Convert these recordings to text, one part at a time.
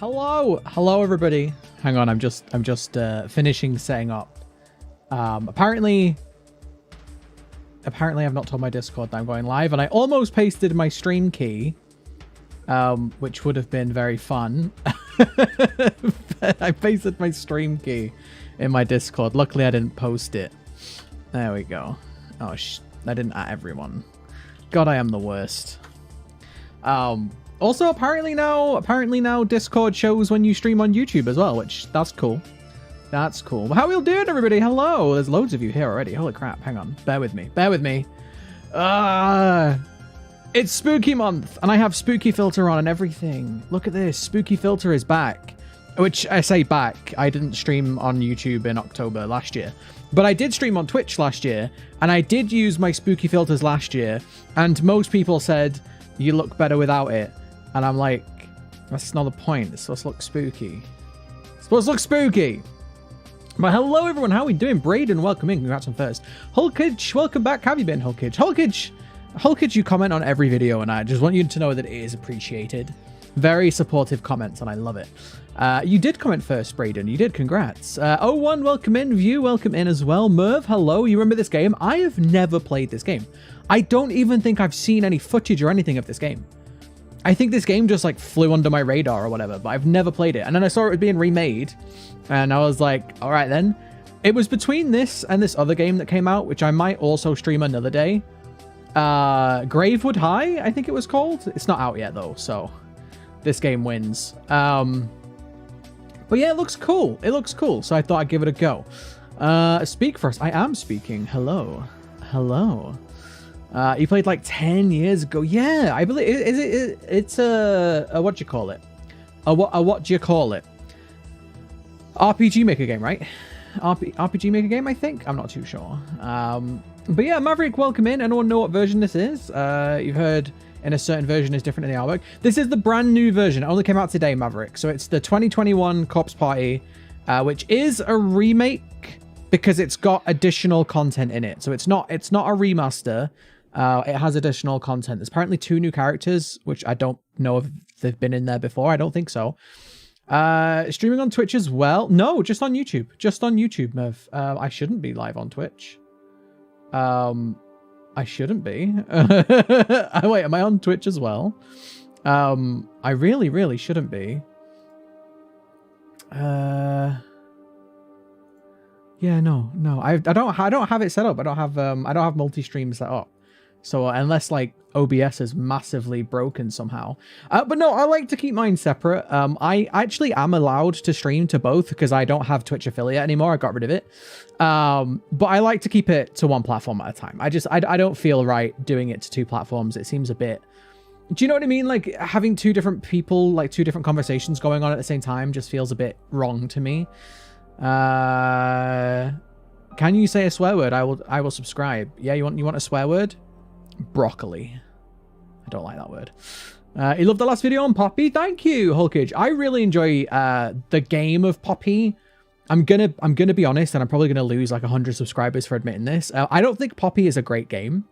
Hello everybody. Hang on, I'm just finishing setting up. Apparently I've not told my Discord that I'm going live, and I almost pasted my stream key, which would have been very fun. But I pasted my stream key in my Discord. Luckily, I didn't post it. There we go. Oh, I didn't at everyone. God, I am the worst. Also, apparently now Discord shows when you stream on YouTube as well, which that's cool. That's cool. How are we all doing, everybody? Hello. There's loads of you here already. Holy crap. Hang on. Bear with me. It's spooky month, and I have spooky filter on and everything. Look at this. Spooky filter is back. Which, I say back. I didn't stream on YouTube in October last year. But I did stream on Twitch last year, and I did use my spooky filters last year, and most people said, you look better without it. And I'm like, that's not the point. It's supposed to look spooky. It's supposed to look spooky. But hello, everyone. How are we doing? Braden, welcome in. Congrats on first. Hulkage, welcome back. How have you been, Hulkage? Hulkage, you comment on every video, and I just want you to know that it is appreciated. Very supportive comments, and I love it. You did comment first, Braden. You did. Congrats. 01, welcome in. View, welcome in as well. Merv, hello. You remember this game? I have never played this game. I don't even think I've seen any footage or anything of this game. I think this game just like flew under my radar or whatever, but I've never played it. And then I saw it was being remade, and I was like, all right then. It was between this and this other game that came out, which I might also stream another day. Gravewood High, I think it was called. It's not out yet though, so this game wins. But yeah, it looks cool. It looks cool, so I thought I'd give it a go. Speak for us. I am speaking. Hello. You played like 10 years ago. Yeah, I believe it's a what do you call it? What do you call it? RPG Maker game, right? RPG Maker game, I think. I'm not too sure. But yeah, Maverick, welcome in. Anyone know what version this is? You've heard in a certain version is different in the artwork. This is the brand new version. It only came out today, Maverick. So it's the 2021 Corpse Party, which is a remake because it's got additional content in it. So it's not a remaster. It has additional content. There's apparently 2 new characters, which I don't know if they've been in there before. I don't think so. Streaming on Twitch as well. No, just on YouTube. Just on YouTube, Merv. I shouldn't be live on Twitch. I shouldn't be. Wait, am I on Twitch as well? I really shouldn't be. Yeah, no. I don't have it set up. I don't have multi-stream set up. So unless like OBS is massively broken somehow. But no, I like to keep mine separate. I actually am allowed to stream to both because I don't have Twitch affiliate anymore. I got rid of it. But I like to keep it to one platform at a time. I don't feel right doing it to 2 platforms. It seems a bit, do you know what I mean? Like having 2 different people, like 2 different conversations going on at the same time just feels a bit wrong to me. Can you say a swear word? I will subscribe. Yeah, you want a swear word? Broccoli. I don't like that word. You loved the last video on Poppy? Thank you, Hulkage. I really enjoy the game of Poppy. I'm gonna be honest, and I'm probably gonna lose like 100 subscribers for admitting this. I don't think Poppy is a great game.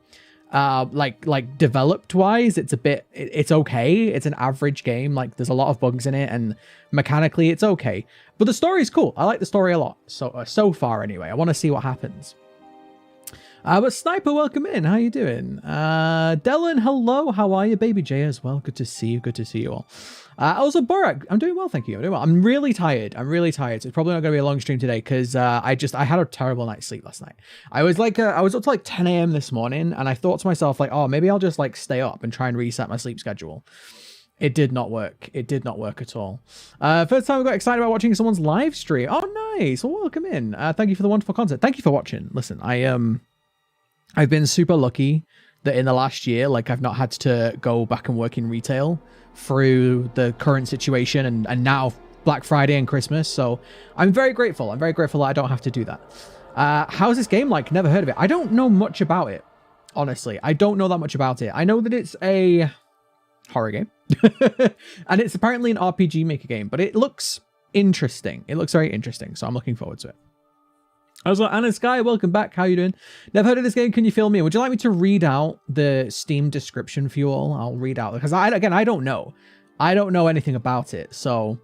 Like developed wise, it's okay. It's an average game. Like there's a lot of bugs in it, and mechanically it's okay. But the story is cool. I like the story a lot. So far anyway. I want to see what happens. But Sniper, welcome in. How you doing? Dylan, hello. How are you? Baby J as well. Good to see you. Good to see you all. Also, Borak, I'm doing well, thank you. I'm doing well. I'm really tired. So it's probably not going to be a long stream today because I had a terrible night's sleep last night. I was up to like 10 a.m. this morning, and I thought to myself like, oh, maybe I'll just like stay up and try and reset my sleep schedule. It did not work. It did not work at all. First time I got excited about watching someone's live stream. Oh, nice. Well, welcome in. Thank you for the wonderful content. Thank you for watching. Listen, I've been super lucky that in the last year, like I've not had to go back and work in retail through the current situation and now Black Friday and Christmas. So I'm very grateful. I'm very grateful that I don't have to do that. How's this game like? Never heard of it. I don't know much about it. Honestly, I don't know that much about it. I know that it's a horror game and it's apparently an RPG Maker game, but it looks interesting. It looks very interesting. So I'm looking forward to it. I was like, Anna Sky, welcome back. How you doing? Never heard of this game. Can you fill me in? Would you like me to read out the Steam description for you all? I'll read out because I don't know. I don't know anything about it. So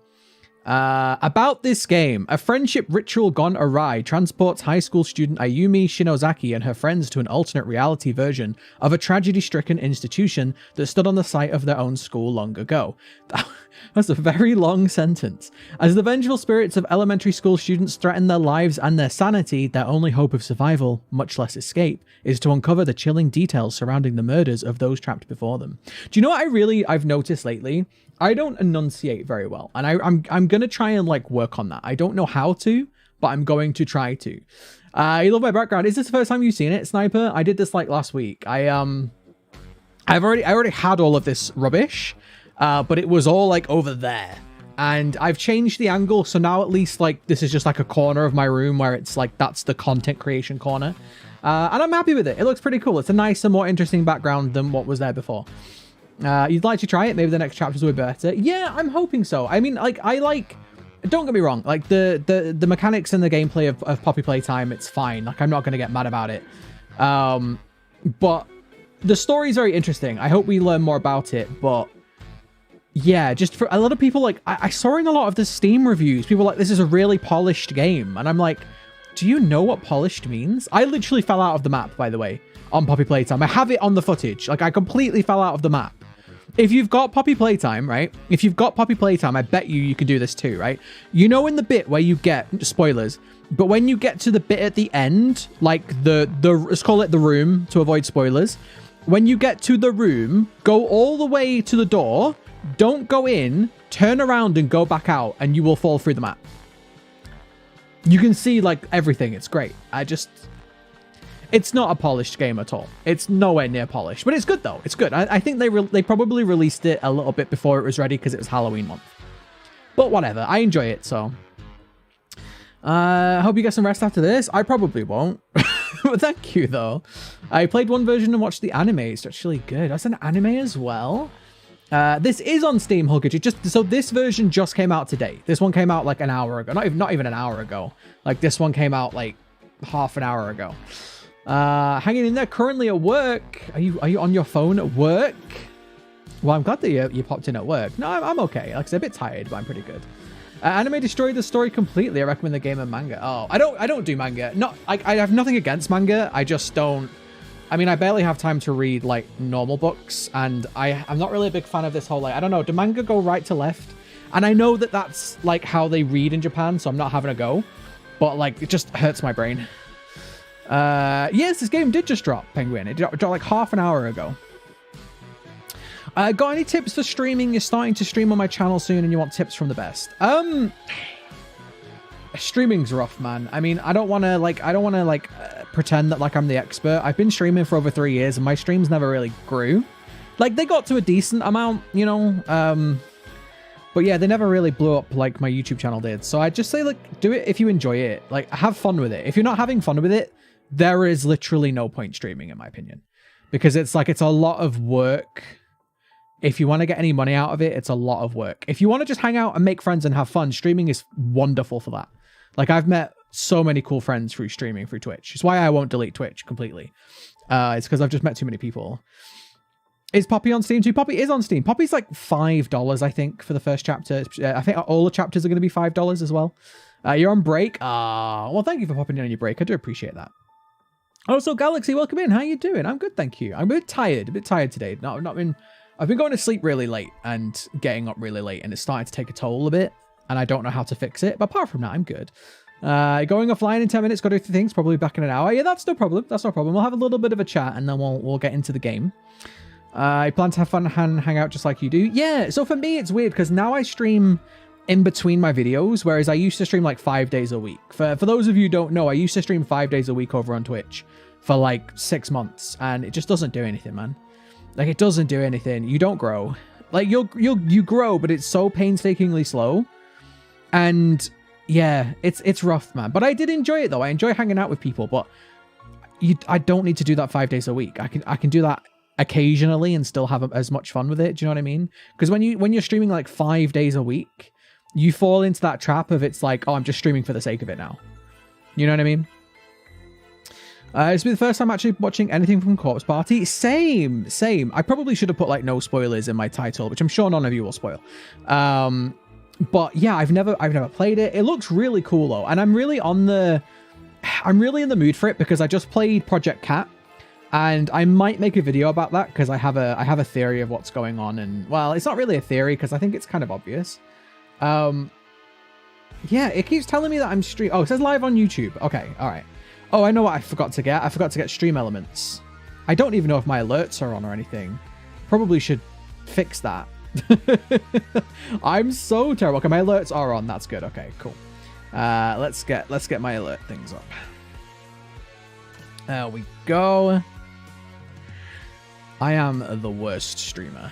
About this game, a friendship ritual gone awry transports high school student Ayumi Shinozaki and her friends to an alternate reality version of a tragedy-stricken institution that stood on the site of their own school long ago. That's a very long sentence. As the vengeful spirits of elementary school students threaten their lives and their sanity, their only hope of survival, much less escape, is to uncover the chilling details surrounding the murders of those trapped before them. Do you know what I've noticed lately? I don't enunciate very well, and I'm gonna try and like work on that. I don't know how to, but I'm going to try to. You love my background. Is this the first time you've seen it, Sniper? I did this like last week. I already had all of this rubbish, but it was all like over there, and I've changed the angle, so now at least like this is just like a corner of my room where it's like that's the content creation corner, and I'm happy with it. It looks pretty cool. It's a nicer, more interesting background than what was there before. You'd like to try it? Maybe the next chapters will be better. Yeah, I'm hoping so. I mean, like, don't get me wrong, like the mechanics and the gameplay of Poppy Playtime, it's fine. Like, I'm not going to get mad about it. But the story's very interesting. I hope we learn more about it, but yeah, just for a lot of people, like, I saw in a lot of the Steam reviews, people like, this is a really polished game. And I'm like, do you know what polished means? I literally fell out of the map, by the way, on Poppy Playtime. I have it on the footage. Like, I completely fell out of the map. If you've got Poppy Playtime, right? If you've got Poppy Playtime, I bet you can do this too, right? You know, in the bit where you get spoilers, but when you get to the bit at the end, like let's call it the room to avoid spoilers. When you get to the room, go all the way to the door, don't go in, turn around and go back out, and you will fall through the map. You can see like everything. It's great. It's not a polished game at all. It's nowhere near polished, but it's good though. It's good. I think they probably released it a little bit before it was ready because it was Halloween month. But whatever, I enjoy it, so. Hope you get some rest after this. I probably won't. But thank you though. I played one version and watched the anime. It's actually good. That's an anime as well. This is on Steam, Hulkage. So this version just came out today. This one came out like an hour ago. Not even an hour ago. Like this one came out like half an hour ago. Hanging in there currently at work. Are you on your phone at work? Well, I'm glad that you popped in at work. No, I'm okay. Like I said, a bit tired, but I'm pretty good. Anime destroyed the story completely. I recommend the game and manga. Oh, I don't do manga. I have nothing against manga. I just don't. I mean, I barely have time to read like normal books, and I'm not really a big fan of this whole like, I don't know, do manga go right to left? And I know that that's like how they read in Japan, so I'm not having a go, but like it just hurts my brain. Yes, this game did just drop, Penguin. It dropped like half an hour ago. Got any tips for streaming? You're starting to stream on my channel soon and you want tips from the best. Streaming's rough, man. I mean, I don't want to pretend that like I'm the expert. I've been streaming for over 3 years and my streams never really grew. Like they got to a decent amount, you know, but yeah, they never really blew up like my YouTube channel did. So I just say like, do it if you enjoy it, like have fun with it. If you're not having fun with it, there is literally no point streaming in my opinion, because it's like, it's a lot of work. If you want to get any money out of it, it's a lot of work. If you want to just hang out and make friends and have fun, streaming is wonderful for that. Like I've met so many cool friends through streaming, through Twitch. It's why I won't delete Twitch completely. It's because I've just met too many people. Is Poppy on Steam too? Poppy is on Steam. Poppy's like $5, I think, for the first chapter. I think all the chapters are going to be $5 as well. You're on break? Well, thank you for popping in on your break. I do appreciate that. Also, Galaxy, welcome in. How you doing? I'm good, thank you. I'm a bit tired today. I've been going to sleep really late and getting up really late, and it's starting to take a toll a bit, and I don't know how to fix it. But apart from that, I'm good. Going offline in 10 minutes, got to do things, probably back in an hour. Yeah, that's no problem. That's no problem. We'll have a little bit of a chat, and then we'll get into the game. I plan to have fun and hang out just like you do. Yeah, so for me, it's weird, because now I stream in between my videos, whereas I used to stream like 5 days a week. For those of you who don't know, I used to stream 5 days a week over on Twitch for like 6 months, and it just doesn't do anything, man. Like, it doesn't do anything. You don't grow. Like, you grow, but it's so painstakingly slow. And yeah, it's rough, man. But I did enjoy it though. I enjoy hanging out with people, but I don't need to do that 5 days a week. I can do that occasionally and still have as much fun with it. Do you know what I mean? Because when you're streaming like 5 days a week, you fall into that trap of it's like, oh, I'm just streaming for the sake of it now. You know what I mean? It's been the first time actually watching anything from Corpse Party. Same. I probably should have put like no spoilers in my title, which I'm sure none of you will spoil. But yeah, I've never played it. It looks really cool though, and I'm really in the mood for it because I just played Project Cat, and I might make a video about that because I have a theory of what's going on. And well, it's not really a theory because I think it's kind of obvious. Yeah, it keeps telling me that I'm stream. Oh, it says live on YouTube. Okay, all right. Oh, I know what I forgot to get. I forgot to get stream elements. I don't even know if my alerts are on or anything. Probably should fix that. I'm so terrible. Okay, my alerts are on. That's good. Okay, cool. Let's get my alert things up. There we go. I am the worst streamer.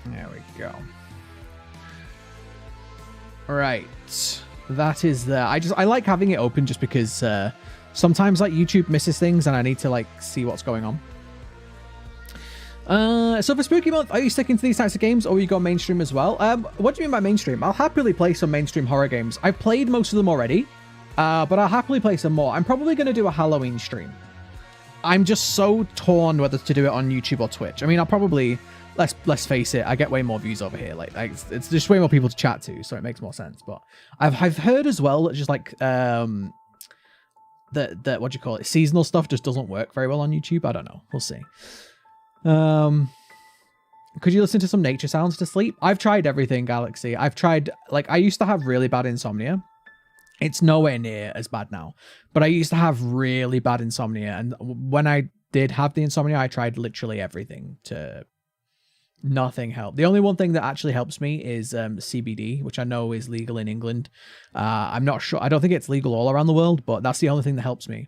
There we go. Right, that is there. I like having it open just because sometimes like YouTube misses things and I need to like see what's going on. So for Spooky Month, are you sticking to these types of games or will you go mainstream as well? What do you mean by mainstream? I'll happily play some mainstream horror games. I've played most of them already, but I'll happily play some more. I'm probably going to do a Halloween stream. I'm just so torn whether to do it on YouTube or Twitch. I mean, I'll probably... Let's face it, I get way more views over here. Like it's just way more people to chat to, so it makes more sense. But I've heard as well that just like the what do you call it, seasonal stuff just doesn't work very well on YouTube. I don't know. We'll see. Could you listen to some nature sounds to sleep? I've tried everything, Galaxy. I've tried, like, I used to have really bad insomnia. It's nowhere near as bad now, but I used to have really bad insomnia, and when I did have the insomnia, I tried literally everything to... Nothing helped. The only one thing that actually helps me is CBD, which I know is legal in England. I'm not sure. I don't think it's legal all around the world, but that's the only thing that helps me.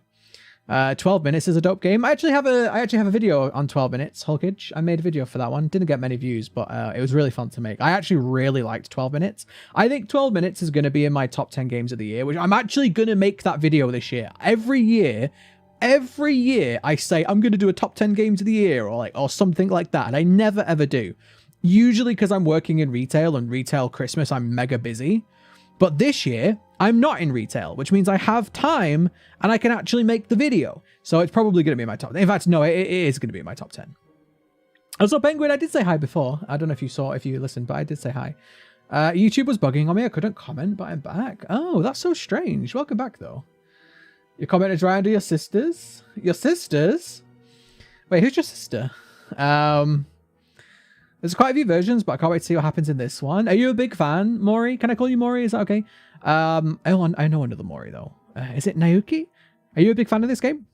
12 minutes is a dope game. I actually have a video on 12 minutes, Hulkage. I made a video for that one. Didn't get many views, but it was really fun to make. I actually really liked 12 minutes. I think 12 minutes is going to be in my top 10 games of the year, which I'm actually going to make that video this year. Every year I say I'm going to do a top 10 games of the year or something like that. And I never ever do. Usually because I'm working in retail and retail Christmas, I'm mega busy. But this year I'm not in retail, which means I have time and I can actually make the video. So it's probably going to be in my top. In fact, no, it is going to be in my top 10. Also, Penguin, I did say hi before. I don't know if you listened, but I did say hi. YouTube was bugging on me. I couldn't comment, but I'm back. Oh, that's so strange. Welcome back though. Your comment is right under your sisters. Your sisters? Wait, who's your sister? There's quite a few versions, but I can't wait to see what happens in this one. Are you a big fan, Mori? Can I call you Mori? Is that okay? I know another Mori, though. Is it Naoki? Are you a big fan of this game?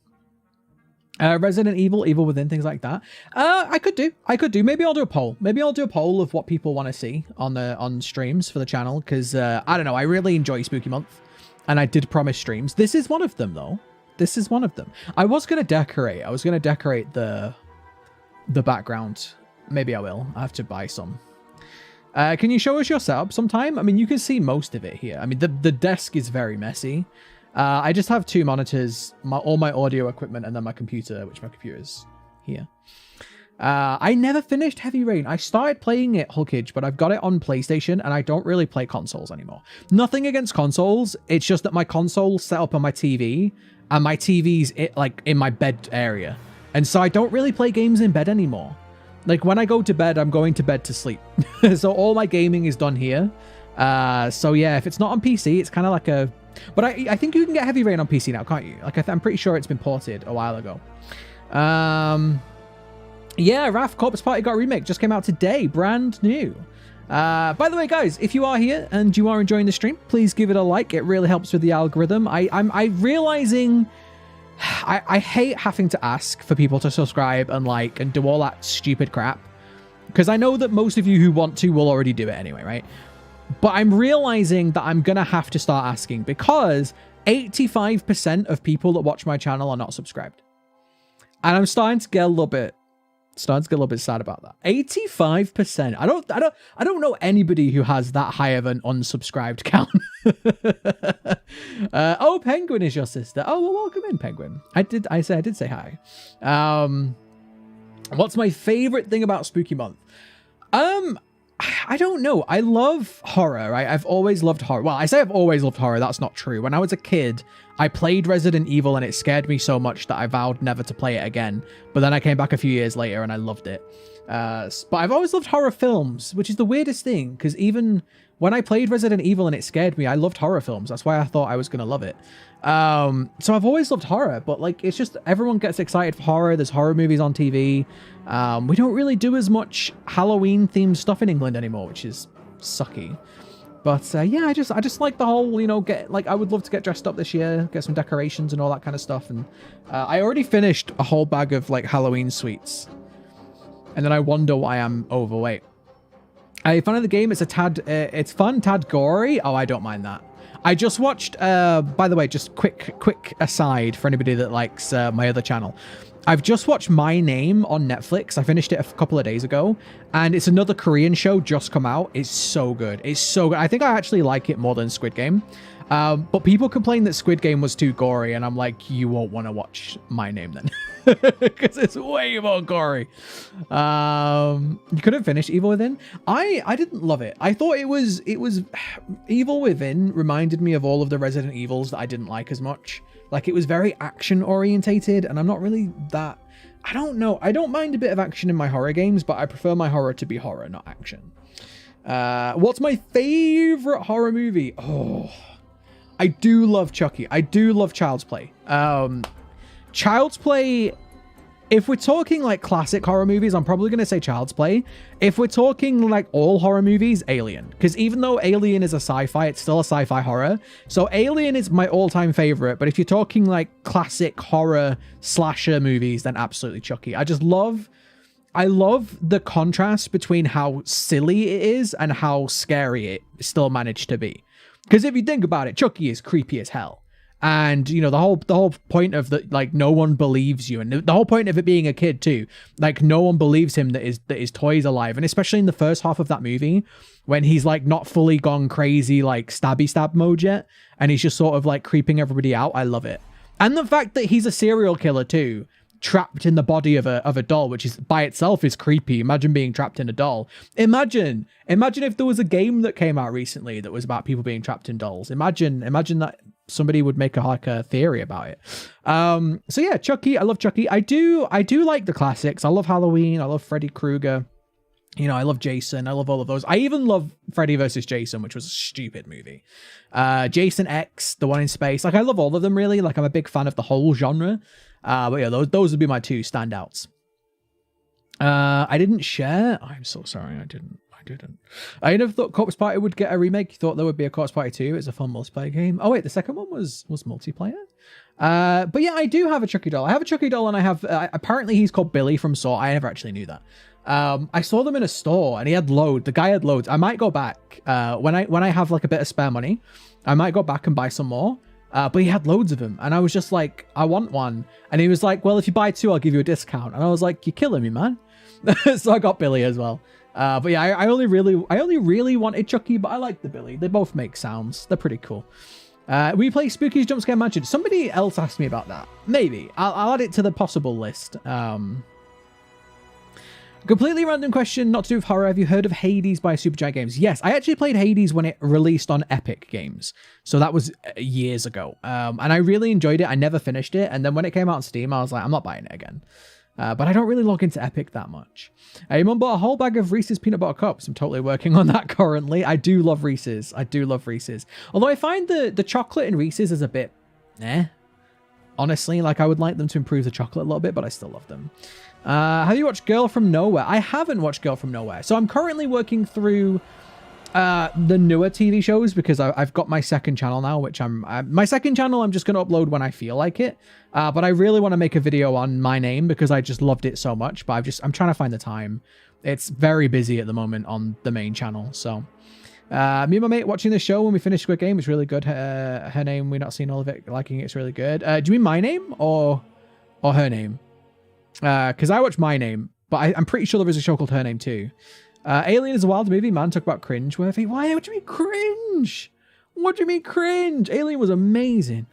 Resident Evil, Evil Within, things like that. I could do. Maybe I'll do a poll. Maybe I'll do a poll of what people want to see on streams for the channel, because I don't know. I really enjoy Spooky Month. And I did promise streams. This is one of them, though. This is one of them. I was going to decorate. I was going to decorate the background. Maybe I will. I have to buy some. Can you show us your setup sometime? I mean, you can see most of it here. I mean, the desk is very messy. I just have two monitors, all my audio equipment, and then my computer, which my computer is here. I never finished Heavy Rain. I started playing it, Hulkage, but I've got it on PlayStation, and I don't really play consoles anymore. Nothing against consoles. It's just that my console's set up on my TV, and my TV's like in my bed area. And so I don't really play games in bed anymore. Like, when I go to bed, I'm going to bed to sleep. So all my gaming is done here. So yeah, if it's not on PC, it's kind of like a... But I think you can get Heavy Rain on PC now, can't you? Like, I'm pretty sure it's been ported a while ago. Yeah, Raph Corpus Party got a remake. Just came out today. Brand new. By the way, guys, if you are here and you are enjoying the stream, please give it a like. It really helps with the algorithm. I'm realizing... I hate having to ask for people to subscribe and like and do all that stupid crap. Because I know that most of you who want to will already do it anyway, right? But I'm realizing that I'm going to have to start asking because 85% of people that watch my channel are not subscribed. And I'm starting to get a little bit sad about that. 85%. I don't know anybody who has that high of an unsubscribed count. Oh, Penguin is your sister. Oh, well, welcome in, Penguin. I did say hi. What's my favorite thing about Spooky Month? I don't know. I love horror, right? I've always loved horror. Well, I say I've always loved horror. That's not true. When I was a kid, I played Resident Evil and it scared me so much that I vowed never to play it again. But then I came back a few years later and I loved it. But I've always loved horror films, which is the weirdest thing, because even when I played Resident Evil and it scared me, I loved horror films. That's why I thought I was going to love it. So I've always loved horror, but like, it's just everyone gets excited for horror. There's horror movies on TV. We don't really do as much Halloween themed stuff in England anymore, which is sucky. But yeah, I just like the whole, you know, I would love to get dressed up this year, get some decorations and all that kind of stuff. And I already finished a whole bag of like Halloween sweets. And then I wonder why I'm overweight. I found the game, it's a tad, it's fun, tad gory. Oh, I don't mind that. I just watched, by the way, just quick aside for anybody that likes my other channel. I've just watched My Name on Netflix. I finished it a couple of days ago, and it's another Korean show just come out. It's so good. It's so good. I think I actually like it more than Squid Game. But people complain that Squid Game was too gory, and I'm like, you won't want to watch My Name then. Because it's way more gory. You couldn't finish Evil Within? I didn't love it. I thought it was Evil Within reminded me of all of the Resident Evils that I didn't like as much. Like, it was very action orientated, and I'm not really that, I don't know. I don't mind a bit of action in my horror games, but I prefer my horror to be horror, not action. What's my favorite horror movie? Oh, I do love Chucky. I do love Child's Play. Child's Play, if we're talking like classic horror movies, I'm probably going to say Child's Play. If we're talking like all horror movies, Alien. Because even though Alien is a sci-fi, it's still a sci-fi horror. So Alien is my all-time favorite. But if you're talking like classic horror slasher movies, then absolutely Chucky. I love the contrast between how silly it is and how scary it still managed to be. Because if you think about it, Chucky is creepy as hell. And, you know, the whole point of the, like, no one believes you. And the whole point of it being a kid, too. Like, no one believes him that his toy's alive. And especially in the first half of that movie, when he's, like, not fully gone crazy, like, stabby stab mode yet. And he's just sort of, like, creeping everybody out. I love it. And the fact that he's a serial killer, too. Trapped in the body of a doll, which is by itself is creepy. Imagine being trapped in a doll. Imagine if there was a game that came out recently that was about people being trapped in dolls. Imagine that somebody would make a theory about it. So yeah, Chucky. I love Chucky. I do like the classics. I love Halloween. I love Freddy Krueger. You know, I love Jason. I love all of those. I even love Freddy vs. Jason, which was a stupid movie. Jason X, the one in space. Like, I love all of them, really. Like, I'm a big fan of the whole genre. But yeah, those would be my two standouts. I didn't share. I'm so sorry. I didn't. I never thought Corpse Party would get a remake. Thought there would be a Corpse Party 2. It's a fun multiplayer game. Oh wait, the second one was multiplayer. But yeah, I do have a Chucky doll. I have a Chucky doll, and I have apparently he's called Billy from Saw. I never actually knew that. I saw them in a store, and he had loads. The guy had loads. I might go back when I have like a bit of spare money. I might go back and buy some more. But he had loads of them, and I was just like, I want one. And he was like, well, if you buy 2, I'll give you a discount. And I was like, you're killing me, man. So I got Billy as well. But yeah, I only really wanted Chucky, but I like the Billy. They both make sounds. They're pretty cool. We play Spooky's Jump Scare Mansion. Somebody else asked me about that. Maybe I'll add it to the possible list. Completely random question, not to do with horror. Have you heard of Hades by Supergiant Games? Yes, I actually played Hades when it released on Epic Games. So that was years ago. And I really enjoyed it. I never finished it. And then when it came out on Steam, I was like, I'm not buying it again. But I don't really log into Epic that much. Mum bought a whole bag of Reese's Peanut Butter Cups. I'm totally working on that currently. I do love Reese's. Although I find the chocolate in Reese's is a bit, honestly. Like, I would like them to improve the chocolate a little bit, but I still love them. Have you watched Girl from Nowhere? I haven't watched Girl from Nowhere. So I'm currently working through the newer TV shows because I've got my second channel now, which my second channel I'm just going to upload when I feel like it. But I really want to make a video on My Name because I just loved it so much. But I'm trying to find the time. It's very busy at the moment on the main channel. So me and my mate watching the show when we finished Squid Game. It's really good. Her Name, we're not seeing all of it, liking it. It's really good. Do you mean My Name or Her Name? Because I watched My Name, but I'm pretty sure there is a show called Her Name too. Alien is a wild movie, man. Talk about cringe-worthy. Why? What do you mean cringe? What do you mean cringe? Alien was amazing.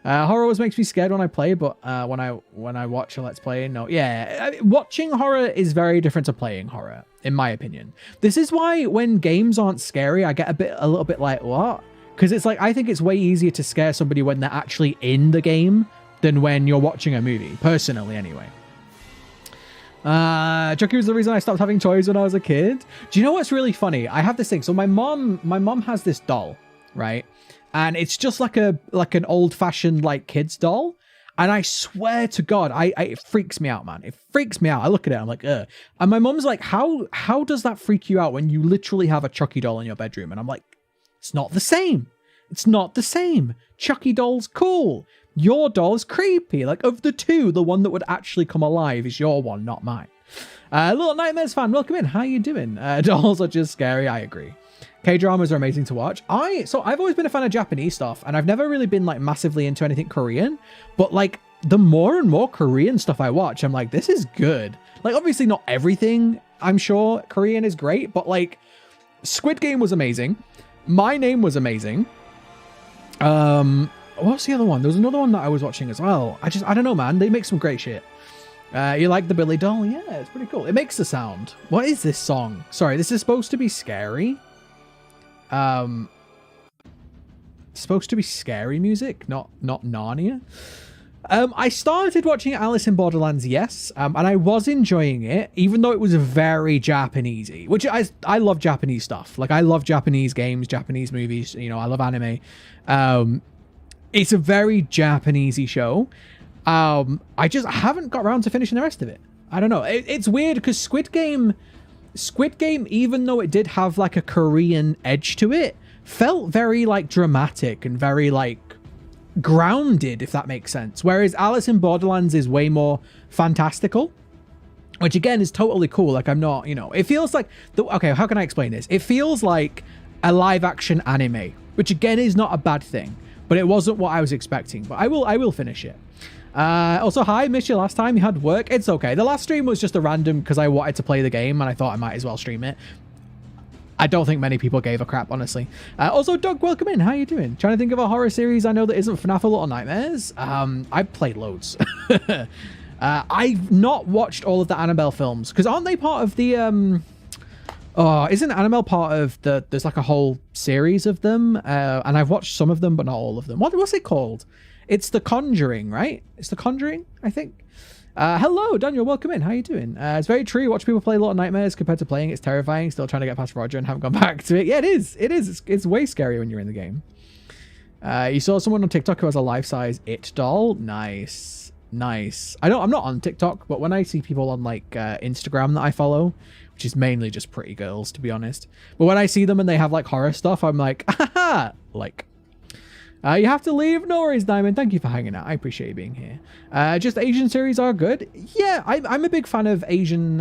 Horror always makes me scared when I play, but when I watch a Let's Play, no. Yeah, watching horror is very different to playing horror, in my opinion. This is why when games aren't scary, I get a little bit like, what? Because it's like, I think it's way easier to scare somebody when they're actually in the game than when you're watching a movie, personally anyway. Chucky was the reason I stopped having toys when I was a kid. Do you know what's really funny? I have this thing. So my mom has this doll, right? And it's just like an old-fashioned like kids doll. And I swear to God, it freaks me out, man. It freaks me out. I look at it, I'm like, ugh. And my mom's like, how does that freak you out when you literally have a Chucky doll in your bedroom? And I'm like, it's not the same. It's not the same. Chucky doll's cool. Your doll's creepy. Like, of the two, the one that would actually come alive is your one, not mine. Little Nightmares fan, welcome in. How you doing? Dolls are just scary. I agree. K-dramas are amazing to watch. So I've always been a fan of Japanese stuff, and I've never really been like massively into anything Korean, but like the more and more Korean stuff I watch, I'm like, this is good. Like, obviously not everything, I'm sure Korean is great, but like Squid Game was amazing. My Name was amazing. What's the other one? There was another one that I was watching as well. I don't know, man. They make some great shit. You like the Billy doll? Yeah, it's pretty cool. It makes the sound. What is this song? Sorry, this is supposed to be scary. Supposed to be scary music, not Narnia. I started watching Alice in Borderlands, yes, and I was enjoying it, even though it was very Japanesey, which I love Japanese stuff. Like, I love Japanese games, Japanese movies, you know, I love anime. It's a very Japanesey show. I just haven't got around to finishing the rest of it. I don't know. It's weird because Squid Game, even though it did have like a Korean edge to it, felt very like dramatic and very like grounded, if that makes sense. Whereas Alice in Borderlands is way more fantastical, which again is totally cool. Like, I'm not, you know, it feels like okay, how can I explain this? It feels like a live action anime, which again is not a bad thing, but it wasn't what I was expecting. But I will finish it. Also, hi, missed you last time. You had work. It's okay. The last stream was just a random because I wanted to play the game and I thought I might as well stream it. I don't think many people gave a crap, honestly. Also, Doug, welcome in. How you doing? Trying to think of a horror series I know that isn't FNAF or Little Nightmares. I've played loads. I've not watched all of the Annabelle films because aren't they part of the isn't Annabelle part of there's like a whole series of them, and I've watched some of them but not all of them. What's it called? It's The Conjuring, right? It's The Conjuring, I think. Hello, Daniel. Welcome in. How you doing? It's very true. Watch people play Little Nightmares compared to playing. It's terrifying. Still trying to get past Roger and haven't gone back to it. Yeah, it is. It is. It's way scary when you're in the game. You saw someone on TikTok who has a life-size It doll. Nice. Nice. I'm not on TikTok, but when I see people on like Instagram that I follow, which is mainly just pretty girls, to be honest. But when I see them and they have like horror stuff, I'm like, haha, like... you have to leave. No worries, Diamond. Thank you for hanging out. I appreciate you being here. Just Asian series are good. Yeah, I'm a big fan of Asian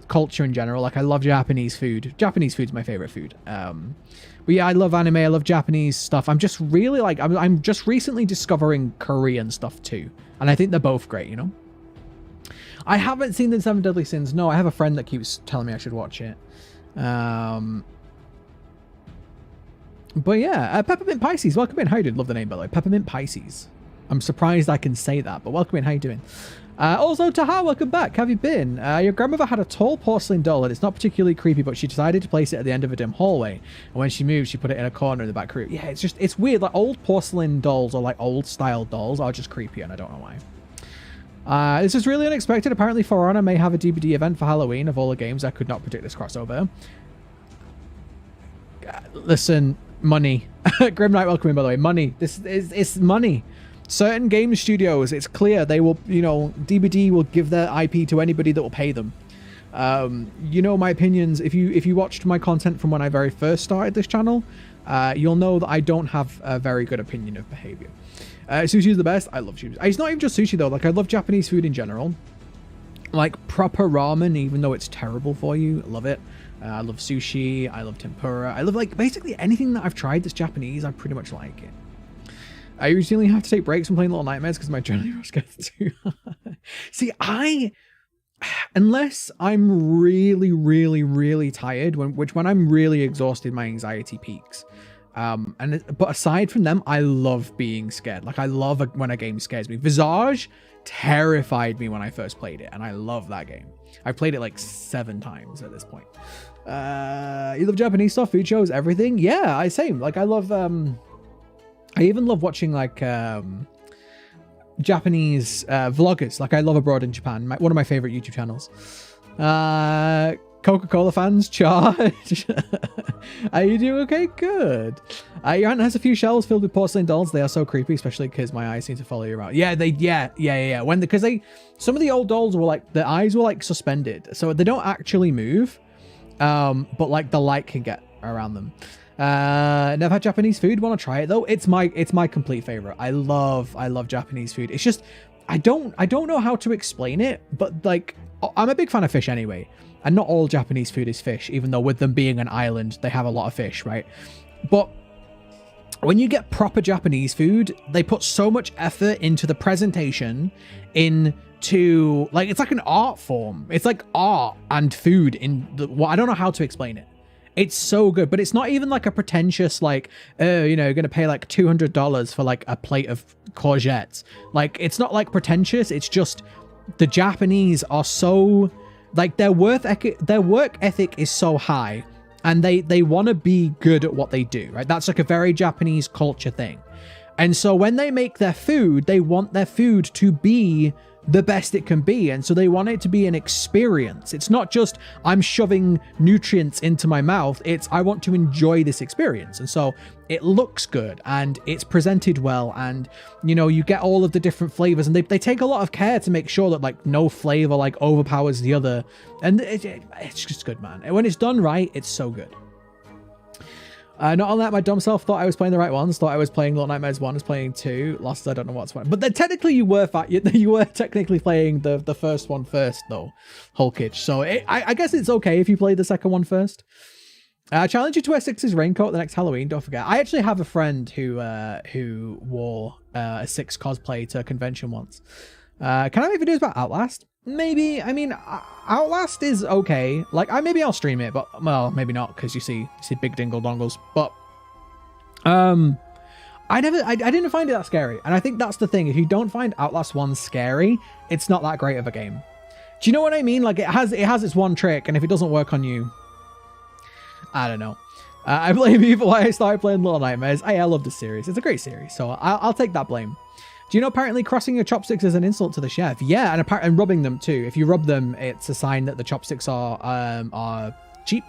culture in general. Like, I love Japanese food. Japanese food's my favorite food. But yeah, I love anime. I love Japanese stuff. I'm just really like, I'm just recently discovering Korean stuff too. And I think they're both great, you know? I haven't seen The Seven Deadly Sins. No, I have a friend that keeps telling me I should watch it. But yeah, Peppermint Pisces, welcome in. How you doing? Love the name, by the way. Peppermint Pisces. I'm surprised I can say that, but welcome in. How you doing? Also, Taha, welcome back. How have you been? Your grandmother had a tall porcelain doll, and it's not particularly creepy, but she decided to place it at the end of a dim hallway. And when she moved, she put it in a corner in the back room. Yeah, it's weird. Like, old porcelain dolls or like old style dolls are just creepy, and I don't know why. This is really unexpected. Apparently, For Honor may have a DVD event for Halloween. Of all the games, I could not predict this crossover. Listen... Money. Grim Knight, welcome in, by the way. Money. It's money. Certain game studios, it's clear they will, you know, DBD will give their IP to anybody that will pay them. You know my opinions. If you watched my content from when I very first started this channel, you'll know that I don't have a very good opinion of behavior. Sushi is the best. I love sushi. It's not even just sushi though. Like, I love Japanese food in general. Like proper ramen, even though it's terrible for you. I love it. I love sushi. I love tempura. I love like basically anything that I've tried that's Japanese. I pretty much like it. I usually have to take breaks from playing Little Nightmares because my adrenaline rush gets too high. See, unless I'm really, really, really tired, when I'm really exhausted, my anxiety peaks. But aside from them, I love being scared. Like, I love when a game scares me. Visage terrified me when I first played it, and I love that game. I've played it like 7 times at this point. You love Japanese stuff, food shows, everything? Yeah, same. Like, I love I even love watching like Japanese vloggers. Like I love Abroad in Japan, one of my favorite YouTube channels. Coca-Cola fans, charge. Are you doing okay? Good. Your aunt has a few shelves filled with porcelain dolls. They are so creepy, especially because my eyes seem to follow you around. Yeah, because some of the old dolls were like, the eyes were like suspended, so they don't actually move, but like the light can get around them. Never had Japanese food. Want to try it though? It's my complete favorite. I love Japanese food. It's just I don't know how to explain it, but like I'm a big fan of fish anyway. And not all Japanese food is fish, even though with them being an island, they have a lot of fish, right? But when you get proper Japanese food, they put so much effort into the presentation, into like, it's like an art form. It's like art and food I don't know how to explain it. It's so good, but it's not even like a pretentious, like, oh, you know, you're going to pay like $200 for like a plate of courgettes. Like, it's not like pretentious. It's just the Japanese are so... like their work ethic is so high, and they want to be good at what they do, right? That's like a very Japanese culture thing. And so when they make their food, they want their food to be the best it can be. And so they want it to be an experience. It's not just I'm shoving nutrients into my mouth. It's I want to enjoy this experience. And so it looks good and it's presented well. And, you know, you get all of the different flavors, and they take a lot of care to make sure that like no flavor like overpowers the other. And it's just good, man. And when it's done right, it's so good. Not only that, my dumb self thought I was playing the right ones. Thought I was playing Little Nightmares 1, was playing 2. Lost, I don't know what's one. But then technically you were technically playing the first one first, though, Hulkage. So I guess it's okay if you play the second one first. Challenge you to wear Six's raincoat the next Halloween. Don't forget. I actually have a friend who wore a Six cosplay to a convention once. Can I make videos about Outlast? Maybe. I mean, Outlast is okay. Like, maybe I'll stream it, but well, maybe not, because you see big dingle dongles. But I didn't find it that scary, and I think that's the thing. If you don't find Outlast 1 scary, it's not that great of a game. Do you know what I mean? Like, it has its one trick, and if it doesn't work on you, I don't know. I blame you for why I started playing Little Nightmares. I love the series. It's a great series, so I'll take that blame. Do you know apparently crossing your chopsticks is an insult to the chef? Yeah, and rubbing them too. If you rub them, it's a sign that the chopsticks are cheap.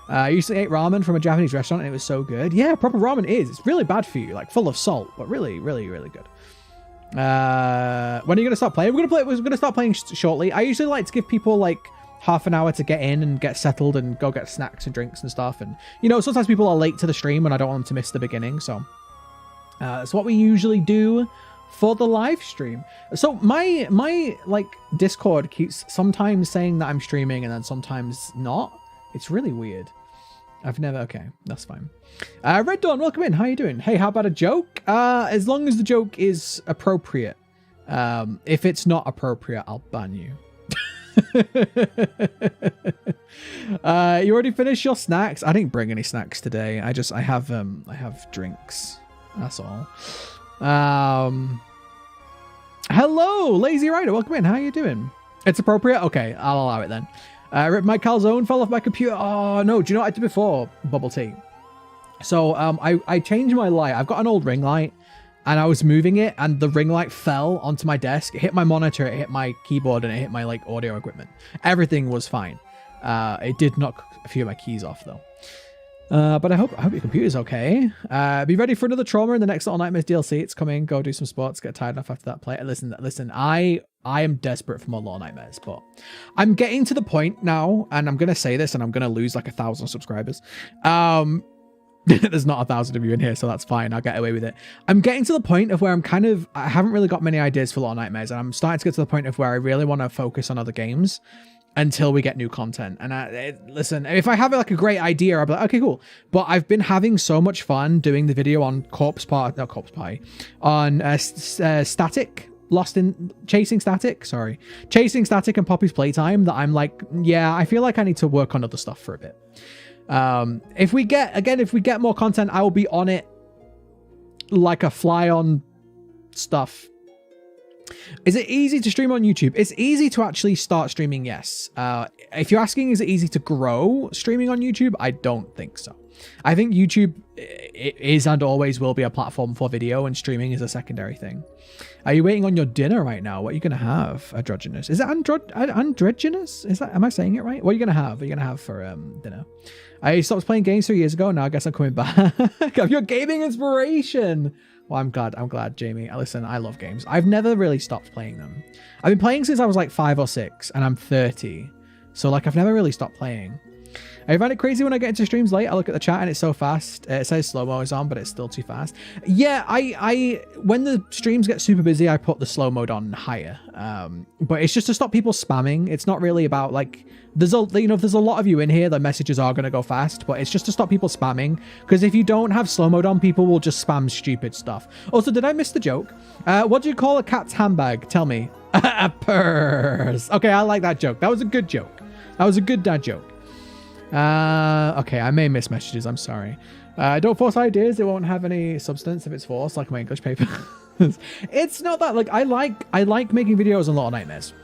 I used to eat ramen from a Japanese restaurant and it was so good. Yeah, proper ramen is. It's really bad for you, like full of salt, but really, really, really good. When are you gonna start playing? We're gonna start playing shortly. I usually like to give people like half an hour to get in and get settled and go get snacks and drinks and stuff. And you know, sometimes people are late to the stream and I don't want them to miss the beginning. So that's what we usually do for the live stream. So my like Discord keeps sometimes saying that I'm streaming and then sometimes not. It's really weird. Okay, that's fine. Red Dawn, welcome in. How you doing? Hey, how about a joke? As long as the joke is appropriate. If it's not appropriate, I'll ban you. You already finished your snacks? I didn't bring any snacks today. I have drinks. That's all. Hello, Lazy Rider. Welcome in. How are you doing? It's appropriate? Okay, I'll allow it then. My calzone fell off my computer. Oh, no. Do you know what I did before? Bubble tea. So, I changed my light. I've got an old ring light, and I was moving it, and the ring light fell onto my desk. It hit my monitor, it hit my keyboard, and it hit my, like, audio equipment. Everything was fine. It did knock a few of my keys off, though. But I hope your computer's okay. Be ready for another trauma in the next Little Nightmares DLC. It's coming. Go do some sports. Get tired enough after that play. Listen. I am desperate for more Little Nightmares, but I'm getting to the point now, and I'm gonna say this, and I'm gonna lose like 1,000 subscribers. There's not 1,000 of you in here, so that's fine. I'll get away with it. I'm getting to the point of where I haven't really got many ideas for Little Nightmares, and I'm starting to get to the point of where I really want to focus on other games until we get new content. And listen, if I have like a great idea, I'll be like, okay, cool. But I've been having so much fun doing the video on Static, Chasing Static and Poppy's Playtime, that I'm like, yeah, I feel like I need to work on other stuff for a bit. If we get more content, I will be on it like a fly on stuff. Is it easy to stream on YouTube? It's easy to actually start streaming, yes. If you're asking, is it easy to grow streaming on YouTube? I don't think so. I think YouTube, it is and always will be a platform for video, and streaming is a secondary thing. Are you waiting on your dinner right now? What are you going to have? Androgynous. Is it androgynous? Is that, am I saying it right? What are you going to have? What are you going to have for dinner? I stopped playing games 3 years ago. Now I guess I'm coming back. I'm your gaming inspiration. Well, I'm glad, Jamie. Listen, I love games. I've never really stopped playing them. I've been playing since I was like 5 or 6, and I'm 30. So like I've never really stopped playing. I find it crazy when I get into streams late. I look at the chat and it's so fast. It says slow-mo is on, but it's still too fast. Yeah, I when the streams get super busy, I put the slow mode on higher. But it's just to stop people spamming. It's not really about like, there's a lot of you in here, the messages are going to go fast, but it's just to stop people spamming. Because if you don't have slow mode on, people will just spam stupid stuff. Also, did I miss the joke? What do you call a cat's handbag? Tell me. A purse. Okay, I like that joke. That was a good joke. That was a good dad joke. Okay, I may miss messages. I'm sorry. Don't force ideas. It won't have any substance if it's forced, like my English paper. It's not that. Like, I like making videos on Little Nightmares.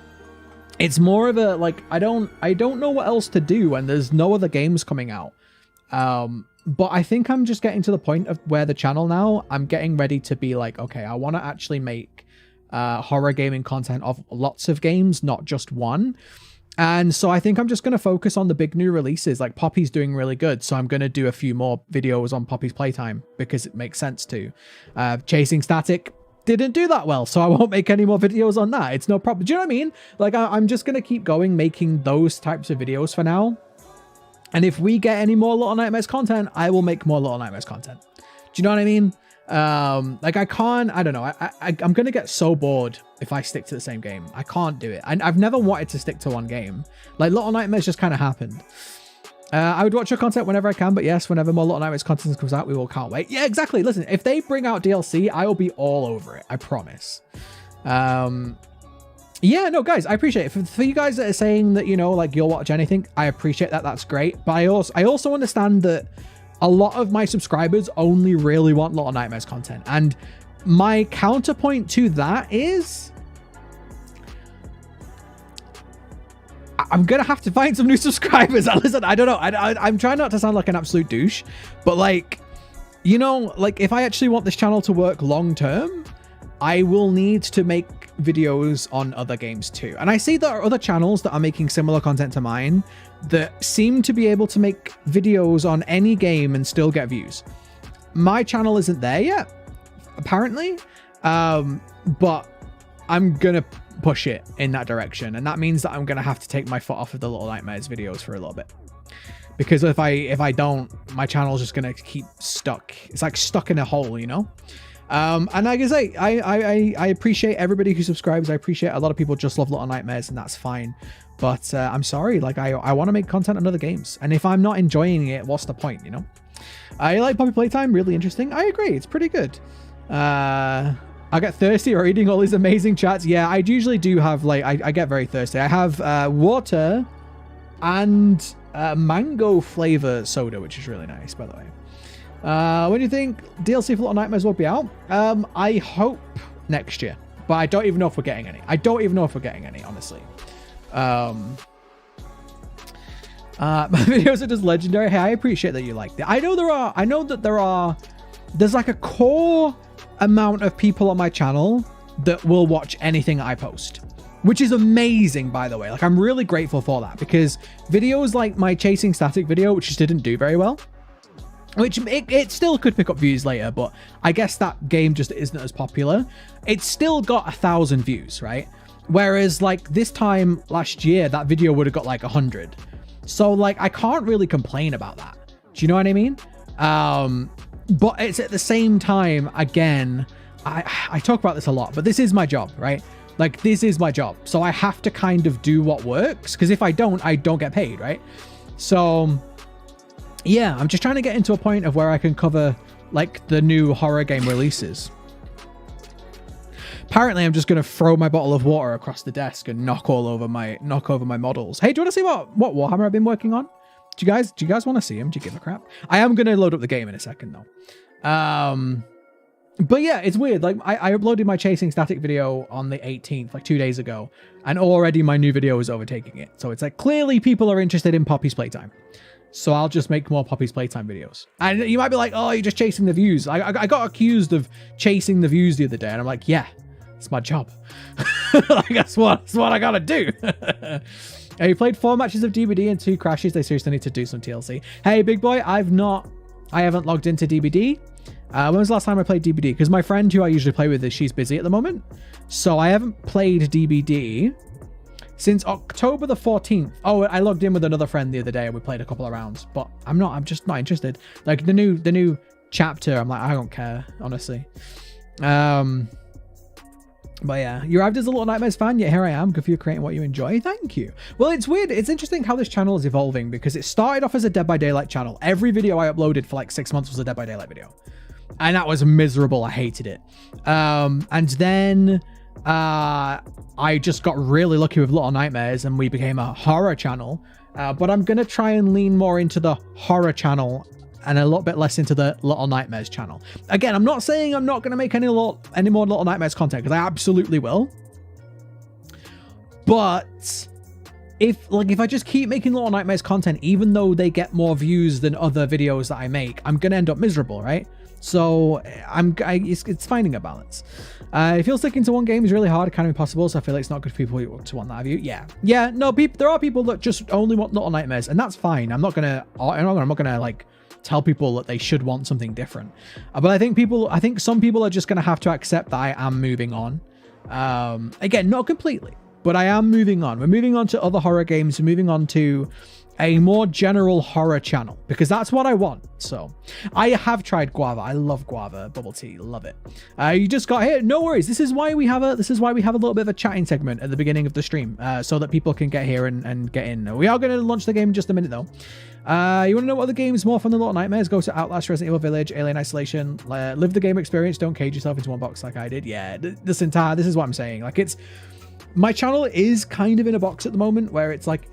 It's more of a like I don't know what else to do when there's no other games coming out. But I think I'm just getting to the point of where the channel now, I'm getting ready to be like, okay, I want to actually make horror gaming content of lots of games, not just one. And so I think I'm just going to focus on the big new releases. Like Poppy's doing really good, so I'm going to do a few more videos on Poppy's Playtime because it makes sense to. Chasing Static didn't do that well, so I won't make any more videos on that. It's no problem. Do you know what I mean? Like I'm just going to keep going making those types of videos for now. And if we get any more Little Nightmares content, I will make more Little Nightmares content. Do you know what I mean? Like I don't know. I'm going to get so bored if I stick to the same game. I can't do it. I've never wanted to stick to one game. Like Little Nightmares just kind of happened. I would watch your content whenever I can, but yes, whenever more Little Nightmares content comes out, we will can't wait. Yeah, exactly. Listen, if they bring out DLC, I will be all over it. I promise. Yeah, no, guys, I appreciate it. For you guys that are saying that, you know, like you'll watch anything, I appreciate that. That's great. But I also understand that a lot of my subscribers only really want Little Nightmares content. And my counterpoint to that is I'm going to have to find some new subscribers. Listen, I don't know. I'm trying not to sound like an absolute douche, but like, you know, like if I actually want this channel to work long term, I will need to make videos on other games too. And I see there are other channels that are making similar content to mine that seem to be able to make videos on any game and still get views. My channel isn't there yet, apparently, but I'm gonna push it in that direction, and that means that I'm gonna have to take my foot off of the Little Nightmares videos for a little bit, because if I don't, my channel's just gonna keep stuck. It's like stuck in a hole, you know. And like I say, I appreciate everybody who subscribes. I appreciate a lot of people just love Little Nightmares, and that's fine. But I'm sorry, like I want to make content on other games, and if I'm not enjoying it, what's the point, you know? I like Poppy Playtime, really interesting. I agree, it's pretty good. I get thirsty reading all these amazing chats. Yeah, I usually do have like I get very thirsty. I have water and mango flavor soda, which is really nice, by the way. When do you think DLC for Little Nightmares will be out? I hope next year, but I don't even know if we're getting any. Honestly. My videos are just legendary. Hey, I appreciate that you liked it. I know that there's like a core amount of people on my channel that will watch anything I post, which is amazing, by the way. Like I'm really grateful for that, because videos like my Chasing Static video, which just didn't do very well, which it still could pick up views later, but I guess that game just isn't as popular. It's still got 1,000 views, right? Whereas like this time last year, that video would have got like 100. So like I can't really complain about that. Do you know what I mean? But it's at the same time, again, I talk about this a lot, but this is my job, right? Like this is my job. So I have to kind of do what works, because if I don't get paid, right? So yeah, I'm just trying to get into a point of where I can cover like the new horror game releases. Apparently, I'm just going to throw my bottle of water across the desk and knock over my models. Hey, do you want to see what Warhammer I've been working on? Do you guys want to see him? Do you give a crap? I am going to load up the game in a second though. But yeah, it's weird. Like I uploaded my Chasing Static video on the 18th, like 2 days ago, and already my new video is overtaking it. So it's like clearly people are interested in Poppy's Playtime. So I'll just make more Poppy's Playtime videos. And you might be like, oh, you're just chasing the views. I got accused of chasing the views the other day. And I'm like, yeah, it's my job. Like, that's what I gotta do. You played 4 matches of DBD and 2 crashes. They seriously need to do some TLC. Hey, big boy, I haven't logged into DBD. When was the last time I played DBD? Because my friend who I usually play with, she's busy at the moment. So I haven't played DBD since October the 14th. Oh, I logged in with another friend the other day and we played a couple of rounds, but I'm just not interested. Like the new chapter, I'm like, I don't care, honestly. But yeah, you arrived as a Little Nightmares fan, yet here I am. Good for you creating what you enjoy. Thank you. Well, it's weird. It's interesting how this channel is evolving because it started off as a Dead by Daylight channel. Every video I uploaded for like 6 months was a Dead by Daylight video. And that was miserable. I hated it. And then I just got really lucky with Little Nightmares and we became a horror channel. But I'm going to try and lean more into the horror channel and a little bit less into the Little Nightmares channel. Again, I'm not saying I'm not going to make any more Little Nightmares content, because I absolutely will. But if I just keep making Little Nightmares content, even though they get more views than other videos that I make, I'm going to end up miserable, right? So it's finding a balance. It feels sticking to one game is really hard, it can be impossible. So I feel like it's not good for people to want that view. Yeah. No, there are people that just only want Little Nightmares, and that's fine. I'm not gonna like tell people that they should want something different. But I think some people are just gonna have to accept that I am moving on. Again, not completely, but I am moving on. We're moving on to other horror games. We're moving on to a more general horror channel because that's what I want. So I have tried guava. I love guava bubble tea. Love it. You just got here. No worries. This is why we have a little bit of a chatting segment at the beginning of the stream, so that people can get here and get in. We are going to launch the game in just a minute though. You want to know what other games more fun than Little Nightmares? Go to Outlast, Resident Evil Village, Alien Isolation. Live the game experience. Don't cage yourself into one box like I did. Yeah, this is what I'm saying. Like, it's my channel is kind of in a box at the moment where it's like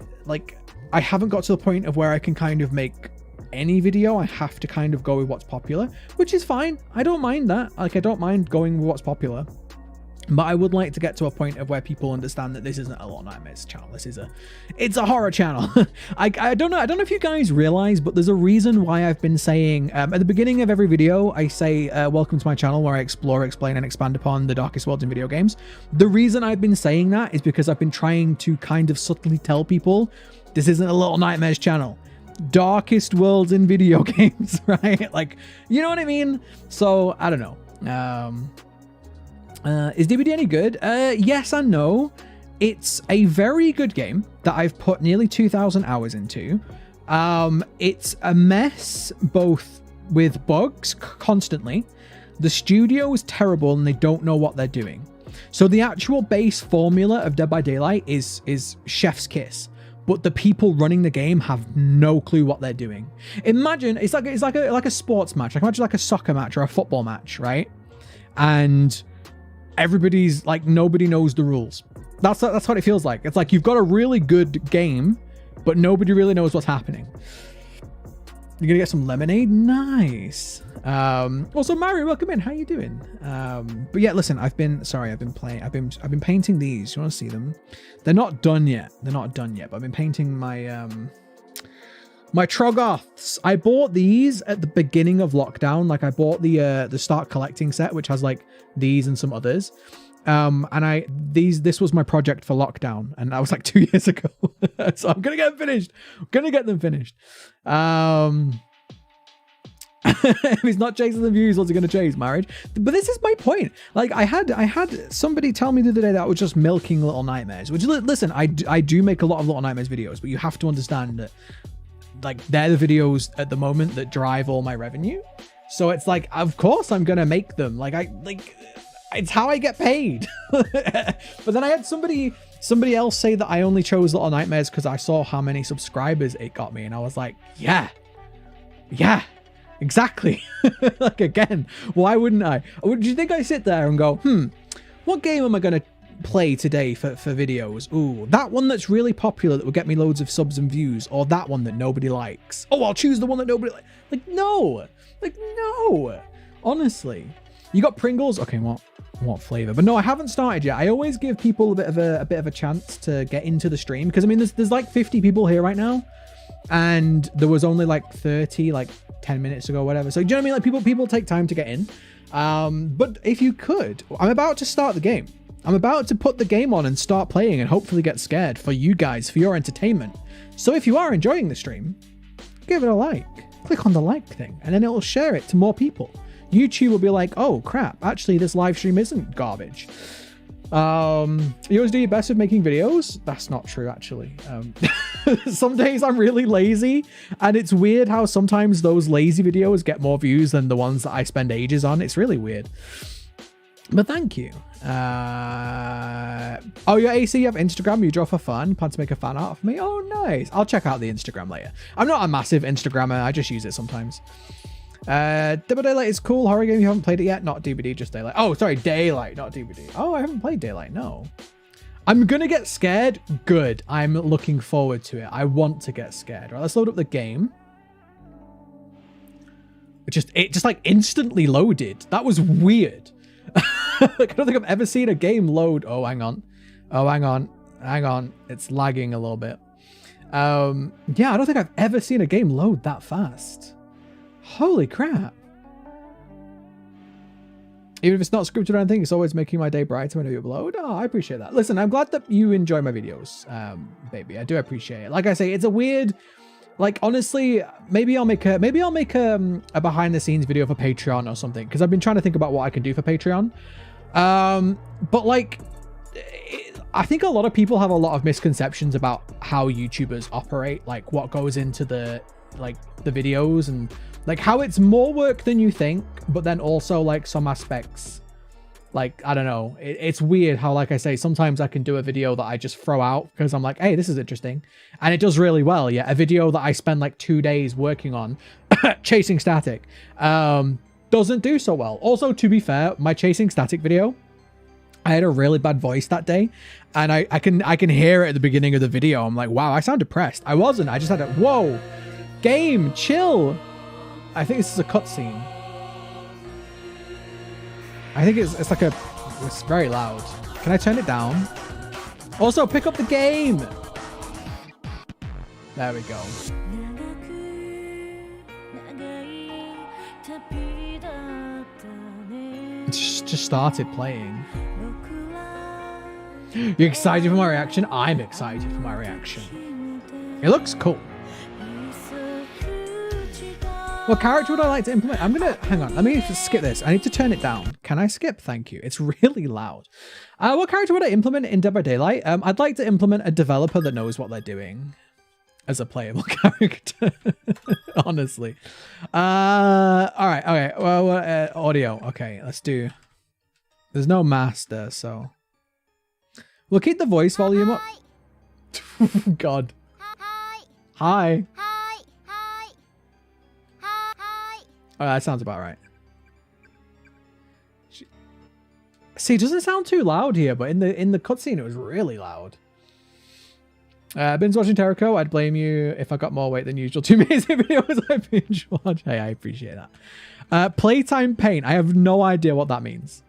I haven't got to the point of where I can kind of make any video. I have to kind of go with what's popular, which is fine. I don't mind that. Like, I don't mind going with what's popular. But I would like to get to a point of where people understand that this isn't a Little Nightmares channel. It's a horror channel. I don't know if you guys realize, but there's a reason why I've been saying at the beginning of every video, I say, welcome to my channel where I explore, explain, and expand upon the darkest worlds in video games. The reason I've been saying that is because I've been trying to kind of subtly tell people this isn't a Little Nightmares channel. Darkest worlds in video games, right? Like, you know what I mean? So, I don't know. Is DBD any good? Yes and no. It's a very good game that I've put nearly 2,000 hours into. It's a mess, both with bugs constantly. The studio is terrible and they don't know what they're doing. So the actual base formula of Dead by Daylight is chef's kiss. But the people running the game have no clue what they're doing. Imagine it's like a sports match. Like, imagine like a soccer match or a football match, right? And everybody's like, nobody knows the rules. That's what it feels like. It's like you've got a really good game, but nobody really knows what's happening. You're gonna get some lemonade. Nice. Also, Mario, welcome in. How you doing? But yeah, listen, I've been painting these. You want to see them? They're not done yet. But I've been painting my my Troggoths. I bought these at the beginning of lockdown. Like, I bought the start collecting set, which has like these and some others. And this was my project for lockdown, and that was like 2 years ago. So I'm gonna get them finished. If he's not chasing the views, what's he gonna chase? Marriage. But this is my point. Like, I had somebody tell me the other day that I was just milking Little Nightmares, which, listen, I do make a lot of Little Nightmares videos, but you have to understand that, like, they're the videos at the moment that drive all my revenue. So it's like, of course I'm gonna make them. It's how I get paid. But then I had somebody else say that I only chose Little Nightmares because I saw how many subscribers it got me, and I was like, yeah, exactly. Like, again, why wouldn't I? Do you think I sit there and go, what game am I gonna play today for videos? Ooh, that one that's really popular that will get me loads of subs and views, or that one that nobody likes? Oh, I'll choose the one that nobody likes. Like, no. Honestly. You got Pringles? Okay, what flavor? But no, I haven't started yet. I always give people a bit of a chance to get into the stream, because I mean, there's like 50 people here right now. and there was only like 30, like 10 minutes ago, whatever. So do you know what I mean? Like people take time to get in. But if you could, I'm about to start the game. I'm about to put the game on and start playing and hopefully get scared for you guys, for your entertainment. So if you are enjoying the stream, give it a like. Click on the like thing and then it will share it to more people. YouTube will be like, oh crap, actually this live stream isn't garbage. You always do your best with making videos. That's not true, actually. Some days I'm really lazy, and it's weird how sometimes those lazy videos get more views than the ones that I spend ages on. It's really weird. But thank you. Oh, you're AC, you have Instagram, you draw for fun, plan to make a fan art of me. Oh, nice. I'll check out the Instagram later. I'm not a massive Instagrammer, I just use it sometimes. Double Daylight is cool. Horror game, you haven't played it yet? Not DVD, just Daylight. Oh, sorry, Daylight, not DVD. Oh, I haven't played Daylight, no. I'm gonna get scared. Good. I'm looking forward to it. I want to get scared. Right, let's load up the game. It just like instantly loaded. That was weird. Like, I don't think I've ever seen a game load. Oh, hang on. Oh, hang on. Hang on. It's lagging a little bit. Yeah, I don't think I've ever seen a game load that fast. Holy crap. Even if it's not scripted or anything, it's always making my day brighter when you upload. Oh, I appreciate that. Listen, I'm glad that you enjoy my videos, baby. I do appreciate it. Like I say, it's a weird, like, honestly, maybe I'll make a behind the scenes video for Patreon or something, because I've been trying to think about what I can do for Patreon. But like, I think a lot of people have a lot of misconceptions about how YouTubers operate, like what goes into the videos, and like how it's more work than you think, but then also like some aspects, like, I don't know, it's weird how, like I say, sometimes I can do a video that I just throw out because I'm like, hey, this is interesting, and it does really well. Yeah, a video that I spend like 2 days working on, chasing static, doesn't do so well. Also, to be fair, my chasing static video, I had a really bad voice that day, and I can hear it at the beginning of the video. I'm like, wow, I sound depressed. I wasn't. I just had a whoa, game, chill. I think this is a cutscene. I think it's very loud. Can I turn it down? Also, pick up the game. There we go. It's just started playing. You're excited for my reaction? I'm excited for my reaction. It looks cool. What character would I like to implement? I'm gonna, hang on, let me skip this. I need to turn it down. Can I skip? Thank you. It's really loud. What character would I implement in Dead by Daylight? I'd like to implement a developer that knows what they're doing as a playable character. Honestly. All right, okay. Well, audio. Okay, let's do. There's no master, so we'll keep the voice volume up. God. Hi. Oh, that sounds about right. See, it doesn't sound too loud here, but in the cutscene, it was really loud. Binge watching Tericho. I'd blame you if I got more weight than usual. 2 amazing videos I binge watch. Hey, I appreciate that. Playtime paint. I have no idea what that means.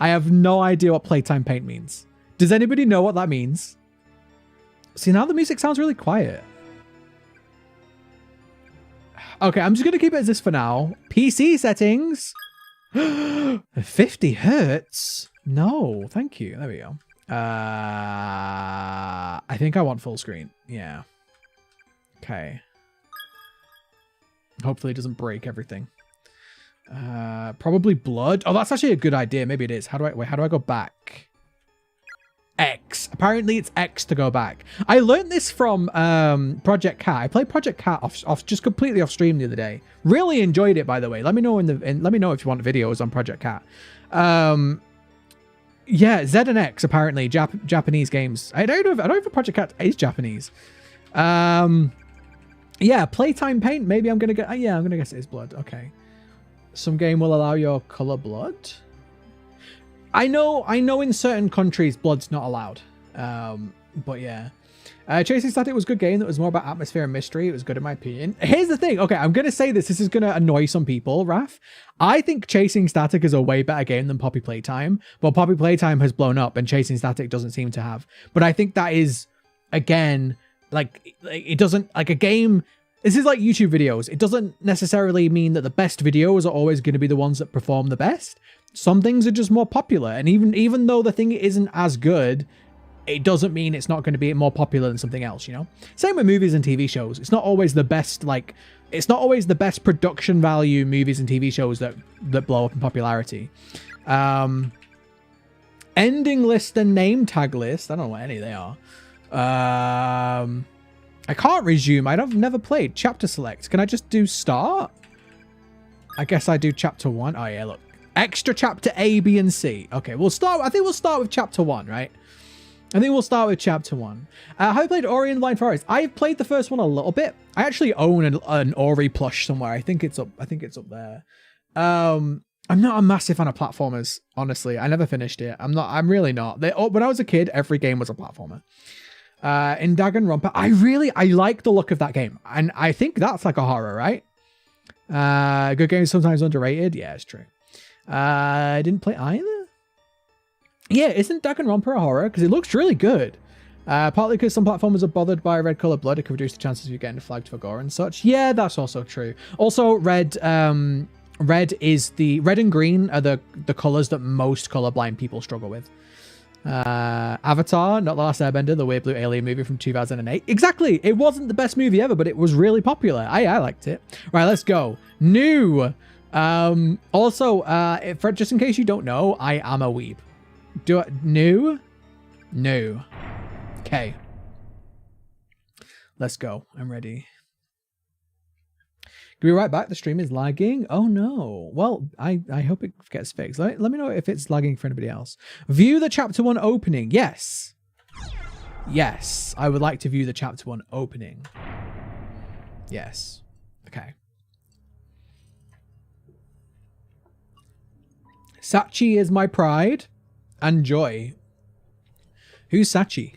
I have no idea what playtime paint means. Does anybody know what that means? See, now the music sounds really quiet. Okay, I'm just going to keep it as this for now. PC settings. 50 hertz? No, thank you. There we go. I think I want full screen. Yeah. Okay. Hopefully it doesn't break everything. Probably blood. Oh, that's actually a good idea. Maybe it is. How do I go back? X. Apparently it's X to go back. I learned this from Project Cat. I played Project Cat off just completely off stream the other day. Really enjoyed it, by the way. Let me know let me know if you want videos on Project Cat. Yeah, Z and X apparently Japanese games. I don't know if Project Cat is Japanese. Yeah, playtime paint. Maybe I'm gonna get. Yeah, I'm gonna guess it is blood. Okay. Some game will allow your color blood. I know in certain countries blood's not allowed. But yeah. Chasing Static was a good game that was more about atmosphere and mystery. It was good in my opinion. Here's the thing. Okay, I'm going to say this. This is going to annoy some people, Raf. I think Chasing Static is a way better game than Poppy Playtime. But Poppy Playtime has blown up and Chasing Static doesn't seem to have. But I think that is, again, like it doesn't, like a game, this is like YouTube videos. It doesn't necessarily mean that the best videos are always going to be the ones that perform the best. Some things are just more popular, and even though the thing isn't as good, it doesn't mean it's not going to be more popular than something else, you know? Same with movies and TV shows. It's not always the best, like, it's not always the best production value movies and TV shows that blow up in popularity. Ending list and name tag list. I don't know what any they are. I can't resume. I've never played. Chapter select. Can I just do start? I guess I do chapter 1. Oh yeah, look. Extra chapter A, B, and C. Okay, we'll start. I think we'll start with chapter 1, right? I think we'll start with chapter 1. Have you played Ori and the Blind Forest? I've played the first one a little bit. I actually own an Ori plush somewhere. I think it's up there. I'm not a massive fan of platformers, honestly. I never finished it. I'm really not. When I was a kid, every game was a platformer. In Danganronpa, I like the look of that game. And I think that's like a horror, right? Good games sometimes underrated. Yeah, it's true. I didn't play either. Yeah, isn't Danganronpa a horror? Because it looks really good. Partly because some platformers are bothered by red colored blood. It can reduce the chances of you getting flagged for gore and such. Yeah, that's also true. Also, red and green are the colors that most colorblind people struggle with. Avatar, not the Last Airbender, the weird blue alien movie from 2008. Exactly. It wasn't the best movie ever, but it was really popular. I liked it. Right, let's go. New. Also, just in case you don't know, I am a weeb. New? No. Okay. Let's go. I'm ready. Be right back. The stream is lagging. Oh no. Well, I hope it gets fixed. Let me know if it's lagging for anybody else. View the chapter 1 opening. Yes. Yes. I would like to view the chapter 1 opening. Yes. Okay. Sachi is my pride and joy. Who's Sachi?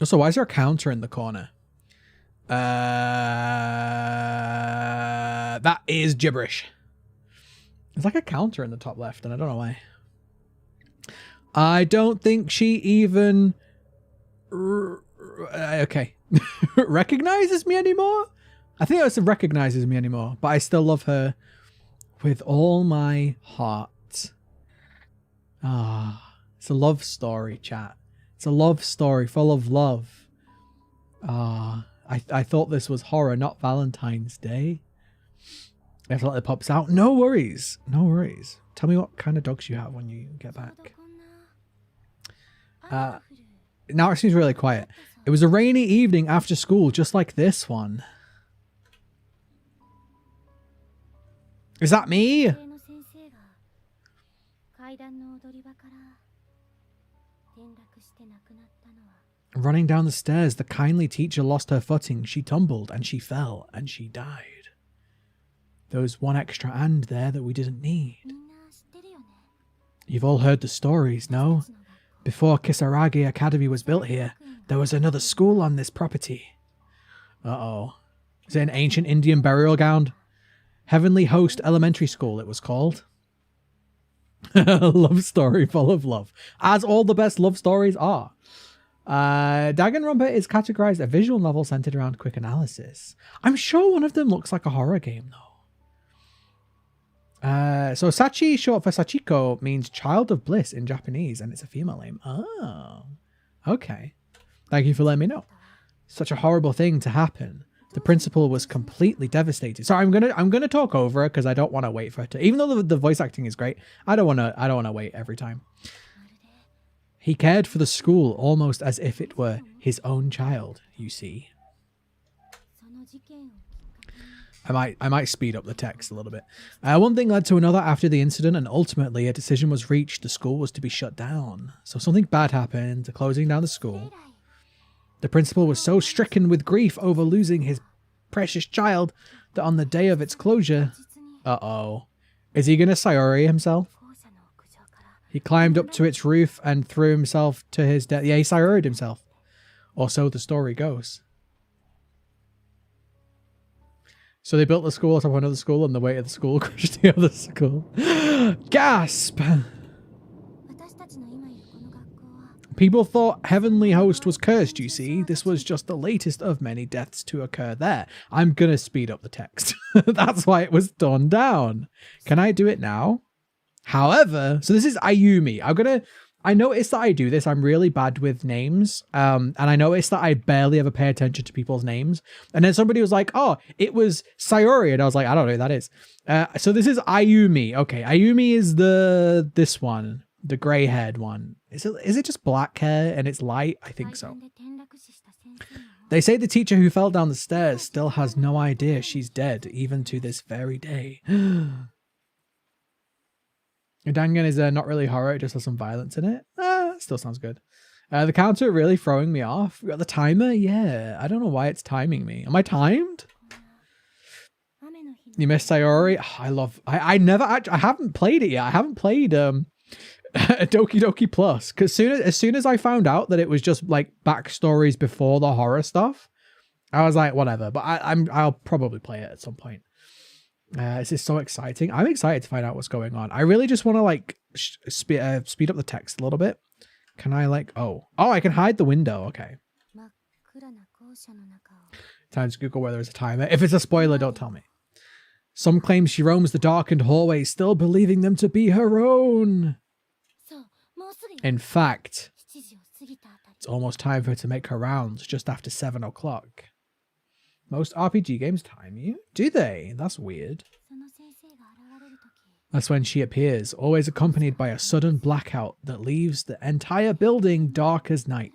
Also, why is there a counter in the corner? That is gibberish. There's like a counter in the top left, and I don't know why. I don't think she even okay recognizes me anymore. I think it recognizes me anymore, but I still love her with all my heart. It's a love story, chat. It's a love story full of love. I thought this was horror, not Valentine's Day. I have to let the pups out. No worries. No worries. Tell me what kind of dogs you have when you get back. Now it seems really quiet. It was a rainy evening after school, just like this one. Is that me? Running down the stairs, the kindly teacher lost her footing. She tumbled and she fell and she died. There was one extra "and" there that we didn't need. You've all heard the stories, no? Before Kisaragi Academy was built here, there was another school on this property. Uh-oh. Is it an ancient Indian burial ground? Heavenly Host Elementary School, it was called. Love story full of love. As all the best love stories are. Danganronpa is categorized a visual novel centered around quick analysis. I'm sure one of them looks like a horror game, though. So Sachi, short for Sachiko, means child of bliss in Japanese, and it's a female name. Oh, okay. Thank you for letting me know. Such a horrible thing to happen. The principal was completely devastated. So I'm gonna talk over her because I don't want to wait for her to. Even though the voice acting is great, I don't want to wait every time. He cared for the school almost as if it were his own child. You see. I might speed up the text a little bit. One thing led to another after the incident, and ultimately a decision was reached. The school was to be shut down. So something bad happened, closing down the school. The principal was so stricken with grief over losing his precious child that on the day of its closure... Uh-oh. Is he going to Sayori himself? He climbed up to its roof and threw himself to his death. Yeah, he Sayori'd himself. Or so the story goes. So they built the school on top of another school, and the weight of the school crushed the other school. Gasp! People thought Heavenly Host was cursed, you see. This was just the latest of many deaths to occur there. I'm gonna speed up the text. That's why it was torn down. Can I do it now? However, so this is Ayumi. I noticed that I do this. I'm really bad with names. And I noticed that I barely ever pay attention to people's names. And then somebody was like, oh, it was Sayori. And I was like, I don't know who that is. So this is Ayumi. Okay, Ayumi is this one. The gray haired one. Is it just black hair and it's light? I think so. They say the teacher who fell down the stairs still has no idea she's dead, even to this very day. Dangan is not really horror, it just has some violence in it. Still sounds good. The counter really throwing me off. We got the timer? Yeah. I don't know why it's timing me. Am I timed? You missed Sayori? Oh, I haven't played it yet. I haven't played Doki Doki Plus. Because as soon as I found out that it was just like backstories before the horror stuff, I was like, whatever. But I'll probably play it at some point. This is so exciting. I'm excited to find out what's going on. I really just want to like speed up the text a little bit. Can I like, oh, I can hide the window. Okay. Time to Google whether there's a timer. If it's a spoiler, don't tell me. Some claim she roams the darkened hallways, still believing them to be her own. In fact, it's almost time for her to make her rounds just after 7 o'clock. Most RPG games time you? Do they? That's weird. That's when she appears, always accompanied by a sudden blackout that leaves the entire building dark as night.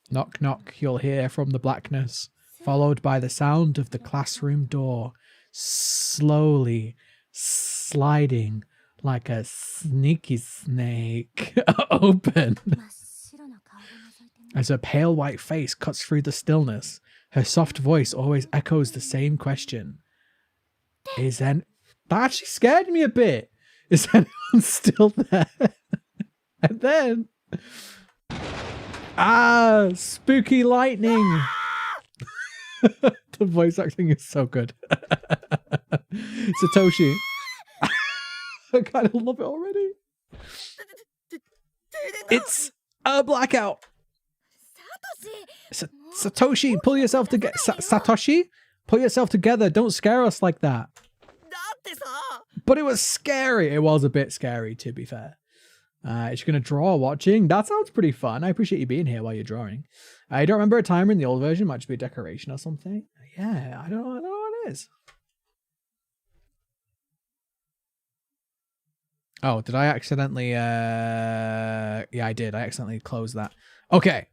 Knock knock, you'll hear from the blackness, followed by the sound of the classroom door, slowly sliding like a sneaky snake open. As her pale white face cuts through the stillness, her soft voice always echoes the same question. That actually scared me a bit. Is anyone still there? And then... spooky lightning. The voice acting is so good. Satoshi. I kind of love it already. It's a blackout. Satoshi, pull yourself together. Satoshi, pull yourself together. Don't scare us like that. But it was scary. It was a bit scary, to be fair. Is she going to draw watching? That sounds pretty fun. I appreciate you being here while you're drawing. I don't remember a timer in the old version. Might just be a decoration or something. Yeah, I don't know what it is. Oh, did I accidentally... Yeah, I did. I accidentally closed that. Okay.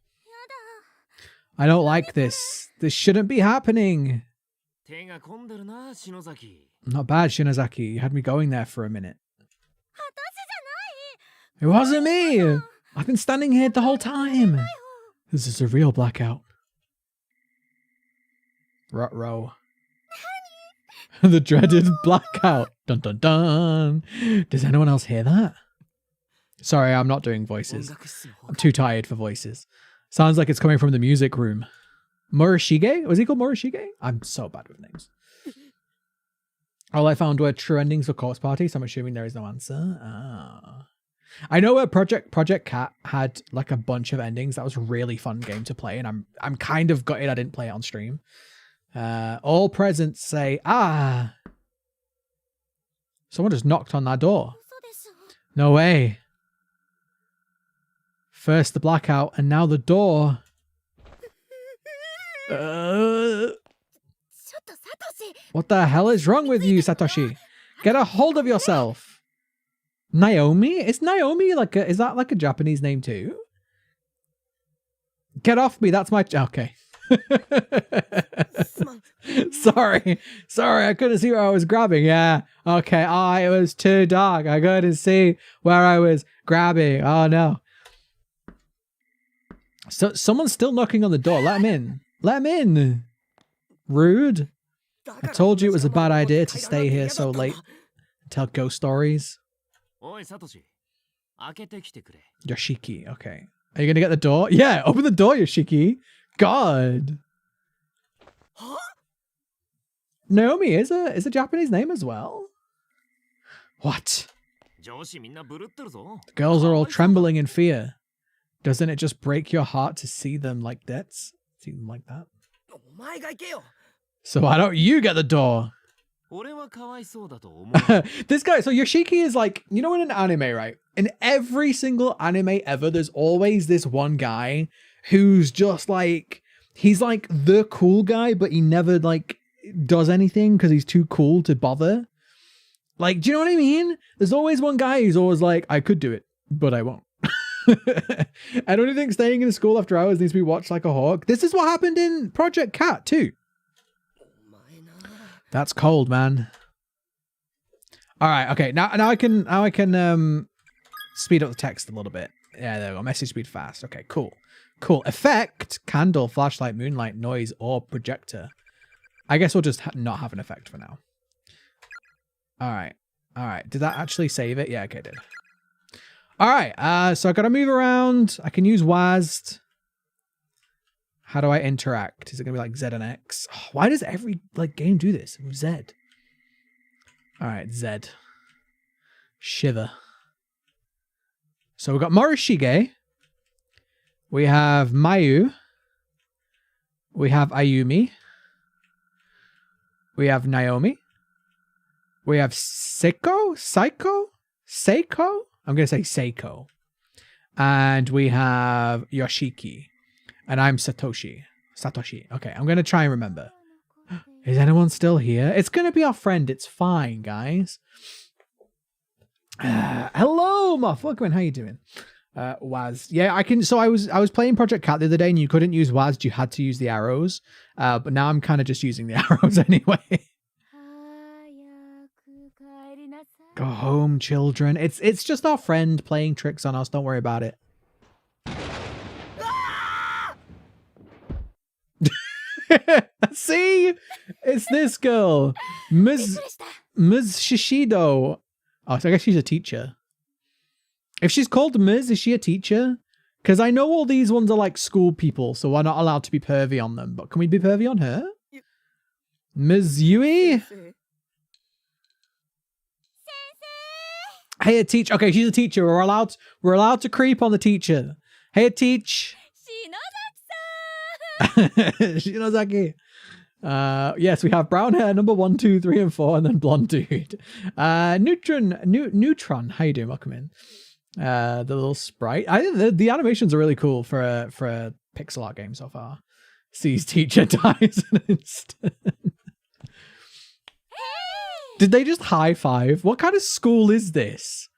I don't like this. This shouldn't be happening. Not bad, Shinozaki. You had me going there for a minute. It wasn't me. I've been standing here the whole time. This is a real blackout. Ruh-roh. The dreaded blackout. Dun dun dun. Does anyone else hear that? Sorry, I'm not doing voices. I'm too tired for voices. Sounds like it's coming from the music room. Morishige? Was he called Morishige? I'm so bad with names. All I found were true endings for Corpse Party, so I'm assuming there is no answer. I know Project Cat had like a bunch of endings. That was a really fun game to play, and I'm kind of gutted I didn't play it on stream. All present say, someone just knocked on that door. No way. First the blackout, and now the door. What the hell is wrong with you, Satoshi? Get a hold of yourself. Naomi? Is Naomi like is that like a Japanese name too? Get off me, that's my... Okay. Sorry, I couldn't see where I was grabbing. Yeah, okay. It was too dark. I couldn't see where I was grabbing. Oh no. So someone's still knocking on the door. Let him in. Let him in. Rude. I told you it was a bad idea to stay here so late and tell ghost stories. Yoshiki, okay. Are you gonna get the door? Yeah, open the door, Yoshiki. God. Naomi is a Japanese name as well. What? The girls are all trembling in fear. Doesn't it just break your heart to see them like that? See them like that? So why don't you get the door? This guy, so Yoshiki is like, you know, in an anime, right? In every single anime ever, there's always this one guy who's just like, he's like the cool guy, but he never like does anything because he's too cool to bother. Like, do you know what I mean? There's always one guy who's always like, I could do it, but I won't. I don't think staying in school after hours needs to be watched like a hawk. This is what happened in Project Cat too. That's cold, man. All right, okay. Now I can speed up the text a little bit. Yeah, there we go. Message speed fast. Okay, cool. Cool. Effect: candle, flashlight, moonlight, noise, or projector. I guess we'll just not have an effect for now. All right. All right. Did that actually save it? Yeah, okay, it did. All right. So I got to move around. I can use WASD. How do I interact? Is it going to be like Z and X? Oh, why does every like game do this? Z. All right, Z. Shiver. So we've got Morishige. We have Mayu. We have Ayumi. We have Naomi. We have Seiko? Seiko? I'm going to say Seiko. And we have Yoshiki. And I'm Satoshi. Okay, I'm going to try and remember. Is anyone still here? It's going to be our friend. It's fine, guys. Hello, motherfucker. How you doing? WASD. Yeah, I can. So I was playing Project Cat the other day and you couldn't use WASD. You had to use the arrows. But now I'm kind of just using the arrows anyway. Go home, children. It's just our friend playing tricks on us. Don't worry about it. See? It's this girl. Ms. Shishido. Oh, so I guess she's a teacher. If she's called Ms., is she a teacher? Because I know all these ones are like school people, so we're not allowed to be pervy on them. But can we be pervy on her? Ms. Yui? Hey, a teacher. Okay, she's a teacher. We're allowed to creep on the teacher. Hey, a teach. Shinozaki. Yes, we have brown hair, number 1, 2, 3, and 4, and then blonde dude. Neutron. How you doing? Welcome in. The little sprite. I think the animations are really cool for a pixel art game so far. Sees teacher dies in an instant. Did they just high five? What kind of school is this?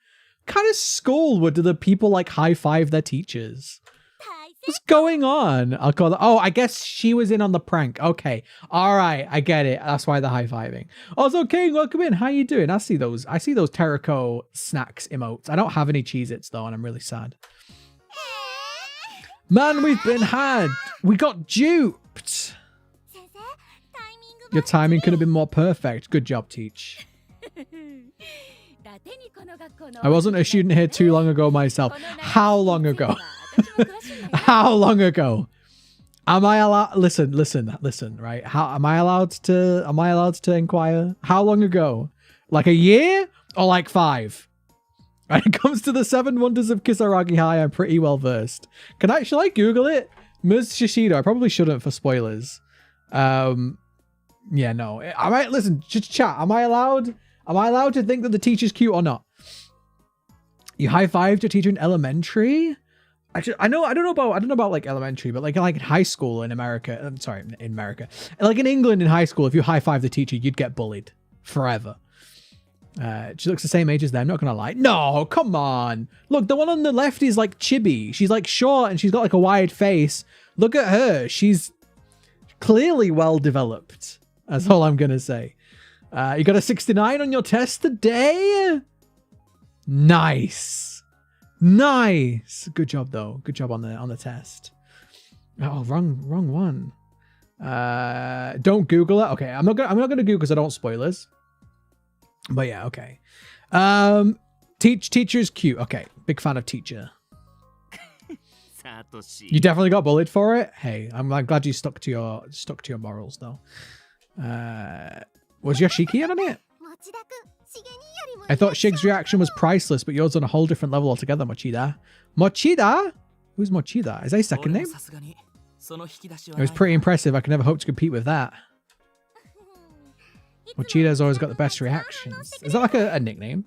What kind of school would the people like high five their teachers? What's going on? I'll call it. Oh, I guess she was in on the prank. Okay. All right. I get it. That's why they're high-fiving. Also, King, welcome in. How you doing? I see those Tericho snacks emotes. I don't have any Cheez-Its though, and I'm really sad. Man, we've been had. We got duped. Your timing could have been more perfect. Good job, Teach. I wasn't a student here too long ago myself. How long ago? How long ago? Am I allowed? Listen, right? How am I allowed to inquire? How long ago? Like a year or like 5? When it comes to the 7 wonders of Kisaragi High, I'm pretty well versed. Shall I Google it? Ms. Shishido. I probably shouldn't for spoilers. Yeah, no. Listen, just chat. Am I allowed to think that the teacher's cute or not? You high-fived your teacher in elementary? I don't know about like elementary, but like in high school in America. I'm sorry, in America. Like in England in high school, if you high-five the teacher, you'd get bullied forever. She looks the same age as them, not gonna lie. No, come on. Look, the one on the left is like chibi. She's like short and she's got like a wide face. Look at her. She's clearly well developed. That's all I'm gonna say. You got a 69 on your test today? Nice. Good job though. Good job on the test. Oh, wrong one. Don't Google it. Okay, I'm not gonna Google because I don't want spoilers. But yeah, okay. Teacher's cute. Okay, big fan of teacher. You definitely got bullied for it. Hey, I'm glad you stuck to your morals though. Was Yoshiki on it? I thought Shig's reaction was priceless, but yours on a whole different level altogether, Mochida. Mochida? Who's Mochida? Is that his second name? It was pretty impressive. I could never hope to compete with that. Mochida's always got the best reactions. Is that like a nickname?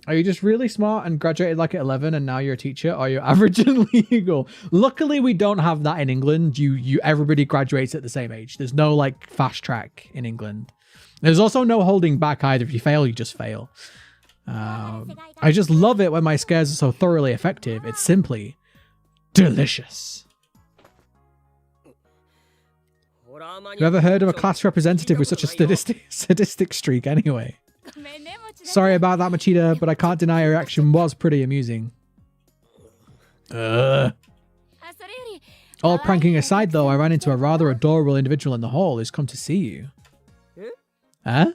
Are you just really smart and graduated like at 11 and now you're a teacher? Or you're average and legal? Luckily, we don't have that in England. Everybody graduates at the same age. There's no like fast track in England. There's also no holding back either. If you fail, you just fail. I just love it when my scares are so thoroughly effective. It's simply delicious. You ever heard of a class representative with such a sadistic streak anyway? Sorry about that, Machida, but I can't deny your reaction was pretty amusing. All pranking aside, though, I ran into a rather adorable individual in the hall who's come to see you. Huh?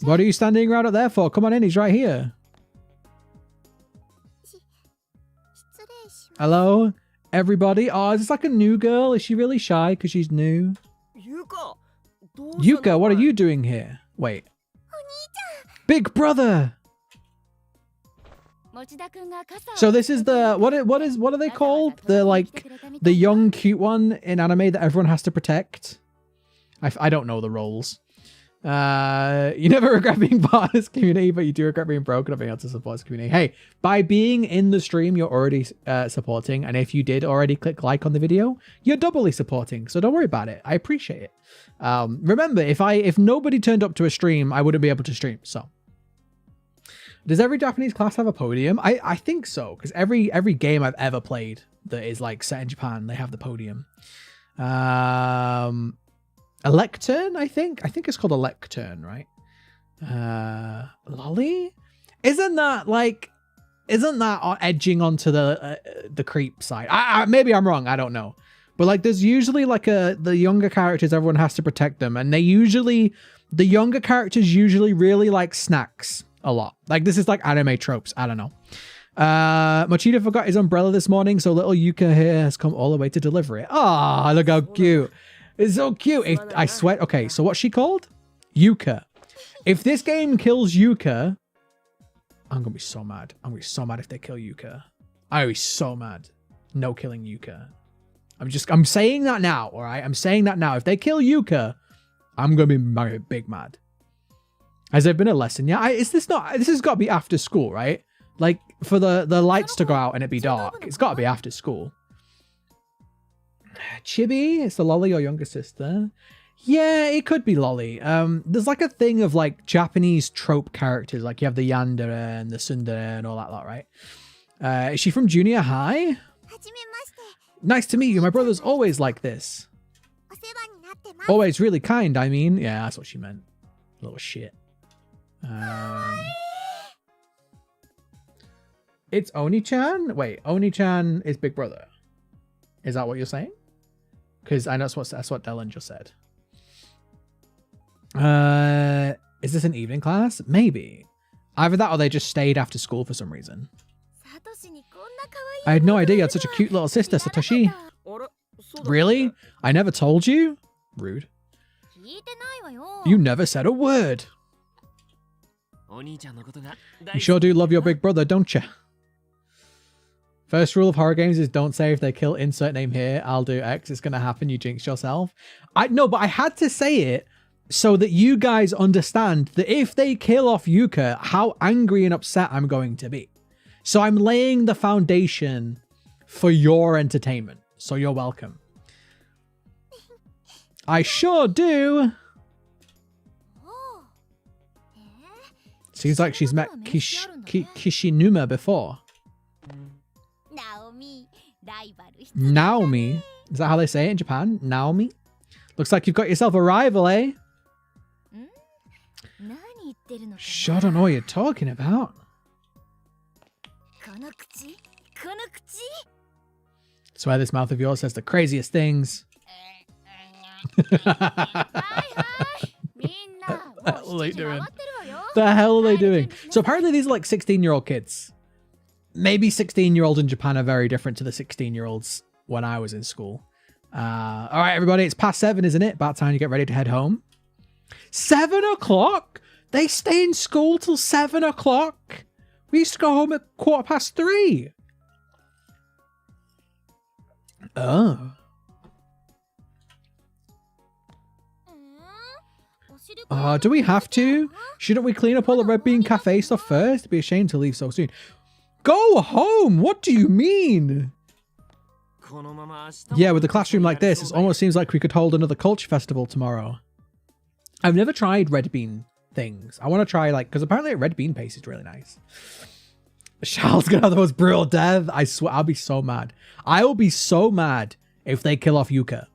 What are you standing around up there for? Come on in, he's right here. Hello, everybody. Oh, is this like a new girl? Is she really shy because she's new? Yuka, what are you doing here? Wait. Big brother! So this is the what are they called? The young cute one in anime that everyone has to protect. I don't know the roles. You never regret being part of this community, but you do regret being broken up being able to support this community. Hey, by being in the stream, you're already supporting, and if you did already click like on the video, you're doubly supporting. So don't worry about it. I appreciate it. Remember, if nobody turned up to a stream, I wouldn't be able to stream. So, does every Japanese class have a podium? I think so, because every game I've ever played that is like set in Japan, they have the podium. A lectern, I think it's called a lectern, right? Lolly? Isn't that edging onto the creep side? Maybe I'm wrong, I don't know. But like there's usually like the younger characters, everyone has to protect them, and the younger characters usually really like snacks a lot. Like this is like anime tropes, I don't know. Mochida forgot his umbrella this morning, so little Yuka here has come all the way to deliver it. Ah, look how cute. It's so cute. I swear. Okay, so what's she called? Yuka. If this game kills Yuka, I'm gonna be so mad. I'm gonna be so mad if they kill Yuka. I'll be so mad. No killing Yuka. I'm saying that now, all right? I'm saying that now. If they kill Yuka, I'm gonna be big mad. Has there been a lesson? Yeah. This has got to be after school, right? Like for the lights to go out and it be dark. It's got to be after school. Chibi, it's the Lolly, your younger sister. Yeah, it could be Lolly. There's like a thing of like Japanese trope characters, like you have the yandere and the tsundere and all that lot, right? Is she from junior high? Nice to meet you. My brother's always like this. Always really kind, I mean. Yeah, that's what she meant. Little shit. It's Oni-chan? Wait, Oni-chan is Big Brother. Is that what you're saying? Because I know that's what Dylan just said. Is this an evening class? Maybe. Either that or they just stayed after school for some reason. I had no idea you had such a cute little sister, Satoshi. Really? I never told you? Rude. You never said a word. You sure do love your big brother, don't you? First rule of horror games is don't say if they kill insert name here, I'll do X. It's going to happen. You jinx yourself. No, but I had to say it so that you guys understand that if they kill off Yuka, how angry and upset I'm going to be. So I'm laying the foundation for your entertainment. So you're welcome. I sure do. Seems like she's met Kishinuma before. Naomi. Is that how they say it in Japan? Naomi? Looks like you've got yourself a rival, eh? Sure don't know what you're talking about. Swear this mouth of yours says the craziest things. What the hell are they doing? The hell are they doing? So apparently these are like 16-year-old kids. Maybe 16-year-olds in Japan are very different to the 16-year-olds when I was in school. All right, everybody, it's past 7, isn't it? About time to get ready to head home. 7 o'clock? They stay in school till 7 o'clock? We used to go home at 3:15. Oh. Do we have to? Shouldn't we clean up all the Red Bean Cafe stuff first? It'd be a shame to leave so soon. Go home! What do you mean? Yeah, with a classroom like this, it almost seems like we could hold another culture festival tomorrow. I've never tried Red Bean things. I want to try, like, because apparently a Red Bean paste is really nice. Charles gonna have the most brutal death. I swear, I'll be so mad. I will be so mad if they kill off Yuka.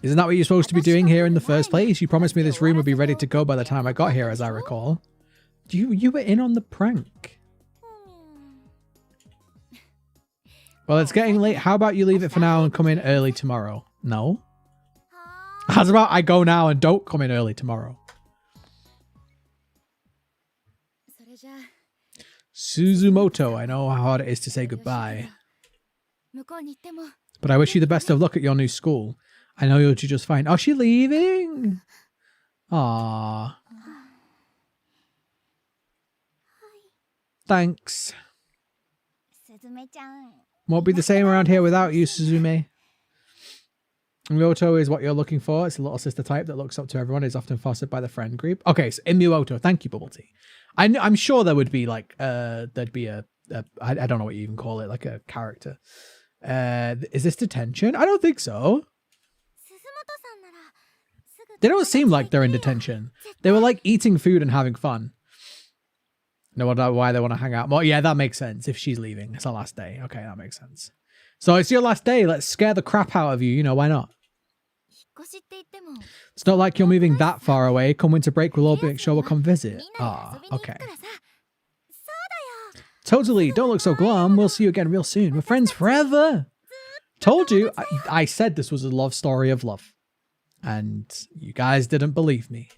Isn't that what you're supposed to be doing here in the first place? You promised me this room would be ready to go by the time I got here, as I recall. You were in on the prank. Well, it's getting late. How about you leave it for now and come in early tomorrow? No. How's about I go now and don't come in early tomorrow? Suzumoto, I know how hard it is to say goodbye. But I wish you the best of luck at your new school. I know you'll do just fine. Oh, she's leaving? Aww. Thanks. Won't be the same around here without you, Suzume. Miyoto is what you're looking for. It's a little sister type that looks up to everyone. Is often fostered by the friend group. Okay, so in Miyoto, thank you, Bubble Tea. I'm sure there would be like there'd be a I don't know what you even call it, like a character. Is this detention? I don't think so. They don't seem like they're in detention. They were like eating food and having fun. No wonder why they want to hang out more. Yeah, that makes sense. If she's leaving, it's her last day. Okay, that makes sense. So it's your last day. Let's scare the crap out of you. You know, why not? It's not like you're moving that far away. Come winter break, we'll all make sure we'll come visit. Ah, okay. Totally. Don't look so glum. We'll see you again real soon. We're friends forever. Told you. I said this was a love story of love. And you guys didn't believe me.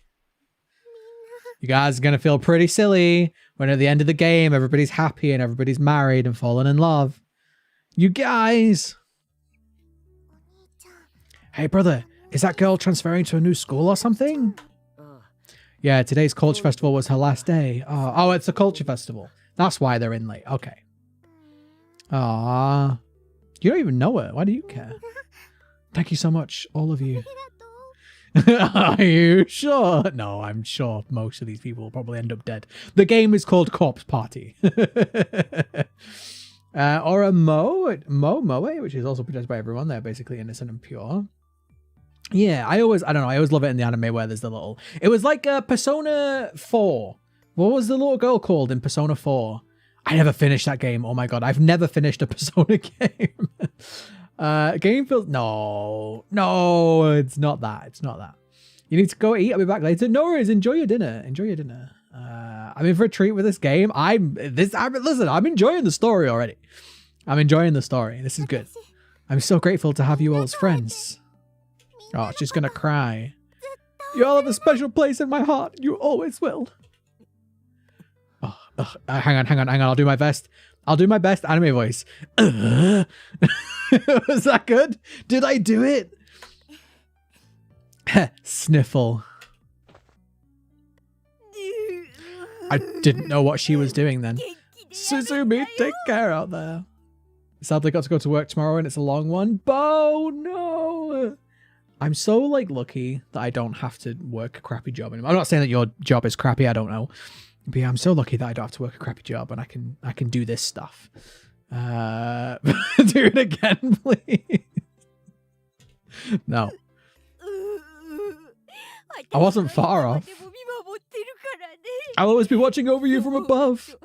You guys are going to feel pretty silly when at the end of the game, everybody's happy and everybody's married and fallen in love. You guys. Hey, brother. Is that girl transferring to a new school or something? Yeah, today's culture festival was her last day. Oh, it's a culture festival. That's why they're in late. Okay. Aww. You don't even know her. Why do you care? Thank you so much, all of you. Are you sure? No, I'm sure most of these people will probably end up dead. The game is called Corpse Party. Or a Moe, which is also protected by everyone. They're basically innocent and pure. Yeah, I always love it in the anime where there's the little... It was like Persona 4. What was the little girl called in Persona 4? I never finished that game. Oh my god, I've never finished a Persona game. Game feels... No, it's not that. It's not that. You need to go eat. I'll be back later. No worries. Enjoy your dinner. I'm in for a treat with this game. Listen, I'm enjoying the story already. I'm enjoying the story. This is good. I'm so grateful to have you all as friends. Oh, she's gonna cry. You all have a special place in my heart. You always will. Hang on. I'll do my best. Anime voice. Was that good? Did I do it? Sniffle. I didn't know what she was doing then. Suzumi, take care out there. Sadly got to go to work tomorrow and it's a long one. Oh no. I'm so like lucky that I don't have to work a crappy job anymore. I'm not saying that your job is crappy, I don't know. But yeah, I'm so lucky that I don't have to work a crappy job and I can do this stuff. Do it again, please. No. I wasn't far off. I'll always be watching over you from above.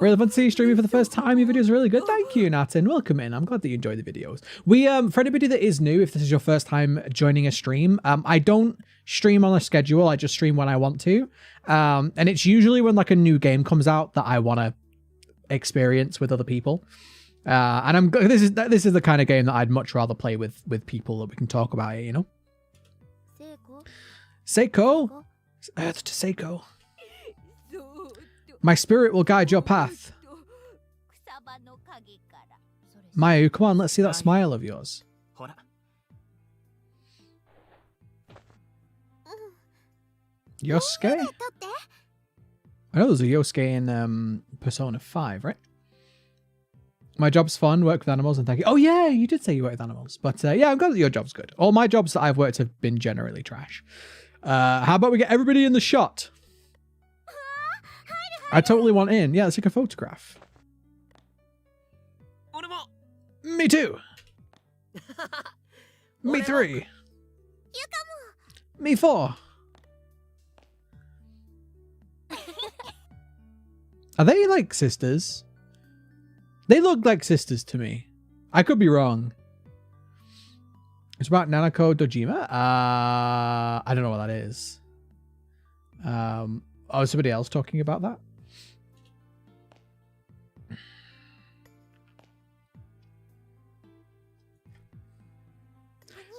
Relevancy streaming for the first time. Your video is really good. Thank you, Natin. Welcome in. I'm glad that you enjoy the videos. We for anybody that is new, if this is your first time joining a stream, I don't stream on a schedule. I just stream when I want to. And it's usually when like a new game comes out that I want to experience with other people. And this is the kind of game that I'd much rather play with people that we can talk about it, you know? Seiko? Earth to Seiko. My spirit will guide your path. Mayu, come on, let's see that smile of yours. Yosuke? I know there's a Yosuke in Persona 5, right? My job's fun, work with animals, and thank you. Oh yeah, you did say you work with animals. But yeah, I'm glad that your job's good. All my jobs that I've worked have been generally trash. How about we get everybody in the shot? I totally want in. Yeah, let's take a photograph. Me too. Me 3. Me 4. Are they like sisters? They look like sisters to me. I could be wrong. It's about Nanako Dojima. I don't know what that is. Oh, is somebody else talking about that?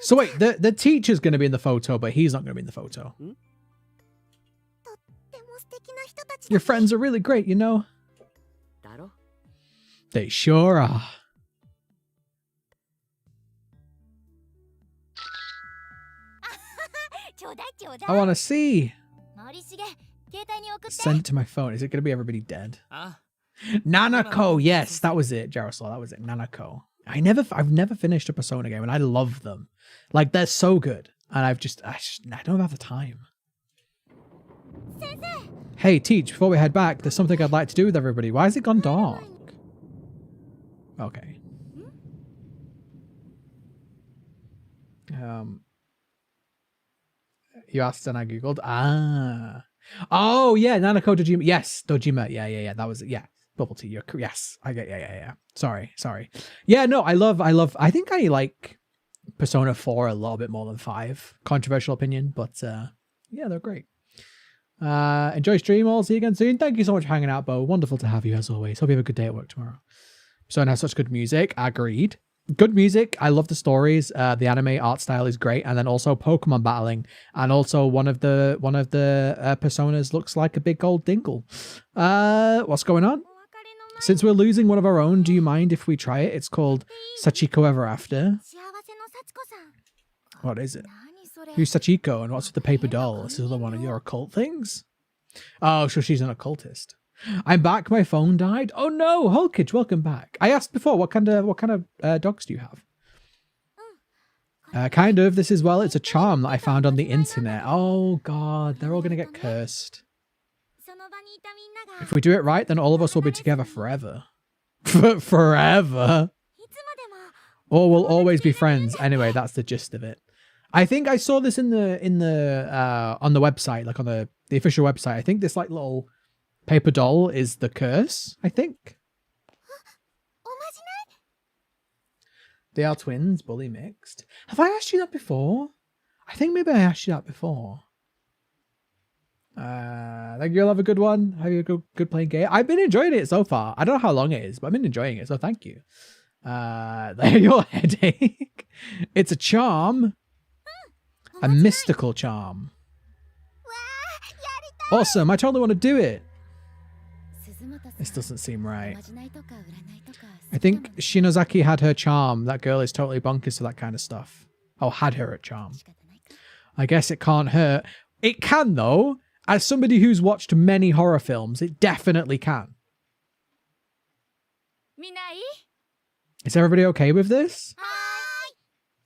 So wait, the teacher's going to be in the photo, but he's not going to be in the photo. Your friends are really great, you know? They sure are. I want to see. Send it to my phone. Is it going to be everybody dead? Nanako, yes, that was it, Jaroslaw. That was it, Nanako. I've never finished a Persona game, and I love them. Like, they're so good, and I don't have the time. Hey, Teach, before we head back, there's something I'd like to do with everybody. Why has it gone dark? Okay. You asked and I googled. Ah. Oh yeah, Nanako Dojima. Yes, Dojima. Yeah. That was it. Yeah. Bubble tea. Yes. I get. Yeah. Sorry. Yeah. No, I think I like Persona 4 a little bit more than 5. Controversial opinion, but yeah, they're great. Enjoy stream. I'll see you again soon. Thank you so much for hanging out, Bo. Wonderful to have you as always. Hope you have a good day at work tomorrow. Persona has such good music. Agreed. Good music. I love the stories. The anime art style is great, and then also Pokemon battling, and also one of the personas looks like a big gold dingle. What's going on? Since we're losing one of our own, do you mind if we try it? It's called Sachiko Ever After. What is it? Who's Sachiko, and what's with the paper doll? This is one of your occult things. Oh, so she's an occultist. I'm back. My phone died. Oh no, Hulkage, welcome back. I asked before, what kind of dogs do you have? Kind of. This is, well, it's a charm that I found on the internet. Oh god, they're all gonna get cursed. If we do it right, then all of us will be together forever. Forever. Or we'll always be friends. Anyway, that's the gist of it. I think I saw this in the on the website, like on the official website. I think this like little paper doll is the curse, I think. They are twins, bully mixed. Have I asked you that before? I think maybe I asked you that before. Think you'll have a good one. Have you a good playing game? I've been enjoying it so far. I don't know how long it is, but I've been enjoying it, so thank you. Your headache. It's a charm. A mystical charm. Awesome, I totally want to do it. This doesn't seem right. I think Shinozaki had her charm. That girl is totally bonkers for that kind of stuff. Oh, had her at charm. I guess it can't hurt. It can, though. As somebody who's watched many horror films, it definitely can. Is everybody okay with this?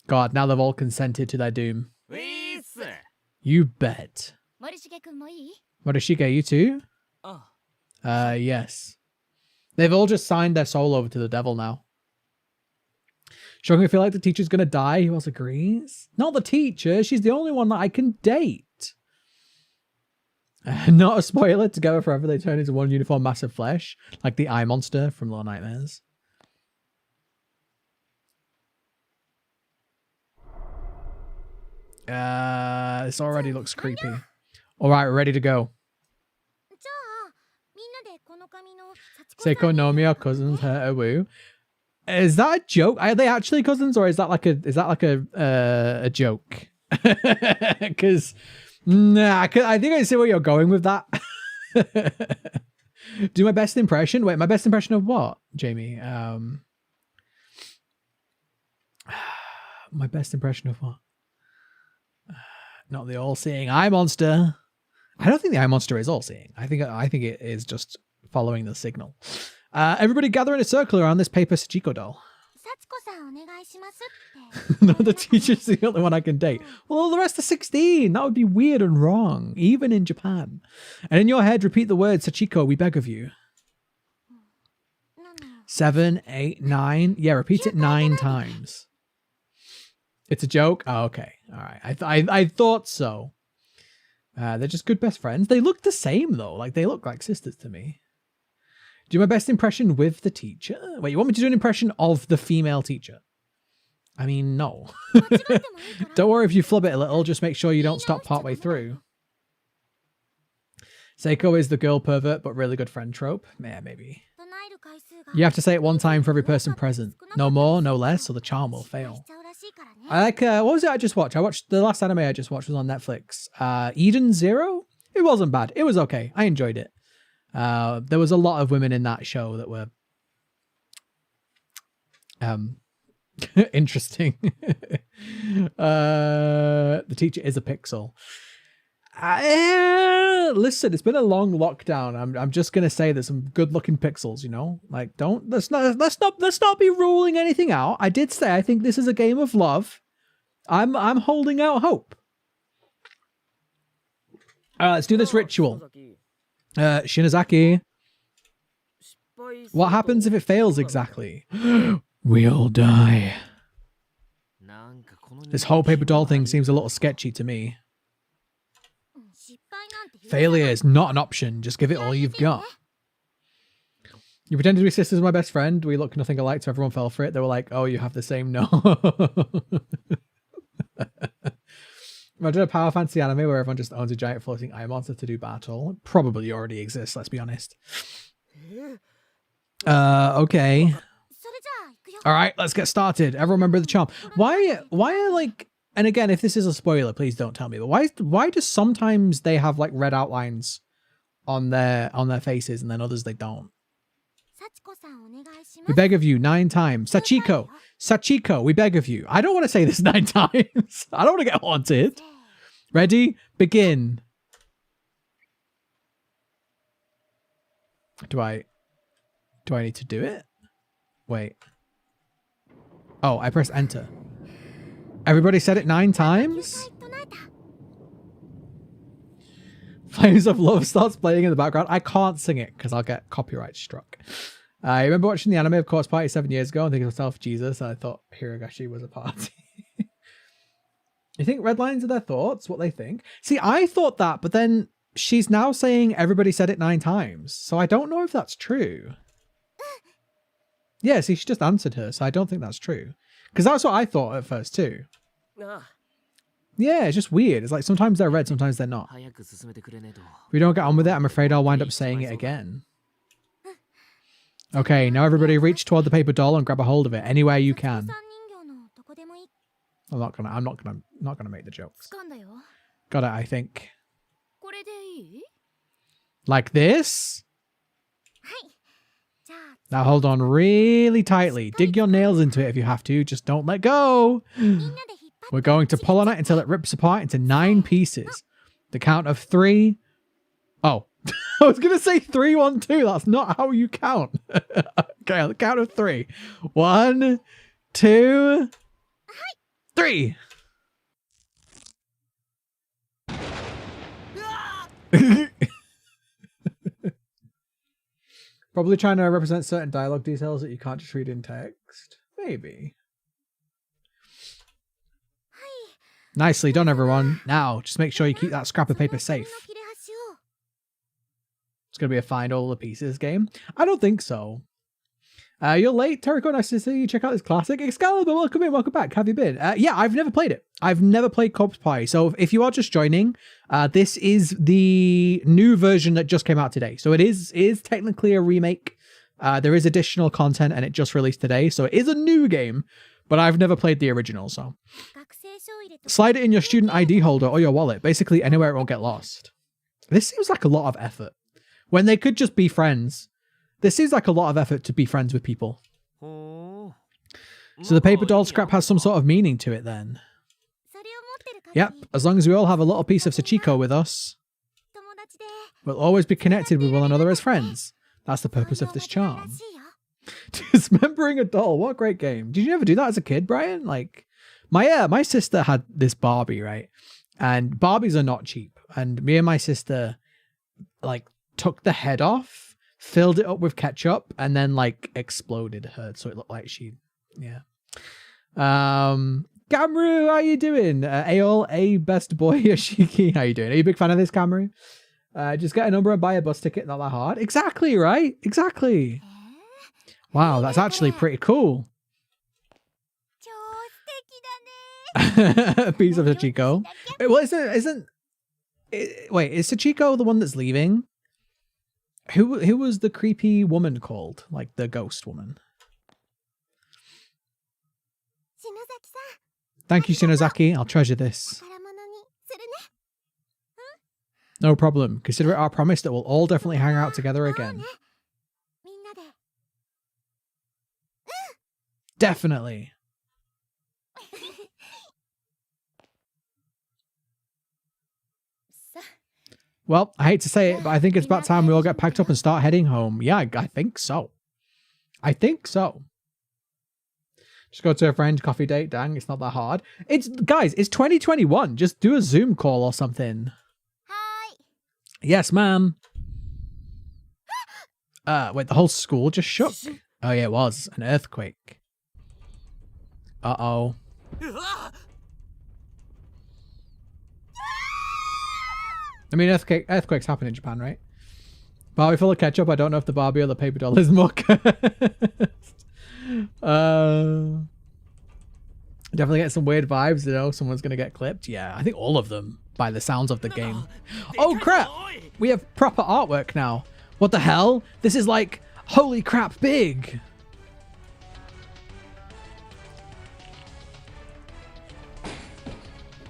God, now they've all consented to their doom. You bet. Morishige, you too? Yes. They've all just signed their soul over to the devil now. Showing me feel like the teacher's gonna die. Who else agrees? Not the teacher. She's the only one that I can date. Not a spoiler. Together forever, they turn into one uniform mass of flesh, like the eye monster from Little Nightmares. This already looks creepy. All right, we're ready to go. Seiko Nomiya cousins her woo. Is that a joke? Are they actually cousins, or is that like a joke? Because nah, I think I see where you're going with that. Do my best impression. Wait, my best impression of what, Jamie? My best impression of what? Not the all-seeing eye monster. I don't think the eye monster is all-seeing. I think it is just following the signal. Everybody gather in a circle around this paper Sachiko doll. No, the teacher's the only one I can date. Well, the rest are 16. That would be weird and wrong, even in Japan. And in your head, repeat the word Sachiko, we beg of you. 7, 8, 9. Yeah, repeat it 9 times. It's a joke? Oh, okay. All right. I thought so. They're just good best friends. They look the same, though. Like, they look like sisters to me. Do my best impression with the teacher? Wait, you want me to do an impression of the female teacher? I mean, no. Don't worry if you flub it a little. Just make sure you don't stop partway through. Seiko is the girl pervert, but really good friend trope. Yeah, maybe. You have to say it 1 time for every person present. No more, no less, or the charm will fail. I like, what was it I just watched? The last anime I just watched was on Netflix. Eden Zero? It wasn't bad. It was okay. I enjoyed it. There was a lot of women in that show that were interesting. The teacher is a pixel. Listen, it's been a long lockdown. I'm just gonna say there's some good looking pixels, you know? Like, let's not be ruling anything out. I did say I think this is a game of love. I'm holding out hope. Let's do this ritual. Shinozaki. What happens if it fails exactly? We all die. This whole paper doll thing seems a little sketchy to me. Failure is not an option. Just give it all you've got. You pretended to be sisters with my best friend. We look nothing alike, so everyone fell for it. They were like, oh, you have the same no. Imagine a power fantasy anime where everyone just owns a giant floating eye monster to do battle. It probably already exists, let's be honest. Okay. Alright, let's get started. Everyone remember the charm. Why like, and again, if this is a spoiler, please don't tell me, but why do sometimes they have like red outlines on their faces and then others they don't? We beg of you 9 times. Sachiko. Sachiko, we beg of you. I don't want to say this 9 times. I don't want to get haunted. Ready? Begin. Do I need to do it? Wait. Oh, I pressed enter. Everybody said it 9 times? Flames of Love starts playing in the background. I can't sing it because I'll get copyright struck. I remember watching the anime of Corpse Party 7 years ago and thinking to myself, Jesus, I thought Hirogashi was a party. You think red lines are their thoughts? What they think? See, I thought that, but then she's now saying everybody said it 9 times. So I don't know if that's true. Yeah, see, she just answered her, so I don't think that's true. Because that's what I thought at first too. Yeah, it's just weird. It's like sometimes they're red, sometimes they're not. If we don't get on with it, I'm afraid I'll wind up saying it again. Okay, now everybody reach toward the paper doll and grab a hold of it anywhere you can. I'm not gonna make the jokes. Got it, I think. Like this? Now hold on really tightly. Dig your nails into it if you have to. Just don't let go. We're going to pull on it until it rips apart into 9 pieces. The count of 3. Oh, I was going to say 3, 1, 2. That's not how you count. Okay, on the count of 3. 1, 2, 3. Probably trying to represent certain dialogue details that you can't just read in text. Maybe. Nicely done, everyone. Now, just make sure you keep that scrap of paper safe. It's going to be a find all the pieces game. I don't think so. You're late, Tericho. Nice to see you. Check out this classic. Excalibur, welcome in. Welcome back. Have you been? Yeah, I've never played it. I've never played Corpse Party. So if you are just joining, this is the new version that just came out today. So it is technically a remake. There is additional content and it just released today. So it is a new game, but I've never played the original. So slide it in your student ID holder or your wallet. Basically anywhere it won't get lost. This seems like a lot of effort when they could just be friends. This seems like a lot of effort to be friends with people. So the paper doll scrap has some sort of meaning to it then. Yep, as long as we all have a little piece of Tericho with us, we'll always be connected with one another as friends. That's the purpose of this charm. Dismembering a doll, what a great game. Did you ever do that as a kid, Brian? Like, my sister had this Barbie, right? And Barbies are not cheap. And me and my sister, like, took the head off, filled it up with ketchup, and then, like, exploded her. So it looked like she, yeah. Gamru, how you doing? A best boy Yoshiki, how you doing? Are you a big fan of this, Gamru? Just get a number and buy a bus ticket, not that hard. Exactly, right? Exactly. Wow, that's actually pretty cool. A piece of Tericho. Well, wait, is Tericho the one that's leaving? Who was the creepy woman called? Like the ghost woman? Thank you, Shinozaki. I'll treasure this. No problem. Consider it our promise that we'll all definitely hang out together again. Definitely. Well, I hate to say it, but I think it's about time we all get packed up and start heading home. Yeah, I think so. I think so. Just go to a friend, coffee date. Dang, it's not that hard. Guys, it's 2021. Just do a Zoom call or something. Hi. Yes, ma'am. Wait, the whole school just shook. Oh yeah, it was an earthquake. Uh-oh. I mean, earthquakes happen in Japan, right? Barbie full of ketchup. I don't know if the Barbie or the paper doll is more cursed. Definitely get some weird vibes, you know, someone's gonna get clipped. Yeah, I think all of them by the sounds of the game. Oh crap, we have proper artwork now. What the hell? This is like, holy crap big.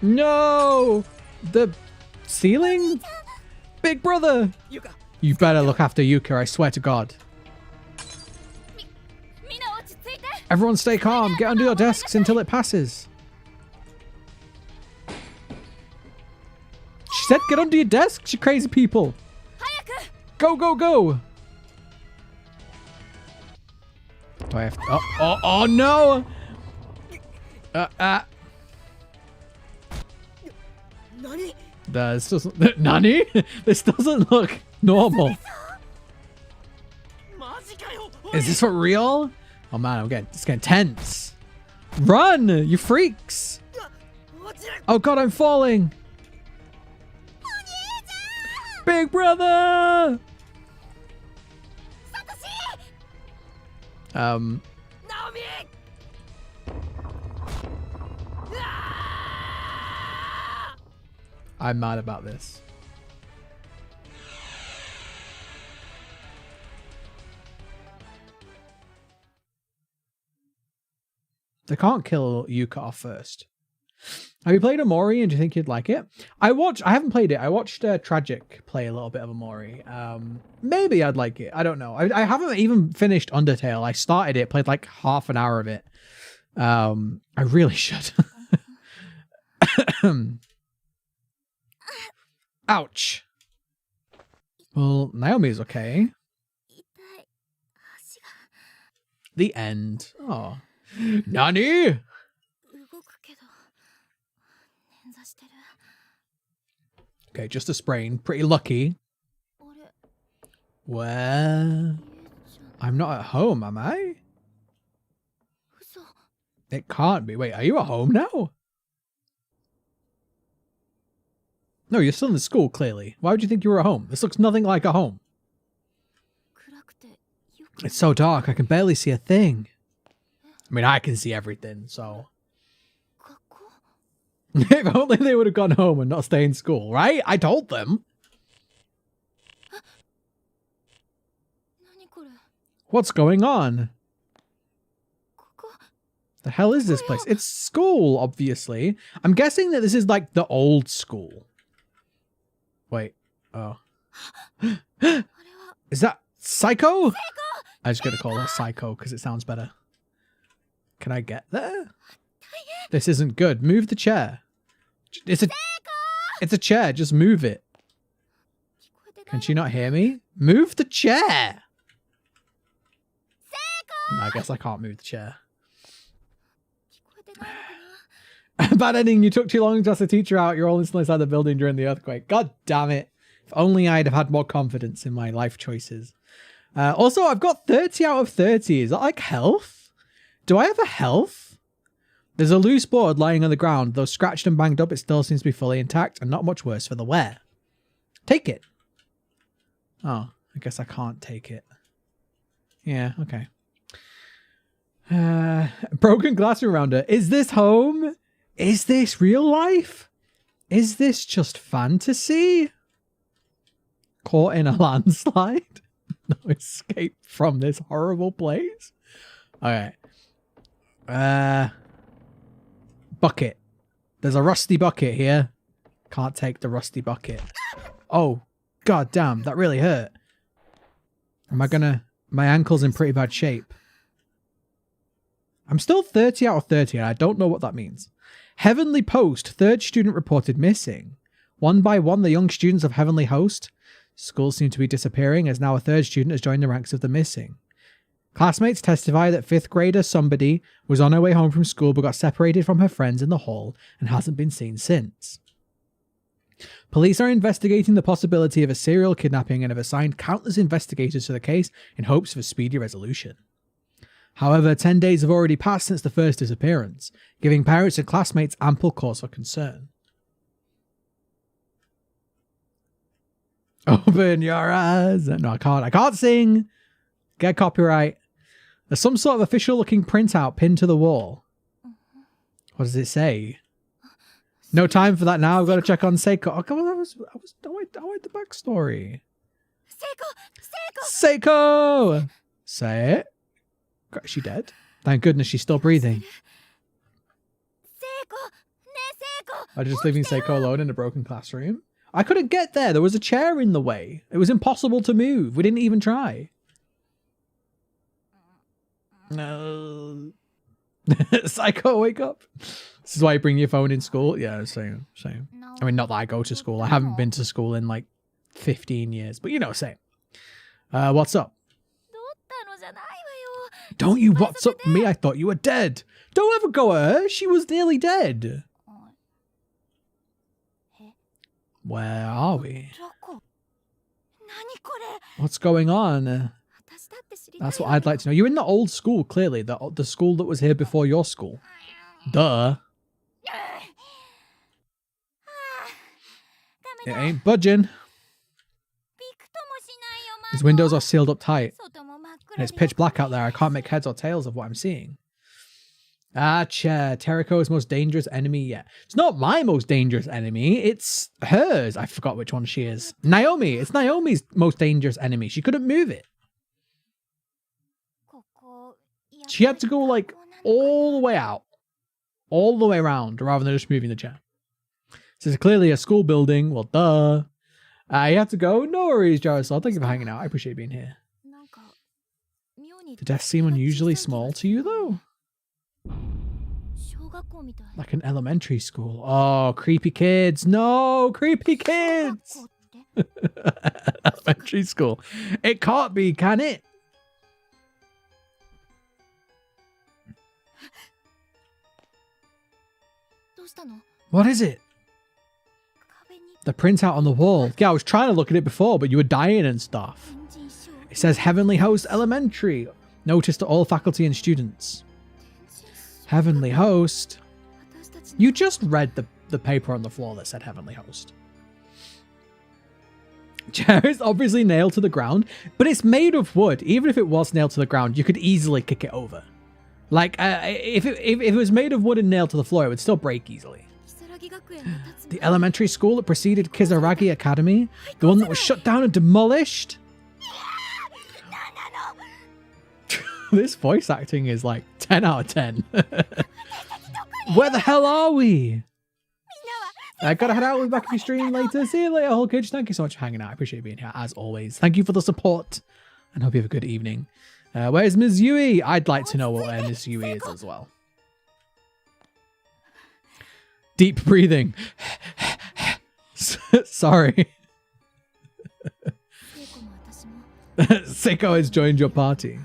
No, the ceiling? Big brother, you better look after Yuka, I swear to God. Everyone stay calm. Get under your desks until it passes. She said get under your desks, you crazy people. Go, go, go. Do I have to... Oh, no. This doesn't... Nani? This doesn't look normal. Is this for real? Oh man, it's getting tense. Run, you freaks! Oh god, I'm falling. Big brother! I'm mad about this. They can't kill Yuka off first. Have you played Amori and do you think you'd like it? I haven't played it. I watched Tragic play a little bit of Amori. Maybe I'd like it. I don't know. I haven't even finished Undertale. I started it, played like half an hour of it. I really should. Ouch. Well, Naomi's okay. The end. Oh. Nani? Okay, just a sprain. Pretty lucky. Where? I'm not at home, am I? It can't be. Wait, are you at home now? No, you're still in the school, clearly. Why would you think you were at home? This looks nothing like a home. It's so dark, I can barely see a thing. I mean, I can see everything, so... If only they would have gone home and not stay in school, right? I told them. What's going on? The hell is this place? It's school, obviously. I'm guessing that this is like the old school. Wait. Oh. Is that Psycho? I'm just going to call her Psycho because it sounds better. Can I get there? This isn't good. Move the chair. It's a chair. Just move it. Can she not hear me? Move the chair. No, I guess I can't move the chair. Bad ending. You took too long to ask the teacher out. You're all instantly inside the building during the earthquake. God damn it. If only I'd have had more confidence in my life choices. Also, I've got 30 out of 30. Is that like health? Do I have a health? There's a loose board lying on the ground. Though scratched and banged up, it still seems to be fully intact and not much worse for the wear. Take it. Oh, I guess I can't take it. Yeah, okay. Broken glass around her. Is this home? Is this real life? Is this just fantasy? Caught in a landslide? No escape from this horrible place? Okay. Bucket. There's a rusty bucket here. Can't take the rusty bucket. Oh, god damn. That really hurt. Am I gonna... My ankle's in pretty bad shape. I'm still 30 out of 30 and I don't know what that means. Heavenly Post. Third student reported missing. One by one, the young students of Heavenly Host. Schools seem to be disappearing as now a third student has joined the ranks of the missing. Classmates testify that 5th grader somebody was on her way home from school but got separated from her friends in the hall and hasn't been seen since. Police are investigating the possibility of a serial kidnapping and have assigned countless investigators to the case in hopes of a speedy resolution. However, 10 days have already passed since the first disappearance, giving parents and classmates ample cause for concern. Open your eyes. No, I can't sing. Get copyright. There's some sort of official looking printout pinned to the wall. What does it say? No time for that now. I've got to check on Seiko. Oh, come on, I want the backstory. Seiko! Say it. God, is she dead? Thank goodness she's still breathing. I'm just leaving Seiko alone in a broken classroom. I couldn't get there. There was a chair in the way. It was impossible to move. We didn't even try. No. Psycho, wake up. This is why you bring your phone in school. Yeah, same. I mean, not that I go to school. I haven't been to school in like 15 years. But you know, same. What's up? Don't you what's up me? I thought you were dead. Don't ever go at her. She was nearly dead. Where are we? What's going on? That's what I'd like to know. You're in the old school, clearly. The school that was here before your school. Duh. It ain't budging. These windows are sealed up tight. And it's pitch black out there. I can't make heads or tails of what I'm seeing. Ah, chair. Tericho's most dangerous enemy yet. It's not my most dangerous enemy. It's hers. I forgot which one she is. Naomi. It's Naomi's most dangerous enemy. She couldn't move it. She had to go like all the way out. All the way around rather than just moving the chair. This is clearly a school building. Well, duh. You have to go. No worries, Jarosol. Thank you for hanging out. I appreciate being here. The desks seem unusually small to you, though. Like an elementary school. Oh, creepy kids. No, creepy kids. Elementary school. It can't be, can it? What is it? The printout on the wall. Yeah, I was trying to look at it before, but you were dying and stuff. It says Heavenly Host Elementary. Notice to all faculty and students. Heavenly Host? You just read the paper on the floor that said Heavenly Host. Chair is obviously nailed to the ground, but it's made of wood. Even if it was nailed to the ground, you could easily kick it over. Like, if it was made of wood and nailed to the floor, it would still break easily. The elementary school that preceded Kizaragi Academy? The one that was shut down and demolished? This voice acting is like 10 out of 10. Where the hell are we? I gotta head out. We'll be back if you stream later. See you later, whole kids. Thank you so much for hanging out. I appreciate being here as always. Thank you for the support and hope you have a good evening. Where's Ms. Yui? I'd like to know where Ms. Yui is as well. Deep breathing. Sorry. Seiko has joined your party.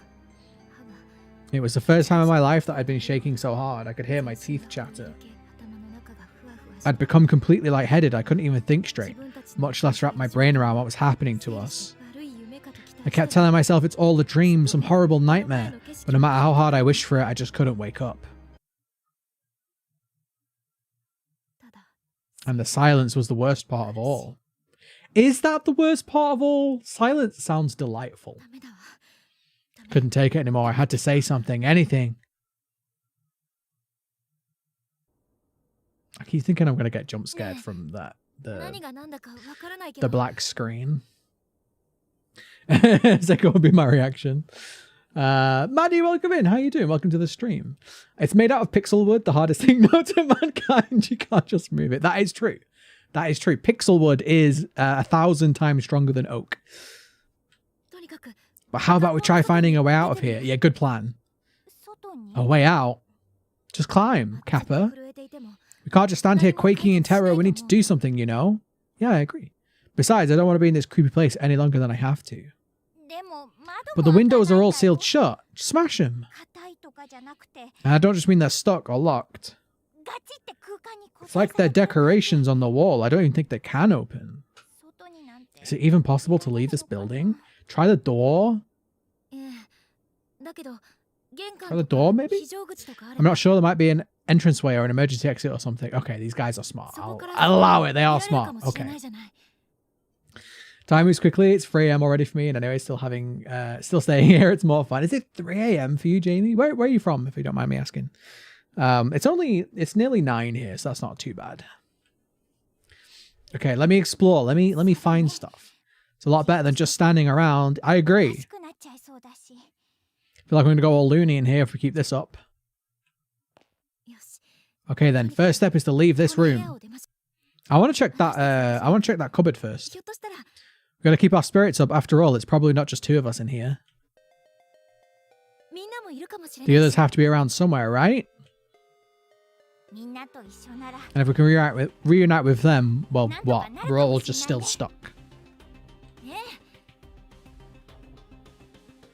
It was the first time in my life that I'd been shaking so hard I could hear my teeth chatter. I'd become completely lightheaded. I couldn't even think straight, much less wrap my brain around what was happening to us. I kept telling myself it's all a dream, some horrible nightmare, but no matter how hard I wished for it, I just couldn't wake up. And the silence was the worst part of all. Is that the worst part of all? Silence sounds delightful. Couldn't take it anymore. I had to say something, anything. I keep thinking I'm going to get jump scared from that. The black screen. That would be my reaction. Maddie, welcome in. How you doing? Welcome to the stream. It's made out of pixel wood, the hardest thing known to mankind. You can't just move it. That is true. That is true. Pixel wood is 1,000 times stronger than oak. But how about we try finding a way out of here? Yeah, good plan. A way out? Just climb, Kappa. We can't just stand here quaking in terror. We need to do something, you know? Yeah, I agree. Besides, I don't want to be in this creepy place any longer than I have to. But the windows are all sealed shut. Smash them. And I don't just mean they're stuck or locked. It's like they're decorations on the wall. I don't even think they can open. Is it even possible to leave this building? Try the door. Try the door, maybe? I'm not sure. There might be an entranceway or an emergency exit or something. Okay, these guys are smart. I'll allow it. They are smart. Okay. Time moves quickly. It's 3 a.m. already for me, and anyway, still staying here. It's more fun. Is it 3 a.m. for you, Jamie? Where are you from, if you don't mind me asking? It's nearly 9 here, so that's not too bad. Okay, let me explore. Let me find stuff. It's a lot better than just standing around. I agree. I feel like I'm going to go all loony in here if we keep this up. Okay, then. First step is to leave this room. I want to check that. I want to check that cupboard first. We've got to keep our spirits up. After all, it's probably not just 2 of us in here. The others have to be around somewhere, right? And if we can reunite with them, well, what? We're all just still stuck.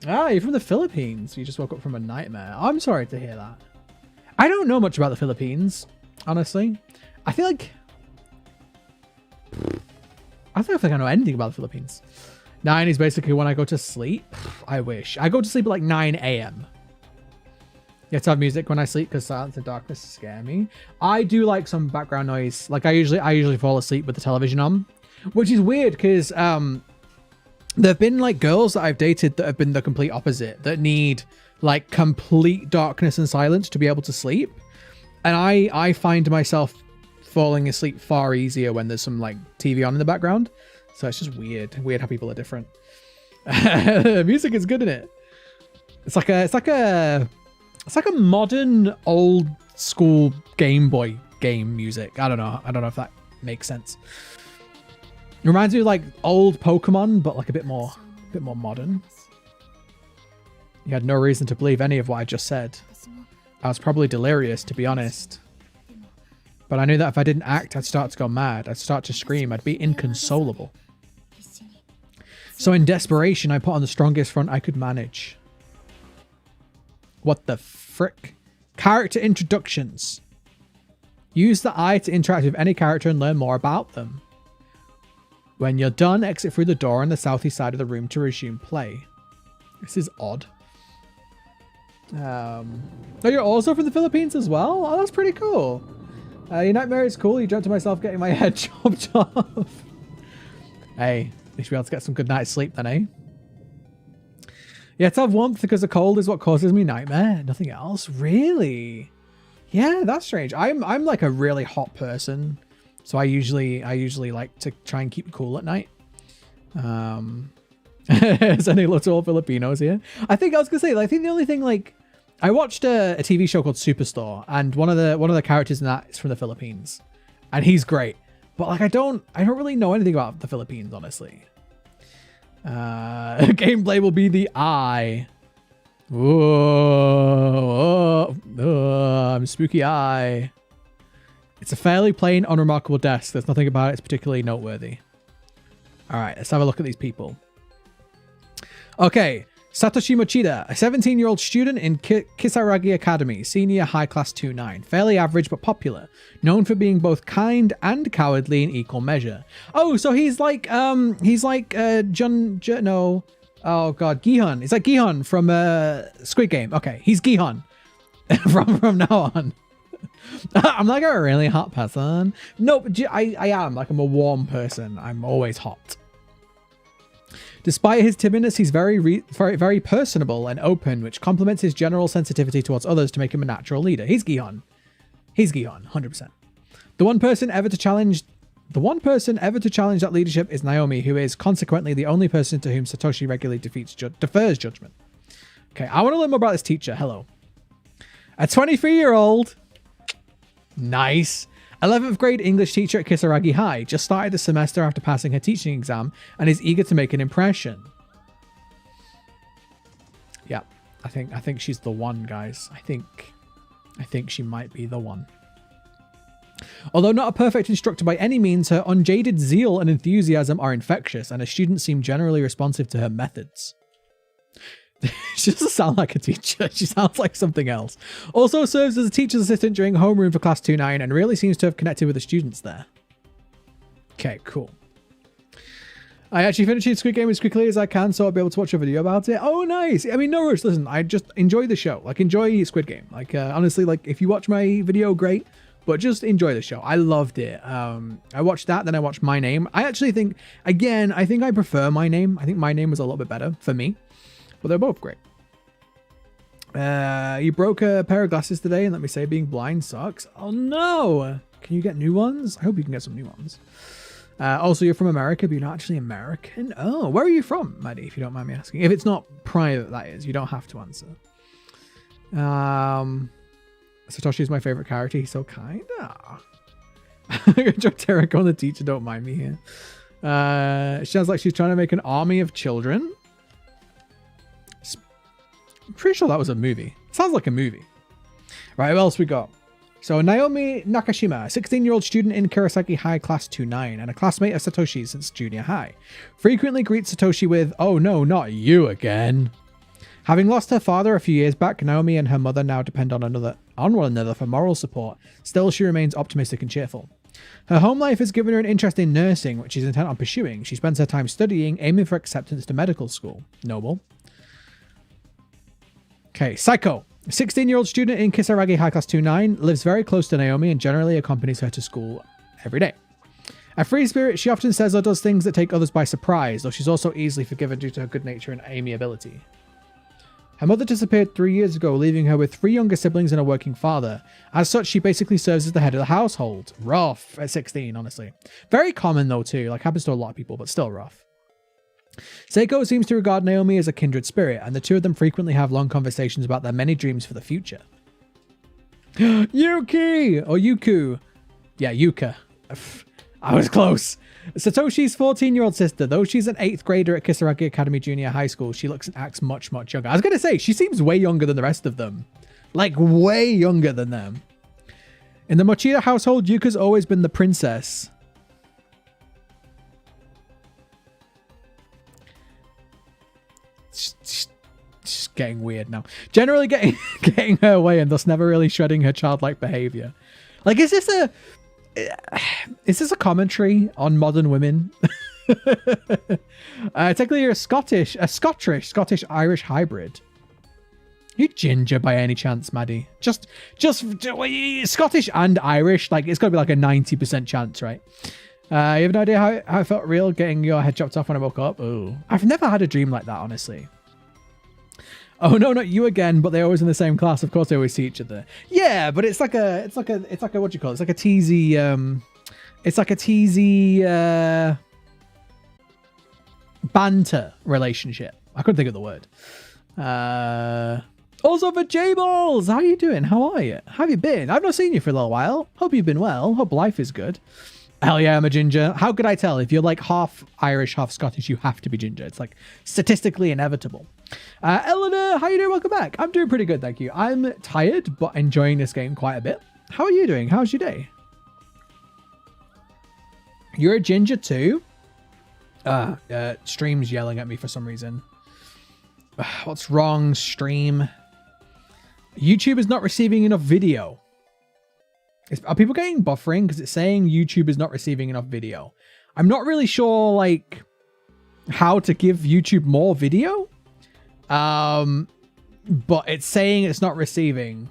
Ah, you're from the Philippines. You just woke up from a nightmare. I'm sorry to hear that. I don't know much about the Philippines, honestly. I don't think I know anything about the Philippines. 9 is basically when I go to sleep. I wish. I go to sleep at like 9 a.m. You have to have music when I sleep because silence and darkness scare me. I do like some background noise. Like I usually fall asleep with the television on, which is weird because there have been like girls that I've dated that have been the complete opposite, that need like complete darkness and silence to be able to sleep. And I find myself falling asleep far easier when there's some like TV on in the background. So it's just weird how people are different. Music is good in it. It's like a modern old school Game Boy game music. I don't know if that makes sense. It reminds me of like old Pokemon, but like a bit more modern. You had no reason to believe any of what I just said. I was probably delirious, to be honest. But I knew that if I didn't act, I'd start to go mad. I'd start to scream. I'd be inconsolable. So in desperation, I put on the strongest front I could manage. What the frick? Character introductions. Use the eye to interact with any character and learn more about them. When you're done, exit through the door on the southeast side of the room to resume play. This is odd. Oh, you're also from the Philippines as well? Oh, that's pretty cool. Your nightmare is cool. You dreamt of myself getting my head chopped off. Hey, you should be able to get some good night's sleep then, eh? Yeah, to have warmth because the cold is what causes me nightmare. Nothing else. Really? Yeah, that's strange. I'm like a really hot person, so I usually like to try and keep cool at night. Sending lots of all Filipinos here. I think the only thing, like, I watched a TV show called Superstore, and one of the characters in that is from the Philippines, and he's great. But like, I don't really know anything about the Philippines, honestly. Gameplay will be the eye. I'm spooky eye. It's a fairly plain, unremarkable desk. There's nothing about it that's particularly noteworthy. All right, let's have a look at these people. Okay, Satoshi Mochida, a 17-year-old student in Kisaragi Academy, senior high class 2-9. Fairly average but popular. Known for being both kind and cowardly in equal measure. Oh, so he's like no. Oh god, Gihon. He's like Gihon from Squid Game. Okay, he's Gihon from now on. I'm like a really hot person. No, but I am. Like, I'm a warm person. I'm always hot. Despite his timidness, he's very personable and open, which complements his general sensitivity towards others to make him a natural leader. He's Gihon. He's Gihon, 100%. The one person ever to challenge that leadership is Naomi, who is consequently the only person to whom Satoshi regularly defers judgment. Okay, I want to learn more about this teacher. Hello. A 23-year-old. Nice. 11th grade English teacher at Kisaragi High. Just started the semester after passing her teaching exam and is eager to make an impression. Yeah, I think she's the one, guys. I think she might be the one. Although not a perfect instructor by any means, her unjaded zeal and enthusiasm are infectious, and her students seem generally responsive to her methods. She doesn't sound like a teacher. She sounds like something else. Also serves as a teacher's assistant during homeroom for class 2-9 and really seems to have connected with the students there. Okay, cool. I actually finished Squid Game as quickly as I can, so I'll be able to watch a video about it. Oh, nice. I mean, no rush. Listen, I just enjoy the show. Like, enjoy Squid Game. Like, honestly, like, if you watch my video, great. But just enjoy the show. I loved it. I watched that, then I watched My Name. I actually think, again, I think I prefer My Name. I think My Name was a little bit better for me. But they're both great. You broke a pair of glasses today, and let me say being blind sucks. Oh no! Can you get new ones? I hope you can get some new ones. Also, you're from America, but you're not actually American. Oh, where are you from, Maddie, if you don't mind me asking? If it's not private, that is. You don't have to answer. Satoshi is my favorite character. He's so kind. Joke Tericho on the teacher, don't mind me here. She sounds like she's trying to make an army of children. I'm pretty sure that was a movie. Sounds like a movie. Right, what else we got? So Naomi Nakashima, a 16-year-old student in Kurosaki High Class 2-9 and a classmate of Satoshi since junior high. Frequently greets Satoshi with, "Oh no, not you again." Having lost her father a few years back, Naomi and her mother now depend on one another for moral support. Still, she remains optimistic and cheerful. Her home life has given her an interest in nursing, which she's intent on pursuing. She spends her time studying, aiming for acceptance to medical school. Noble. Okay, Psycho. A 16-year-old student in Kisaragi High Class 2-9 lives very close to Naomi and generally accompanies her to school every day. A free spirit, she often says or does things that take others by surprise, though she's also easily forgiven due to her good nature and amiability. Her mother disappeared 3 years ago, leaving her with 3 younger siblings and a working father. As such, she basically serves as the head of the household. Rough at 16, honestly. Very common, though, too. Like, happens to a lot of people, but still rough. Seiko seems to regard Naomi as a kindred spirit, and the two of them frequently have long conversations about their many dreams for the future. Yuki! Or Yuku. Yeah, Yuka. I was close. Satoshi's 14-year-old sister, though she's an 8th grader at Kisaragi Academy Junior High School, she looks and acts much, much younger. I was going to say, she seems way younger than the rest of them. Like, way younger than them. In the Mochida household, Yuka's always been the princess. It's getting weird now. Generally getting her way and thus never really shredding her childlike behavior. Like, is this a commentary on modern women? Technically, you're a Scottish-Irish hybrid. You ginger by any chance, Maddie? Just Scottish and Irish. Like, it's got to be like a 90% chance, right? You have no idea how it felt real getting your head chopped off when I woke up? Oh, I've never had a dream like that, honestly. Oh no, not you again, but they're always in the same class. Of course they always see each other. Yeah, but it's like a what do you call it? It's like a teasy banter relationship. I couldn't think of the word. Also for J-Balls, how are you doing? How are you? How have you been? I've not seen you for a little while. Hope you've been well. Hope life is good. Hell yeah, I'm a ginger. How could I tell? If you're like half Irish, half Scottish, you have to be ginger. It's like statistically inevitable. Eleanor, how you doing? Welcome back. I'm doing pretty good, thank you. I'm tired, but enjoying this game quite a bit. How are you doing? How's your day? You're a ginger too? Stream's yelling at me for some reason. What's wrong, stream? YouTube is not receiving enough video. Are people getting buffering? Because it's saying YouTube is not receiving enough video. I'm not really sure, like, how to give YouTube more video. But it's saying it's not receiving.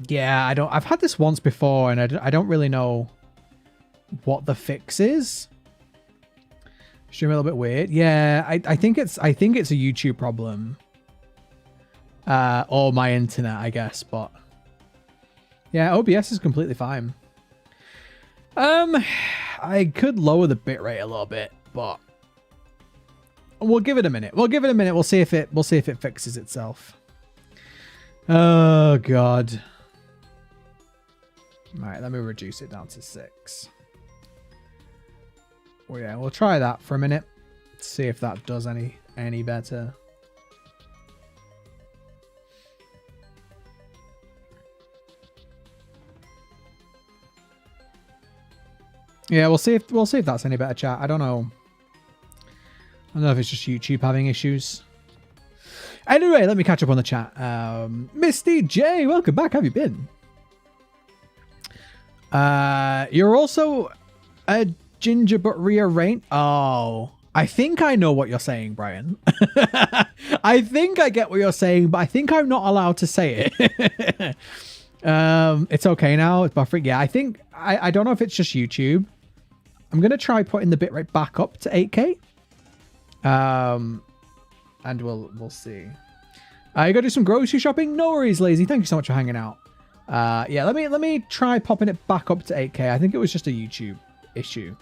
Yeah, I've had this once before, and I don't really know what the fix is. Stream a little bit weird. Yeah, I think it's a YouTube problem. Or my internet, I guess, but yeah, OBS is completely fine. I could lower the bitrate a little bit, but we'll give it a minute. We'll see if it fixes itself. Oh god. All right, let me reduce it down to 6. Well, yeah, we'll try that for a minute. See if that does any better. Yeah, we'll see if that's any better, chat. I don't know. I don't know if it's just YouTube having issues. Anyway, let me catch up on the chat. Misty J, welcome back. How have you been? You're also a ginger but rearranged. Oh, I think I know what you're saying, Brian. I think I get what you're saying, but I think I'm not allowed to say it. It's okay now. It's buffering. Yeah, I think I don't know if it's just YouTube. I'm gonna try putting the bitrate back up to 8K. And we'll see. You gotta do some grocery shopping. No worries, Lazy. Thank you so much for hanging out. Yeah, let me try popping it back up to 8K. I think it was just a YouTube issue.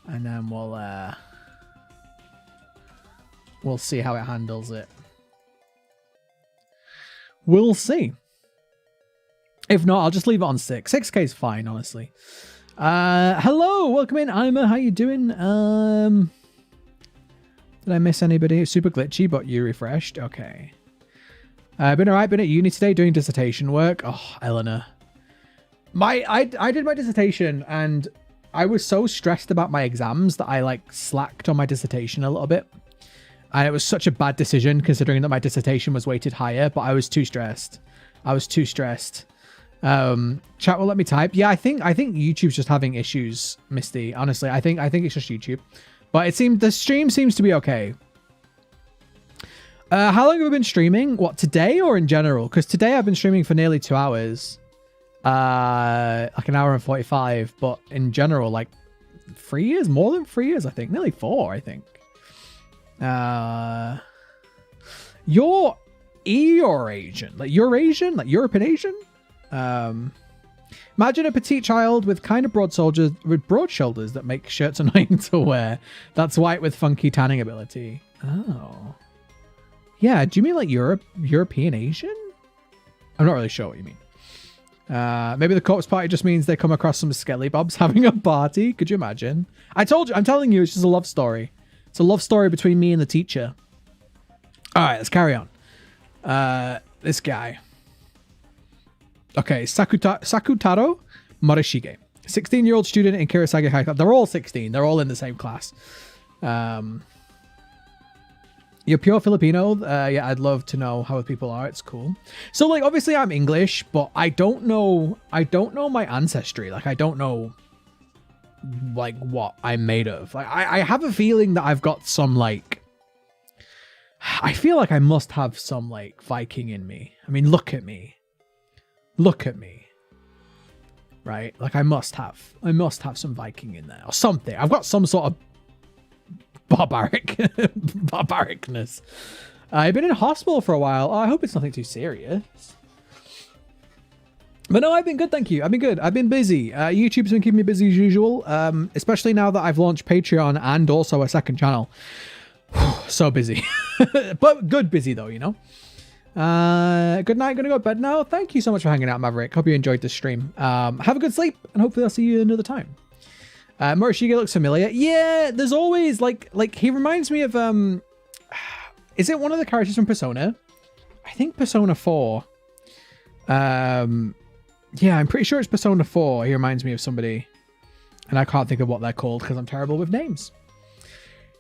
And then we'll see how it handles it. We'll see. If not, I'll just leave it on 6. 6K is fine, honestly. Hello, welcome in, Ima. How you doing? Did I miss anybody? It's super glitchy, but you refreshed. Okay. Been alright. Been at uni today doing dissertation work. Oh, Eleanor. I did my dissertation and I was so stressed about my exams that I like slacked on my dissertation a little bit. And it was such a bad decision considering that my dissertation was weighted higher, but I was too stressed. Chat will let me type. Yeah, I think YouTube's just having issues, Misty. Honestly, I think it's just YouTube. But the stream seems to be okay. How long have we been streaming? What, today or in general? Because today I've been streaming for nearly 2 hours. Like an hour and 45. But in general, like 3 years? More than 3 years, I think. Nearly 4, I think. You're Eurasian. Like Eurasian? Like European Asian? Imagine a petite child with kind of broad shoulders that make shirts annoying to wear. That's white with funky tanning ability. Oh. Yeah, do you mean like European Asian? I'm not really sure what you mean. Maybe the corpse party just means they come across some skelly bobs having a party. Could you imagine? I'm telling you, it's just a love story. It's a love story between me and the teacher. All right, let's carry on. This guy. Okay, Sakutaro Morishige. 16-year-old student in Kirasagi High School. They're all 16. They're all in the same class. You're pure Filipino. Yeah, I'd love to know how people are. It's cool. So, like, obviously I'm English, but I don't know my ancestry. Like, I don't know, like, what I'm made of. Like, I have a feeling that I've got some, like... I feel like I must have some, like, Viking in me. I mean, look at me. Look at me. Right? Like, I must have some Viking in there or something. I've got some sort of barbaricness. I've been in hospital for a while. Oh, I hope it's nothing too serious. But no, I've been good, thank you. I've been good. I've been busy. YouTube's been keeping me busy as usual, especially now that I've launched Patreon and also a second channel. So busy. But good busy, though, you know? Good night. Gonna go to bed now. Thank you so much for hanging out, Maverick. Hope you enjoyed this stream. Have a good sleep, and hopefully I'll see you another time. Morishige looks familiar. Yeah, there's always like he reminds me of is it one of the characters from Persona? I think Persona 4. Yeah, I'm pretty sure it's Persona 4. He reminds me of somebody. And I can't think of what they're called because I'm terrible with names.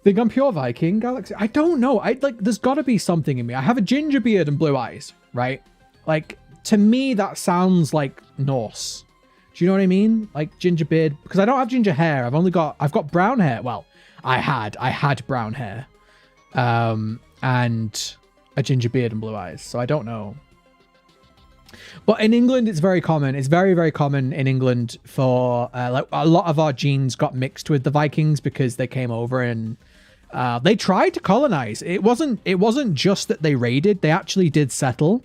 Think I'm pure Viking Galaxy? I don't know. There's got to be something in me. I have a ginger beard and blue eyes, right? Like, to me, that sounds like Norse. Do you know what I mean? Like ginger beard, because I don't have ginger hair. I've got brown hair. Well, I had brown hair, and a ginger beard and blue eyes. So I don't know. But in England, it's very common. It's very, very common in England for like a lot of our genes got mixed with the Vikings because they came over and they tried to colonize. It wasn't just that they raided. They actually did settle,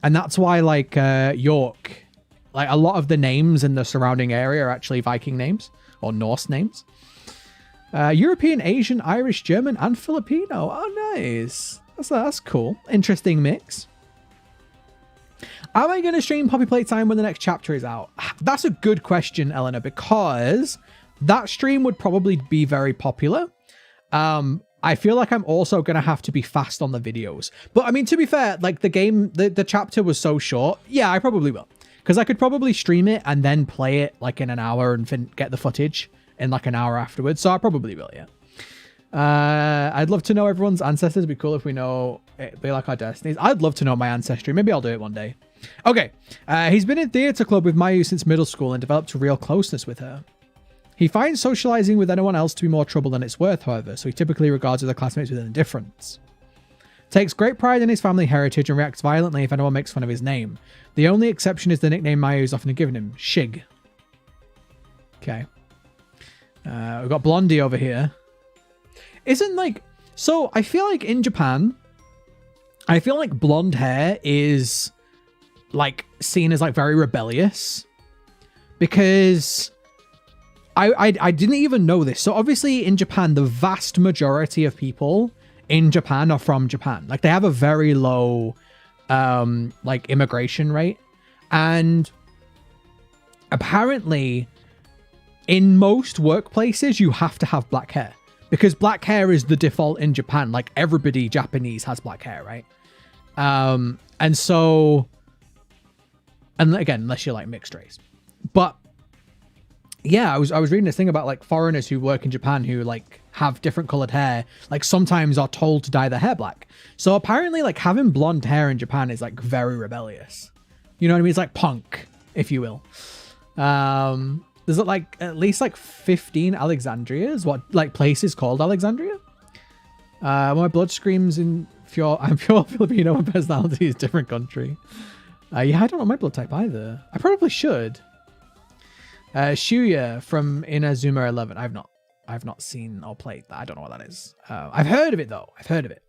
and that's why like York. Like a lot of the names in the surrounding area are actually Viking names or Norse names. European, Asian, Irish, German, and Filipino. Oh, nice. That's cool. Interesting mix. Am I going to stream Poppy Playtime when the next chapter is out? That's a good question, Eleanor, because that stream would probably be very popular. I feel like I'm also going to have to be fast on the videos. But I mean, to be fair, like the chapter was so short. Yeah, I probably will. Because I could probably stream it and then play it like in an hour and get the footage in like an hour afterwards. So I probably will, yeah. I'd love to know everyone's ancestors. It'd be cool if we know it be like our destinies. I'd love to know my ancestry. Maybe I'll do it one day. Okay. He's been in theatre club with Mayu since middle school and developed a real closeness with her. He finds socializing with anyone else to be more trouble than it's worth, however, so he typically regards other classmates with indifference. Takes great pride in his family heritage and reacts violently if anyone makes fun of his name. The only exception is the nickname Mayu is often given him, Shig. Okay. We've got Blondie over here. Isn't like... So, I feel like in Japan, I feel like blonde hair is like seen as like very rebellious. Because I didn't even know this. So obviously in Japan, the vast majority of people in Japan are from Japan. Like they have a very low like immigration rate, and apparently in most workplaces you have to have black hair because black hair is the default in Japan. Like everybody Japanese has black hair, right? And so, and again, unless you're like mixed race. But yeah, I was reading this thing about like foreigners who work in Japan who like have different colored hair, like sometimes are told to dye their hair black. So apparently like having blonde hair in Japan is like very rebellious. You know what I mean? It's like punk, if you will. There's like at least like 15 Alexandrias, what like places called Alexandria. My blood screams in I'm pure Filipino, my personality is different country. Yeah, I don't know my blood type either. I probably should. Shuya from Inazuma 11. I've not seen or played that. I don't know what that is. I've heard of it though. I've heard of it.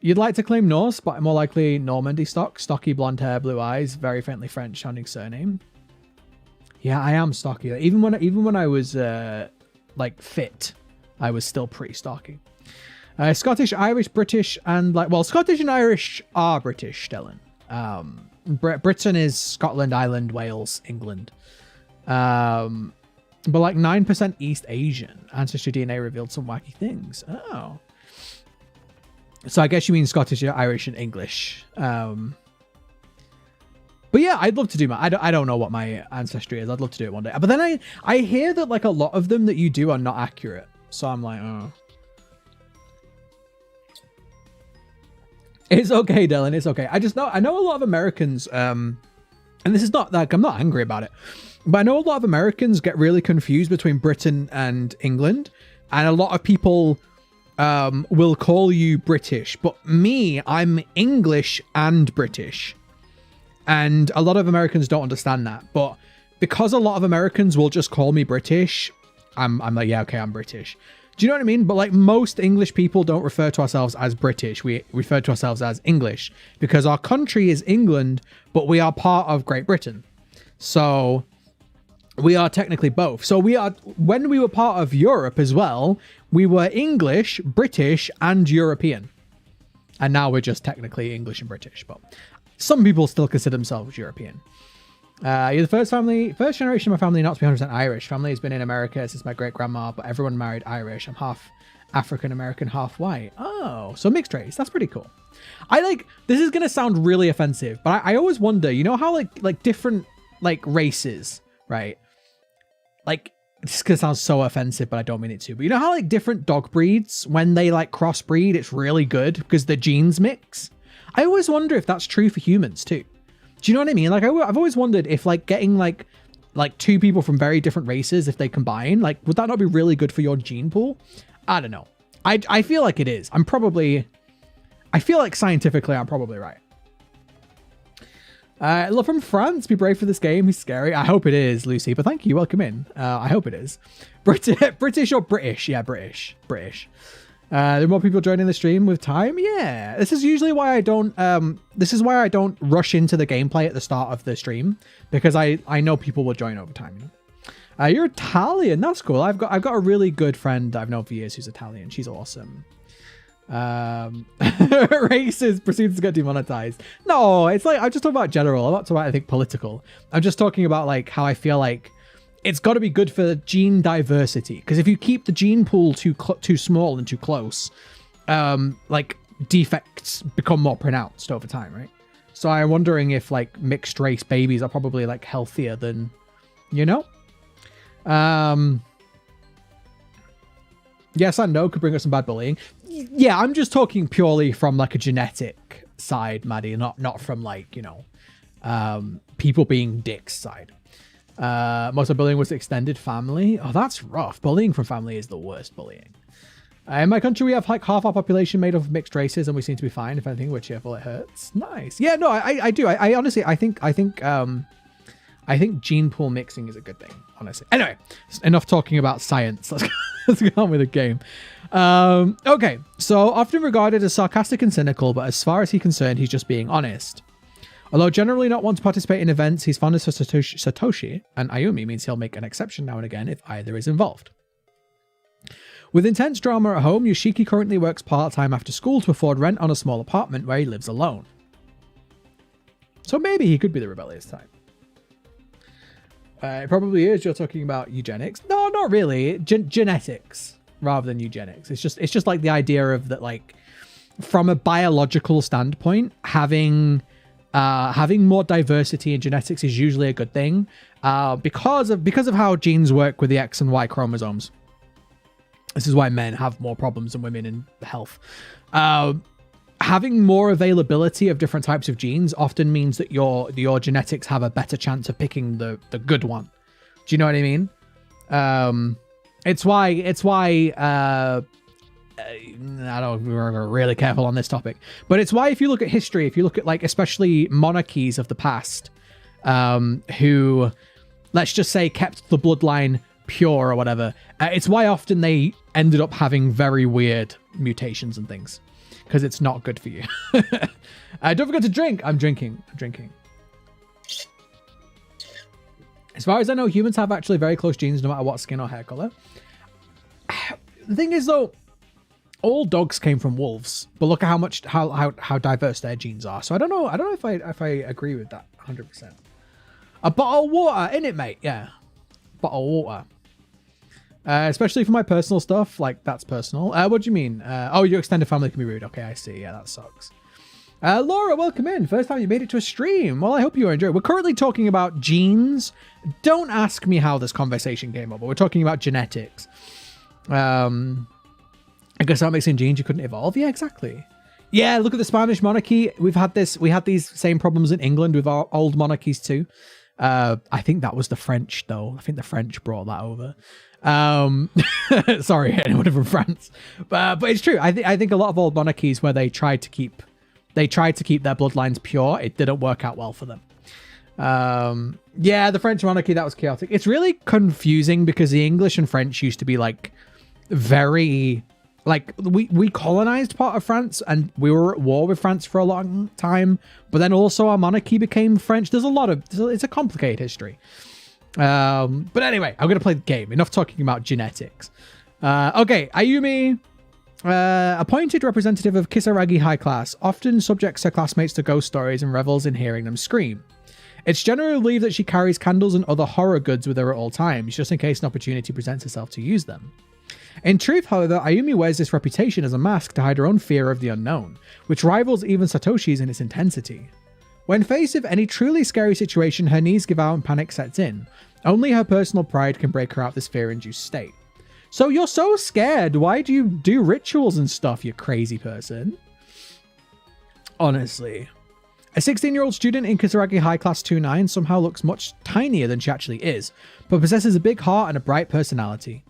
You'd like to claim Norse, but more likely Normandy stock. Stocky blonde hair, blue eyes, very faintly French sounding surname. Yeah, I am stocky. Even when I was like fit, I was still pretty stocky. Scottish, Irish, British, and like, well, Scottish and Irish are British, Dylan. Britain is Scotland, Ireland, Wales, England. But like 9% East Asian. Ancestry DNA revealed some wacky things. Oh. So I guess you mean Scottish, Irish, and English. But yeah, I'd love to do I don't know what my ancestry is. I'd love to do it one day. But then I hear that like a lot of them that you do are not accurate. So I'm like, oh. It's okay, Dylan. It's okay. I know a lot of Americans, and this is not like, I'm not angry about it, but I know a lot of Americans get really confused between Britain and England, and a lot of people will call you British, but me, I'm English and British. And a lot of Americans don't understand that, but because a lot of Americans will just call me British, I'm like, yeah, okay, I'm British. Do you know what I mean? But like most English people don't refer to ourselves as British. We refer to ourselves as English because our country is England, but we are part of Great Britain. So we are technically both. So we are, when we were part of Europe as well, we were English, British, and European. And now we're just technically English and British, but some people still consider themselves European. You're the first generation of my family not to be 100% Irish. Family has been in America since my great grandma, but everyone married Irish. I'm half African American, half white. Oh, so mixed race. That's pretty cool. This is gonna sound really offensive, but I always wonder, you know how like different like races, right? Like, this is gonna sound so offensive, but I don't mean it to. But you know how like different dog breeds, when they like crossbreed, it's really good because the genes mix. I always wonder if that's true for humans too. Do you know what I mean? Like, I've always wondered if like getting like two people from very different races, if they combine, like, would that not be really good for your gene pool? I don't know. I feel like it is. I feel like scientifically I'm probably right. Love from France. Be brave for this game. He's scary. I hope it is, Lucy. But thank you. Welcome in. I hope it is. British or British? Yeah, British. There are more people joining the stream with time. Yeah, this is usually why I don't. This is why I don't rush into the gameplay at the start of the stream, because I know people will join over time. You know? You're Italian. That's cool. I've got a really good friend I've known for years who's Italian. She's awesome. Races proceeds to get demonetized. No, it's like I'm just talking about general. I'm not talking about anything political. I'm just talking about like how I feel like it's got to be good for gene diversity, because if you keep the gene pool too small and too close, like defects become more pronounced over time, right? So I'm wondering if like mixed race babies are probably like healthier than, you know. Yes and no could bring us some bad bullying. Yeah, I'm just talking purely from like a genetic side, Maddie, not from like, you know, people being dicks side. Most of bullying was extended family. Oh, that's rough. Bullying from family is the worst bullying. In my country, we have like half our population made of mixed races, and we seem to be fine. If anything, we're cheerful. It hurts. Nice. Yeah, no, I do. I honestly, I think gene pool mixing is a good thing, honestly. Anyway, enough talking about science. Let's go on with the game. Okay, so often regarded as sarcastic and cynical, but as far as he's concerned, he's just being honest. Although generally not one to participate in events, his fondness for Satoshi and Ayumi means he'll make an exception now and again if either is involved. With intense drama at home, Yoshiki currently works part-time after school to afford rent on a small apartment where he lives alone. So maybe he could be the rebellious type. It probably is. You're talking about eugenics. No, not really. Genetics rather than eugenics. It's just like the idea of that, like, from a biological standpoint, having more diversity in genetics is usually a good thing, because of how genes work with the X and Y chromosomes. This is why men have more problems than women in health. Having more availability of different types of genes often means that your genetics have a better chance of picking the good one. Do you know what I mean? It's why I don't, we're really careful on this topic, but it's why if you look at history, if you look at like especially monarchies of the past, who, let's just say, kept the bloodline pure or whatever, it's why often they ended up having very weird mutations and things, because it's not good for you. Don't forget to drink. I'm drinking. As far as I know, humans have actually very close genes no matter what skin or hair color. The thing is, though, all dogs came from wolves, but look at how diverse their genes are. So I don't know if I agree with that 100%. A bottle of water, innit, mate? Yeah, bottle of water. Especially for my personal stuff, like that's personal. What do you mean? Oh, your extended family can be rude. Okay, I see. Yeah, that sucks. Laura, welcome in. First time you made it to a stream. Well, I hope you enjoy. We're currently talking about genes. Don't ask me how this conversation came up, but we're talking about genetics. I guess that makes in genes you couldn't evolve. Yeah, exactly. Yeah, look at the Spanish monarchy. We had these same problems in England with our old monarchies too. I think that was the French though. I think the French brought that over. Sorry, anyone from France, but it's true. I think a lot of old monarchies where they tried to keep their bloodlines pure, it didn't work out well for them. Yeah, the French monarchy, that was chaotic. It's really confusing because the English and French used to be like very, like, we colonized part of France and we were at war with France for a long time, but then also our monarchy became French. It's a complicated history. But anyway, I'm going to play the game. Enough talking about genetics. Okay, Ayumi, appointed representative of Kisaragi High Class, often subjects her classmates to ghost stories and revels in hearing them scream. It's generally believed that she carries candles and other horror goods with her at all times, just in case an opportunity presents itself to use them. In truth, however, Ayumi wears this reputation as a mask to hide her own fear of the unknown, which rivals even Satoshi's in its intensity. When faced with any truly scary situation, her knees give out and panic sets in. Only her personal pride can break her out of this fear-induced state. So you're so scared, why do you do rituals and stuff, you crazy person? Honestly. A 16-year-old student in Kisaragi High Class 29 somehow looks much tinier than she actually is, but possesses a big heart and a bright personality.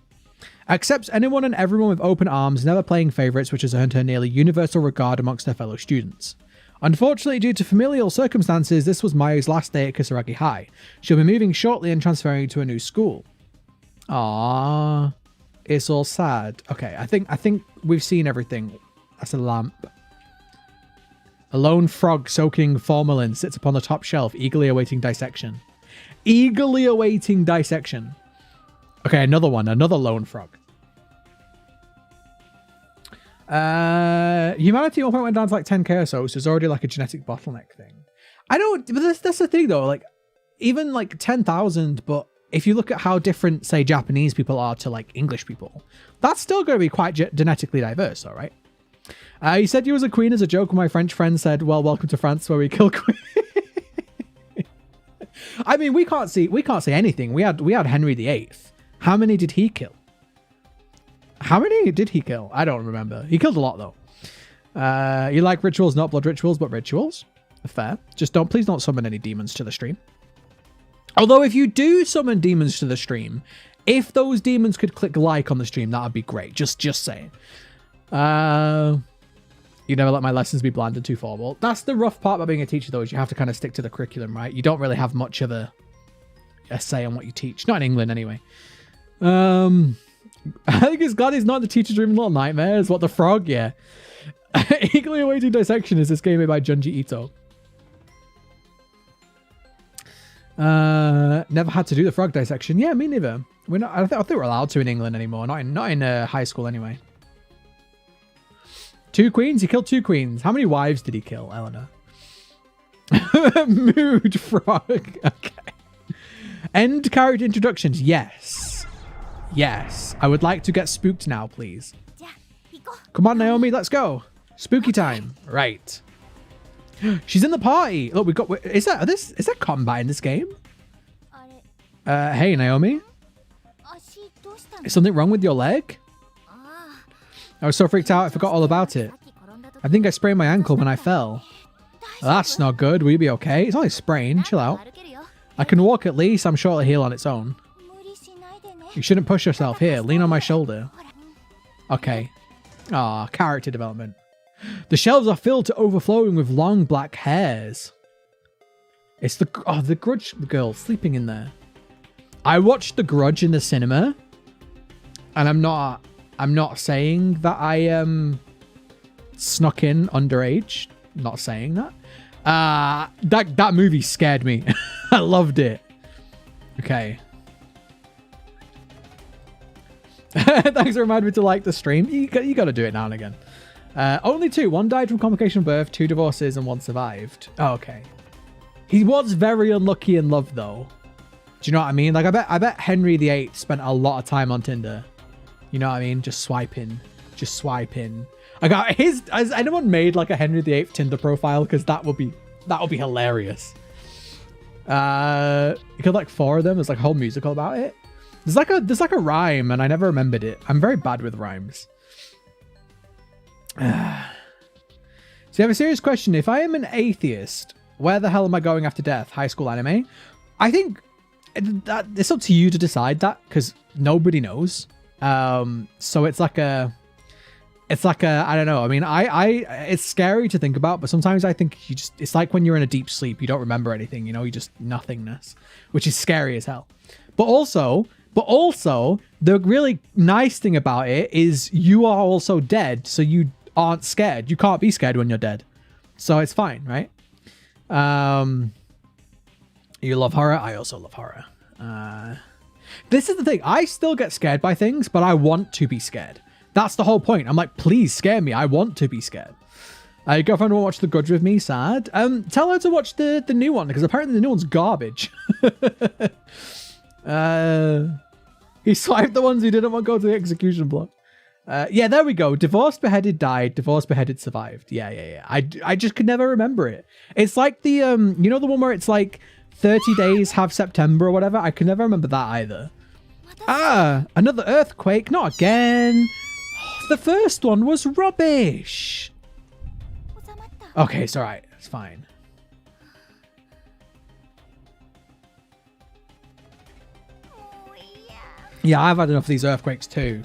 Accepts anyone and everyone with open arms, never playing favourites, which has earned her nearly universal regard amongst her fellow students. Unfortunately, due to familial circumstances, this was Mayo's last day at Kisaragi High. She'll be moving shortly and transferring to a new school. Ah, it's all sad. Okay, I think we've seen everything. That's a lamp. A lone frog soaking formalin sits upon the top shelf, eagerly awaiting dissection. Eagerly awaiting dissection. Okay, another one. Another lone frog. Humanity at one point went down to like 10k or so there's already like a genetic bottleneck thing. I don't, but that's the thing though, like even like 10,000, but if you look at how different, say, Japanese people are to like English people, that's still going to be quite genetically diverse, all right? He said you was a queen as a joke when my French friend said, well, welcome to France where we kill queen. I mean, we can't say anything. We had Henry VIII. How many did he kill? How many did he kill? I don't remember. He killed a lot though. You like rituals, not blood rituals, but rituals. Fair. Just please don't summon any demons to the stream. Although if you do summon demons to the stream, if those demons could click like on the stream, that would be great. Just saying. You never let my lessons be bland and too formal. That's the rough part about being a teacher though, is you have to kind of stick to the curriculum, right? You don't really have much of a say on what you teach. Not in England anyway. I think he's glad he's not in the teacher's room in Little Nightmares. What, the frog? Yeah. Eagerly awaiting dissection is this game made by Junji Ito. Never had to do the frog dissection. Yeah, me neither. We're not. I think we're allowed to in England anymore. Not in high school anyway. 2 queens? He killed 2 queens. How many wives did he kill, Eleanor? Mood frog. Okay. End character introductions. Yes. Yes. I would like to get spooked now, please. Come on, Naomi. Let's go. Spooky time. Right. She's in the party. Look, we've got... Is that combat in this game? Hey, Naomi. Is something wrong with your leg? I was so freaked out I forgot all about it. I think I sprained my ankle when I fell. Well, that's not good. Will you be okay? It's only a sprain. Chill out. I can walk at least. I'm sure it'll heal on its own. You shouldn't push yourself. Here, lean on my shoulder. Okay. Ah, character development. The shelves are filled to overflowing with long black hairs. It's the Grudge girl sleeping in there. I watched The Grudge in the cinema, and I'm not saying that I snuck in underage. Not saying that. That movie scared me. I loved it. Okay. Thanks for reminding me to like the stream. You got to do it now and again. Only 2. 1 died from complication of birth, 2 divorces, and 1 survived. Oh, okay. He was very unlucky in love, though. Do you know what I mean? Like, I bet Henry VIII spent a lot of time on Tinder. You know what I mean? Just swiping. Just swiping. I got his... Has anyone made, like, a Henry VIII Tinder profile? Because that would be hilarious. You could, like, 4 of them. There's, like, a whole musical about it. There's like a rhyme, and I never remembered it. I'm very bad with rhymes. So you have a serious question. If I am an atheist, where the hell am I going after death? High school anime? I think that it's up to you to decide that, because nobody knows. So it's like a I don't know. I mean, it's scary to think about, but sometimes I think it's like when you're in a deep sleep, you don't remember anything, you know, you just nothingness, which is scary as hell. But also, the really nice thing about it is you are also dead, so you aren't scared. You can't be scared when you're dead. So it's fine, right? You love horror? I also love horror. This is the thing. I still get scared by things, but I want to be scared. That's the whole point. I'm like, please scare me. I want to be scared. Your girlfriend won't watch The Grudge with me, sad. Tell her to watch the new one, because apparently the new one's garbage. He swiped the ones who didn't want to go to the execution block. Yeah, there we go. Divorced, beheaded, died. Divorced, beheaded, survived. Yeah. I just could never remember it. It's like the, you know the one where it's like 30 days have September or whatever? I could never remember that either. Ah, another earthquake. Not again. The first one was rubbish. Okay, it's alright. It's fine. Yeah, I've had enough of these earthquakes too.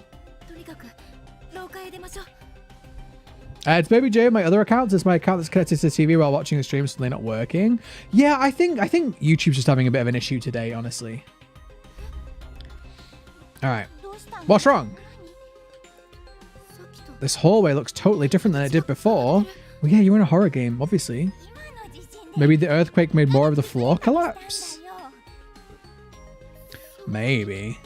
It's Baby J on my other accounts. It's my account that's connected to the TV while watching the stream, suddenly not working. Yeah, I think YouTube's just having a bit of an issue today, honestly. Alright. What's wrong? This hallway looks totally different than it did before. Well, yeah, you're in a horror game, obviously. Maybe the earthquake made more of the floor collapse? Maybe.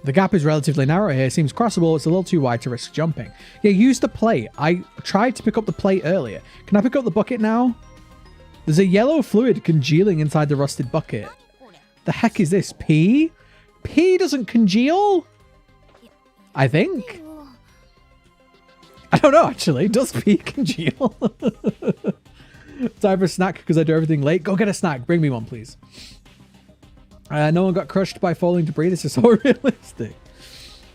The gap is relatively narrow here. Seems crossable. It's a little too wide to risk jumping. Yeah, use the plate. I tried to pick up the plate earlier. Can I pick up the bucket now? There's a yellow fluid congealing inside the rusted bucket. The heck is this? Pee? Pee doesn't congeal? I think. I don't know, actually. Does pee congeal? Time for a snack because I do everything late. Go get a snack. Bring me one, please. No one got crushed by falling debris. This is so realistic.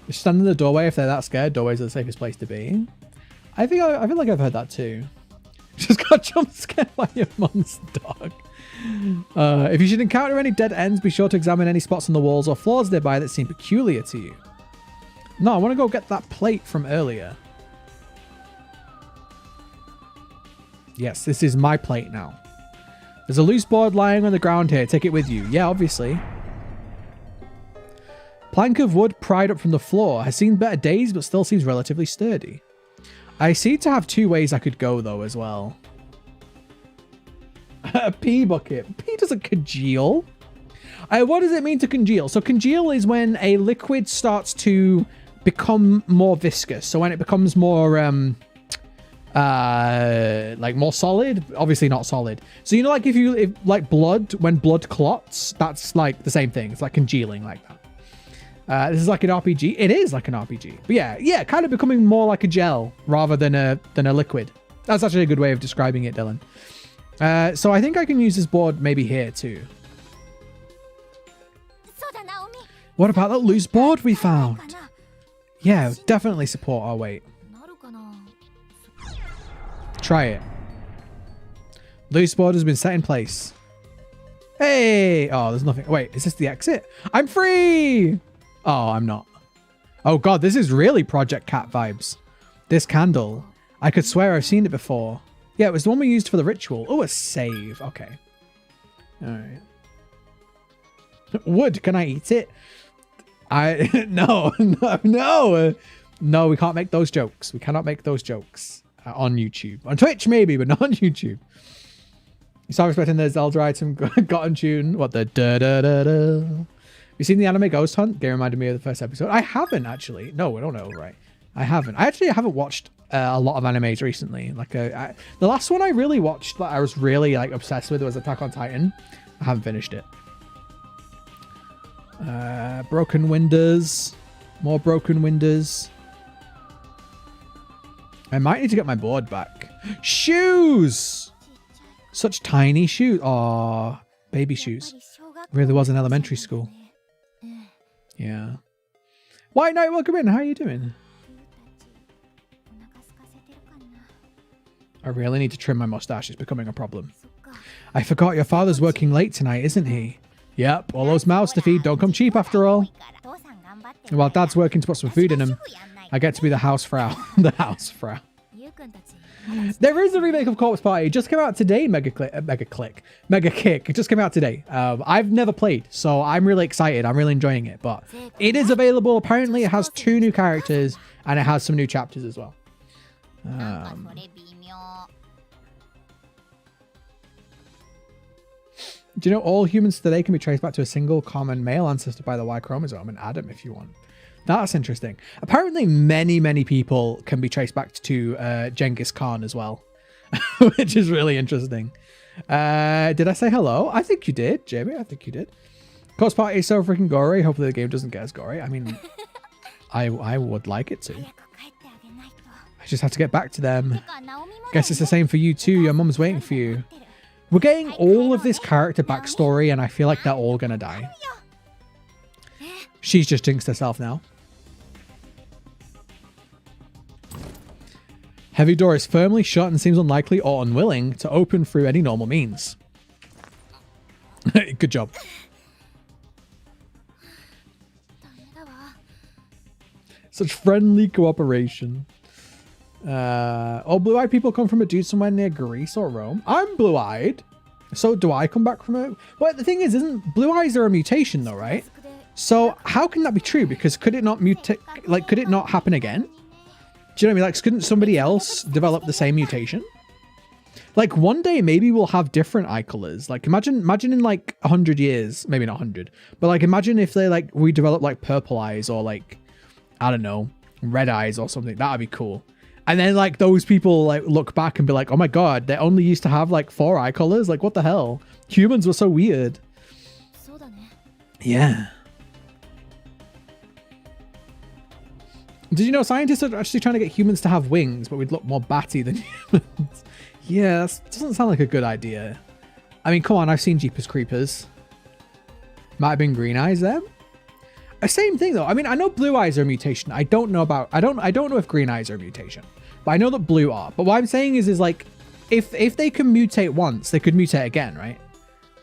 Just stand in the doorway if they're that scared. Doorways are the safest place to be. I feel like I've heard that too. Just got jump scared by your mum's dog. If you should encounter any dead ends, be sure to examine any spots on the walls or floors nearby that seem peculiar to you. No, I want to go get that plate from earlier. Yes, this is my plate now. There's a loose board lying on the ground here. Take it with you. Yeah, obviously. Plank of wood pried up from the floor. Has seen better days, but still seems relatively sturdy. I seem to have two ways I could go, though, as well. A pee bucket. Pee doesn't congeal. What does it mean to congeal? So congeal is when a liquid starts to become more viscous. So when it becomes more... like more solid, obviously not solid. So you know, like if like blood, when blood clots, that's like the same thing. It's like congealing like that. This is like an RPG. It is like an RPG, but yeah, kind of becoming more like a gel rather than a liquid. That's actually a good way of describing it, Dylan. So I think I can use this board maybe here too. What about that loose board we found? Yeah, definitely support our weight. Try it. Loose board has been set in place. Hey! Oh, there's nothing. Wait, is this the exit? I'm free! Oh, I'm not. Oh god, this is really Project Cat vibes. This candle. I could swear I've seen it before. Yeah, it was the one we used for the ritual. Oh, a save. Okay. Alright. Wood, can I eat it? No, we can't make those jokes. We cannot make those jokes. On YouTube. On Twitch, maybe, but not on YouTube. So I'm expecting the Zelda item gotten tune. What the da-da-da-da. You seen the anime Ghost Hunt? Game reminded me of the first episode. I haven't, actually. No, I don't know, right? I haven't. I haven't watched a lot of animes recently. Like, the last one I really watched that I was really, like, obsessed with was Attack on Titan. I haven't finished it. Broken windows. More broken windows. I might need to get my board back. Shoes! Such tiny shoes. Aw, baby shoes. Really was in elementary school. Yeah. White Knight, welcome in. How are you doing? I really need to trim my mustache. It's becoming a problem. I forgot your father's working late tonight, isn't he? Yep, all those mouths to feed don't come cheap after all. While Dad's working to put some food in them, I get to be the housefrau. The housefrau. There is a remake of Corpse Party. It just came out today, Mega Kick. It just came out today. I've never played, so I'm really excited. I'm really enjoying it, but it is available. Apparently, it has 2 new characters, and it has some new chapters as well. Do you know all humans today can be traced back to a single common male ancestor by the Y chromosome? And Adam, if you want. That's interesting. Apparently, many people can be traced back to Genghis Khan as well, which is really interesting. Did I say hello? I think you did, Jamie. I think you did. Corpse Party is so freaking gory. Hopefully the game doesn't get as gory. I mean, I would like it to. I just have to get back to them. Guess it's the same for you too. Your mum's waiting for you. We're getting all of this character backstory and I feel like they're all gonna die. She's just jinxed herself now. Heavy door is firmly shut and seems unlikely or unwilling to open through any normal means. Good job. Such friendly cooperation. All blue-eyed people come from a dude somewhere near Greece or Rome. I'm blue-eyed. So do I come back from it? Well, the thing is, isn't blue eyes are a mutation though, right? So how can that be true? Because could it not mutate? Like, could it not happen again? Do you know what I mean? Like, couldn't somebody else develop the same mutation? Like, one day maybe we'll have different eye colors. Like, imagine in like 100 years, maybe not 100, but like imagine if they like we develop like purple eyes or like, I don't know, red eyes or something. That'd be cool. And then like those people like look back and be like, oh my god, they only used to have like 4 eye colors. Like, what the hell? Humans were so weird. Yeah. Did you know scientists are actually trying to get humans to have wings, but we'd look more batty than humans? Yeah, that doesn't sound like a good idea. I mean, come on, I've seen Jeepers Creepers. Might have been green eyes then. Same thing though. I mean, I know blue eyes are a mutation. I don't know if green eyes are a mutation, but I know that blue are. But what I'm saying is like, if they can mutate once, they could mutate again, right?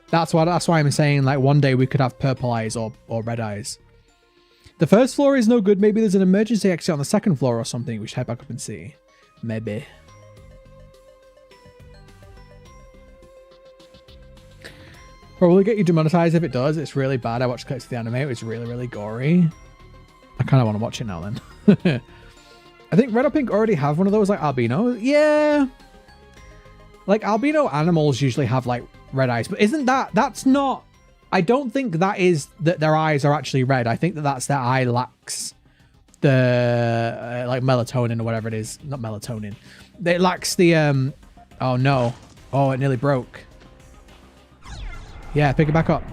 That's why I'm saying like one day we could have purple eyes or red eyes. The first floor is no good. Maybe there's an emergency exit on the second floor or something. We should head back up and see. Maybe. Probably get you demonetized if it does. It's really bad. I watched clips of the anime. It was really, really gory. I kind of want to watch it now then. I think Red or Pink already have one of those like albino. Yeah. Like albino animals usually have like red eyes, but isn't that's not, I don't think that is that their eyes are actually red. I think that's their eye lacks the like melatonin or whatever it is. Not melatonin. It lacks the oh no. Oh, it nearly broke. Yeah, pick it back up.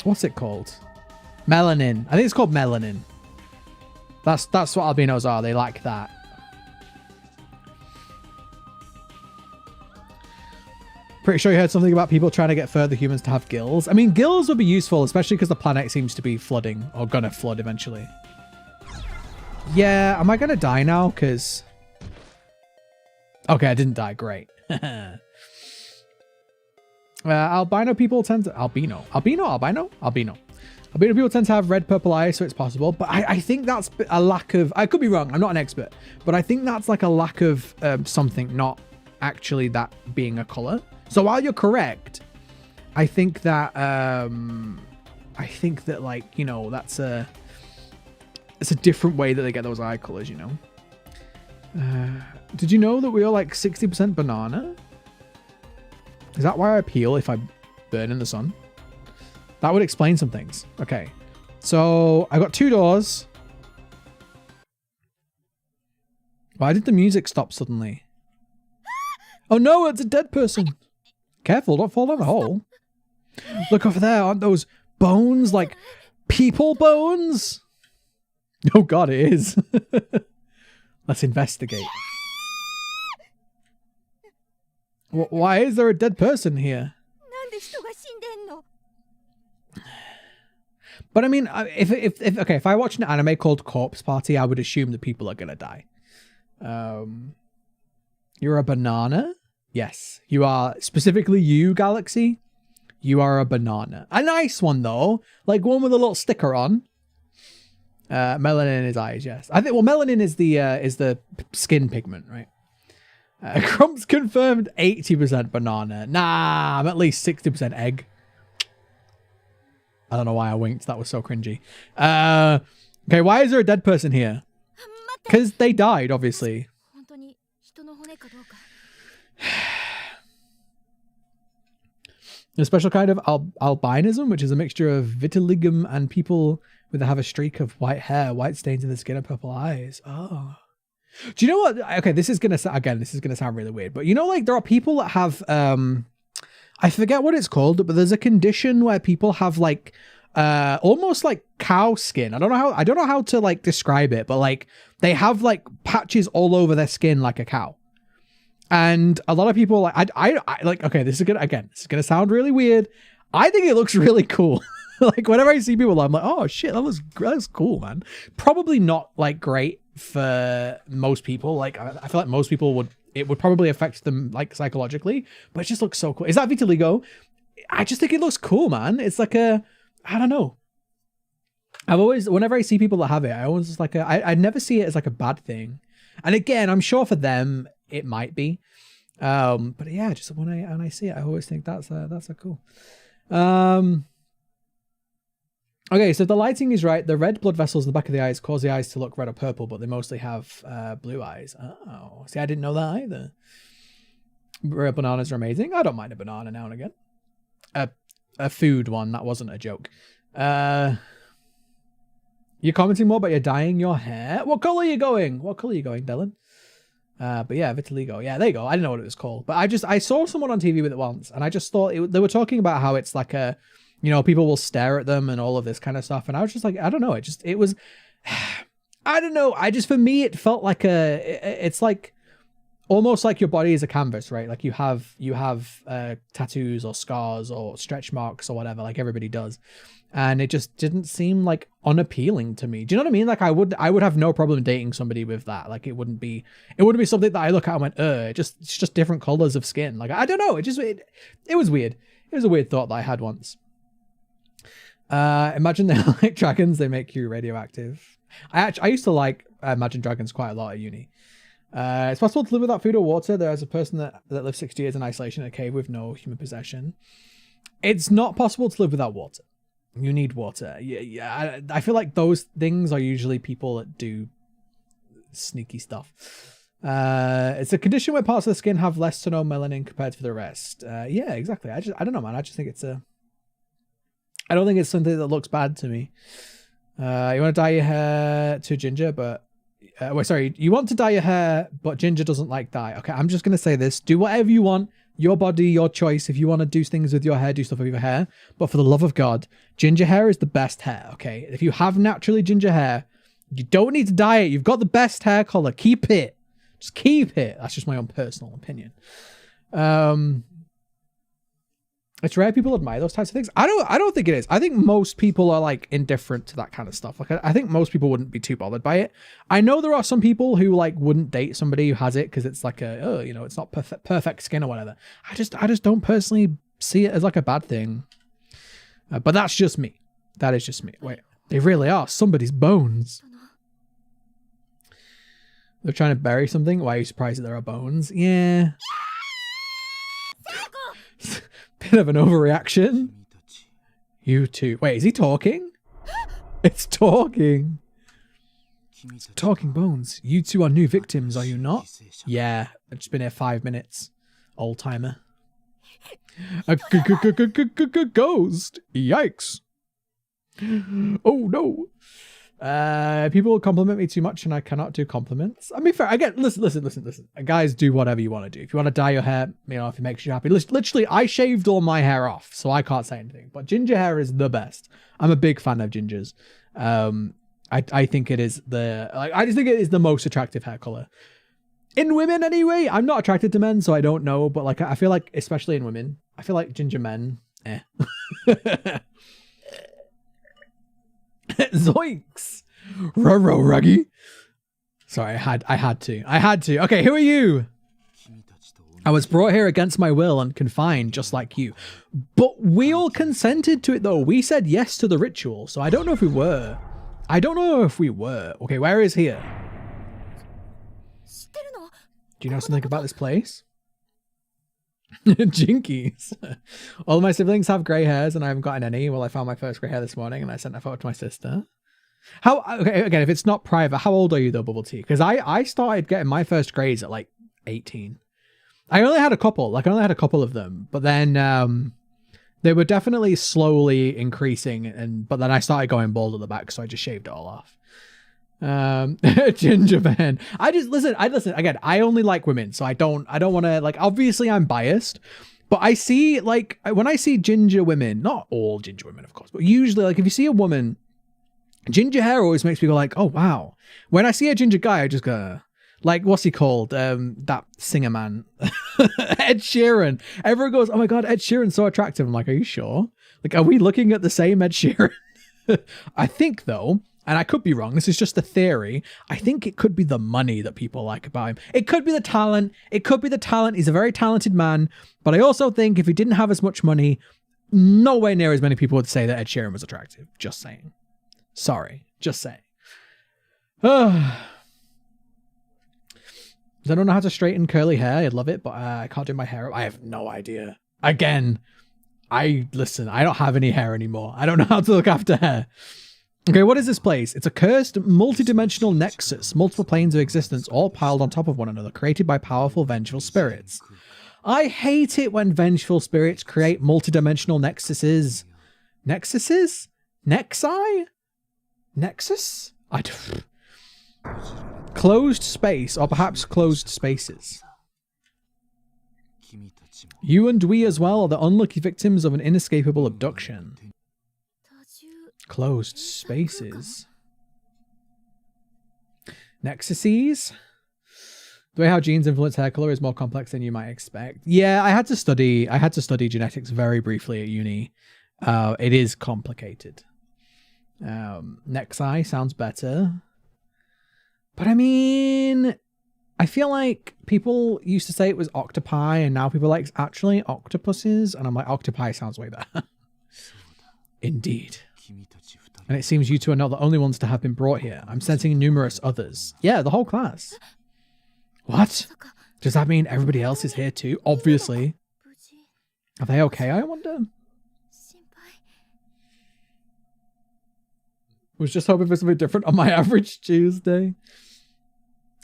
What's it called? Melanin. I think it's called melanin. That's what albinos are. They lack that. Pretty sure you heard something about people trying to get further humans to have gills. I mean, gills would be useful, especially because the planet seems to be flooding or gonna flood eventually. Yeah, am I gonna die now? Because... Okay, I didn't die. Great. Albino people tend to... Albino people tend to have red, purple eyes, so it's possible. But I think that's a lack of... I could be wrong. I'm not an expert. But I think that's like a lack of something, not actually that being a color. So while you're correct, I think that like, you know, it's a different way that they get those eye colors, you know. Did you know that we are like 60% banana? Is that why I peel if I burn in the sun? That would explain some things. Okay. So I got 2 doors. Why did the music stop suddenly? Oh no, it's a dead person. Careful, don't fall down the hole. Look over there, aren't those bones like people bones? Oh god, it is. Let's investigate. Why is there a dead person here? But I mean, if I watch an anime called Corpse Party, I would assume that people are gonna die. You're a banana? Yes, you are. Specifically you, Galaxy. You are a banana. A nice one though, like one with a little sticker on. Melanin in his eyes. Yes, I think. Well, melanin is the skin pigment, right? Crump's confirmed 80% banana. Nah, I'm at least 60% egg. I don't know why I winked. That was so cringy. Okay, why is there a dead person here? Because they died, obviously. A special kind of albinism, which is a mixture of vitiligo and people With have a streak of white hair, white stains in the skin, and purple eyes. Oh. Do you know what? Okay, this is gonna sound really weird, but you know, like there are people that have I forget what it's called, but there's a condition where people have like almost like cow skin. I don't know how to like describe it, but like they have like patches all over their skin like a cow. And a lot of people like I like, okay, this is gonna sound really weird. I think it looks really cool. Like whenever I see people, I'm like, oh shit, that looks cool, man. Probably not like great for most people. Like I feel like most people it would probably affect them like psychologically, but it just looks so cool. Is that vitiligo? I just think it looks cool, man. It's like I don't know. Whenever I see people that have it, I always like I never see it as like a bad thing. And again, I'm sure for them it might be, but yeah, just when I see it, I always think that's a cool. Okay, so if the lighting is right, the red blood vessels in the back of the eyes cause the eyes to look red or purple, but they mostly have blue eyes. Oh, see, I didn't know that either. Bananas are amazing. I don't mind a banana now and again. A food one, that wasn't a joke. You're commenting more about you dyeing your hair. What color are you going? What color are you going, Dylan? But yeah, vitiligo. Yeah, there you go. I didn't know what it was called, but I saw someone on TV with it once, and I just thought they were talking about how it's like a, you know, people will stare at them and all of this kind of stuff. And I was just like, I don't know. It was, I don't know. For me, it felt like it's like almost like your body is a canvas, right? Like you have tattoos or scars or stretch marks or whatever, like everybody does. And it just didn't seem like unappealing to me. Do you know what I mean? Like I would have no problem dating somebody with that. Like it wouldn't be something that I look at and went, it's just different colors of skin. Like, I don't know. It was weird. It was a weird thought that I had once. Imagine they're like dragons, they make you radioactive. I used to like Imagine Dragons quite a lot at uni. It's possible to live without food or water. There's a person that lives 60 years in isolation in a cave with no human possession. It's not possible to live without water. You need water. Yeah. I feel like those things are usually people that do sneaky stuff. It's a condition where parts of the skin have less to no melanin compared to the rest. Yeah, exactly. I don't know, man. I just think I don't think it's something that looks bad to me. You want to dye your hair to ginger, but you want to dye your hair, but ginger doesn't like dye. Okay, I'm just gonna say this: do whatever you want. Your body, your choice. If you want to do things with your hair, do stuff with your hair. But for the love of God, ginger hair is the best hair. Okay, if you have naturally ginger hair, you don't need to dye it. You've got the best hair color. Keep it. Just keep it. That's just my own personal opinion. It's rare people admire those types of things. I don't think it is. I think most people are like indifferent to that kind of stuff. Like I think most people wouldn't be too bothered by it. I know there are some people who like wouldn't date somebody who has it because it's like it's not perfect skin or whatever. I just don't personally see it as like a bad thing. But that's just me. That is just me. Wait, they really are somebody's bones. They're trying to bury something. Why are you surprised that there are bones? Yeah. Bit of an overreaction. You too. Wait, is he talking? It's talking. Talking bones. You two are new victims, are you not? Yeah, I've just been here 5 minutes. Old timer. A ghost. Yikes. Oh no. People compliment me too much and I cannot do compliments. I mean, fair. Again, listen. Guys, do whatever you want to do. If you want to dye your hair, you know, if it makes you happy. Literally, I shaved all my hair off, so I can't say anything. But ginger hair is the best. I'm a big fan of gingers. I think it is I just think it is the most attractive hair color. In women, anyway. I'm not attracted to men, so I don't know. But like, I feel like, especially in women, I feel like ginger men, Zoinks! Roro Ruggy. Sorry, I had to. Okay, who are you? I was brought here against my will and confined just like you. But we all consented to it though. We said yes to the ritual, so I don't know if we were. Okay, where is here? Do you know something about this place? Jinkies. All of my siblings have grey hairs and I haven't gotten any. Well, I found my first grey hair this morning and I sent a photo to my sister. Okay, again, if it's not private, how old are you though, Bubble Tea? Because I started getting my first greys at like 18. I only had a couple of them, but then They were definitely slowly increasing, but then I started going bald at the back, so I just shaved it all off. Ginger man. I listen again. I only like women, so I don't want to, like, obviously I'm biased, but I see, like, when I see ginger women, not all ginger women, of course, but usually, like, if you see a woman, ginger hair always makes me go like, oh wow. When I see a ginger guy, I just go, like, what's he called? That singer man, Ed Sheeran. Everyone goes, oh my God, Ed Sheeran's so attractive. I'm like, are you sure? Like, are we looking at the same Ed Sheeran? I think though, and I could be wrong, this is just a theory, I think it could be the money that people like about him. It could be the talent. It could be the talent. He's a very talented man. But I also think if he didn't have as much money, nowhere near as many people would say that Ed Sheeran was attractive. Just saying. Sorry. Just saying. I don't know how to straighten curly hair. I'd love it, but I can't do my hair up. I have no idea. Again, I don't have any hair anymore. I don't know how to look after hair. Okay, what is this place? It's a cursed, multi-dimensional nexus, multiple planes of existence, all piled on top of one another, created by powerful, vengeful spirits. I hate it when vengeful spirits create multi-dimensional nexuses. Nexuses? Nexi? Nexus? Closed space, or perhaps closed spaces. You and we as well are the unlucky victims of an inescapable abduction. Closed spaces. Nexuses? The way how genes influence hair color is more complex than you might expect. Yeah, I had to study genetics very briefly at uni. It is complicated. Nexi sounds better. But I mean, I feel like people used to say it was octopi, and now people are like, it's actually octopuses. And I'm like, octopi sounds way better. Indeed. And it seems you two are not the only ones to have been brought here. I'm sensing numerous others. Yeah, the whole class. What? Does that mean everybody else is here too? Obviously. Are they okay, I wonder? Was just hoping for something different on my average Tuesday.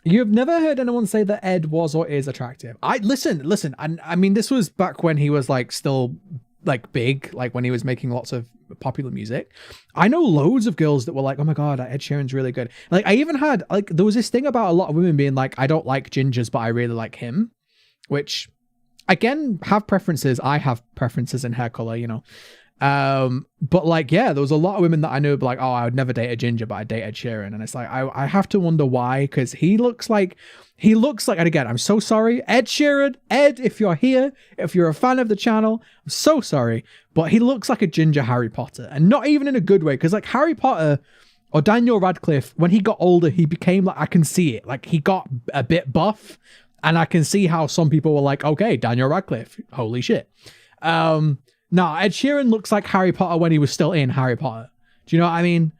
You have never heard anyone say that Ed was or is attractive. Listen. I mean, this was back when he was like still like big, like when he was making lots of popular music. I know loads of girls that were like, oh my God, Ed Sheeran's really good. Like I even had, like, there was this thing about a lot of women being like, I don't like gingers, but I really like him, which again, have preferences. I have preferences in hair color, you know. But like, yeah, there was a lot of women that I knew like, oh, I would never date a ginger, but I'd date Ed Sheeran. And it's like, I have to wonder why, because he looks like, and again, I'm so sorry, Ed Sheeran, Ed, if you're here, if you're a fan of the channel, I'm so sorry, but he looks like a ginger Harry Potter, and not even in a good way, because like Harry Potter or Daniel Radcliffe, when he got older, he became like, I can see it, like he got a bit buff, and I can see how some people were like, okay, Daniel Radcliffe, holy shit. No, Ed Sheeran looks like Harry Potter when he was still in Harry Potter. Do you know what I mean?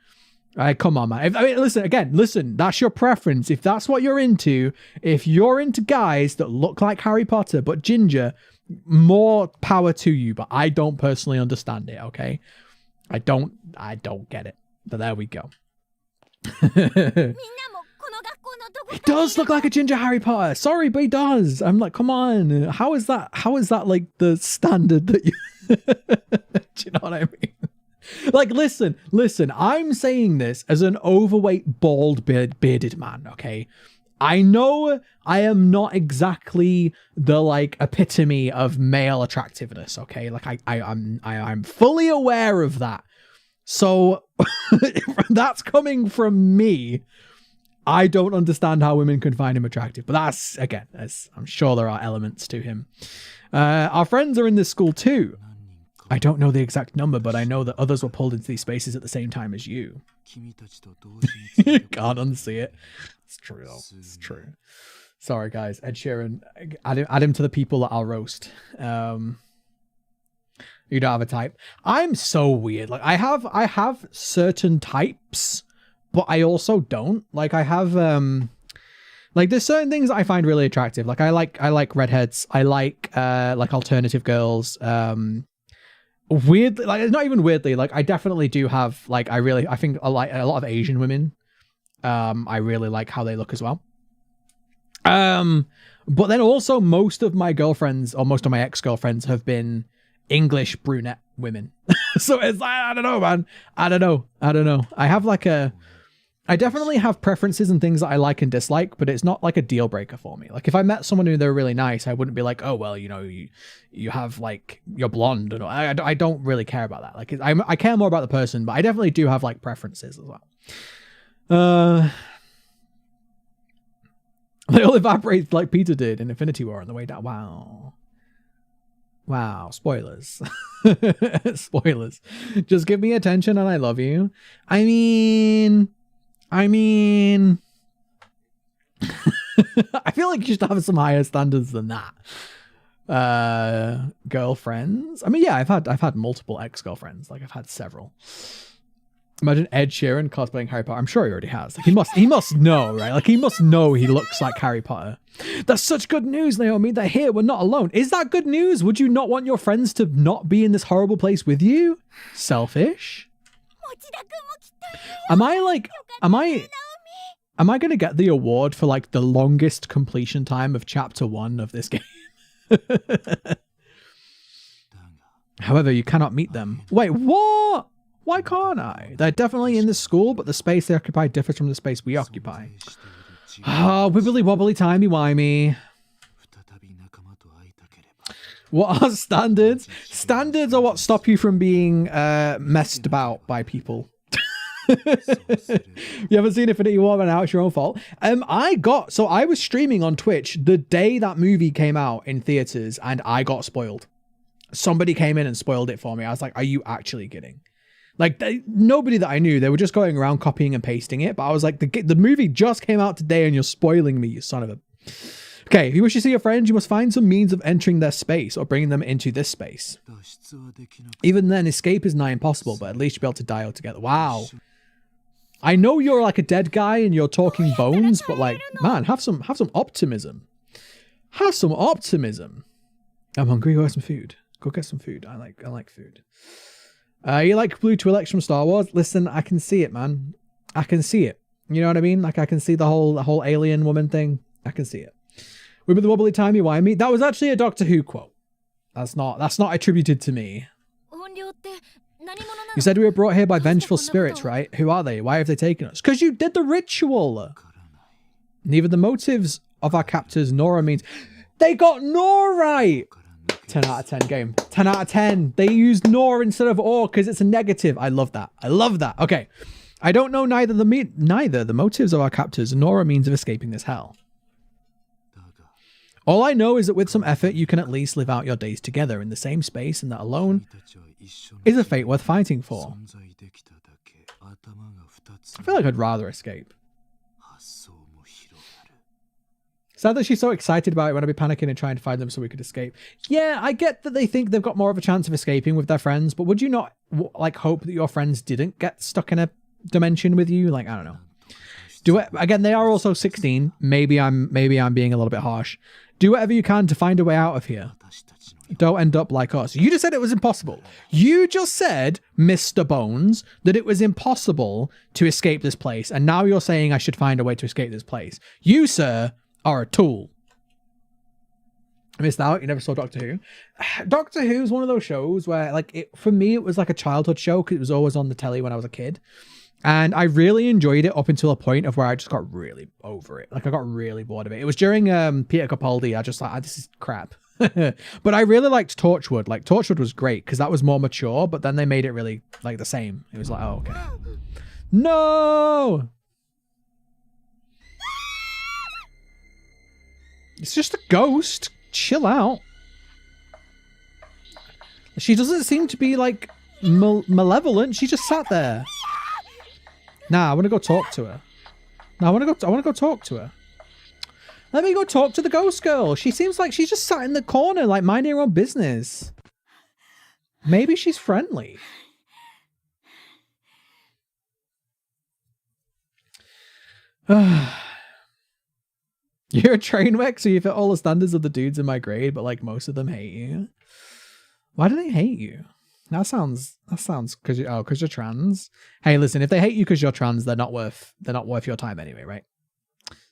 Come on, man. Listen, that's your preference. If that's what you're into, if you're into guys that look like Harry Potter but ginger, more power to you. But I don't personally understand it, okay? I don't get it. But there we go. He does look like a ginger Harry Potter. Sorry, but he does. I'm like, come on. How is that like the standard that you... Do you know what I mean? Like, listen, I'm saying this as an overweight, bald, bearded man, okay? I know I am not exactly the, like, epitome of male attractiveness, okay? Like, I'm fully aware of that. So, that's coming from me. I don't understand how women can find him attractive. But that's, again, I'm sure there are elements to him. Our friends are in this school too. I don't know the exact number, but I know that others were pulled into these spaces at the same time as you. Can't unsee it. It's true, though. It's true. Sorry, guys. Ed Sheeran, add him to the people that I'll roast. You don't have a type. I'm so weird. Like, I have certain types, but I also don't. Like, I have like, there's certain things that I find really attractive. Like, I like redheads. I like alternative girls. Weirdly, like, not even weirdly, like, I definitely do have, like, I think I like a lot of Asian women. I really like how they look as well. But then also most of my girlfriends, or most of my ex-girlfriends, have been English brunette women. So it's like, I don't know, man. I don't know. I definitely have preferences and things that I like and dislike, but it's not like a deal breaker for me. Like if I met someone who they're really nice, I wouldn't be like, oh, well, you know, you have like, you're blonde. And I don't really care about that. Like I care more about the person, but I definitely do have like preferences as well. They all evaporate like Peter did in Infinity War on the way down. Wow. Spoilers. Spoilers. Just give me attention and I love you. I mean, I feel like you should have some higher standards than that. Girlfriends. I mean, yeah, I've had multiple ex-girlfriends. Like I've had several. Imagine Ed Sheeran cosplaying Harry Potter. I'm sure he already has. Like he must know, right? Like he must know he looks like Harry Potter. That's such good news, Naomi. They're here. We're not alone. Is that good news? Would you not want your friends to not be in this horrible place with you? Selfish. Am I going to get the award for like the longest completion time of chapter 1 of this game? However, you cannot meet them. Wait, what? Why can't I? They're definitely in the school, but the space they occupy differs from the space we occupy. Oh, wibbly wobbly timey wimey. What are standards? Standards are what stop you from being messed about by people. You haven't seen Infinity War, and now it's your own fault. I was streaming on Twitch the day that movie came out in theaters, and I got spoiled. Somebody came in and spoiled it for me. I was like, are you actually kidding? Like, nobody that I knew, they were just going around copying and pasting it. But I was like, the movie just came out today and you're spoiling me, you son of a... Okay, if you wish to see your friends, you must find some means of entering their space or bringing them into this space. Even then, escape is nigh impossible, but at least you'll be able to die together. Wow. I know you're like a dead guy and you're talking bones, but like, man, have some optimism. Have some optimism. I'm hungry. Go get some food. Go get some food. I like food. You like Blue Twi'leks from Star Wars? Listen, I can see it, man. I can see it. You know what I mean? Like I can see the whole alien woman thing. I can see it. With the wobbly timey wimey. That was actually a Doctor Who quote. That's not attributed to me. You said we were brought here by vengeful spirits, right? Who are they? Why have they taken us? Because you did the ritual. Neither the motives of our captors nor our means. They got nor right. 10 out of 10 game. 10 out of 10. They used nor instead of or because it's a negative. I love that. I love that. Okay. I don't know neither the motives of our captors nor a means of escaping this hell. All I know is that with some effort, you can at least live out your days together in the same space, and that alone is a fate worth fighting for. I feel like I'd rather escape. Sad that she's so excited about it when I'd be panicking and trying to find them so we could escape. Yeah, I get that they think they've got more of a chance of escaping with their friends, but would you not like hope that your friends didn't get stuck in a dimension with you? Like, I don't know. Again, they are also 16. Maybe I'm being a little bit harsh. Do whatever you can to find a way out of here. Don't end up like us. You just said it was impossible. You just said, Mr. Bones, that it was impossible to escape this place, and now you're saying I should find a way to escape this place. You, sir, are a tool. I missed out. You never saw Doctor Who. Doctor Who is one of those shows where, like, for me, it was like a childhood show because it was always on the telly when I was a kid. And I really enjoyed it up until a point of where I just got really over it. Like, I got really bored of it. It was during Peter Capaldi. I just like, this is crap. But I really liked Torchwood. Like, Torchwood was great because that was more mature, but then they made it really, like, the same. It was like, oh, okay. No! It's just a ghost. Chill out. She doesn't seem to be, like, malevolent. She just sat there. Nah, I want to go talk to her. No, I want to go talk to her. Let me go talk to the ghost girl. She seems like she's just sat in the corner, like minding her own business. Maybe she's friendly. You're a train wreck, so you fit all the standards of the dudes in my grade, but like most of them hate you. Why do they hate you? That sounds because you're trans. Hey, listen, if they hate you because you're trans, they're not worth your time anyway, right?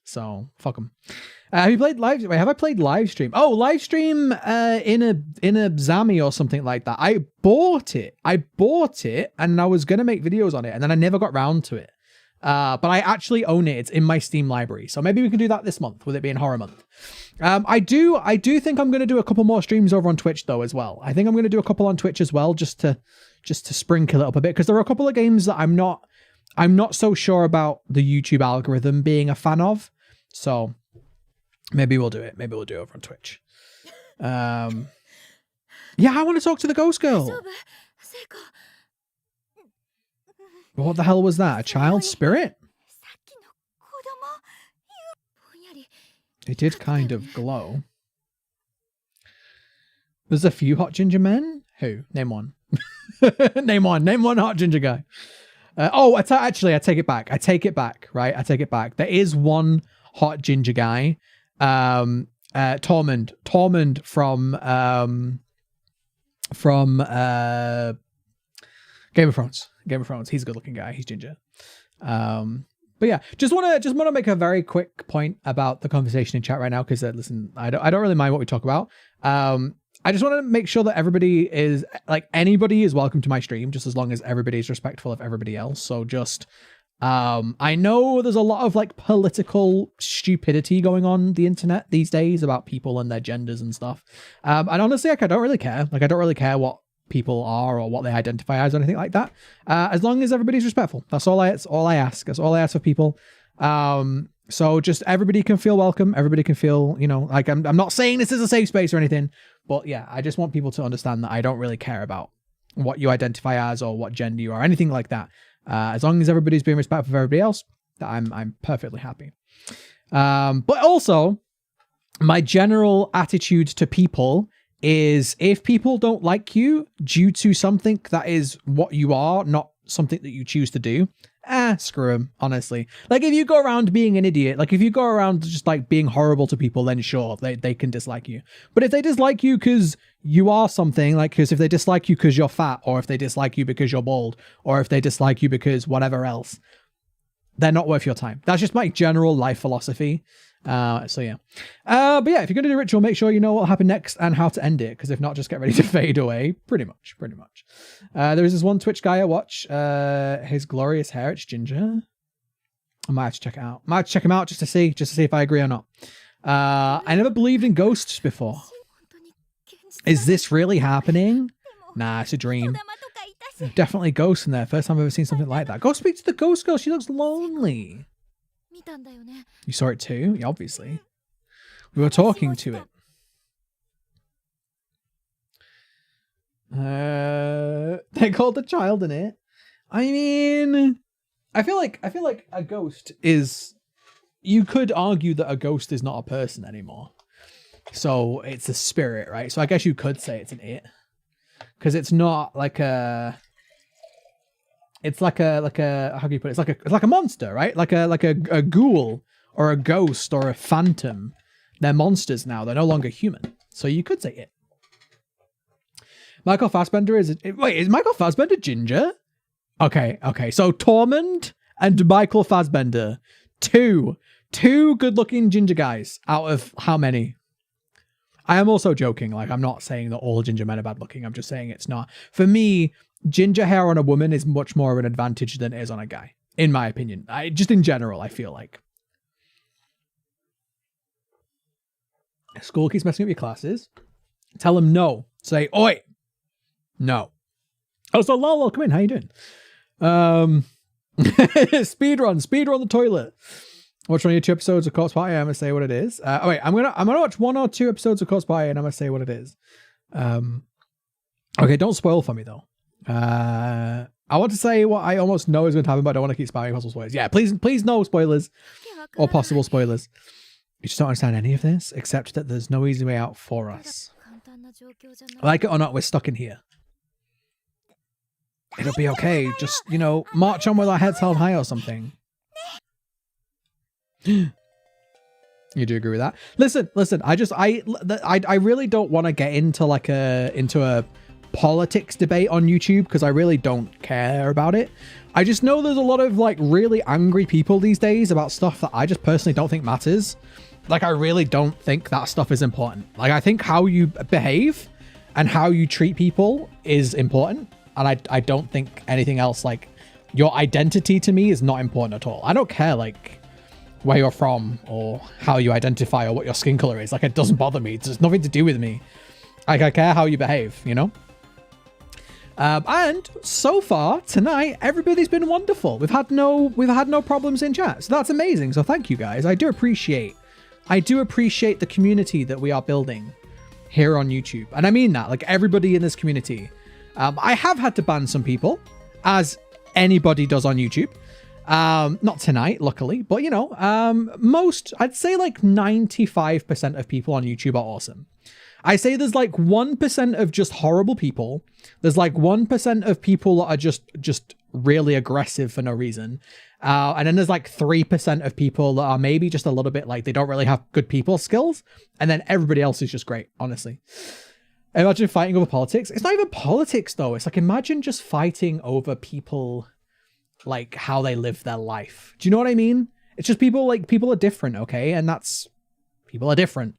So fuck them. Have you played live? Wait, have I played Livestream? Oh, Livestream in a Zami or something like that. I bought it, and I was gonna make videos on it, and then I never got round to it. But I actually own it. It's in my Steam library, so maybe we can do that this month, with it being Horror Month. I do think I'm gonna do a couple more streams over on Twitch though as well. I think I'm gonna do a couple on Twitch as well, just to sprinkle it up a bit, because there are a couple of games that I'm not so sure about the YouTube algorithm being a fan of. So maybe we'll do it. Maybe we'll do it over on Twitch. Yeah, I want to talk to the ghost girl. What the hell was that? A child spirit? It did kind of glow. There's a few hot ginger men. Who? Name one. Name one hot ginger guy. Actually, I take it back. Right? I take it back. There is one hot ginger guy. Tormund from Game of Thrones. He's a good looking guy. He's ginger. But yeah, just want to make a very quick point about the conversation in chat right now, because listen, I don't really mind what we talk about. I just want to make sure that everybody is, like, anybody is welcome to my stream, just as long as everybody is respectful of everybody else. So just, I know there's a lot of like political stupidity going on the internet these days about people and their genders and stuff. And honestly, like, I don't really care. Like, I don't really care what people are or what they identify as or anything like that. As long as everybody's respectful. That's all I ask. That's all I ask of people. So just everybody can feel welcome. Everybody can feel, you know, like I'm not saying this is a safe space or anything, but yeah, I just want people to understand that I don't really care about what you identify as or what gender you are, anything like that. As long as everybody's being respectful of everybody else, I'm perfectly happy. But also, my general attitude to people is, if people don't like you due to something that is what you are, not something that you choose to do, screw them, honestly. Like, if you go around being an idiot, like if you go around just like being horrible to people, then sure, they can dislike you. But if they dislike you because you are something, like, because if they dislike you because you're fat, or if they dislike you because you're bald, or if they dislike you because whatever else, they're not worth your time. That's just my general life philosophy. So yeah. But yeah, if you're going to do ritual, make sure you know what'll happen next and how to end it, because if not, just get ready to fade away. Pretty much. There is this one Twitch guy I watch, his glorious hair, it's ginger. I might have to check it out. Might have to check him out just to see if I agree or not. I never believed in ghosts before. Is this really happening? Nah, it's a dream. Definitely ghosts in there. First time I've ever seen something like that. Go speak to the ghost girl. She looks lonely. You saw it too? Yeah, obviously. We were talking to it. They called the child in it. I mean, I feel like a ghost is, you could argue that a ghost is not a person anymore. So it's a spirit, right? So I guess you could say it's an it. Because it's not like a, it's like a how can you put it? It's like a monster, right? Like a ghoul or a ghost or a phantom. They're monsters now. They're no longer human. So you could say it. Michael Fassbender is Michael Fassbender ginger? Okay. So Tormund and Michael Fassbender, two good-looking ginger guys out of how many? I am also joking. Like, I'm not saying that all ginger men are bad looking. I'm just saying it's not. For me, ginger hair on a woman is much more of an advantage than it is on a guy, in my opinion. Just in general, I feel like. School keeps messing up your classes. Tell them no. Say, oi. No. Oh, so Lolo, come in. How you doing? Speedrun the toilet. Watch one of your 2 episodes of Corpse Party. I'm gonna say what it is. Wait, I'm gonna watch 1 or 2 episodes of Corpse Party and I'm gonna say what it is. Okay, don't spoil for me though. I want to say what I almost know is going to happen, but I don't want to keep spamming possible spoilers. Yeah, please no spoilers or possible spoilers. You just don't understand any of this, except that there's no easy way out for us. Like it or not, we're stuck in here. It'll be okay. Just, you know, march on with our heads held high or something. You do agree with that? Listen. I really don't want to get into a politics debate on YouTube because I really don't care about it. I just know there's a lot of like really angry people these days about stuff that I just personally don't think matters. Like, I really don't think that stuff is important. Like, I think how you behave and how you treat people is important. And I don't think anything else, like, your identity to me is not important at all. I don't care, like, where you're from or how you identify or what your skin color is. Like, it doesn't bother me. It's nothing to do with me. Like, I care how you behave, you know? And so far tonight, everybody's been wonderful. We've had no problems in chat. So that's amazing. So thank you guys. I do appreciate the community that we are building here on YouTube. And I mean that, like, everybody in this community. I have had to ban some people, as anybody does on YouTube. Not tonight, luckily, but you know, I'd say like 95% of people on YouTube are awesome. I say there's like 1% of just horrible people. There's like 1% of people that are just really aggressive for no reason. And then there's like 3% of people that are maybe just a little bit like they don't really have good people skills. And then everybody else is just great, honestly. Imagine fighting over politics. It's not even politics though. It's like, imagine just fighting over people, like how they live their life. Do you know what I mean? It's just people are different. Okay. And people are different.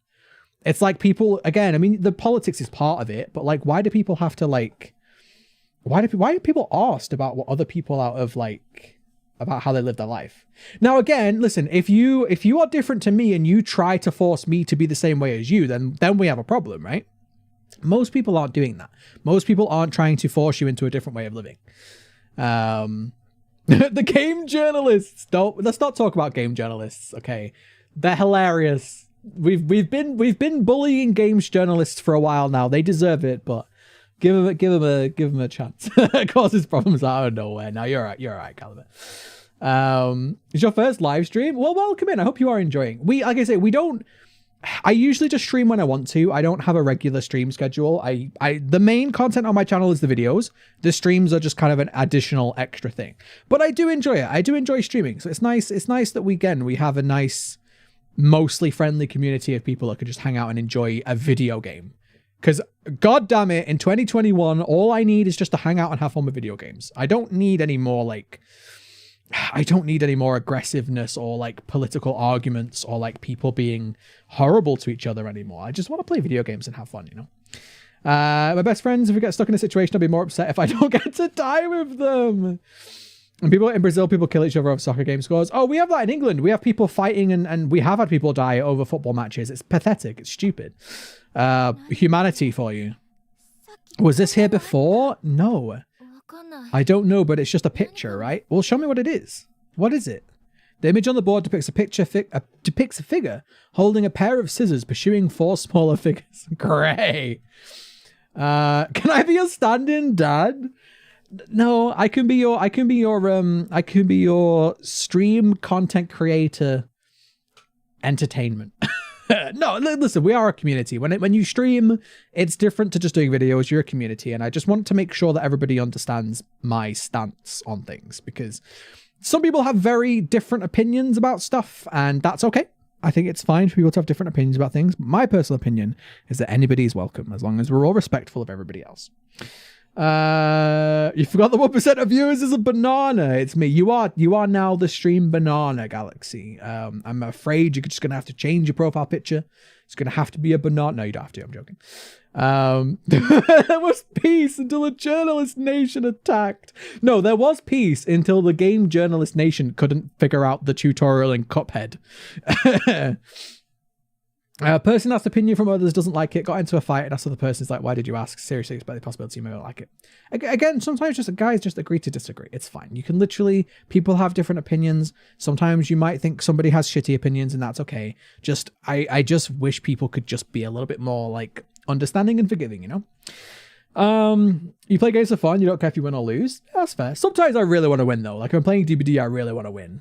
It's like people, again, I mean, the politics is part of it, but like, why do people have to like, why are people asked about what other people out of like, about how they live their life? Now, again, listen, if you are different to me and you try to force me to be the same way as you, then we have a problem, right? Most people aren't doing that. Most people aren't trying to force you into a different way of living. The game journalists, let's not talk about game journalists. Okay. They're hilarious. We've been bullying games journalists for a while now. They deserve it, but give them a chance. It causes problems out of nowhere. Now you're all right, Caliber. It's your first live stream. Well, welcome in. I hope you are enjoying. Like I say, I usually just stream when I want to. I don't have a regular stream schedule. The main content on my channel is the videos. The streams are just kind of an additional extra thing. But I do enjoy it. I do enjoy streaming. So it's nice. It's nice that we have a nice, mostly friendly community of people that could just hang out and enjoy a video game. Because god damn it, in 2021, all I need is just to hang out and have fun with video games. I don't need any more aggressiveness or like political arguments or like people being horrible to each other anymore. I just want to play video games and have fun, you know? My best friends, if we get stuck in a situation, I'll be more upset if I don't get to die with them. And people in Brazil, people kill each other over soccer game scores. Oh, we have that in England. We have people fighting and we have had people die over football matches. It's pathetic. It's stupid. Humanity for you. Was this here before? No. I don't know, but it's just a picture, right? Well, show me what it is. What is it? The image on the board depicts a figure holding a pair of scissors pursuing 4 smaller figures. Great. Can I be your stand-in dad? No, I can be your stream content creator entertainment. No, listen, we are a community. When you stream, it's different to just doing videos. You're a community, and I just want to make sure that everybody understands my stance on things, because some people have very different opinions about stuff, and that's okay. I think it's fine for people to have different opinions about things. My personal opinion is that anybody is welcome, as long as we're all respectful of everybody else. You forgot the 1% of viewers is a banana. It's me. You are now the stream banana, Galaxy. I'm afraid you're just gonna have to change your profile picture. It's gonna have to be a banana. No, you don't have to. I'm joking. There was peace until the journalist nation attacked. No, there was peace until the game journalist nation couldn't figure out the tutorial in Cuphead. A person asked opinion from others, doesn't like it, got into a fight, and asked the other person, like, why did you ask? Seriously, expect the possibility you may not like it. Again, sometimes guys just agree to disagree. It's fine. You can literally, people have different opinions. Sometimes you might think somebody has shitty opinions, and that's okay. I just wish people could just be a little bit more, like, understanding and forgiving, you know? You play games for fun, you don't care if you win or lose. That's fair. Sometimes I really want to win, though. Like, when I'm playing DBD, I really want to win.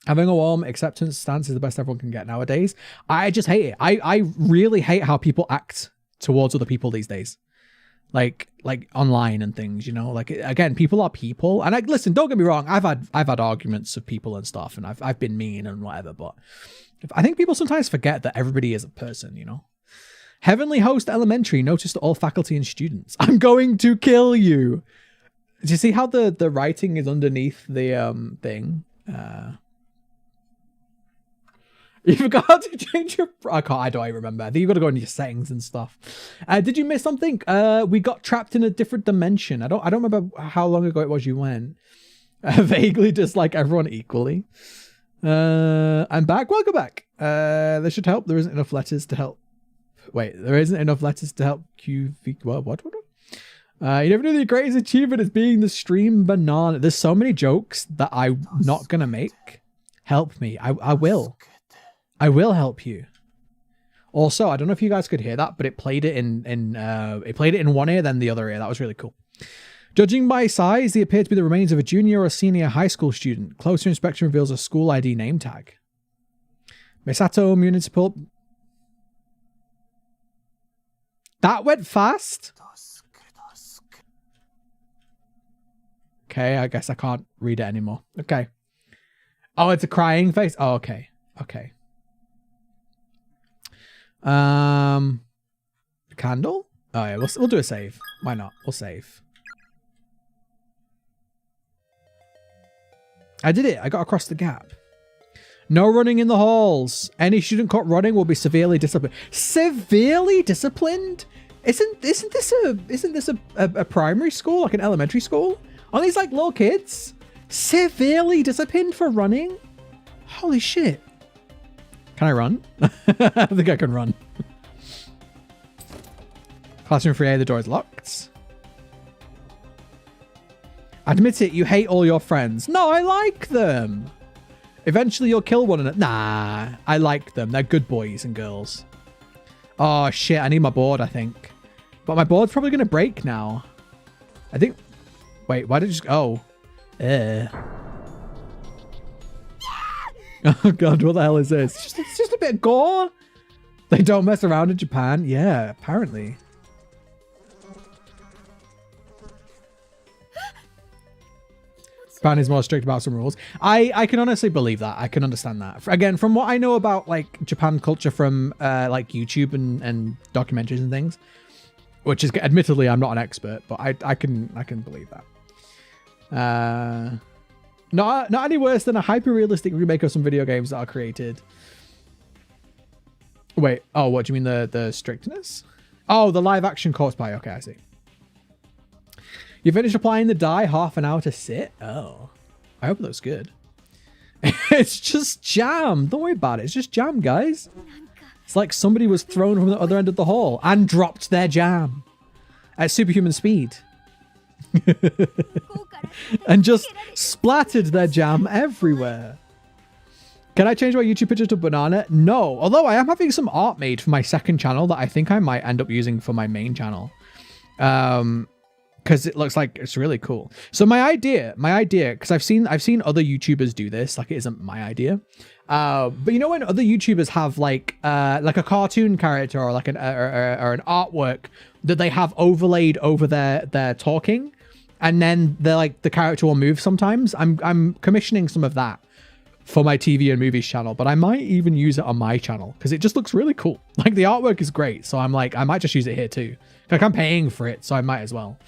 Having a warm acceptance stance is the best everyone can get nowadays. I just hate it. I really hate how people act towards other people these days. Like online and things, you know, like, again, people are people. And listen, don't get me wrong. I've had arguments with people and stuff, and I've been mean and whatever, but I think people sometimes forget that everybody is a person, you know? Heavenly Host Elementary, notice to all faculty and students. I'm going to kill you. Do you see how the writing is underneath the thing? You forgot how to change your... I don't remember. I think you've got to go into your settings and stuff. Did you miss something? We got trapped in a different dimension. I don't remember how long ago it was you went. Vaguely dislike everyone equally. I'm back. Welcome back. This should help. There isn't enough letters to help. Wait, there isn't enough letters to help QV... What? You never knew the greatest achievement is being the stream banana. There's so many jokes that I'm not going to make. Help me. I will. I will help you. Also, I don't know if you guys could hear that, but it played it in one ear, then the other ear. That was really cool. Judging by size, they appear to be the remains of a junior or senior high school student. Closer inspection reveals a school ID name tag. Misato Municipal. That went fast. Okay, I guess I can't read it anymore. Okay. Oh, it's a crying face. Oh, okay. Okay. Candle? Oh yeah, we'll do a save. Why not? We'll save. I did it. I got across the gap. No running in the halls. Any student caught running will be severely disciplined. Severely disciplined? Isn't this a primary school, like an elementary school? Aren't these like little kids? Severely disciplined for running? Holy shit. Can I run? I think I can run. Classroom 3A, the door is locked. Admit it, you hate all your friends. No, I like them. Eventually you'll kill one another. Nah, I like them. They're good boys and girls. Oh shit, I need my board, I think. But my board's probably going to break now. I think... Wait, why did it just... Oh. Oh god, what the hell is this? It's just a bit of gore. They don't mess around in Japan. Yeah, apparently. Japan is more strict about some rules. I can honestly believe that. I can understand that. Again, from what I know about like Japan culture from like YouTube and documentaries and things, which is admittedly I'm not an expert, but I can believe that. Not any worse than a hyper-realistic remake of some video games that are created. Wait, oh, what do you mean the strictness? Oh, the live-action corpse pie. Okay, I see. You finished applying the dye, half an hour to sit? Oh, I hope it looks good. It's just jam. Don't worry about it. It's just jam, guys. It's like somebody was thrown from the other end of the hall and dropped their jam at superhuman speed. And just splattered their jam everywhere. Can I change my YouTube picture to banana? No, although I am having some art made for my second channel that I think I might end up using for my main channel. Because it looks like it's really cool. So my idea, because I've seen other YouTubers do this, like it isn't my idea. But you know when other YouTubers have like a cartoon character or like an artwork that they have overlaid over their talking, and then they're like the character will move sometimes. I'm commissioning some of that for my TV and movies channel, but I might even use it on my channel because it just looks really cool. Like the artwork is great, so I'm like I might just use it here too. Like I'm paying for it, so I might as well.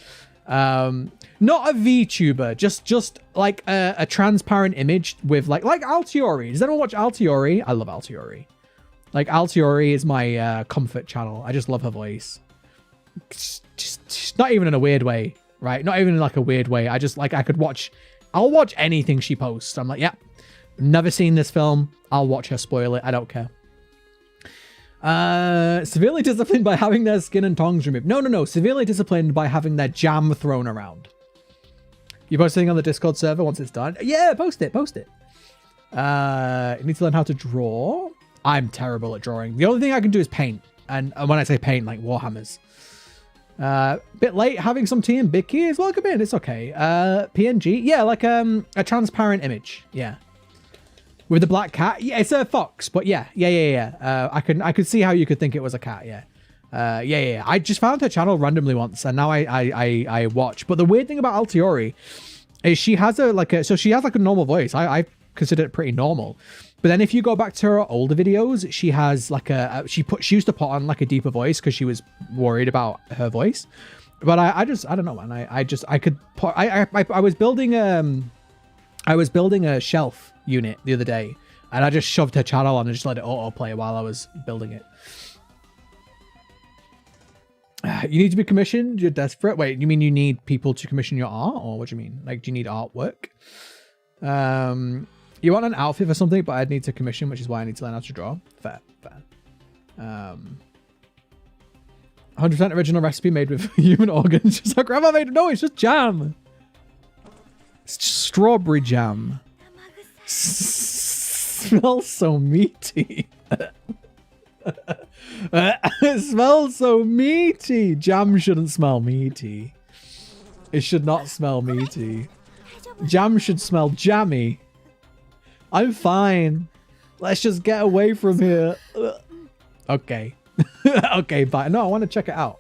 Not a VTuber, just like a transparent image with like Altiori. Does anyone watch Altiori? I love Altiori. Like Altiori is my comfort channel. I just love her voice. Just not even in a weird way, right? Not even in like a weird way. I just like I'll watch anything she posts. I'm like, yeah, never seen this film. I'll watch her spoil it. I don't care. Severely disciplined by having their skin and tongues removed. No. Severely disciplined by having their jam thrown around. You post something on the Discord server once it's done? Yeah, post it. You need to learn how to draw. I'm terrible at drawing. The only thing I can do is paint. And when I say paint, like Warhammers. Bit late, having some tea and Bicky is welcome in. It's okay. PNG. Yeah, like a transparent image. Yeah. With the black cat? Yeah, it's a fox, but yeah. I could see how you could think it was a cat, yeah. Yeah. I just found her channel randomly once, and now I watch. But the weird thing about Altiori is she has a normal voice. I consider it pretty normal. But then if you go back to her older videos, she has like she used to put on like a deeper voice because she was worried about her voice. But I don't know, man. I was building a shelf unit the other day, and I just shoved her channel on and just let it autoplay while I was building it. You need to be commissioned? You're desperate? Wait, you mean you need people to commission your art? Or what do you mean? Like, do you need artwork? You want an outfit for something, but I'd need to commission, which is why I need to learn how to draw. Fair. 100% original recipe made with human organs. Just like grandma made. No, it's just jam. It's just strawberry jam. Smells so meaty. It smells so meaty. Jam shouldn't smell meaty. It should not smell meaty. Jam should smell jammy. I'm fine. Let's just get away from here. Okay. Okay, bye. No, I want to check it out.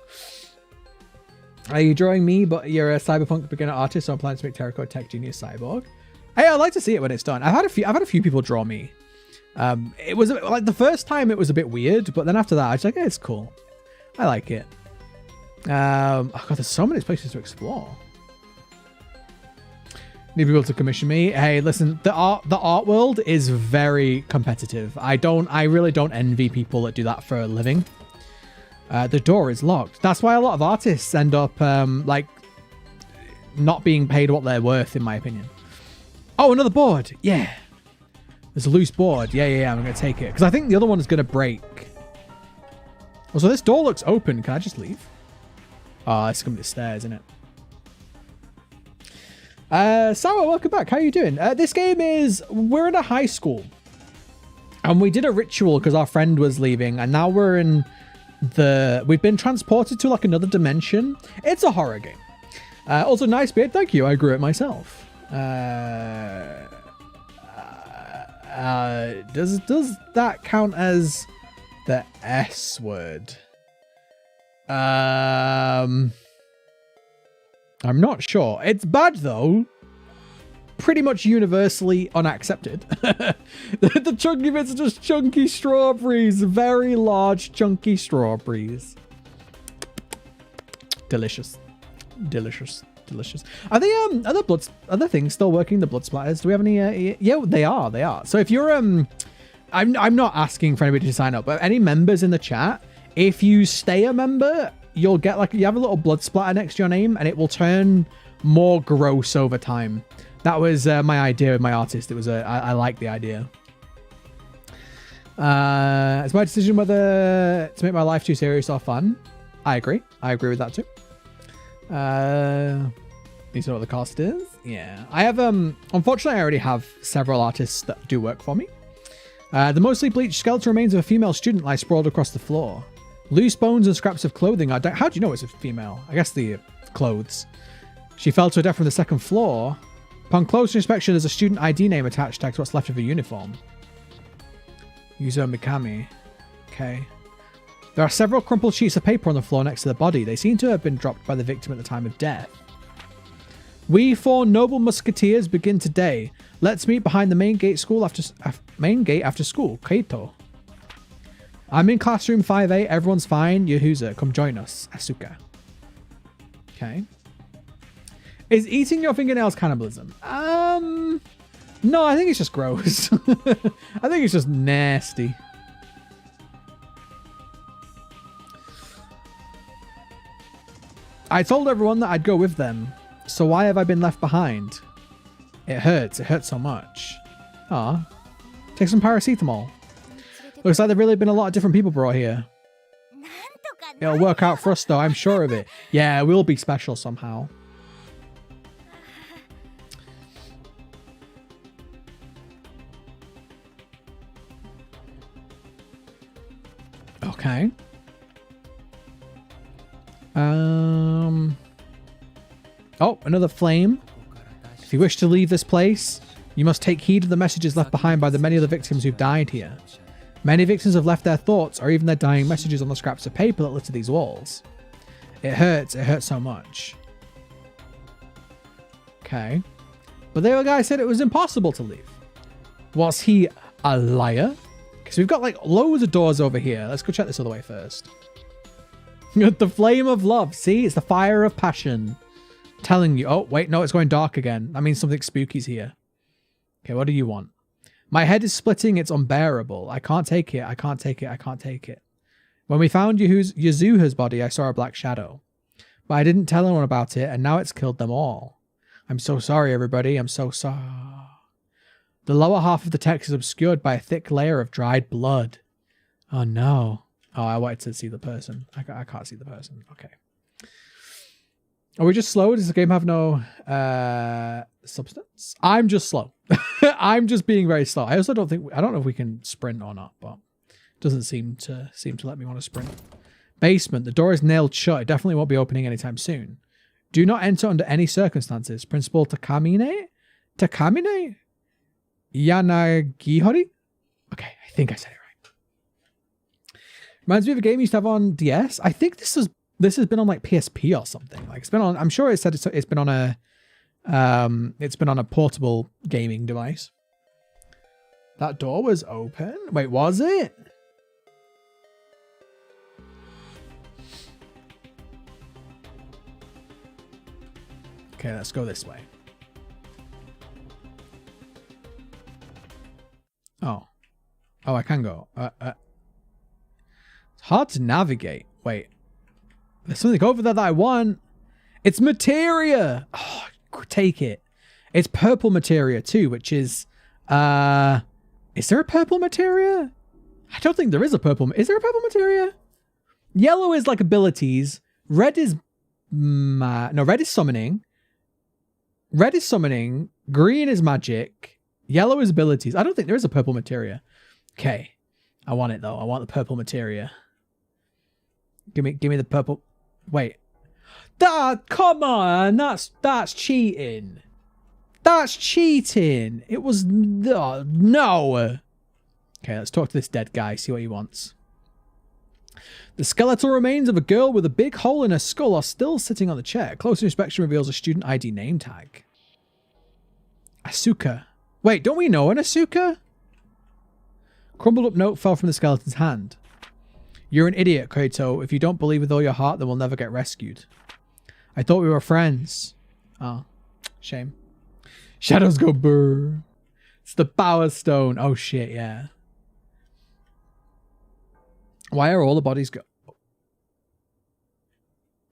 Are you drawing me, but you're a cyberpunk beginner artist, so I'm planning to make Tericho Tech Genius Cyborg? Hey, I'd like to see it when it's done. I've had a few people draw me. It was like the first time it was a bit weird, but then after that I was like, hey, it's cool. I like it. Oh god, there's so many places to explore. Need people to commission me. Hey, listen, the art world is very competitive. I really don't envy people that do that for a living. The door is locked. That's why a lot of artists end up like not being paid what they're worth, in my opinion. Oh, another board. Yeah. There's a loose board. Yeah, I'm going to take it. Because I think the other one is going to break. Oh, so this door looks open. Can I just leave? Oh, it's going to be the stairs, isn't it? Sour, welcome back. How are you doing? This game is... We're in a high school. And we did a ritual because our friend was leaving. And now we're in the... We've been transported to like another dimension. It's a horror game. Also, nice beard. Thank you. I grew it myself. Does that count as the S word? I'm not sure. It's bad though. Pretty much universally unaccepted. The chunky bits are just chunky strawberries. Very large chunky strawberries. Delicious. Are the things still working? The blood splatters? Do we have any? Yeah, they are. So if you're I'm not asking for anybody to sign up, but any members in the chat, if you stay a member, you'll get like you have a little blood splatter next to your name, and it will turn more gross over time. That was my idea with my artist. It was I like the idea. It's my decision whether to make my life too serious or fun. I agree with that too. Need to know what the cost is. Yeah, I have unfortunately I already have several artists that do work for me. The mostly bleached skeletal remains of a female student lie sprawled across the floor. Loose bones and scraps of clothing are how do you know it's a female? I guess the clothes. She fell to her death from the second floor. Upon closer inspection, there's a student ID name attached to what's left of her uniform. Yuzo Mikami. Okay. There are several crumpled sheets of paper on the floor next to the body. They seem to have been dropped by the victim at the time of death. We four noble musketeers begin today. Let's meet behind the main gate after school. Kaito. I'm in classroom 5A. Everyone's fine. Yahuza, come join us. Asuka. Okay. Is eating your fingernails cannibalism? No, I think it's just gross. I think it's just nasty. I told everyone that I'd go with them, so why have I been left behind? It hurts so much. Ah, take some paracetamol. Looks like there've really been a lot of different people brought here. It'll work out for us though, I'm sure of it. Yeah, we'll be special somehow. Okay. Oh, another flame. If you wish to leave this place, you must take heed of the messages left behind by the many other victims who've died here. Many victims have left their thoughts or even their dying messages on the scraps of paper that litter these walls. It hurts so much. Okay. But the other guy said it was impossible to leave. Was he A liar. Okay, so we've got like loads of doors over here. Let's go check this other way first. The flame of love. See, it's the fire of passion. Telling you. Oh, wait, no, it's going dark again. That means something spooky's here. Okay, what do you want? My head is splitting. It's unbearable. I can't take it. I can't take it. I can't take it. When we found Yazuha's body, I saw a black shadow. But I didn't tell anyone about it, and now it's killed them all. I'm so sorry, everybody. I'm so sorry. The lower half of the text is obscured by a thick layer of dried blood. Oh, no. Oh, I wanted to see the person. I can't see the person. Okay. Are we just slow? Does the game have no substance? I'm just slow. I'm just being very slow. I also don't know if we can sprint or not, but it doesn't seem to let me want to sprint. Basement. The door is nailed shut. It definitely won't be opening anytime soon. Do not enter under any circumstances. Principal Takamine? Takamine? Yanagihori? Okay, I think I said it right. Reminds me of a game you used to have on DS. I think this has been on like PSP or something. Like it's been on. I'm sure it said it's been on a portable gaming device. That door was open. Wait, was it? Okay, let's go this way. Oh, I can go. It's hard to navigate. Wait. There's something over there that I want. It's materia. Oh, take it. It's purple materia too, which is there a purple materia? I don't think there is a purple. Is there a purple materia? Yellow is like abilities. Red is red is summoning. Red is summoning. Green is magic. Yellow is abilities. I don't think there is a purple materia. Okay. I want it though. I want the purple materia. Give me the purple. Wait. Come on. That's cheating. That's cheating. It was no. Okay, let's talk to this dead guy, see what he wants. The skeletal remains of a girl with a big hole in her skull are still sitting on the chair. Closer inspection reveals a student ID name tag. Asuka. Wait, don't we know an Asuka? Crumbled up note fell from the skeleton's hand. You're an idiot, Kaito. If you don't believe with all your heart, then we'll never get rescued. I thought we were friends. Oh, shame. Shadows go brr. It's the Power Stone. Oh shit, yeah. Why are all the bodies go?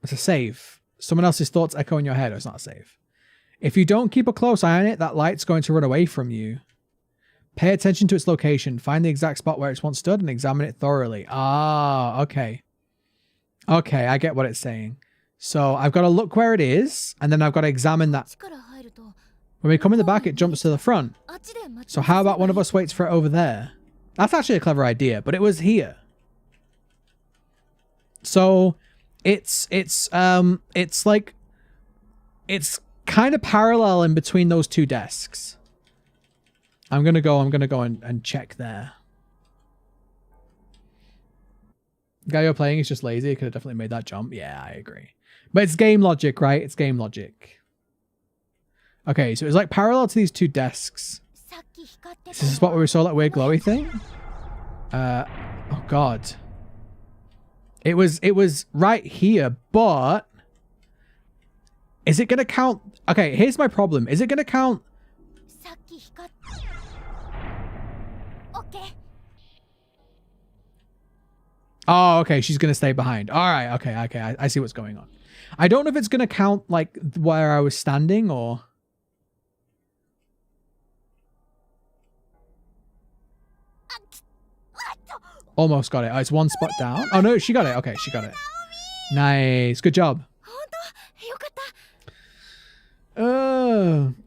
It's a save. Someone else's thoughts echo in your head. Oh, it's not a save. If you don't keep a close eye on it, that light's going to run away from you. Pay attention to its location. Find the exact spot where it's once stood and examine it thoroughly. Ah, okay. Okay, I get what it's saying. So I've got to look where it is, and then I've got to examine that. When we come in the back, it jumps to the front. So how about one of us waits for it over there? That's actually a clever idea, but it was here. So it's like, it's kind of parallel in between those two desks. I'm gonna go and check there. The guy you're playing is just lazy. He could have definitely made that jump. Yeah, I agree. But it's game logic, right? It's game logic. Okay, so it's like parallel to these two desks. Is this the spot where we saw that weird glowy thing? Oh god. It was right here, but is it gonna count? Okay, here's my problem. Is it gonna count? Oh, okay. She's going to stay behind. All right. Okay. I see what's going on. I don't know if it's going to count like where I was standing or... Almost got it. Oh, it's one spot down. Oh, no. She got it. Okay. She got it. Nice. Good job.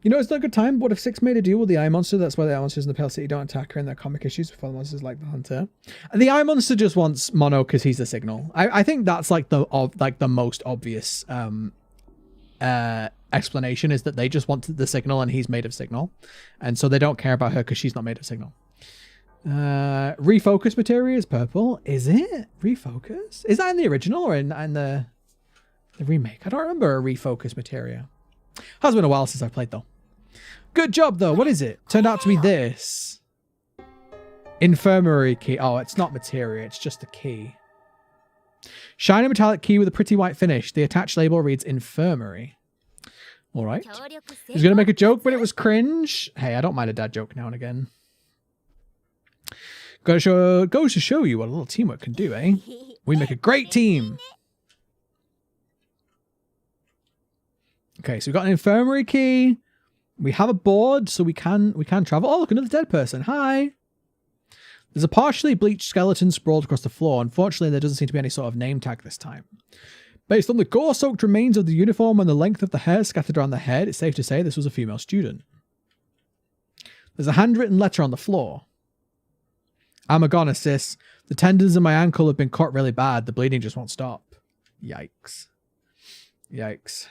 You know, it's not a good time. What if Six made a deal with the Eye Monster? That's why the Eye Monsters in the Pale City don't attack her in their comic issues before the monsters like the Hunter. And the Eye Monster just wants Mono because he's the signal. I think that's like the most obvious explanation is that they just want the signal and he's made of signal. And so they don't care about her because she's not made of signal. Refocus materia is purple. Is it? Refocus? Is that in the original or in the remake? I don't remember a refocus materia. Has been a while since I've played though. Good job though. What is it? Turned out to be this. Infirmary key. Oh, it's not materia. It's just a key. Shiny metallic key with a pretty white finish. The attached label reads infirmary. All right. He's going to make a joke, but it was cringe. Hey, I don't mind a dad joke now and again. Goes to show you what a little teamwork can do, eh? We make a great team. Okay, so we've got an infirmary key. We have a board, so we can travel. Oh, look, another dead person. Hi. There's a partially bleached skeleton sprawled across the floor. Unfortunately, there doesn't seem to be any sort of name tag this time. Based on the gore-soaked remains of the uniform and the length of the hair scattered around the head, it's safe to say this was a female student. There's a handwritten letter on the floor. I'm a goner, sis. The tendons in my ankle have been cut really bad. The bleeding just won't stop. Yikes. Yikes.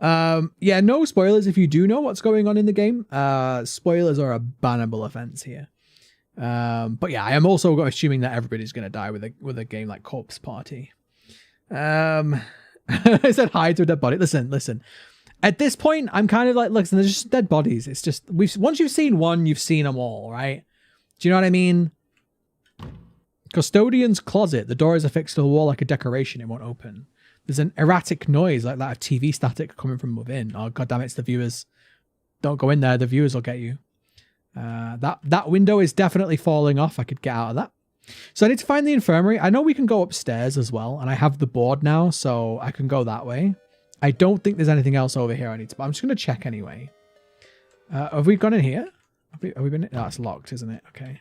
Yeah, no spoilers if you do know what's going on in the game. Spoilers are a bannable offense here. But yeah, I am also assuming that everybody's going to die with a game like Corpse Party. I said hi to a dead body. Listen. At this point, I'm kind of like, listen, there's just dead bodies. It's just, once you've seen one, you've seen them all, right? Do you know what I mean? Custodian's closet. The door is affixed to the wall like a decoration. It won't open. There's an erratic noise like that of TV static coming from within. Oh, goddammit, it's the viewers. Don't go in there. The viewers will get you. That window is definitely falling off. I could get out of that. So I need to find the infirmary. I know we can go upstairs as well. And I have the board now, so I can go that way. I don't think there's anything else over here I need to... But I'm just going to check anyway. Have we gone in here? Have we been... No, it's locked, isn't it? Okay.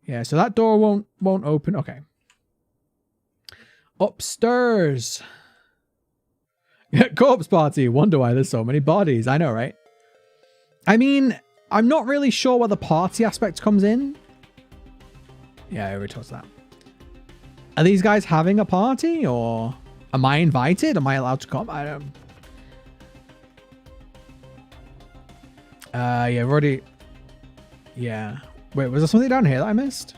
Yeah, so that door won't open. Okay. Upstairs. Corpse Party. Wonder why there's so many bodies. I know, right? I mean, I'm not really sure where the party aspect comes in. Yeah, I already talked that. Are these guys having a party, or am I invited? Am I allowed to come? I don't... Yeah, I've already... Yeah. Wait, was there something down here that I missed?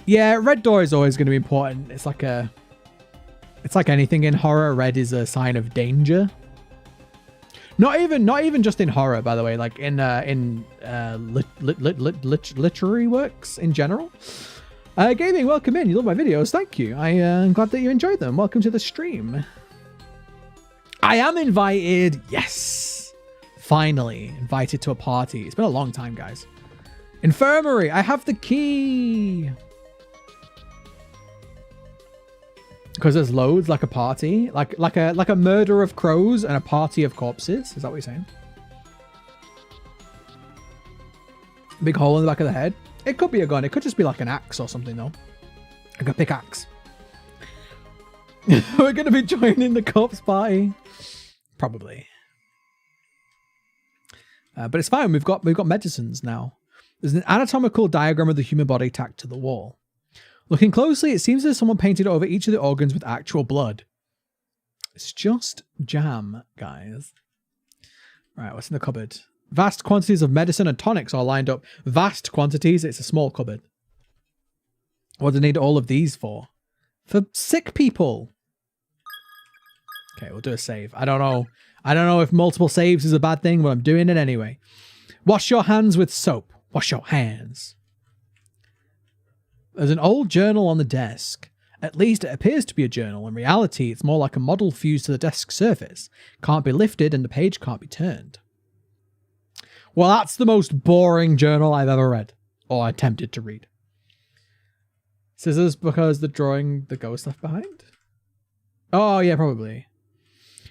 Yeah, red door is always going to be important. It's like a... It's like anything in horror. Red is a sign of danger. Not even just in horror, by the way. Like in literary works in general. Gaming, welcome in. You love my videos. Thank you. I'm glad that you enjoyed them. Welcome to the stream. I am invited. Yes. Finally invited to a party. It's been a long time, guys. Infirmary. I have the key. Because there's loads, like a party, like a murder of crows and a party of corpses. Is that what you're saying? Big hole in the back of the head. It could be a gun. It could just be like an axe or something, though. Like a pickaxe. We're gonna be joining the corpse party, probably. But it's fine. We've got medicines now. There's an anatomical diagram of the human body tacked to the wall. Looking closely, it seems as if someone painted over each of the organs with actual blood. It's just jam, guys. Right, what's in the cupboard? Vast quantities of medicine and tonics are lined up. Vast quantities? It's a small cupboard. What do I need all of these for? For sick people. Okay, we'll do a save. I don't know. I don't know if multiple saves is a bad thing, but I'm doing it anyway. Wash your hands with soap. Wash your hands. There's an old journal on the desk. At least it appears to be a journal. In reality, it's more like a model fused to the desk surface. Can't be lifted and the page can't be turned. Well, that's the most boring journal I've ever read. Or attempted to read. Scissors because the drawing the ghost left behind? Oh, yeah, probably.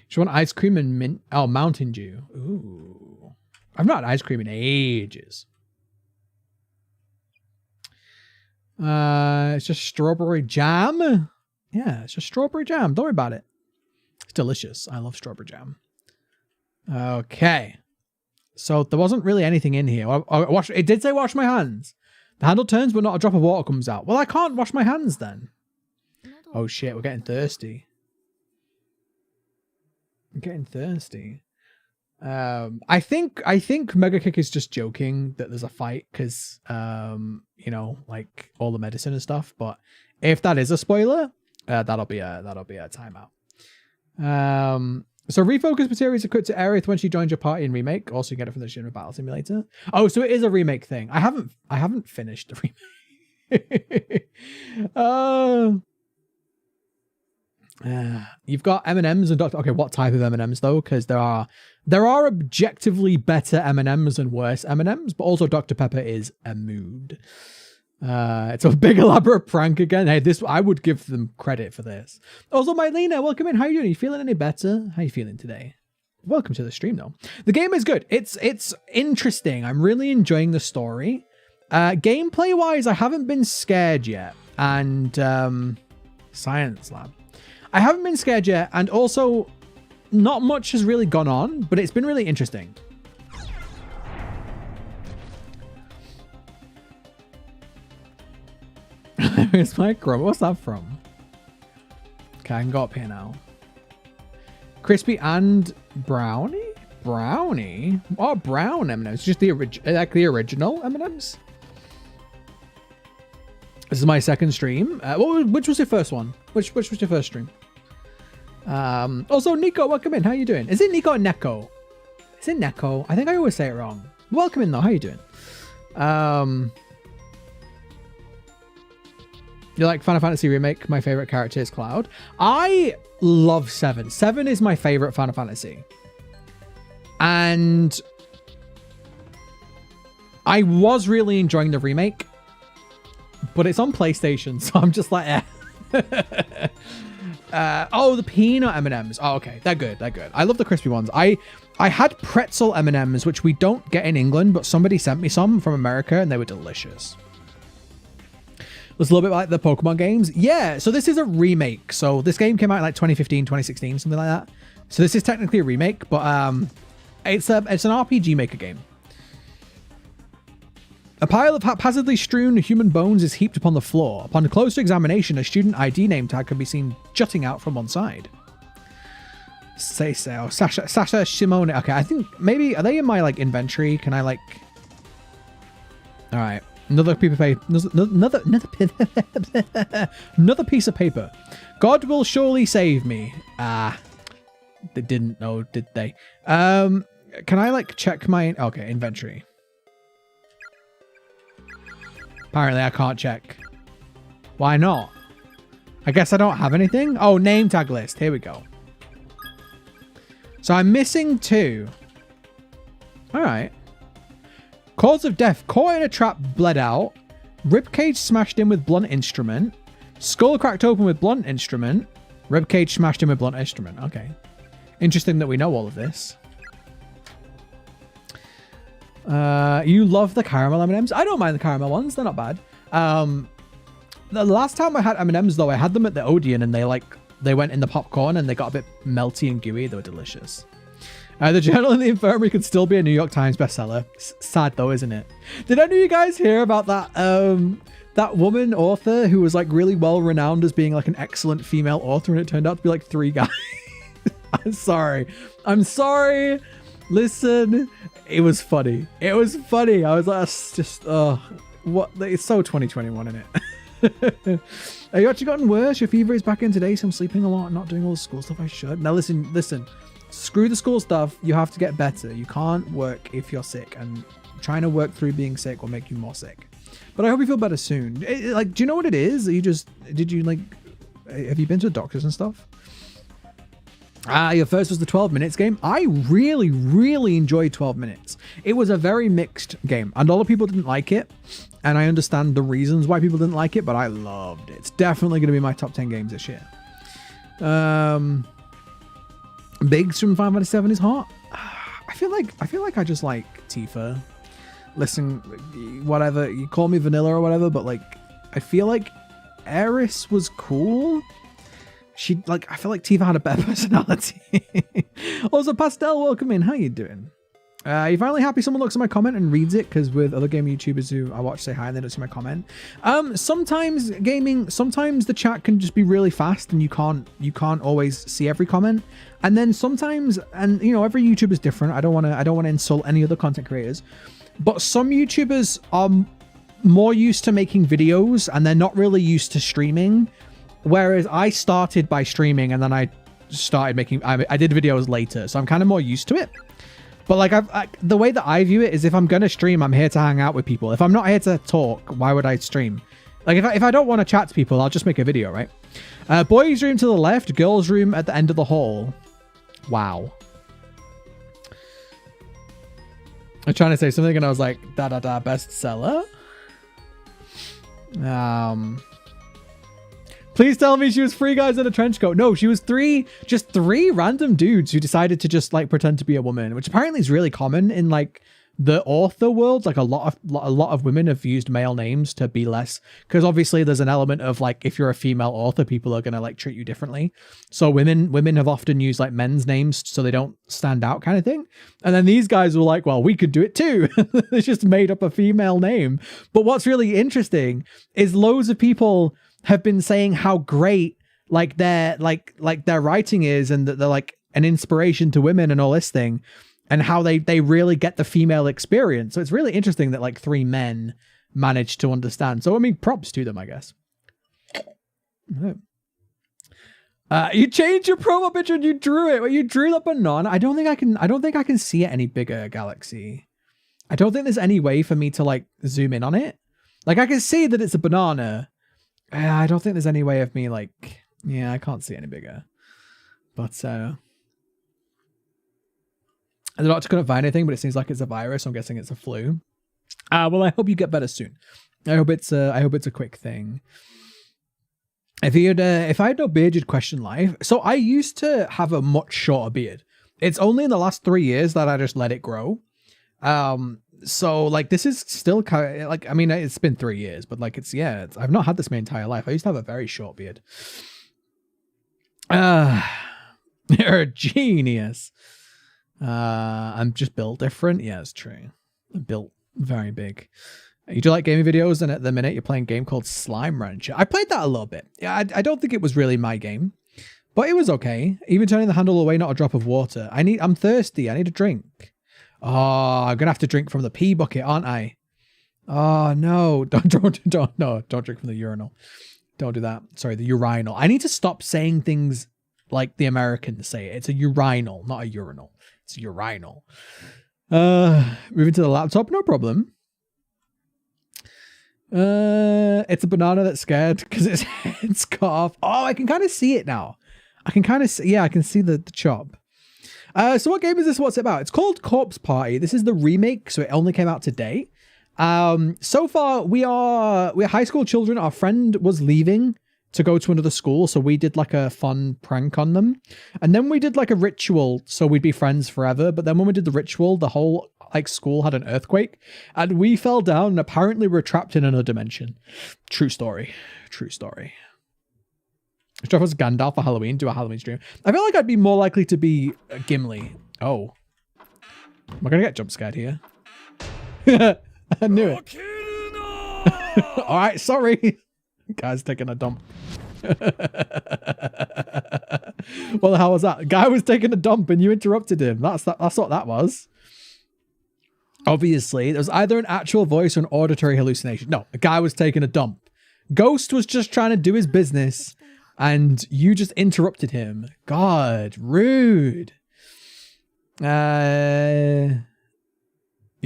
Do you want ice cream and mint? Oh, Mountain Dew. Ooh. I've not had ice cream in ages. It's just strawberry jam. Yeah, it's just strawberry jam. Don't worry about it. It's delicious. I love strawberry jam. Okay. So there wasn't really anything in here. It did say wash my hands. The handle turns, but not a drop of water comes out. Well, I can't wash my hands then. Oh shit, we're getting thirsty. I'm getting thirsty. I think Mega Kick is just joking that there's a fight because you know, like all the medicine and stuff. But if that is a spoiler, that'll be a timeout. So refocus material is equipped to Aerith when she joins your party in Remake. Also, you get it from the Shinra Battle Simulator. Oh, so it is a remake thing. I haven't finished the remake. You've got M&Ms and Dr. Okay, what type of M&Ms though? Because there are objectively better M&Ms and worse M&Ms, but also Dr. Pepper is a mood. It's a big elaborate prank again. Hey, I would give them credit for this. Also, Mylena, welcome in. How are you doing? Are you feeling any better? How are you feeling today? Welcome to the stream though. The game is good. It's interesting. I'm really enjoying the story. Gameplay wise, I haven't been scared yet. And Science Lab. I haven't been scared yet, and also not much has really gone on, but it's been really interesting. It's my Chrome. What's that from? Okay, I can go up here now. Crispy and brownie? Brownie? Oh, brown M&Ms. Just the original M&Ms? This is my second stream. Which was your first one? Which was your first stream? Also, Nico, welcome in. How you doing? Is it Nico or Neko? Is it Neko? I think I always say it wrong. Welcome in though. How you doing? You like Final Fantasy Remake? My favorite character is Cloud. I love 7. 7 is my favorite Final Fantasy. And I was really enjoying the remake, but it's on PlayStation, so I'm just like, eh. Oh, the peanut M&Ms. Oh, okay. They're good. They're good. I love the crispy ones. I had pretzel M&Ms, which we don't get in England, but somebody sent me some from America, and they were delicious. It was a little bit like the Pokemon games. Yeah, so this is a remake. So this game came out in like 2015, 2016, something like that. So this is technically a remake, but it's an RPG Maker game. A pile of haphazardly strewn human bones is heaped upon the floor. Upon closer examination, a student ID name tag can be seen jutting out from one side. Say so. Sasha Shimone. Okay, I think maybe, are they in my like inventory? Can I like... All right. Another piece of paper. Another piece of paper. God will surely save me. They didn't know, did they? Can I like check my... Okay, inventory. Apparently I can't check. Why not? I guess I don't have anything. Oh, name tag list. Here we go. So I'm missing 2. All right. Cause of death. Caught in a trap, bled out. Ribcage smashed in with blunt instrument. Skull cracked open with blunt instrument. Ribcage smashed in with blunt instrument. Okay. Interesting that we know all of this. You love the caramel M&Ms. I don't mind the caramel ones. They're not bad. The last time I had M&Ms though, I had them at the Odeon and they went in the popcorn and they got a bit melty and gooey. They were delicious. The Journal in the Infirmary could still be a New York Times bestseller. Sad though, isn't it? Did any of you guys hear about that that woman author who was like really well renowned as being like an excellent female author, and it turned out to be like 3 guys? I'm sorry. Listen, it was funny. I was like, just what? It's so 2021, isn't it? Have you actually gotten worse? Your fever is back in today, so I'm sleeping a lot and not doing all the school stuff I should. Now listen. Screw the school stuff. You have to get better. You can't work if you're sick, and trying to work through being sick will make you more sick. But I hope you feel better soon. Do you know what it is? Have you been to the doctors and stuff? Your first was the 12 minutes game. I really, really enjoyed 12 minutes. It was a very mixed game, and a lot of people didn't like it, and I understand the reasons why people didn't like it, but I loved it. It's definitely going to be my top 10 games this year. Biggs from Final Fantasy 7 is hot. I feel like I just like Tifa. Listen, whatever, you call me vanilla or whatever, but like I feel like Eris was cool. I feel like Tifa had a better personality. Also, Pastel, welcome in. How you doing? You finally happy someone looks at my comment and reads it? Because with other gaming YouTubers who I watch say hi and they don't see my comment. Sometimes the chat can just be really fast and you can't always see every comment. And then sometimes, and you know, every YouTuber is different. I don't want to insult any other content creators, but some YouTubers are more used to making videos and they're not really used to streaming. Whereas I started by streaming and then I started making, I did videos later, so I'm kind of more used to it. But like the way that I view it is, if I'm gonna stream, I'm here to hang out with people. If I'm not here to talk, why would I stream? Like if I don't want to chat to people, I'll just make a video, right? Boys' room to the left, girls' room at the end of the hall. Wow. I'm trying to say something and I was like, bestseller. Please tell me she was 3 guys in a trench coat. No, she was just three random dudes who decided to just like pretend to be a woman, which apparently is really common in like the author world. Like a lot of women have used male names to be less, because obviously there's an element of like, if you're a female author, people are gonna like treat you differently. So women have often used like men's names so they don't stand out, kind of thing. And then these guys were like, well, we could do it too. They just made up a female name. But what's really interesting is loads of people have been saying how great like their writing is, and that they're like an inspiration to women and all this thing, and how they really get the female experience. So it's really interesting that like 3 men managed to understand. So I mean, props to them, I guess. You changed your promo picture and you drew it. Well, you drew the banana. I don't think I can see it any bigger, Galaxy. I don't think there's any way for me to like zoom in on it. Like I can see that it's a banana. I don't think there's any way of me like, yeah, I can't see it any bigger. But the doctor couldn't find anything, but it seems like it's a virus. So I'm guessing it's a flu. Well, I hope you get better soon. I hope it's a quick thing. If I had no beard, you'd question life. So I used to have a much shorter beard. It's only in the last 3 years that I just let it grow. So like this is still kind of like, I mean, it's been 3 years, but like I've not had this my entire life. I used to have a very short beard. You're a genius. I'm just built different. Yeah, it's true. I'm built very big. You do like gaming videos, and at the minute you're playing a game called Slime Rancher. I played that a little bit. Yeah, I don't think it was really my game, but it was okay. Even turning the handle away, not a drop of water. I'm thirsty. I need a drink. Oh, I'm gonna have to drink from the pee bucket, aren't I? Oh no! Don't drink from the urinal. Don't do that. Sorry, the urinal. I need to stop saying things like the Americans say it. It's a urinal, not a urinal. It's a urinal. Moving to the laptop, no problem. It's a banana that's scared because its head's cut off. Oh, I can kind of see it now. I can kind of see, yeah, I can see the chop. So what game is this? What's it about? It's called Corpse Party. This is the remake, so it only came out today. So far we're high school children. Our friend was leaving to go to another school, so we did like a fun prank on them, and then we did like a ritual so we'd be friends forever. But then when we did the ritual, the whole like school had an earthquake and we fell down, and apparently we're trapped in another dimension. True story. Stuff was Gandalf for Halloween. Do a Halloween stream. I feel like I'd be more likely to be Gimli. Oh, am I gonna get jump scared here? I knew it. All right, sorry. Guy's taking a dump. Well, how was that? Guy was taking a dump and you interrupted him. That's what that was. Obviously, there was either an actual voice or an auditory hallucination. No, a guy was taking a dump. Ghost was just trying to do his business and you just interrupted him. God, rude. You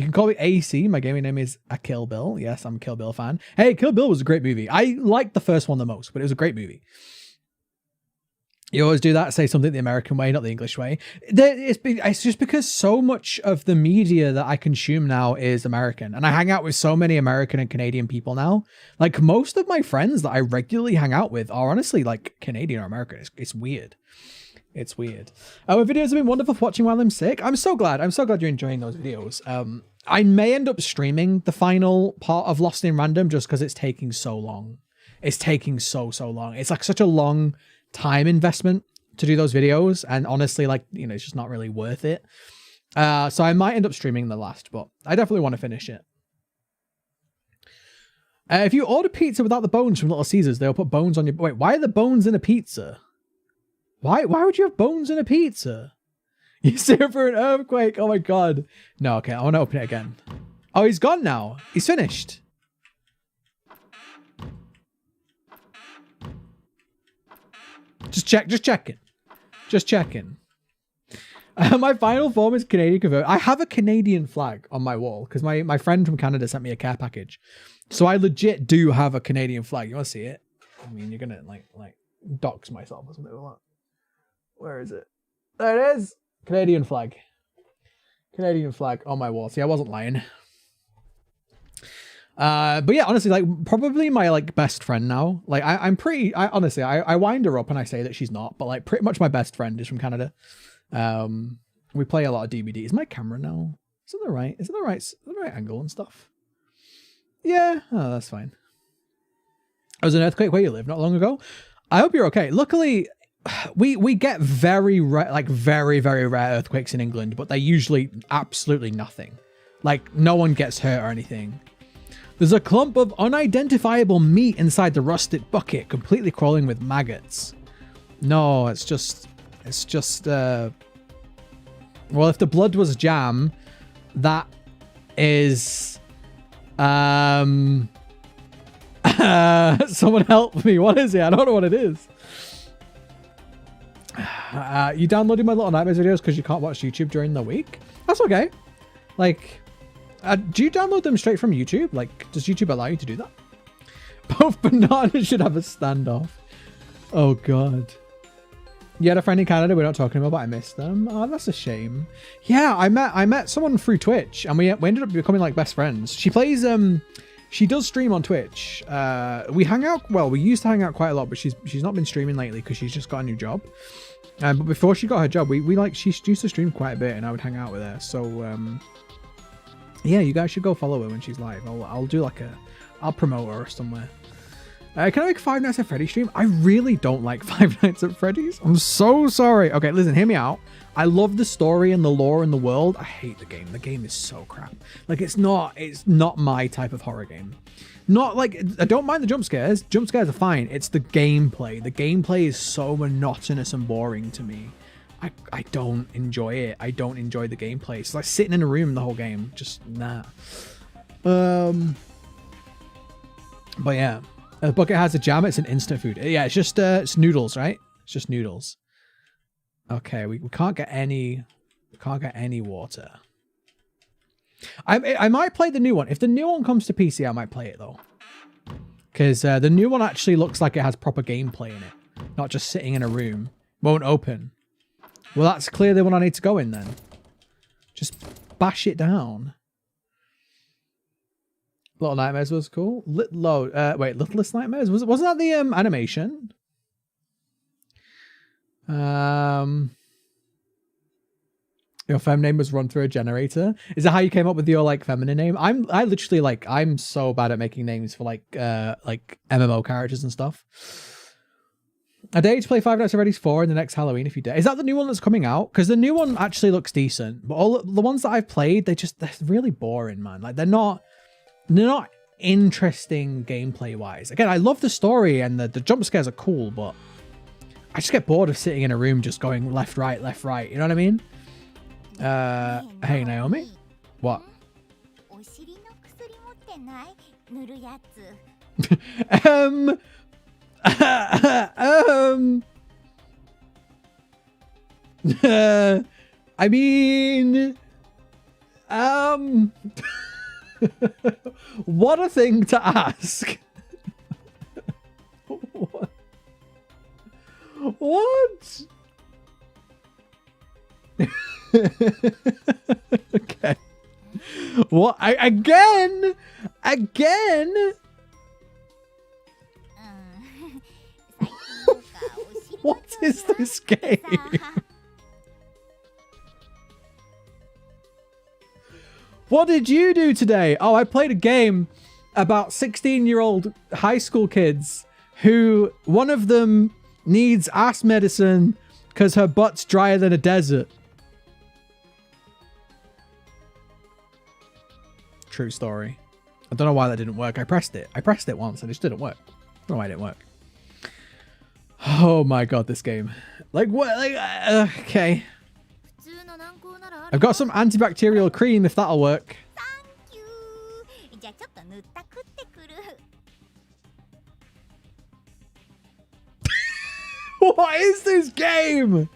can call me AC. My gaming name is a Kill Bill. Yes, I'm a Kill Bill fan. Hey, Kill Bill was a great movie. I liked the first one the most, but it was a great movie. You always do that, say something the American way, not the English way. It's just because so much of the media that I consume now is American. And I hang out with so many American and Canadian people now. Like most of my friends that I regularly hang out with are honestly like Canadian or American. It's weird. It's weird. Our videos have been wonderful for watching while I'm sick. I'm so glad you're enjoying those videos. I may end up streaming the final part of Lost in Random just because it's taking so long. It's taking so long. It's like such a long time investment to do those videos, and honestly, like, you know, it's just not really worth it. So I might end up streaming the last, but I definitely want to finish it. If you order pizza without the bones from Little Caesars, they'll put bones on your... Wait, why are the bones in a pizza? Why would you have bones in a pizza? You sit for an earthquake. Oh my god. No, okay, I want to open it again. Oh, he's gone now. He's finished. Just checking. Just checking. My final form is Canadian convert. I have a Canadian flag on my wall because my friend from Canada sent me a care package. So I legit do have a Canadian flag. You want to see it? I mean, you're going to like dox myself or something like that. Where is it? There it is. Canadian flag. Canadian flag on my wall. See, I wasn't lying. But yeah, honestly, like probably my like best friend now. Like I'm pretty, honestly, I wind her up and I say that she's not, but like pretty much my best friend is from Canada. We play a lot of DBD. Is my camera now? Is it the right? Is it the right angle and stuff? Yeah. Oh, that's fine. There was an earthquake where you live not long ago. I hope you're okay. Luckily, we get very rare, like very rare earthquakes in England, but they're usually absolutely nothing. Like no one gets hurt or anything. There's a clump of unidentifiable meat inside the rusted bucket, completely crawling with maggots. No, it's just well, if the blood was jam, that is someone help me. What is it? I don't know what it is. You downloaded my Little Nightmares videos because you can't watch YouTube during the week? That's okay. Like, do you download them straight from YouTube? Like, does YouTube allow you to do that? Both bananas should have a standoff. Oh god. You had a friend in Canada we're not talking about, but I missed them. Oh, that's a shame. Yeah, I met someone through Twitch and we ended up becoming like best friends. She plays she does stream on Twitch. We hang out, well, we used to hang out quite a lot, but she's not been streaming lately because she's just got a new job. But before she got her job, we like she used to stream quite a bit and I would hang out with her. So yeah, you guys should go follow her when she's live. I'll do like I'll promote her somewhere. Can I make Five Nights at Freddy's stream? I really don't like Five Nights at Freddy's. I'm so sorry. Okay, listen, hear me out. I love the story and the lore and the world. I hate the game. The game is so crap. Like, it's not my type of horror game. Not like, I don't mind the jump scares. Jump scares are fine. It's the gameplay. The gameplay is so monotonous and boring to me. I don't enjoy it. I don't enjoy the gameplay. It's like sitting in a room the whole game. Just, nah. But yeah. The bucket has a jam. It's an instant food. Yeah, it's just it's noodles, right? It's just noodles. Okay, we can't get any water. I might play the new one. If the new one comes to PC, I might play it though. Because the new one actually looks like it has proper gameplay in it. Not just sitting in a room. Won't open. Well, that's clearly the one I need to go in then. Just bash it down. Little Nightmares was cool. Wait, Littlest Nightmares? Wasn't that the animation? Your fem name was run through a generator. Is that how you came up with your like feminine name? I'm so bad at making names for like MMO characters and stuff. I dare you to play Five Nights at Freddy's 4 in the next Halloween if you dare. Is that the new one that's coming out? Because the new one actually looks decent, but all the ones that I've played, they're really boring, man. Like they're not interesting gameplay wise. Again, I love the story and the jump scares are cool, but I just get bored of sitting in a room just going left, right, left, right. You know what I mean? Hey Naomi? What? I mean, what a thing to ask. What? Okay. What? Again? What is this game? What did you do today? Oh, I played a game about 16-year-old high school kids who one of them needs ass medicine because her butt's drier than a desert. True story. I don't know why that didn't work. I pressed it once and it just didn't work. I don't know why it didn't work. Oh my god, this game. Like what? Like, okay. I've got some antibacterial cream if that'll work. What is this game?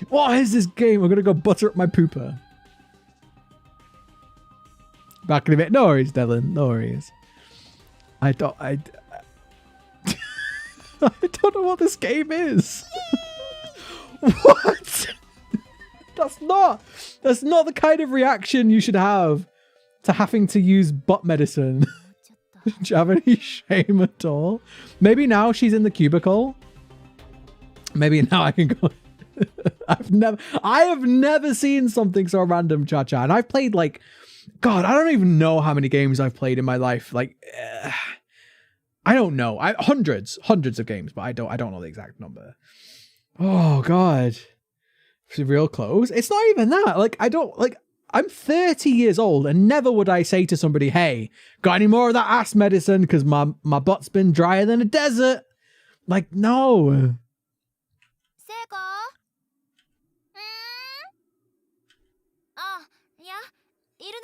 What is this game? I'm gonna go butter up my pooper. Back in a bit. No worries, Dylan. No worries. I don't know what this game is. What? That's not the kind of reaction you should have to having to use butt medicine. Do you have any shame at all? Maybe now she's in the cubicle. Maybe now I can go. I have never seen something so random, Cha-Cha. And I've played like, God, I don't even know how many games I've played in my life. Like, I don't know. Hundreds of games, but I don't know the exact number. Oh God. It's real close. It's not even that. Like, I'm 30 years old and never would I say to somebody, hey, got any more of that ass medicine? Because my butt's been drier than a desert. Like, no.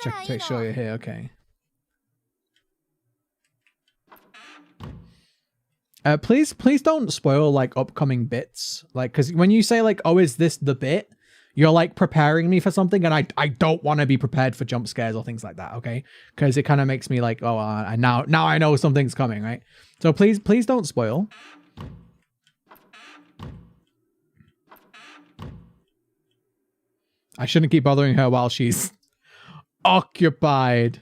Check to make sure you're here. Okay. Please don't spoil like upcoming bits. Like, because when you say like, oh, is this the bit? You're like preparing me for something, and I don't want to be prepared for jump scares or things like that. Okay, because it kind of makes me like, oh, now I know something's coming, right? So please don't spoil. I shouldn't keep bothering her while she's occupied.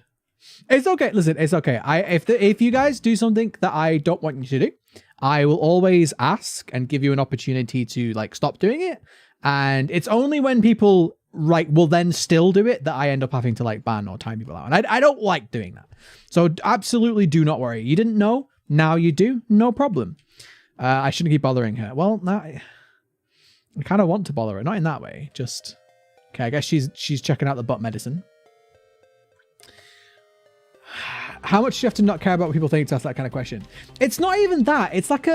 It's okay. Listen, it's okay. If you guys do something that I don't want you to do, I will always ask and give you an opportunity to like stop doing it. And it's only when people will then still do it that I end up having to like ban or time people out. And I don't like doing that. So absolutely do not worry. You didn't know. Now you do. No problem. I shouldn't keep bothering her. Well, I kind of want to bother her. Not in that way. Just okay. I guess she's checking out the butt medicine. How much do you have to not care about what people think to ask that kind of question? It's not even that. It's like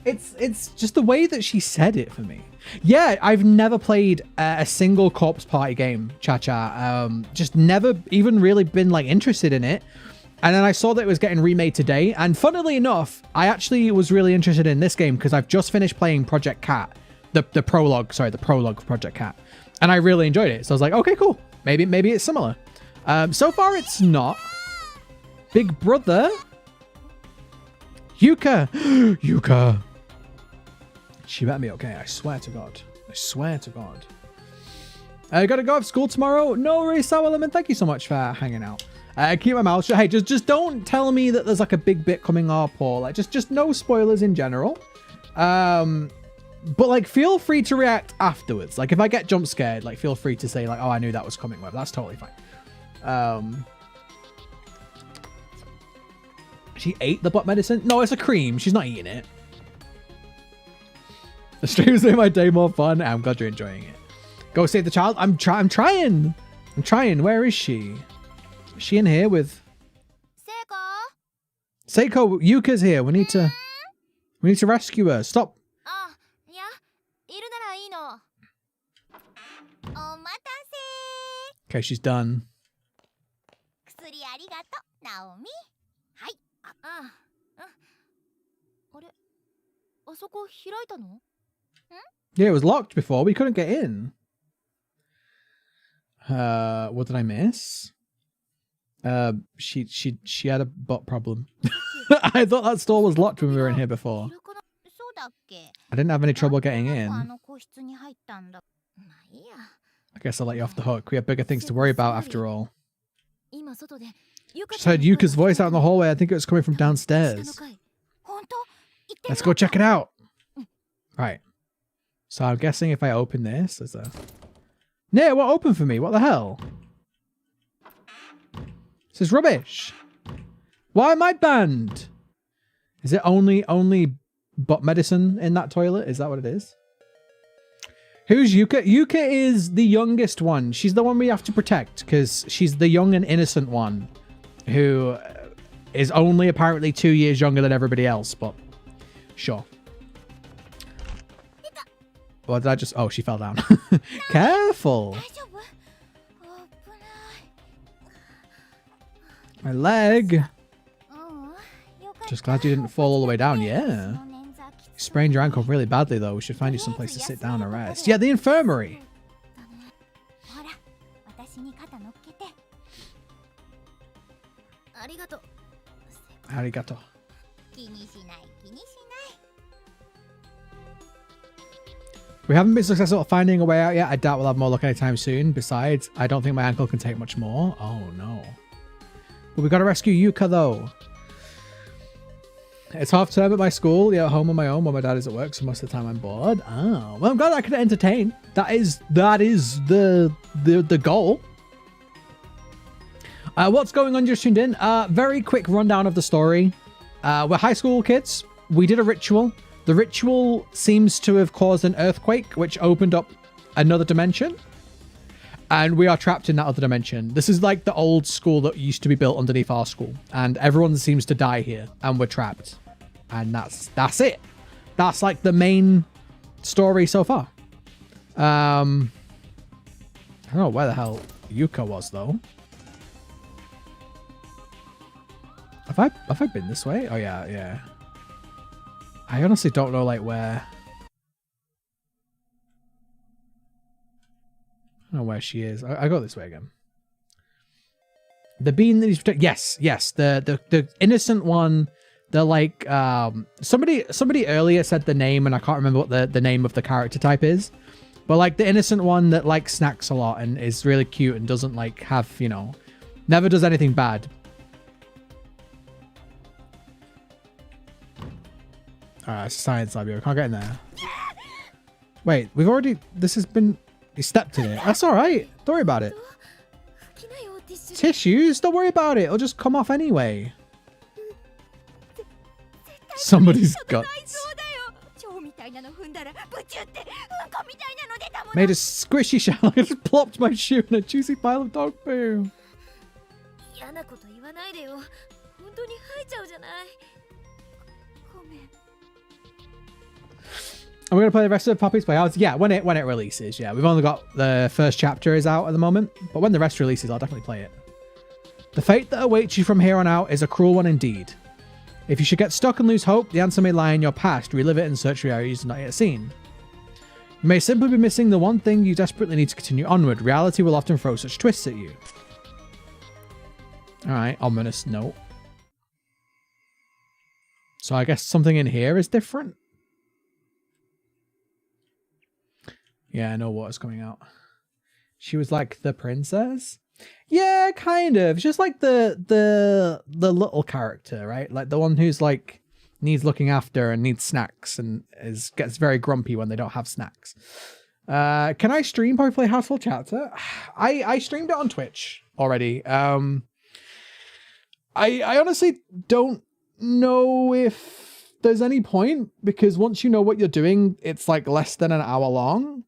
it's just the way that she said it for me. Yeah, I've never played a single Corpse Party game, Cha-Cha. Just never even really been like interested in it. And then I saw that it was getting remade today. And funnily enough, I actually was really interested in this game because I've just finished playing Project Cat, the prologue of Project Cat. And I really enjoyed it. So I was like, okay, cool. Maybe it's similar. So far it's not. Big brother? Yuka! Yuka! She better be okay. I swear to God. I swear to God. I gotta go off school tomorrow. No worries, Sour Lemon. Thank you so much for hanging out. Keep my mouth shut. Hey, just don't tell me that there's like a big bit coming up or like just no spoilers in general. But like feel free to react afterwards. Like if I get jump scared, like feel free to say like, oh, I knew that was coming. Well, that's totally fine. She ate the butt medicine? No, it's a cream. She's not eating it. The streams made my day more fun. I'm glad you're enjoying it. Go save the child. I'm trying. Where is she? Is she in here with Seiko? Yuka's here. We need to rescue her. Stop. Okay, she's done. Yeah, it was locked before. We couldn't get in. What did I miss? She had a butt problem. I thought that store was locked when we were in here before. I didn't have any trouble getting in. I guess I'll let you off the hook. We have bigger things to worry about after all. Just heard Yuka's voice out in the hallway. I think it was coming from downstairs. Let's go check it out. Right. So I'm guessing if I open this, there's a... No, it won't open for me. What the hell? This is rubbish. Why am I banned? Is it only butt medicine in that toilet? Is that what it is? Who's Yuka? Yuka is the youngest one. She's the one we have to protect because she's the young and innocent one who is only apparently 2 years younger than everybody else, but sure. What did I just... Oh, she fell down. Careful. My leg. Just glad you didn't fall all the way down. Yeah. sprained your ankle really badly, though. We should find you someplace to sit down and rest. Yeah, the infirmary. Arigato. We haven't been successful at finding a way out yet. I doubt we'll have more luck anytime soon. Besides, I don't think my ankle can take much more. Oh, no. But we got to rescue Yuka, though. It's half term at my school. Yeah, at home on my own while my dad is at work, so most of the time I'm bored. Oh, well, I'm glad I could entertain. That is the goal. What's going on? Just tuned in. Very quick rundown of the story. We're high school kids. We did a ritual. The ritual seems to have caused an earthquake, which opened up another dimension. And we are trapped in that other dimension. This is like the old school that used to be built underneath our school. And everyone seems to die here. And we're trapped. And that's it. That's like the main story so far. I don't know where the hell Yuka was, though. Have I been this way? Oh, yeah. I honestly don't know, like, where... I don't know where she is. I go this way again. The being that he's protecting... Yes. The innocent one. The, like... Somebody earlier said the name, and I can't remember what the name of the character type is. But, like, the innocent one that, like, snacks a lot and is really cute and doesn't, like, have, you know... Never does anything bad. Alright, it's a science lab here. We can't get in there. Wait, we've already... This has been... He stepped in it. That's alright. Don't worry about it. Tissues? Don't worry about it. It'll just come off anyway. Somebody's guts. Made a squishy shell. I just plopped my shoe in a juicy pile of dog poo. And we're going to play the rest of Poppy's Playhouse. Yeah, when it releases. Yeah, we've only got the first chapter is out at the moment. But when the rest releases, I'll definitely play it. The fate that awaits you from here on out is a cruel one indeed. If you should get stuck and lose hope, the answer may lie in your past. Relive it and search for areas not yet seen. You may simply be missing the one thing you desperately need to continue onward. Reality will often throw such twists at you. Alright, ominous note. So I guess something in here is different. Yeah, no water's coming out. She was like the princess? Yeah, kind of. Just like the little character, right? Like the one who's like needs looking after and needs snacks and gets very grumpy when they don't have snacks. Can I stream Poppy Playhouse full chapter? I streamed it on Twitch already. I honestly don't know if there's any point because once you know what you're doing, it's like less than an hour long.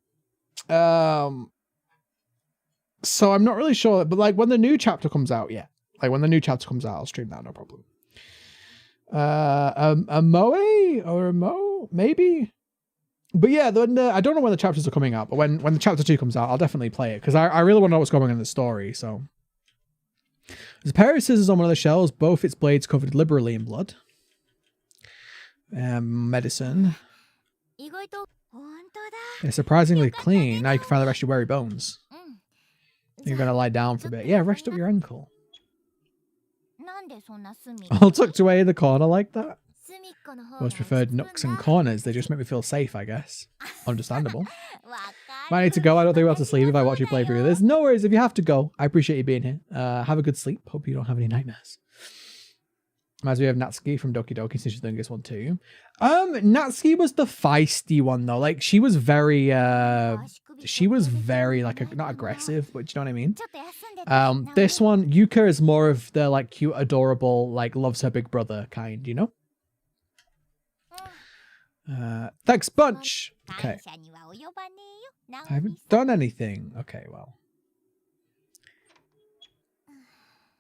So I'm not really sure, but like when the new chapter comes out, yeah. Like when the new chapter comes out, I'll stream that, no problem. A Moe or a Mo, maybe. But yeah, I don't know when the chapters are coming out, but when the chapter 2 comes out, I'll definitely play it because I really want to know what's going on in the story. So there's a pair of scissors on one of the shells, both its blades covered liberally in blood. Medicine. It's surprisingly clean. Now you can finally rest your weary bones. You're gonna lie down for a bit. Yeah, rest up your ankle. All tucked away in the corner like that. Most preferred nooks and corners. They just make me feel safe, I guess. Understandable. Might need to go. I don't think we'll have to sleep if I watch you play through this. No worries if you have to go. I appreciate you being here. Have a good sleep. Hope you don't have any nightmares. Reminds me of Natsuki from Doki Doki since she's doing this one too. Natsuki was the feisty one though. Like she was very like not aggressive, but you know what I mean? This one, Yuka is more of the like cute, adorable, like loves her big brother kind, you know? Thanks bunch. Okay. I haven't done anything. Okay, well.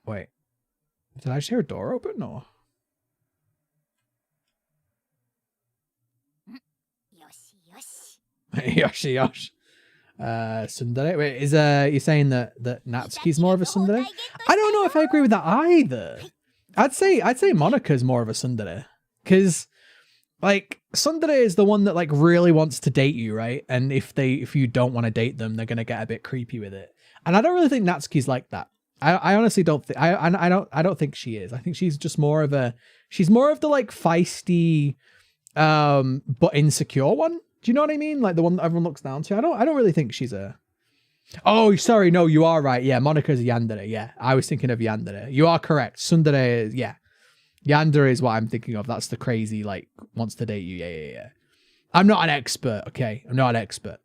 Wait. Did I just hear a door open or? Yoshi. Tsundere. Wait, is you saying that Natsuki's more of a tsundere? I don't know if I agree with that either. I'd say Monika's more of a tsundere. Because like Sundere is the one that like really wants to date you, right? And if you don't want to date them, they're gonna get a bit creepy with it. And I don't really think Natsuki's like that. I honestly don't think I don't think she is. I think she's just more of the like feisty but insecure one. Do you know what I mean? Like the one that everyone looks down to. I don't really think she's a... Oh, sorry, no, you are right. Yeah, Monika's Yandere. Yeah, I was thinking of Yandere. You are correct. Sundere is, yeah. Yandere is what I'm thinking of. That's the crazy, like, wants to date you. Yeah. I'm not an expert, okay? I'm not an expert.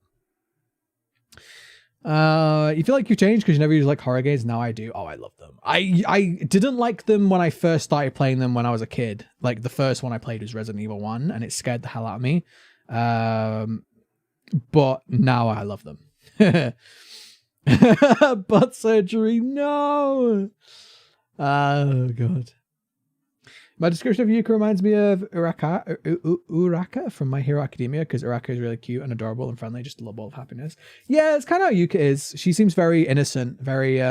You feel like you've changed because you never used like horror games. Now I do. Oh, I love them. I didn't like them when I first started playing them when I was a kid. Like the first one I played was Resident Evil 1 and it scared the hell out of me. But now I love them. Butt surgery, no. Oh god. My description of Yuka reminds me of Uraka from My Hero Academia, because Uraka is really cute and adorable and friendly, just a little ball of happiness. Yeah, it's kind of how Yuka is. She seems very innocent, very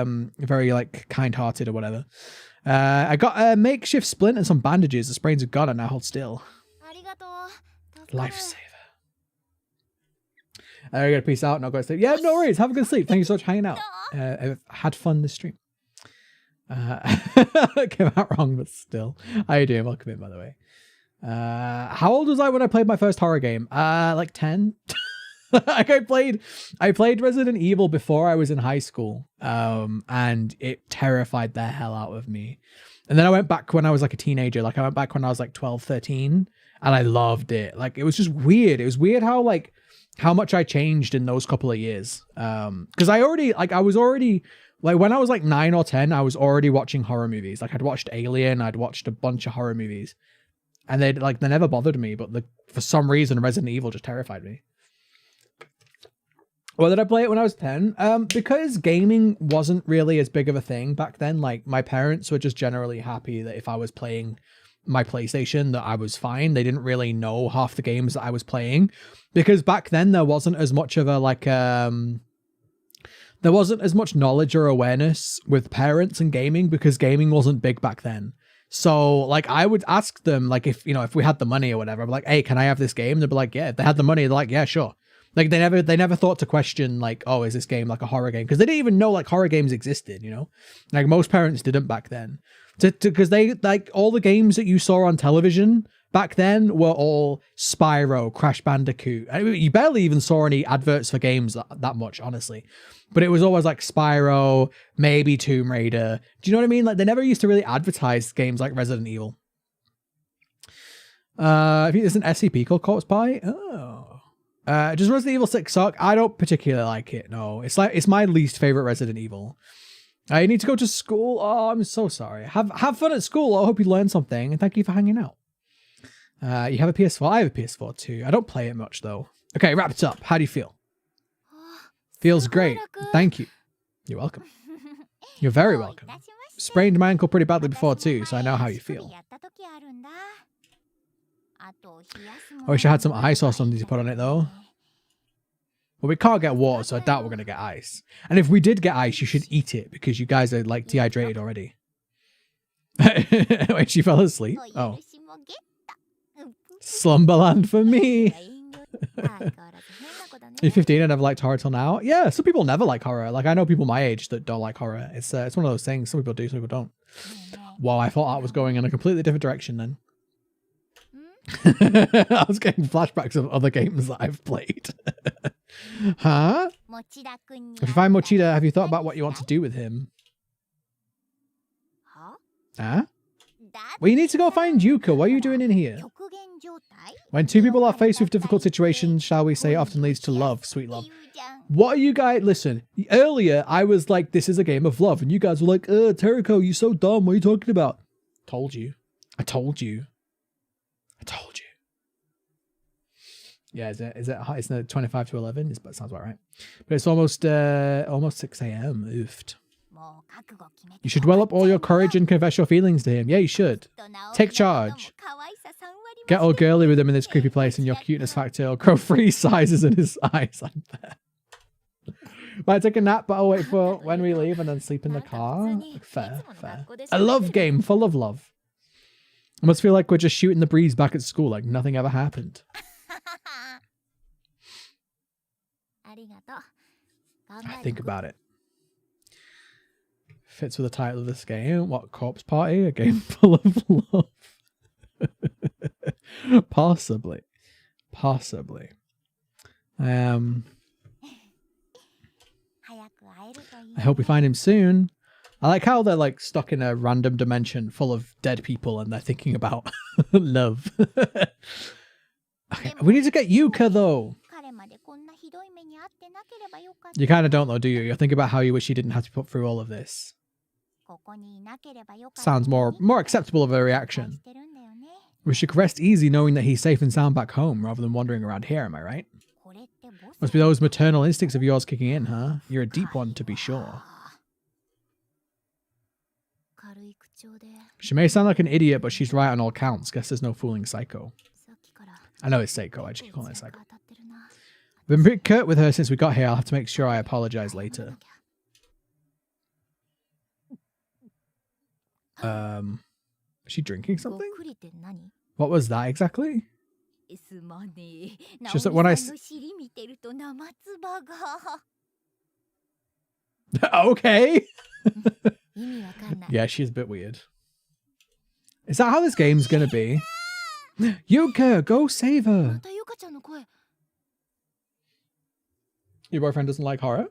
like kind-hearted or whatever. I got a makeshift splint and some bandages. The sprains are gone and now hold still. Lifesaver. I gotta peace out. Not going to sleep. Yeah, no worries. Have a good sleep. Thank you so much for hanging out. I've had fun this stream. Came out wrong, but still. How you doing? Welcome in, by the way. How old was I when I played my first horror game? Like 10. Like I played Resident Evil before I was in high school. And it terrified the hell out of me. And then I went back when I was like a teenager. Like I went back when I was like 12, 13, and I loved it. Like it was just weird. It was weird how much I changed in those couple of years. Because I was already like when I was like 9 or 10, I was already watching horror movies. Like I'd watched Alien, I'd watched a bunch of horror movies, and they never bothered me. But for some reason, Resident Evil just terrified me. Well, did I play it when I was 10? Because gaming wasn't really as big of a thing back then. Like my parents were just generally happy that if I was playing my PlayStation that I was fine. They didn't really know half the games that I was playing because back then there wasn't as much of a there wasn't as much knowledge or awareness with parents and gaming because gaming wasn't big back then. So like I would ask them like if we had the money or whatever, I'd be like, hey, can I have this game? They'd be like, yeah. If they had the money, they're like, yeah, sure. Like they never thought to question like, oh, is this game like a horror game? Because they didn't even know like horror games existed, like most parents didn't back then. Because they like all the games that you saw on television back then were all Spyro, Crash Bandicoot. I mean, you barely even saw any adverts for games that much, honestly. But it was always like Spyro, maybe Tomb Raider. Do you know what I mean? Like they never used to really advertise games like Resident Evil. I think there's an SCP called Corpse Pie. Oh. Does Resident Evil 6 suck? I don't particularly like it. No, it's my least favorite Resident Evil. I need to go to school. Oh, I'm so sorry. Have fun at school. I hope you learn something. And thank you for hanging out. You have a PS4? I have a PS4 too. I don't play it much though. Okay, wrap it up. How do you feel? Feels great. Thank you. You're welcome. You're very welcome. Sprained my ankle pretty badly before too, so I know how you feel. I wish I had some ice or something to put on it though. Well, we can't get water, so I doubt we're going to get ice. And if we did get ice, you should eat it because you guys are like dehydrated already. Wait, she fell asleep? Oh. Slumberland for me. You're 15 and never liked horror till now? Yeah, some people never like horror. Like I know people my age that don't like horror. It's one of those things. Some people do, some people don't. Wow, I thought I was going in a completely different direction then. I was getting flashbacks of other games that I've played. Huh? If you find Mochida, have you thought about what you want to do with him? Huh? Well, you need to go find Yuka. What are you doing in here? When two people are faced with difficult situations, shall we say, often leads to love, sweet love. What are you guys... Listen, earlier I was like, this is a game of love. And you guys were like, Tericho, you're so dumb. What are you talking about? Told you. I told you. I told you. Yeah, it's 25 to 11? That sounds about right. But it's almost 6 a.m. Oofed. You should well up all your courage and confess your feelings to him. Yeah, you should. Take charge. Get all girly with him in this creepy place and your cuteness factor will grow 3 sizes in his eyes. I bet. Might take a nap, but I'll wait for when we leave and then sleep in the car. Fair, fair. A love game full of love. It must feel like we're just shooting the breeze back at school, like nothing ever happened. Think about it. Fits with the title of this game. What, Corpse Party? A game full of love? Possibly. Possibly. I hope we find him soon. I like how they're like stuck in a random dimension full of dead people and they're thinking about love. Okay, we need to get Yuka though. You kind of don't though, do you? You're thinking about how you wish you didn't have to put through all of this. Sounds more acceptable of a reaction. We should rest easy knowing that he's safe and sound back home rather than wandering around here, am I right? Must be those maternal instincts of yours kicking in, huh? You're a deep one to be sure. She may sound like an idiot, but she's right on all counts. Guess there's no fooling Psycho. I know it's Seiko, I just keep calling it Psycho. I've been pretty curt with her since we got here. I'll have to make sure I apologize later. Is she drinking something? What was that exactly? It's just that when I... Okay. Yeah, she's a bit weird. Is that how this game's gonna be? Yuka, go save her. Your boyfriend doesn't like horror?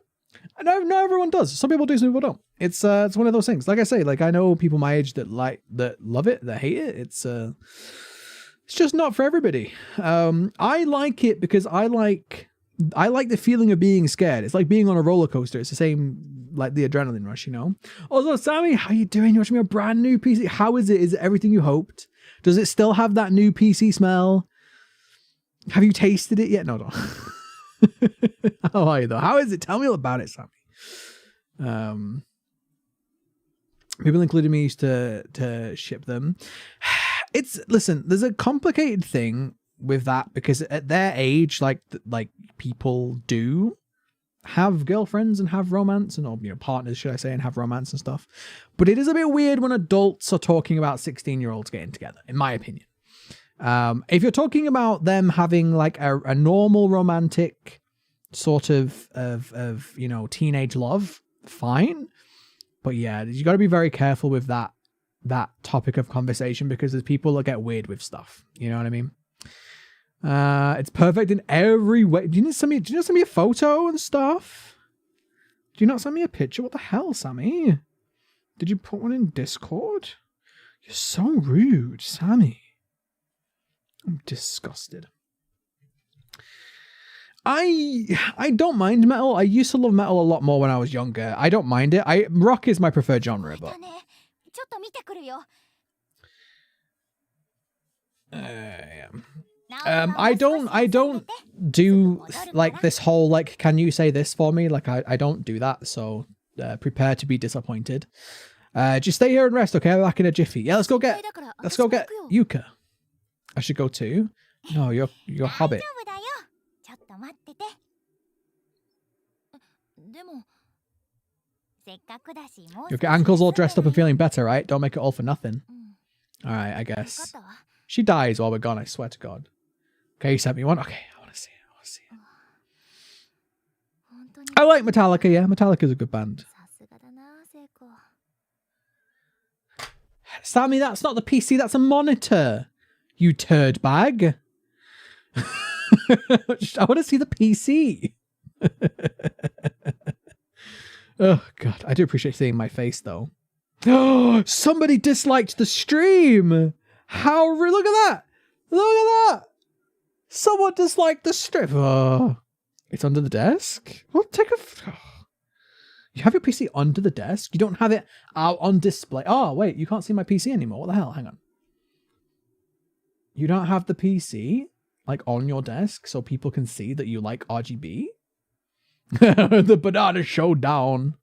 No, everyone does. Some people do, some people don't. It's one of those things. Like I say, like I know people my age that love it, that hate it. It's just not for everybody. I like it because I like the feeling of being scared. It's like being on a roller coaster. It's the same, like the adrenaline rush, you know? Also, Sammy, how you doing? You're watching me a brand new PC. How is it? Is it everything you hoped? Does it still have that new PC smell? Have you tasted it yet? No, don't. How are you though? How is it? Tell me all about it, Sammy. People including me used to ship them. Listen, there's a complicated thing with that because at their age, like people do have girlfriends and have romance and, or, you know, partners, should I say, and have romance and stuff. But it is a bit weird when adults are talking about 16-year-olds getting together, in my opinion. If you're talking about them having like a normal romantic sort of you know, teenage love, fine. But yeah, you got to be very careful with that topic of conversation because there's people that get weird with stuff. You know what I mean? It's perfect in every way. Do you not send me a photo and stuff? Do you not send me a picture? What the hell, Sammy? Did you put one in Discord? You're so rude, Sammy. I'm disgusted. I don't mind metal. I used to love metal a lot more when I was younger. I don't mind it. Rock is my preferred genre, but yeah. I don't do like this whole like, can you say this for me? Like I don't do that. So prepare to be disappointed. Just stay here and rest, okay? I'm back in a jiffy. Yeah, let's go get Yuka. I should go too. No, you're Hobbit. Your ankle's all dressed up and feeling better, right? Don't make it all for nothing. Alright, I guess. She dies while we're gone, I swear to God. Okay, you sent me one. Okay, I want to see it. I like Metallica, yeah. Metallica's a good band. Sammy, that's not the PC, that's a monitor. You turd bag. I want to see the PC. Oh, God. I do appreciate seeing my face, though. Oh, somebody disliked the stream. How rude. Look at that. Look at that. Someone disliked the stream. Oh, it's under the desk? Well, take a... Oh. You have your PC under the desk? You don't have it out on display? Oh, wait. You can't see my PC anymore. What the hell? Hang on. You don't have the PC like on your desk so people can see that you like RGB? The banana showdown.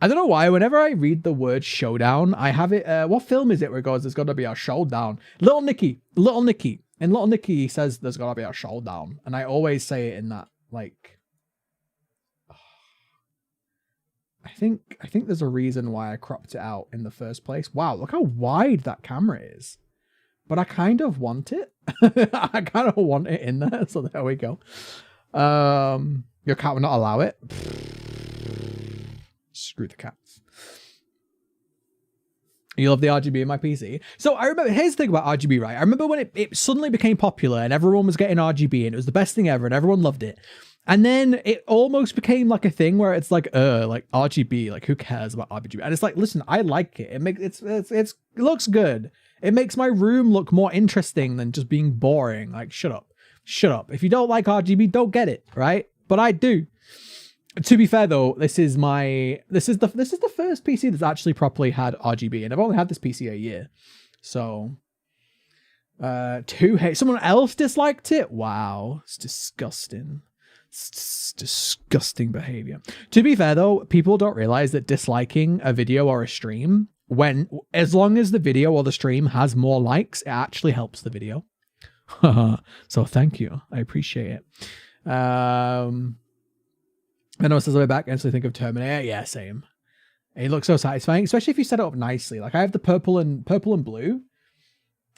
I don't know why. Whenever I read the word showdown, I have it. What film is it where it goes, there's got to be a showdown? Little Nicky. And Little Nicky says there's got to be a showdown. And I always say it in that, like... I think there's a reason why I cropped it out in the first place. Wow, look how wide that camera is. but I kind of want it. I kind of want it in there. So there we go. Your cat will not allow it. Screw the cats. You love the RGB in my PC. So I remember, here's the thing about RGB, right? I remember when it suddenly became popular and everyone was getting RGB and it was the best thing ever and everyone loved it. And then it almost became like a thing where it's like RGB, like who cares about RGB? And it's like, listen, I like it. It looks good. It makes my room look more interesting than just being boring. Like, shut up. Shut up. If you don't like RGB, don't get it, right? But I do. To be fair though, this is the first PC that's actually properly had RGB, and I've only had this PC a year. So someone else disliked it? Wow. It's disgusting. It's disgusting behavior. To be fair though, people don't realize that disliking a video or a stream, as long as the video or the stream has more likes, it actually helps the video. So thank you. I appreciate it. I know it says way back, instantly think of Terminator. Yeah, same. It looks so satisfying, especially if you set it up nicely. Like I have the purple and blue,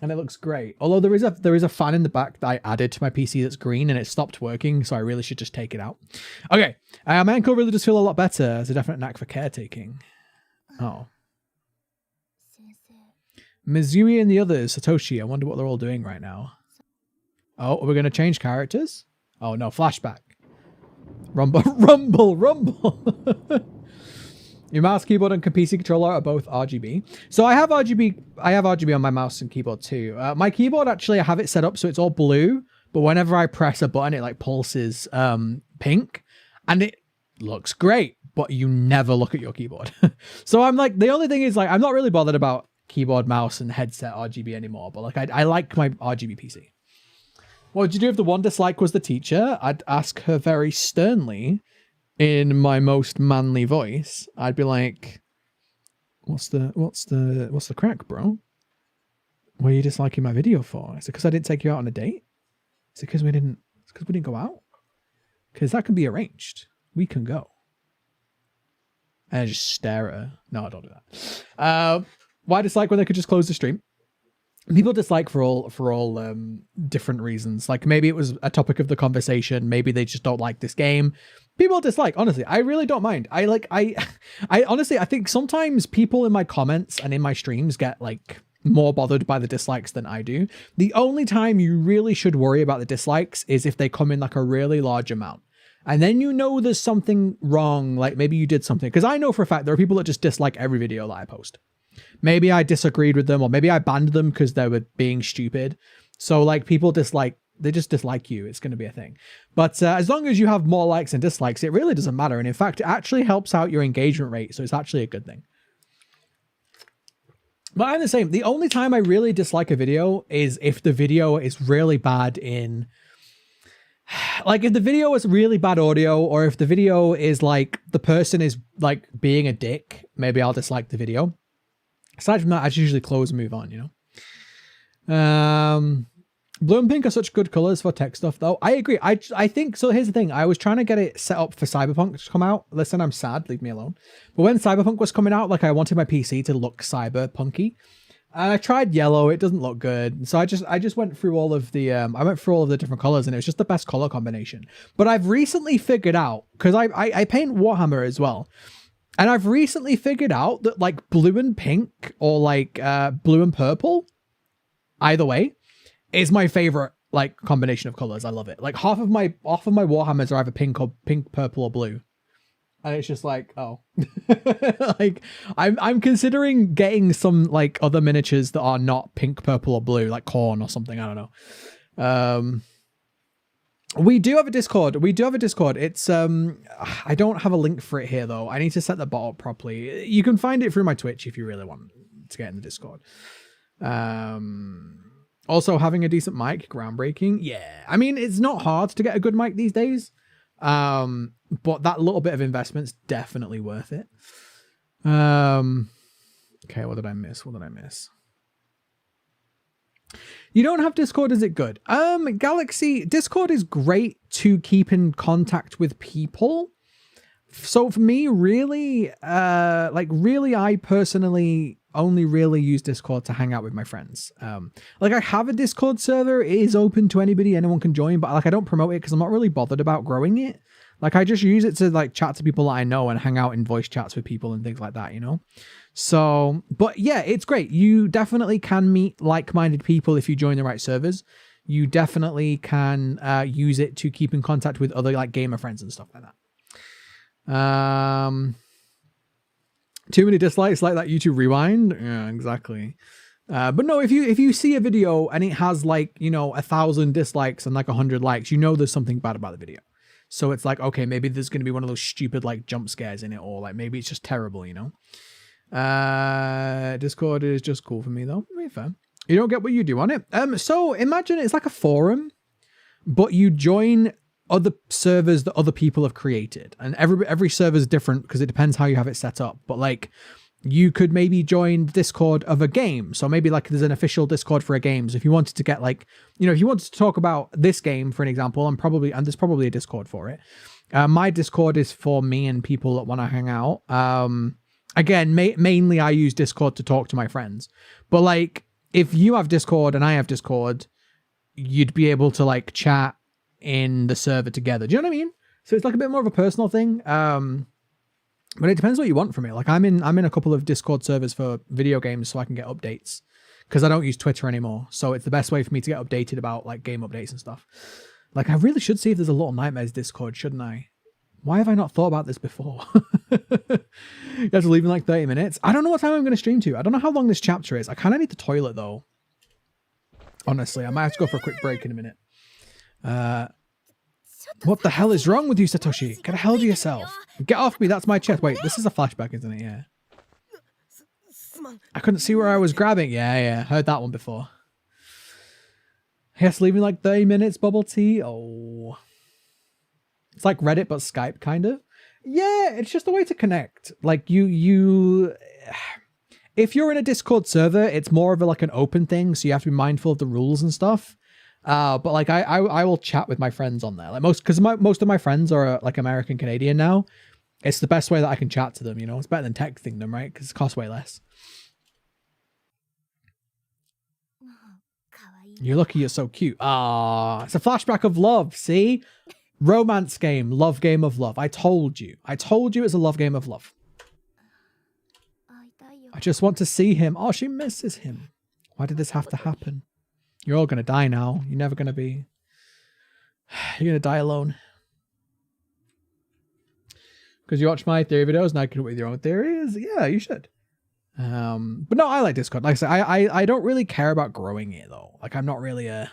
and it looks great. Although there is a fan in the back that I added to my PC that's green, and it stopped working, so I really should just take it out. Okay, my ankle really does feel a lot better. There's a definite knack for caretaking. Oh. Mizui and the others, Satoshi, I wonder what they're all doing right now. Oh, we're going to change characters? Oh no, flashback. Rumble. Your mouse, keyboard, and PC controller are both RGB. So I have RGB on my mouse and keyboard too. My keyboard, actually, I have it set up so it's all blue, but whenever I press a button, it like pulses pink, and it looks great, but you never look at your keyboard. So I'm like, the only thing is like, I'm not really bothered about keyboard, mouse, and headset RGB anymore, but like I like my RGB PC. What would you do if the one dislike was the teacher? I'd ask her very sternly in my most manly voice. I'd be like, what's the crack, bro? What are you disliking my video for? Is it because I didn't take you out on a date? Is it because we didn't go out? Because that can be arranged. We can go. And I just stare at her. No, I don't do that. Why dislike when they could just close the stream? People dislike for all different reasons. Like maybe it was a topic of the conversation. Maybe they just don't like this game. People dislike. Honestly, I really don't mind. I honestly, I think sometimes people in my comments and in my streams get like more bothered by the dislikes than I do. The only time you really should worry about the dislikes is if they come in like a really large amount. And then you know there's something wrong. Like maybe you did something. Because I know for a fact there are people that just dislike every video that I post. Maybe I disagreed with them, or maybe I banned them because they were being stupid. So like people dislike, they just dislike you. It's going to be a thing. But as long as you have more likes and dislikes, it really doesn't matter. And in fact, it actually helps out your engagement rate. So it's actually a good thing. But I'm the same. The only time I really dislike a video is if the video is really bad in... Like if the video is really bad audio, or if the video is like the person is like being a dick, maybe I'll dislike the video. Aside from that, I just usually close and move on, you know? Blue and pink are such good colors for tech stuff, though. I agree. I think, so here's the thing. I was trying to get it set up for Cyberpunk to come out. Listen, I'm sad. Leave me alone. But when Cyberpunk was coming out, like I wanted my PC to look cyberpunky. And I tried yellow. It doesn't look good. So I just went through all of the, I went through all of the different colors, and it was just the best color combination. But I've recently figured out, because I paint Warhammer as well. And I've recently figured out that like blue and pink, or like blue and purple, either way, is my favorite like combination of colors. I love it. Like half of my Warhammers are either pink, purple, or blue. And it's just like, oh, like I'm considering getting some like other miniatures that are not pink, purple, or blue, like corn or something. I don't know. We do have a Discord. It's, I don't have a link for it here though. I need to set the bot up properly. You can find it through my Twitch if you really want to get in the Discord. Also having a decent mic, groundbreaking. Yeah. I mean, it's not hard to get a good mic these days. But that little bit of investment's definitely worth it. Okay. What did I miss? You don't have Discord, is it good? Galaxy, Discord is great to keep in contact with people. So for me, really, I personally only really use Discord to hang out with my friends. Like I have a Discord server. It is open to anybody. Anyone can join, but like I don't promote it because I'm not really bothered about growing it. Like I just use it to like chat to people that I know and hang out in voice chats with people and things like that, you know? So, but yeah, it's great. You definitely can meet like-minded people if you join the right servers. You definitely can use it to keep in contact with other like gamer friends and stuff like that. Too many dislikes like that YouTube rewind. Yeah, exactly. But no, if you see a video and it has like, you know, 1,000 dislikes and like 100 likes, you know there's something bad about the video. So it's like, okay, maybe there's going to be one of those stupid like jump scares in it, or like maybe it's just terrible, you know? Discord is just cool for me though. Very fair. You don't get what you do on it. So imagine it's like a forum, but you join other servers that other people have created, and every server is different because it depends how you have it set up. But like, you could maybe join the Discord of a game. So maybe like there's an official Discord for a game. So if you wanted to get like, you know, if you wanted to talk about this game, for an example, and there's probably a Discord for it. My Discord is for me and people that want to hang out. Again, mainly I use Discord to talk to my friends. But like, if you have Discord and I have Discord, you'd be able to like chat in the server together. Do you know what I mean? So it's like a bit more of a personal thing. But it depends what you want from it. Like I'm in a couple of Discord servers for video games so I can get updates, because I don't use Twitter anymore. So it's the best way for me to get updated about like game updates and stuff. Like I really should see if there's a Little Nightmares Discord, shouldn't I? Why have I not thought about this before? You have to leave in like 30 minutes. I don't know what time I'm going to stream to. I don't know how long this chapter is. I kind of need the toilet though. Honestly, I might have to go for a quick break in a minute. What the hell is wrong with you, Satoshi? Get a hell to yourself. Get off me, that's my chest. Wait, this is a flashback, isn't it? Yeah. I couldn't see where I was grabbing. Yeah. Heard that one before. Yes, leaving like 30 minutes, bubble tea. Oh. It's like Reddit, but Skype, kind of. Yeah, it's just a way to connect. Like you... If you're in a Discord server, it's more of like an open thing, so you have to be mindful of the rules and stuff. But like I will chat with my friends on there, like because most of my friends are like American Canadian now. It's the best way that I can chat to them, you know. It's better than texting them, right? Because it costs way less. You're lucky you're so cute. Ah, it's a flashback of love. See, romance game, love game of love. I told you it's a love game of love. I just want to see him. Oh, she misses him. Why did this have to happen? You're all going to die now. You're never going to be... You're going to die alone. Because you watch my theory videos and I can come up with your own theories. Yeah, you should. But no, I like Discord. Like I said, I don't really care about growing it though. Like I'm not really a...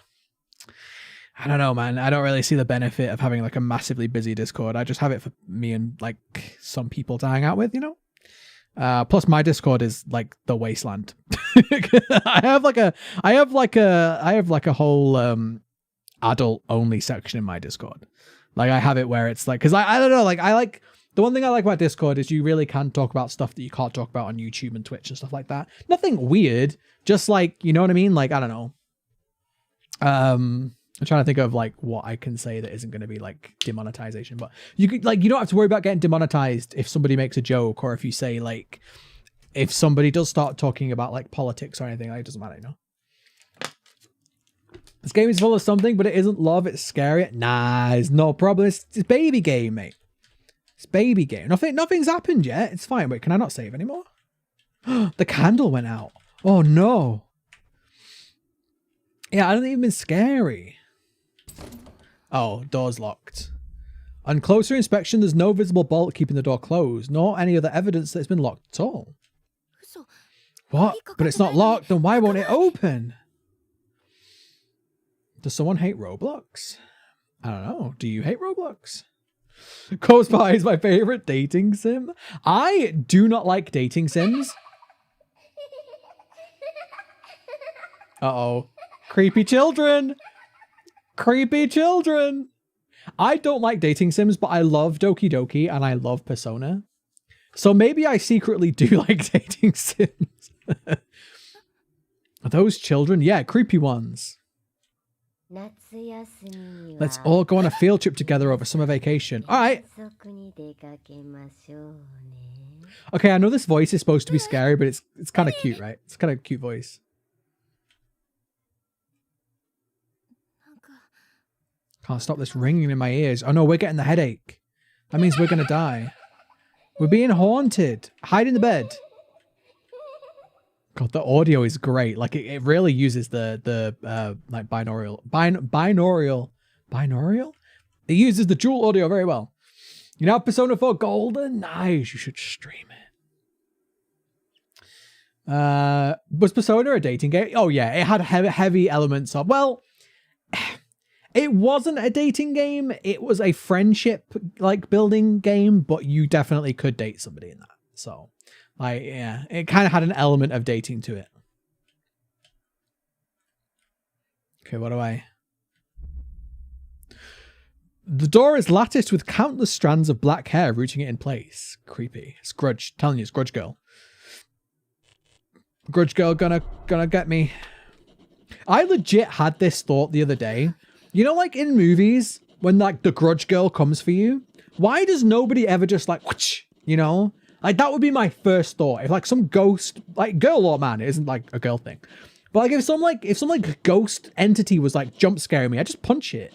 I don't know, man. I don't really see the benefit of having like a massively busy Discord. I just have it for me and like some people to hang out with, you know? Plus my Discord is like the wasteland. I have like a whole adult only section in my Discord. Like I have it where it's like, because I don't know, like I like the one thing I like about Discord is you really can talk about stuff that you can't talk about on YouTube and Twitch and stuff like that. Nothing weird, just like, you know what I mean? Like I don't know. I'm trying to think of like what I can say that isn't going to be like demonetization, but you could like, you don't have to worry about getting demonetized if somebody makes a joke, or if you say like, if somebody does start talking about like politics or anything, like, it doesn't matter, you know? This game is full of something, but it isn't love. It's scary. Nah, it's no problem. It's baby game, mate. It's baby game. Nothing's happened yet. It's fine. Wait, can I not save anymore? The candle went out. Oh no. Yeah, I don't think it's been scary. Oh, door's locked. On closer inspection, there's no visible bolt keeping the door closed, nor any other evidence that it's been locked at all. What? But it's not locked, then why won't it open? Does someone hate Roblox? I don't know. Do you hate Roblox? Ghost Pie is my favorite dating sim. I do not like dating sims. Uh-oh. Creepy children. Creepy children. I don't like dating sims, but I love Doki Doki and I love Persona. So maybe I secretly do like dating sims. Are those children? Yeah, creepy ones. Let's all go on a field trip together over summer vacation. All right. Okay, I know this voice is supposed to be scary, but it's kind of cute, right? It's kind of a cute voice. Can't stop this ringing in my ears. Oh no, we're getting the headache. That means we're gonna die. We're being haunted. Hide in the bed. God, the audio is great. Like it really uses the like binaural. It uses the dual audio very well. You know, Persona 4 Golden? Nice. You should stream it. Was Persona a dating game? Oh yeah, it had heavy elements of, well, it wasn't a dating game. It was a friendship like building game, but you definitely could date somebody in that. So like, yeah, it kind of had an element of dating to it. Okay, what do I... The door is latticed with countless strands of black hair rooting it in place. Creepy. It's Grudge. Telling you, it's Grudge Girl. Grudge Girl gonna get me. I legit had this thought the other day. You know, like in movies, when like the Grudge Girl comes for you, why does nobody ever just like, whoosh, you know? Like that would be my first thought. If like some ghost, like girl or man, it isn't like a girl thing. But like if some ghost entity was like jump scaring me, I just punch it.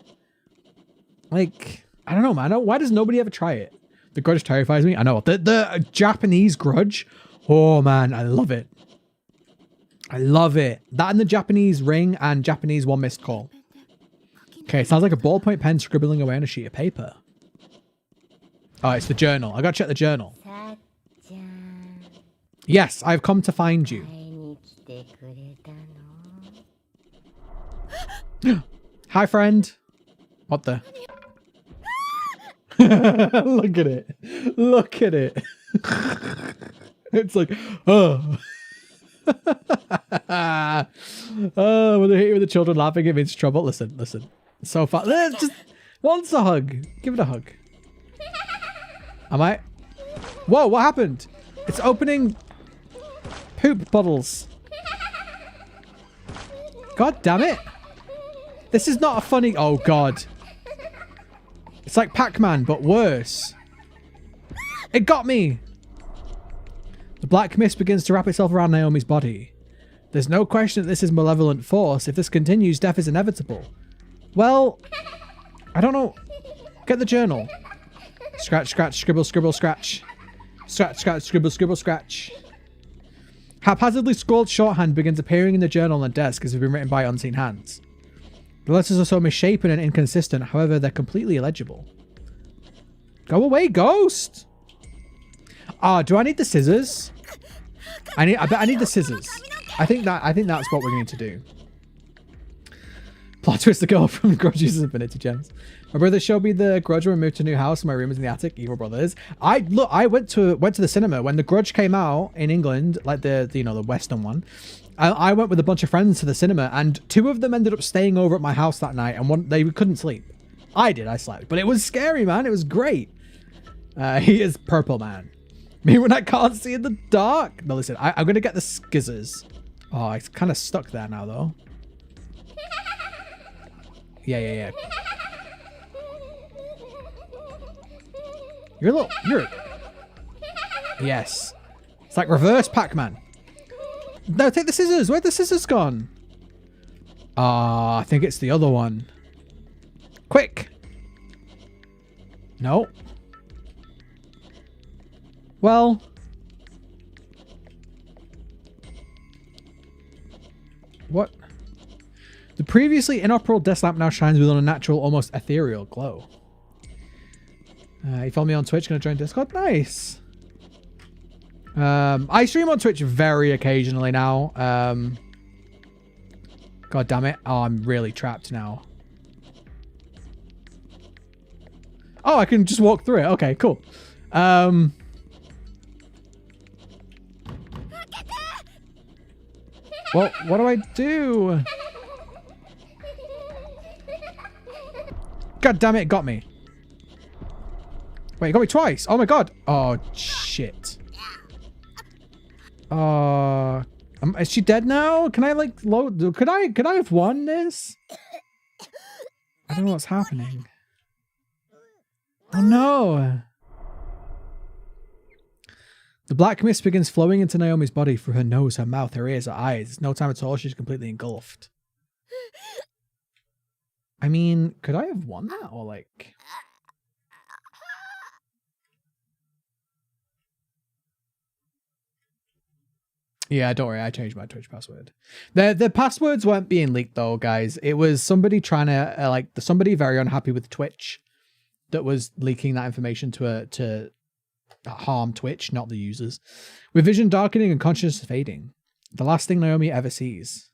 Like, I don't know, man. Why does nobody ever try it? The Grudge terrifies me. I know. The Japanese Grudge. Oh, man. I love it. I love it. That and the Japanese Ring and Japanese One Missed Call. Okay, sounds like a ballpoint pen scribbling away on a sheet of paper. Oh, it's the journal. I gotta check the journal. Yes, I've come to find you. Hi, friend. What the? Look at it. Look at it. It's like, oh. Oh, when they hit you with the children laughing, it means trouble. Listen. It's so fun. Just wants a hug. Give it a hug. Am I? Whoa, what happened? It's opening poop bottles. God damn it. This is not a funny... Oh, God. It's like Pac-Man, but worse. It got me. The black mist begins to wrap itself around Naomi's body. There's no question that this is malevolent force. If this continues, death is inevitable. Well, I don't know. Get the journal. Scratch, scratch, scribble, scribble, scratch. Scratch, scratch, scribble, scribble, scratch. Haphazardly scrawled shorthand begins appearing in the journal on the desk as if been written by unseen hands. The letters are so misshapen and inconsistent, however, they're completely illegible. Go away, ghost! Ah, do I need the scissors? I bet I need the scissors. I think that's what we're going to do. Plot twist: the girl from Grudge uses Infinity Gems. My brother showed me the Grudge when we moved to a new house. My room is in the attic. Evil brothers. I went to the cinema when the Grudge came out in England, like the Western one. I went with a bunch of friends to the cinema, and two of them ended up staying over at my house that night, and they couldn't sleep. I slept, but it was scary, man. It was great. He is Purple Man. Me when I can't see in the dark. No, listen, I'm gonna get the skizzers. Oh, it's kind of stuck there now, though. Yeah. You're. Yes. It's like reverse Pac-Man. No, take the scissors. Where'd the scissors gone? I think it's the other one. Quick. No. Well. What? The previously inoperable desk lamp now shines with an unnatural, almost ethereal glow. You follow me on Twitch, gonna join Discord? Nice. I stream on Twitch very occasionally now. God damn it. Oh, I'm really trapped now. Oh, I can just walk through it. Okay, cool. Well, what do I do? God damn it, it got me. Wait, it got me twice. Oh my god. Oh, shit. Is she dead now? Can I like load? Could I have won this? I don't know what's happening. Oh no! The black mist begins flowing into Naomi's body through her nose, her mouth, her ears, her eyes. It's no time at all, she's completely engulfed. I mean, could I have won that? Or like... Yeah, don't worry, I changed my Twitch password. The passwords weren't being leaked though, guys. It was somebody trying to, somebody very unhappy with Twitch that was leaking that information to harm Twitch, not the users. With vision darkening and consciousness fading. The last thing Naomi ever sees.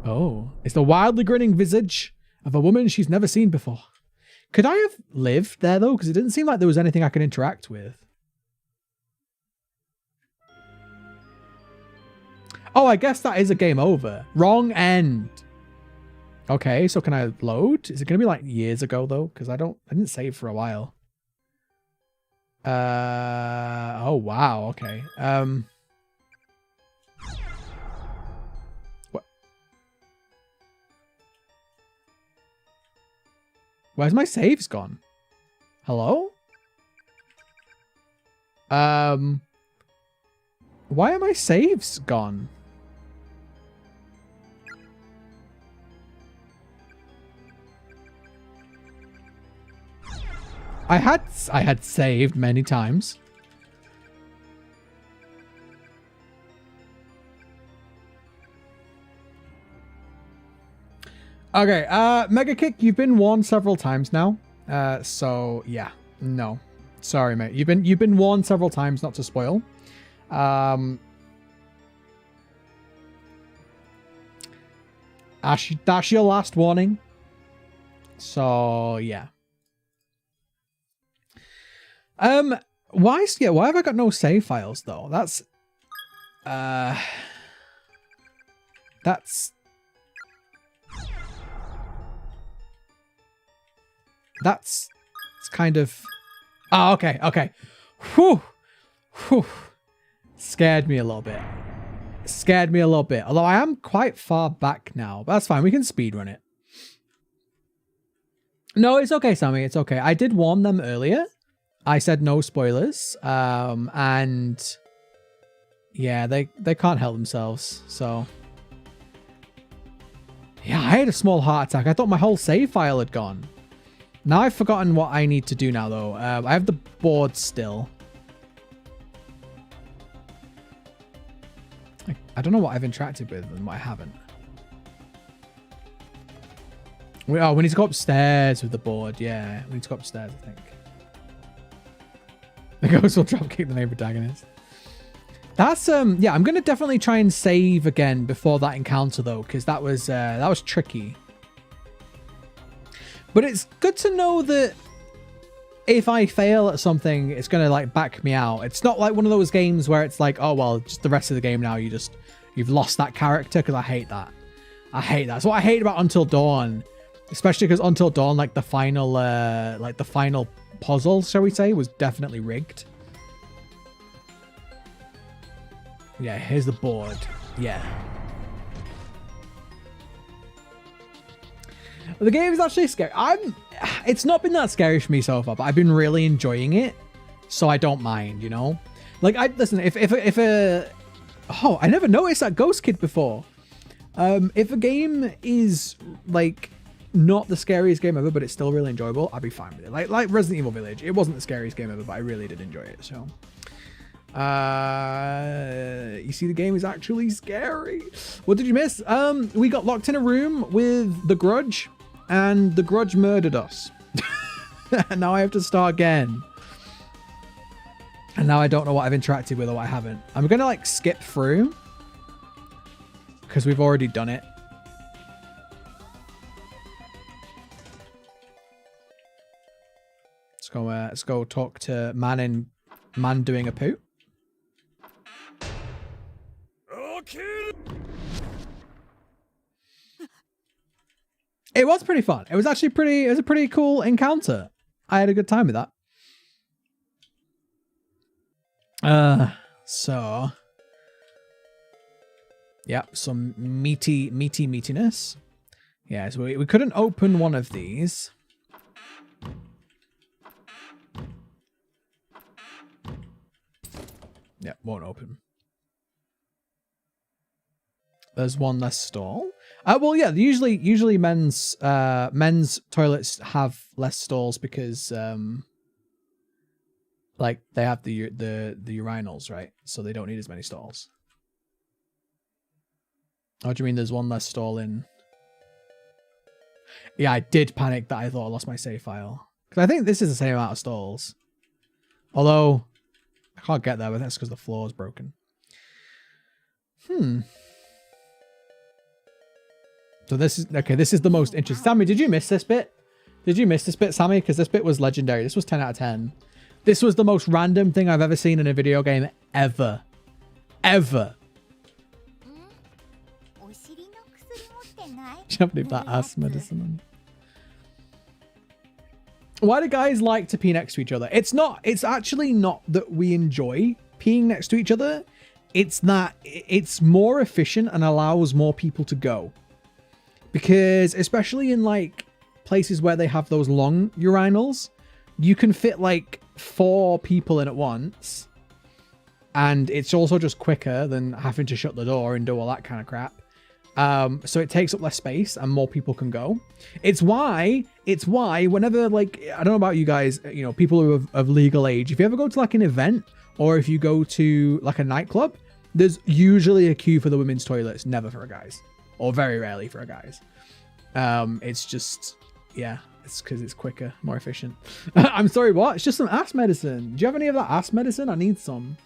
Oh, it's the wildly grinning visage of a woman she's never seen before. Could I have lived there though? Because it didn't seem like there was anything I could interact with. Oh, I guess that is a game over. Wrong end. Okay, so can I load? Is it going to be like years ago though? Because I didn't save for a while. Oh wow, okay. What? Where's my saves gone? Hello? Why are my saves gone? I had saved many times. Okay, Mega Kick, you've been warned several times now. So yeah, no. Sorry, mate. You've been warned several times not to spoil. Ash, that's your last warning. So yeah. Why have I got no save files though? That's it's kind of... Oh, okay. Whew. Scared me a little bit. Although I am quite far back now. But that's fine. We can speedrun it. No, it's okay, Sammy. It's okay. I did warn them earlier. I said no spoilers. And... yeah, they can't help themselves. So... yeah, I had a small heart attack. I thought my whole save file had gone. Now I've forgotten what I need to do now, though. I have the board still. I don't know what I've interacted with and what I haven't. We need to go upstairs with the board. Yeah, we need to go upstairs, I think. The ghost will dropkick the main protagonist. That's, yeah, I'm going to definitely try and save again before that encounter, though, because that was tricky. But it's good to know that if I fail at something, it's going to, like, back me out. It's not like one of those games where it's like, oh, well, just the rest of the game now, you've lost that character, because I hate that. I hate that. That's what I hate about Until Dawn. Especially because Until Dawn, like, the final puzzle, shall we say, was definitely rigged. Yeah, here's the board. Yeah. The game is actually scary. It's not been that scary for me so far, but I've been really enjoying it, so I don't mind, you know? Like, listen, if oh, I never noticed that Ghost Kid before. If a game is, like, not the scariest game ever, but it's still really enjoyable, I'd be fine with it. Like Resident Evil Village. It wasn't the scariest game ever, but I really did enjoy it, so... you see, the game is actually scary. What did you miss? We got locked in a room with the Grudge, and the Grudge murdered us. And now I have to start again. And now I don't know what I've interacted with or what I haven't. I'm gonna like skip through because we've already done it. Let's go talk to man doing a poo. It was pretty fun. It was actually it was a pretty cool encounter. I had a good time with that. So. Yeah, some meatiness. Yeah, so we couldn't open one of these. Yep, won't open. There's one less stall. Well, yeah, usually men's toilets have less stalls because like they have the urinals, right? So they don't need as many stalls. What do you mean there's one less stall in? Yeah, I did panic that I thought I lost my save file. Because I think this is the same amount of stalls. Although, I can't get there, but that's because the floor is broken. So this is, okay, this is the most interesting. Sammy, did you miss this bit? Did you miss this bit, Sammy? Because this bit was legendary. This was 10 out of 10. This was the most random thing I've ever seen in a video game ever. Ever. Can't believe that ass medicine. Why do guys like to pee next to each other? It's actually not that we enjoy peeing next to each other. It's that it's more efficient and allows more people to go. Because especially in like places where they have those long urinals, you can fit like 4 people in at once. And it's also just quicker than having to shut the door and do all that kind of crap. So it takes up less space and more people can go. It's why whenever, like, I don't know about you guys, you know, people who are of legal age, if you ever go to like an event or if you go to like a nightclub, there's usually a queue for the women's toilets, never for a guys, or very rarely for a guys. It's just, yeah, it's because it's quicker, more efficient. I'm sorry, what? It's just some ass medicine. Do you have any of that ass medicine? I need some.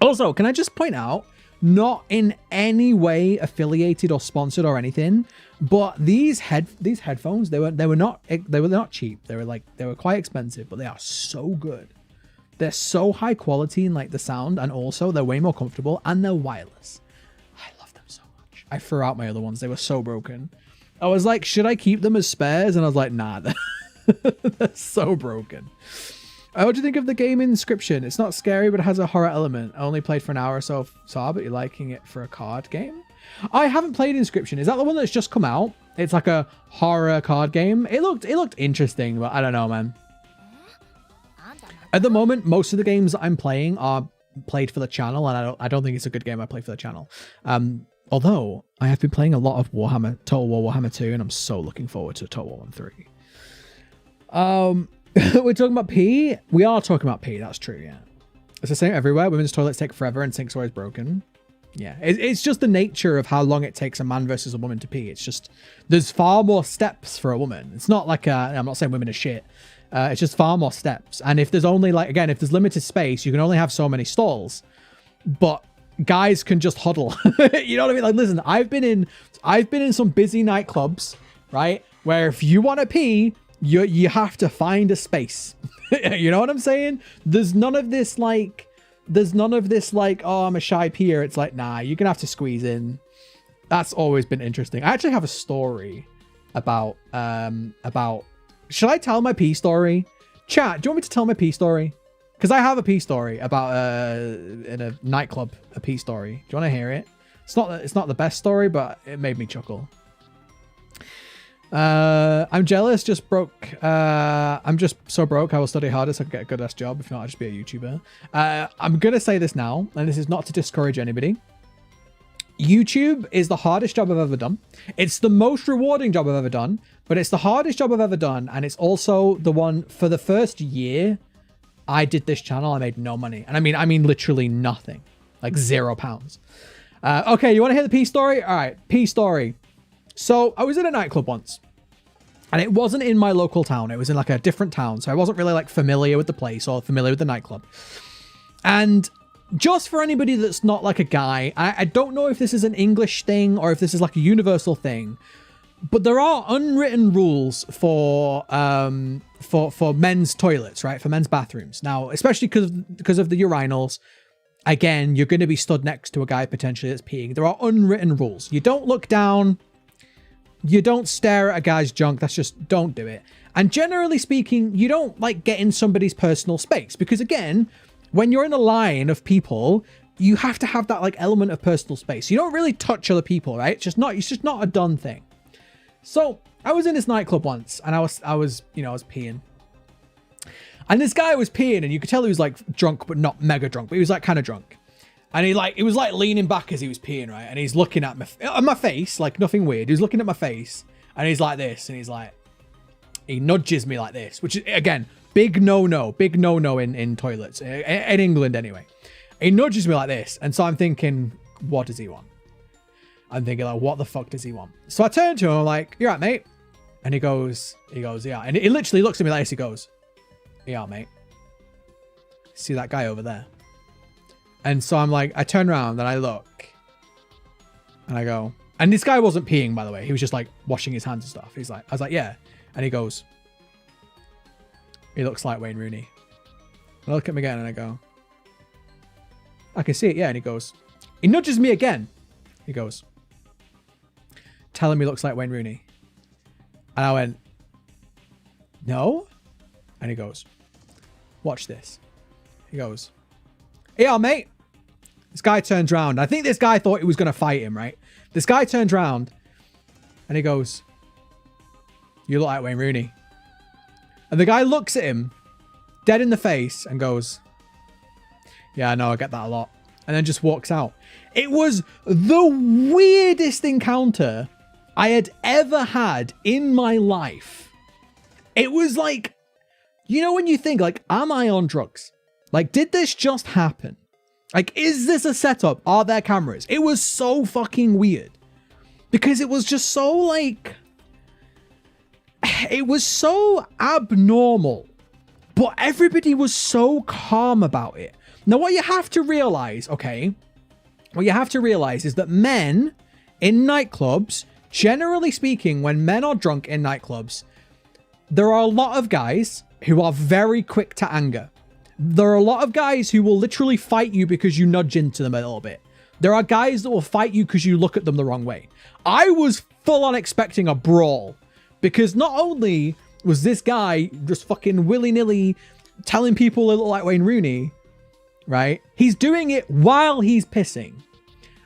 Also, can I just point out, not in any way affiliated or sponsored or anything, but these headphones, they were not cheap. They were quite expensive, but they are so good. They're so high quality in like the sound, and also they're way more comfortable and they're wireless. I love them so much. I threw out my other ones. They were so broken. I was like, should I keep them as spares? And I was like, nah, they're so broken. What do you think of the game Inscription? It's not scary, but it has a horror element. I only played for an hour or so, but you're liking it for a card game? I haven't played Inscription. Is that the one that's just come out? It's like a horror card game. It looked interesting, but I don't know, man. At the moment, most of the games that I'm playing are played for the channel, and I don't think it's a good game I play for the channel. Although I have been playing a lot of Total War Warhammer 2, and I'm so looking forward to Total War 1 3. We're talking about pee? We are talking about pee, that's true, yeah. It's the same everywhere. Women's toilets take forever and sinks always broken. Yeah, it's just the nature of how long it takes a man versus a woman to pee. It's just, there's far more steps for a woman. It's not like, I'm not saying women are shit. It's just far more steps. And if there's only like, again, if there's limited space, you can only have so many stalls. But guys can just huddle. You know what I mean? Like, listen, I've been in some busy nightclubs, right? Where if you want to pee, you have to find a space. You know what I'm saying? There's none of this like, oh, I'm a shy peer. It's like, nah, you're gonna have to squeeze in. That's always been interesting. I actually have a story about should I tell my pee story? Chat, do you want me to tell my pee story? Because I have a pee story about in a nightclub, a pee story. Do you want to hear it? It's not the best story, but it made me chuckle. I'm jealous, just broke. I'm just so broke. I will study harder so I can get a good ass job. If not, I'll just be a YouTuber. I'm gonna say this now, and this is not to discourage anybody. YouTube is the hardest job I've ever done. It's the most rewarding job I've ever done, but it's the hardest job I've ever done, and it's also the one for the first year I did this channel. I made no money, and I mean literally nothing, like £0. Okay, you want to hear the pee story? All right, pee story. So I was in a nightclub once, and it wasn't in my local town. It was in like a different town. So I wasn't really like familiar with the place or familiar with the nightclub. And just for anybody that's not like a guy, I don't know if this is an English thing or if this is like a universal thing, but there are unwritten rules for men's toilets, right? For men's bathrooms. Now, especially because of the urinals, again, you're going to be stood next to a guy potentially that's peeing. There are unwritten rules. You don't look down. You don't stare at a guy's junk. That's just, don't do it. And generally speaking, you don't like get in somebody's personal space because, again, when you're in a line of people, you have to have that like element of personal space. You don't really touch other people, right? It's just not a done thing. So I was in this nightclub once, and I was peeing. And this guy was peeing, and you could tell he was like drunk, but not mega drunk, but he was like kind of drunk. And he was like leaning back as he was peeing, right? And he's looking at my face, like nothing weird. He was looking at my face, and he's like this, and he's like, he nudges me like this, which is, again, big no-no in toilets, in England anyway. He nudges me like this, and so I'm thinking, what does he want? I'm thinking like, what the fuck does he want? So I turn to him, I'm like, you all right, mate? And he goes, yeah. And he literally looks at me like this, he goes, yeah, mate. See that guy over there? And so I'm like, I turn around and I look, and I go, and this guy wasn't peeing, by the way. He was just like washing his hands and stuff. He's like, I was like, yeah. And he goes, he looks like Wayne Rooney. And I look at him again and I go, I can see it, yeah. And he goes, he nudges me again. He goes, tell him he looks like Wayne Rooney. And I went, no. And he goes, watch this. He goes, yeah, mate. This guy turns around. I think this guy thought he was going to fight him, right? This guy turns around and he goes, you look like Wayne Rooney. And the guy looks at him dead in the face and goes, yeah, I know, I get that a lot. And then just walks out. It was the weirdest encounter I had ever had in my life. It was like, you know, when you think like, am I on drugs? Like, did this just happen? Like, is this a setup? Are there cameras? It was so fucking weird. Because it was just so like, it was so abnormal. But everybody was so calm about it. Now, what you have to realize, okay, what you have to realize is that men in nightclubs, generally speaking, when men are drunk in nightclubs, there are a lot of guys who are very quick to anger. There are a lot of guys who will literally fight you because you nudge into them a little bit. There are guys that will fight you because you look at them the wrong way. I was full on expecting a brawl because not only was this guy just fucking willy-nilly telling people they look like Wayne Rooney, right? He's doing it while he's pissing.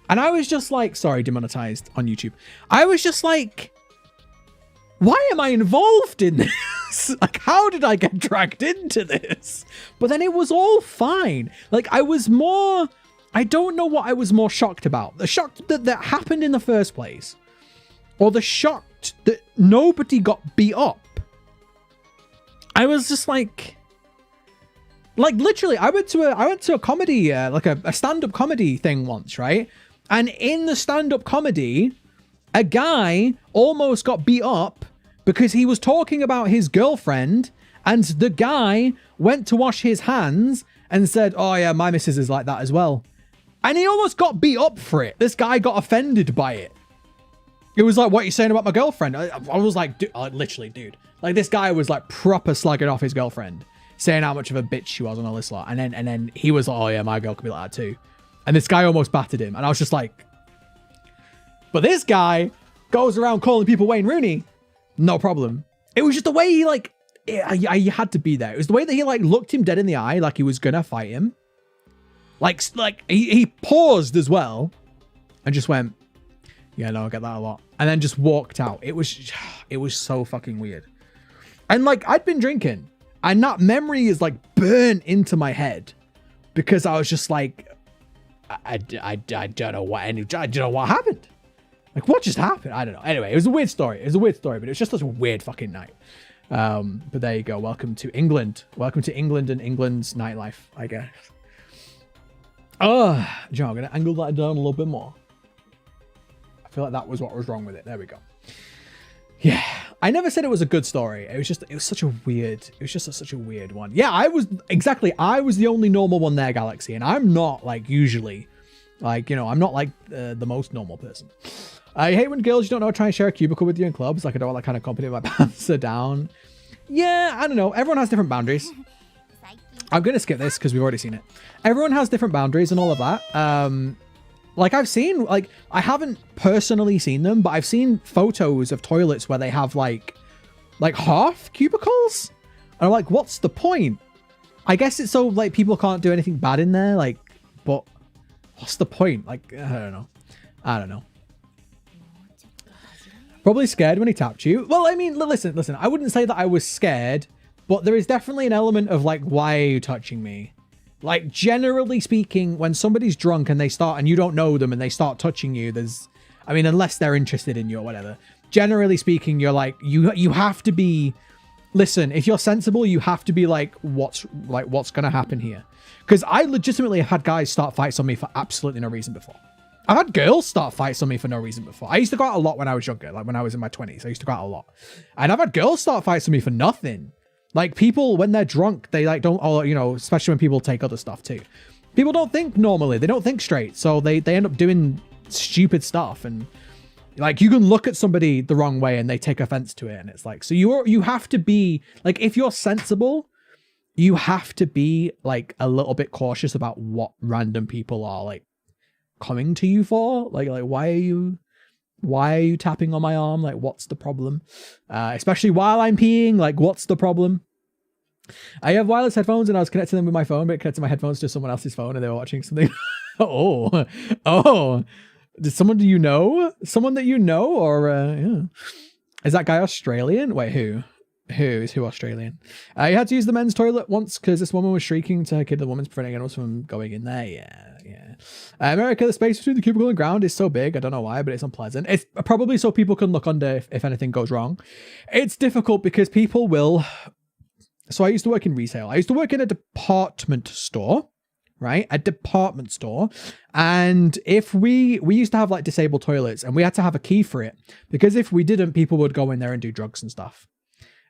And I was just like, sorry, demonetized on YouTube. I was just like, why am I involved in this? Like, how did I get dragged into this? But then it was all fine. Like, I don't know what I was more shocked about. The shock that happened in the first place, or the shock that nobody got beat up. I was just like literally, I went to a comedy, like a stand-up comedy thing once, right? And in the stand-up comedy, a guy almost got beat up because he was talking about his girlfriend, and the guy went to wash his hands and said, oh yeah, my missus is like that as well. And he almost got beat up for it. This guy got offended by it. It was like, what are you saying about my girlfriend? I was like, literally, dude. Like, this guy was like proper slugging off his girlfriend, saying how much of a bitch she was on all this lot. And then he was like, oh yeah, my girl could be like that too. And this guy almost battered him. And I was just like, but this guy goes around calling people Wayne Rooney. No problem. It was just the way he like, I had to be there. It was the way that he like looked him dead in the eye, like he was gonna fight him. Like he paused as well and just went, yeah, no, I get that a lot. And then just walked out. It was so fucking weird. And like, I'd been drinking and that memory is like burnt into my head because I was just like, I don't know what happened. Like, what just happened? I don't know. Anyway, it was a weird story. But it was just such a weird fucking night. But there you go. Welcome to England. Welcome to England and England's nightlife, I guess. Oh, Joe, I'm going to angle that down a little bit more. I feel like that was what was wrong with it. There we go. Yeah. I never said it was a good story. It was just such a weird one. Yeah, I was the only normal one there, Galaxy. And I'm not like usually like, you know, I'm not like the most normal person. I hate when girls you don't know try and share a cubicle with you in clubs. Like, I don't want that kind of company. My pants are down. Yeah, I don't know. Everyone has different boundaries. I'm going to skip this because we've already seen it. Everyone has different boundaries and all of that. Like, I've seen, like, I haven't personally seen them, but I've seen photos of toilets where they have like half cubicles. And I'm like, what's the point? I guess it's so like people can't do anything bad in there. Like, but what's the point? Like, I don't know. Probably scared when he tapped you. Well, I mean, listen. I wouldn't say that I was scared, but there is definitely an element of like, why are you touching me? Like, generally speaking, when somebody's drunk and they start, and you don't know them and they start touching you, I mean, unless they're interested in you or whatever. Generally speaking, you're like, you have to be, listen, if you're sensible, you have to be like, what's going to happen here? Because I legitimately had guys start fights on me for absolutely no reason before. I've had girls start fights on me for no reason before. I used to go out a lot when I was younger, like when I was in my 20s. I used to go out a lot. And I've had girls start fights on me for nothing. Like, people, when they're drunk, they like don't, you know, especially when people take other stuff too. People don't think normally. They don't think straight. So they end up doing stupid stuff. And like, you can look at somebody the wrong way and they take offense to it. And it's like, so you have to be like, if you're sensible, you have to be like a little bit cautious about what random people are like coming to you for. Like why are you tapping on my arm? Like, what's the problem? Especially while I'm peeing, like, what's the problem? I have wireless headphones and I was connecting them with my phone, but it connected my headphones to someone else's phone and they were watching something. Oh, did someone do you know? Someone that you know? Or, yeah. Is that guy Australian? Wait, who? Is who Australian? You had to use the men's toilet once because this woman was shrieking to her kid. The woman's preventing anyone from going in there. Yeah. America, the space between the cubicle and ground is so big. I don't know why, but it's unpleasant. It's probably so people can look under if anything goes wrong. It's difficult because people will. So I used to work in retail. I used to work in a department store, right? A department store. And if we used to have like disabled toilets and we had to have a key for it because if we didn't, people would go in there and do drugs and stuff.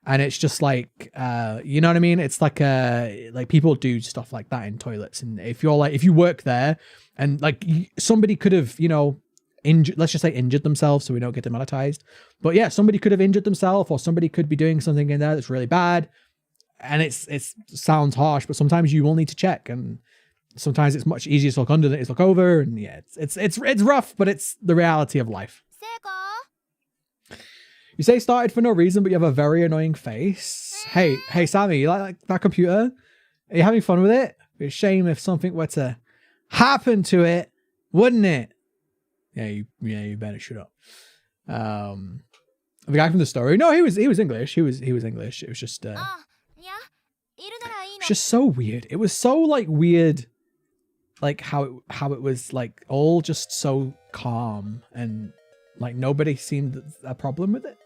And it's just like, you know what I mean? It's like people do stuff like that in toilets. And if you work there and like somebody could have, you know, let's just say injured themselves so we don't get demonetized. But yeah, somebody could have injured themselves or somebody could be doing something in there that's really bad. And it sounds harsh, but sometimes you will need to check. And sometimes it's much easier to look under than it is look over. And yeah, it's rough, but it's the reality of life. You say started for no reason, but you have a very annoying face. Hey, Sammy, you like that computer? Are you having fun with it? It'd be a shame if something were to happen to it, wouldn't it? Yeah, you better shut up. The guy from the story. No, he was English. He was English. It was just just so weird. It was so like weird, like how it was like all just so calm and like nobody seemed a problem with it.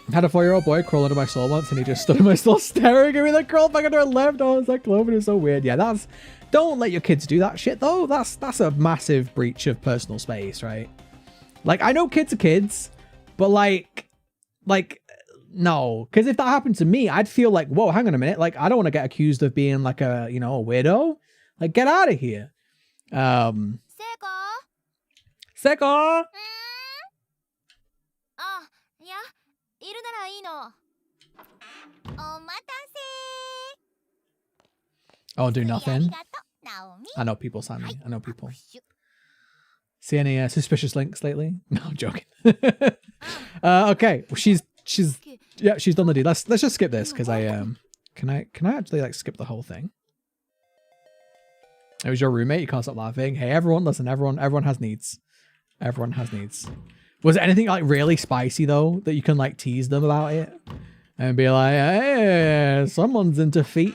I had a 4-year-old boy crawl under my stall once and he just stood in my stall staring at me, then crawled back under her left. Oh, it's like Clover is so weird. Yeah, don't let your kids do that shit though. That's a massive breach of personal space, right? Like, I know kids are kids, but like no, because if that happened to me, I'd feel like, whoa, hang on a minute. Like, I don't want to get accused of being like a, you know, a weirdo. Like, get out of here. Seko. Oh, do nothing. I know people, Sammy. I know people. See any suspicious links lately? No, I'm joking. Okay, well, she's done the deed. Let's just skip this because I can I actually like skip the whole thing? It was your roommate. You can't stop laughing. Hey, everyone, listen. Everyone has needs. Everyone has needs. Was it anything like really spicy though that you can like tease them about it and be like, hey, someone's into feet?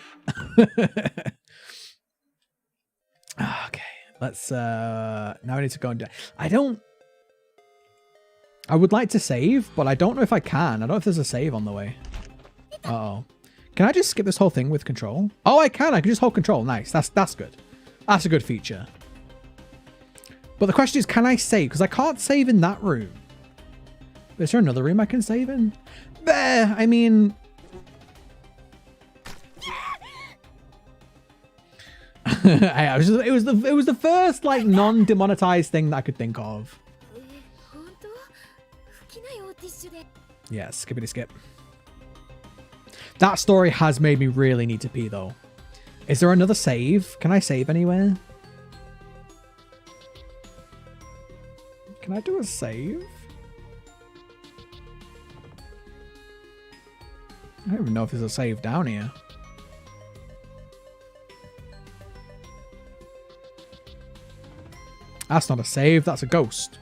Okay, let's now I need to go and do. I would like to save, but I don't know if I can. I don't know if there's a save on the way. Uh-oh. Can I just skip this whole thing with control? Oh, I can. I can just hold control. Nice. That's good. That's a good feature. But the question is, can I save? Because I can't save in that room. Is there another room I can save in? I mean... it was the first like non-demonetized thing that I could think of. Yeah, skippity skip. That story has made me really need to pee though. Is there another save? Can I save anywhere? Can I do a save? I don't even know if there's a save down here. That's not a save. That's a ghost.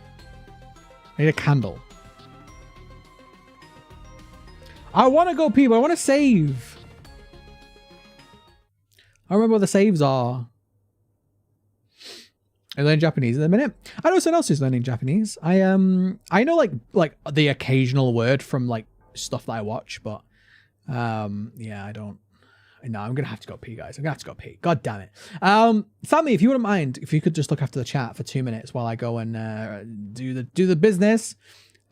I need a candle. I want to go pee, but I want to save. I remember where the saves are. I learn Japanese in a minute. I know someone else is learning Japanese. I know like the occasional word from like stuff that I watch, but yeah, I don't. No, I'm gonna have to go pee, guys. I'm gonna have to go pee. God damn it. Sammy, if you wouldn't mind, if you could just look after the chat for 2 minutes while I go and do the business,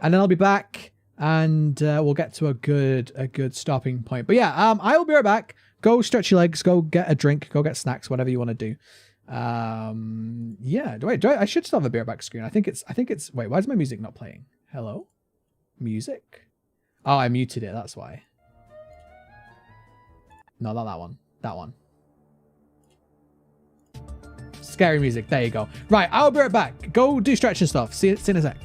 and then I'll be back and we'll get to a good stopping point. But yeah, I will be right back. Go stretch your legs. Go get a drink. Go get snacks. Whatever you want to do. Yeah. I should still have a beer back screen. I think it's. Wait, why is my music not playing? Hello, music. Oh, I muted it. That's why. No, not that one. That one. Scary music. There you go. Right, I'll be right back. Go do stretching stuff. See you in a sec.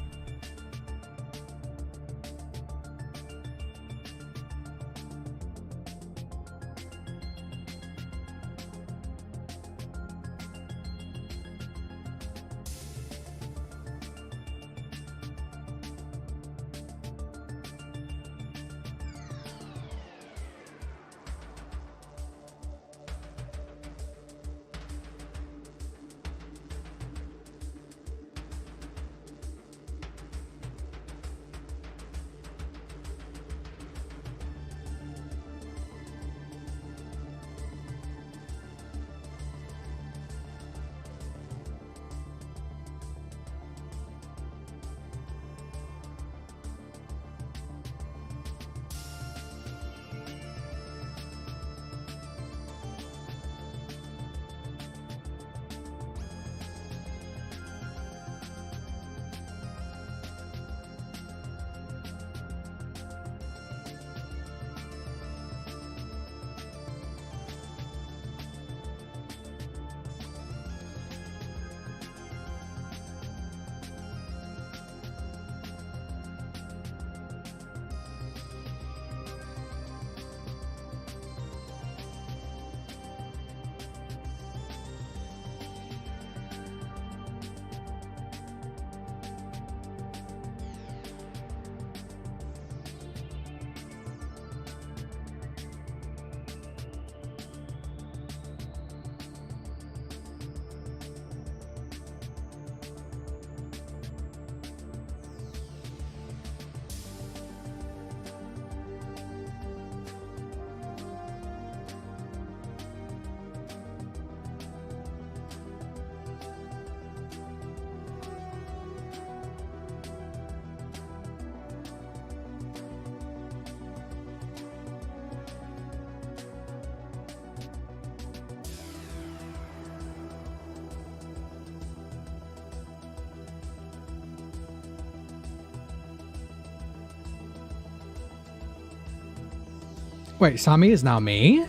Wait, Sammy is now me?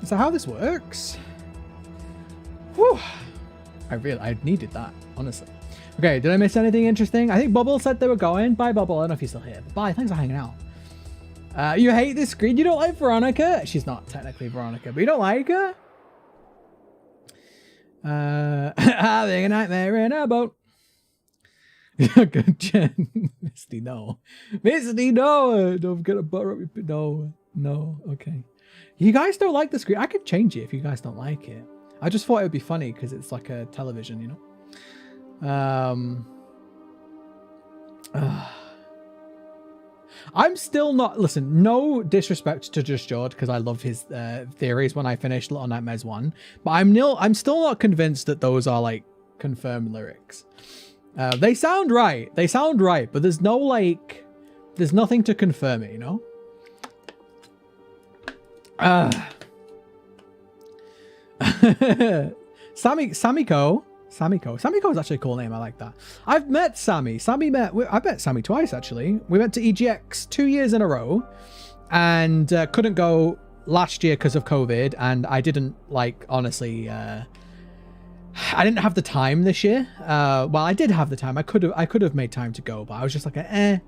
Is that how this works? Whew. I needed that, honestly. Okay, did I miss anything interesting? I think Bubble said they were going. Bye, Bubble. I don't know if he's still here. But bye, thanks for hanging out. You hate this screen? You don't like Veronica? She's not technically Veronica, but you don't like her? Having a nightmare in a boat. Good Jen. Misty, no. Misty, no. Don't get a butter up your... No. Okay. You guys don't like the screen? I could change it if you guys don't like it. I just thought it would be funny because it's like a television, you know? I'm still not... Listen, no disrespect to Just Jord because I love his theories when I finished Little Nightmares 1. But I'm still not convinced that those are like confirmed lyrics. They sound right. But there's no like... There's nothing to confirm it, you know? Samiko is actually a cool name. I like that. I've met Sammy. I met Sammy twice, actually. We went to EGX 2 years in a row and couldn't go last year because of COVID. And I didn't like, honestly, I didn't have the time this year. Well, I did have the time. I could have made time to go, but I was just like, eh.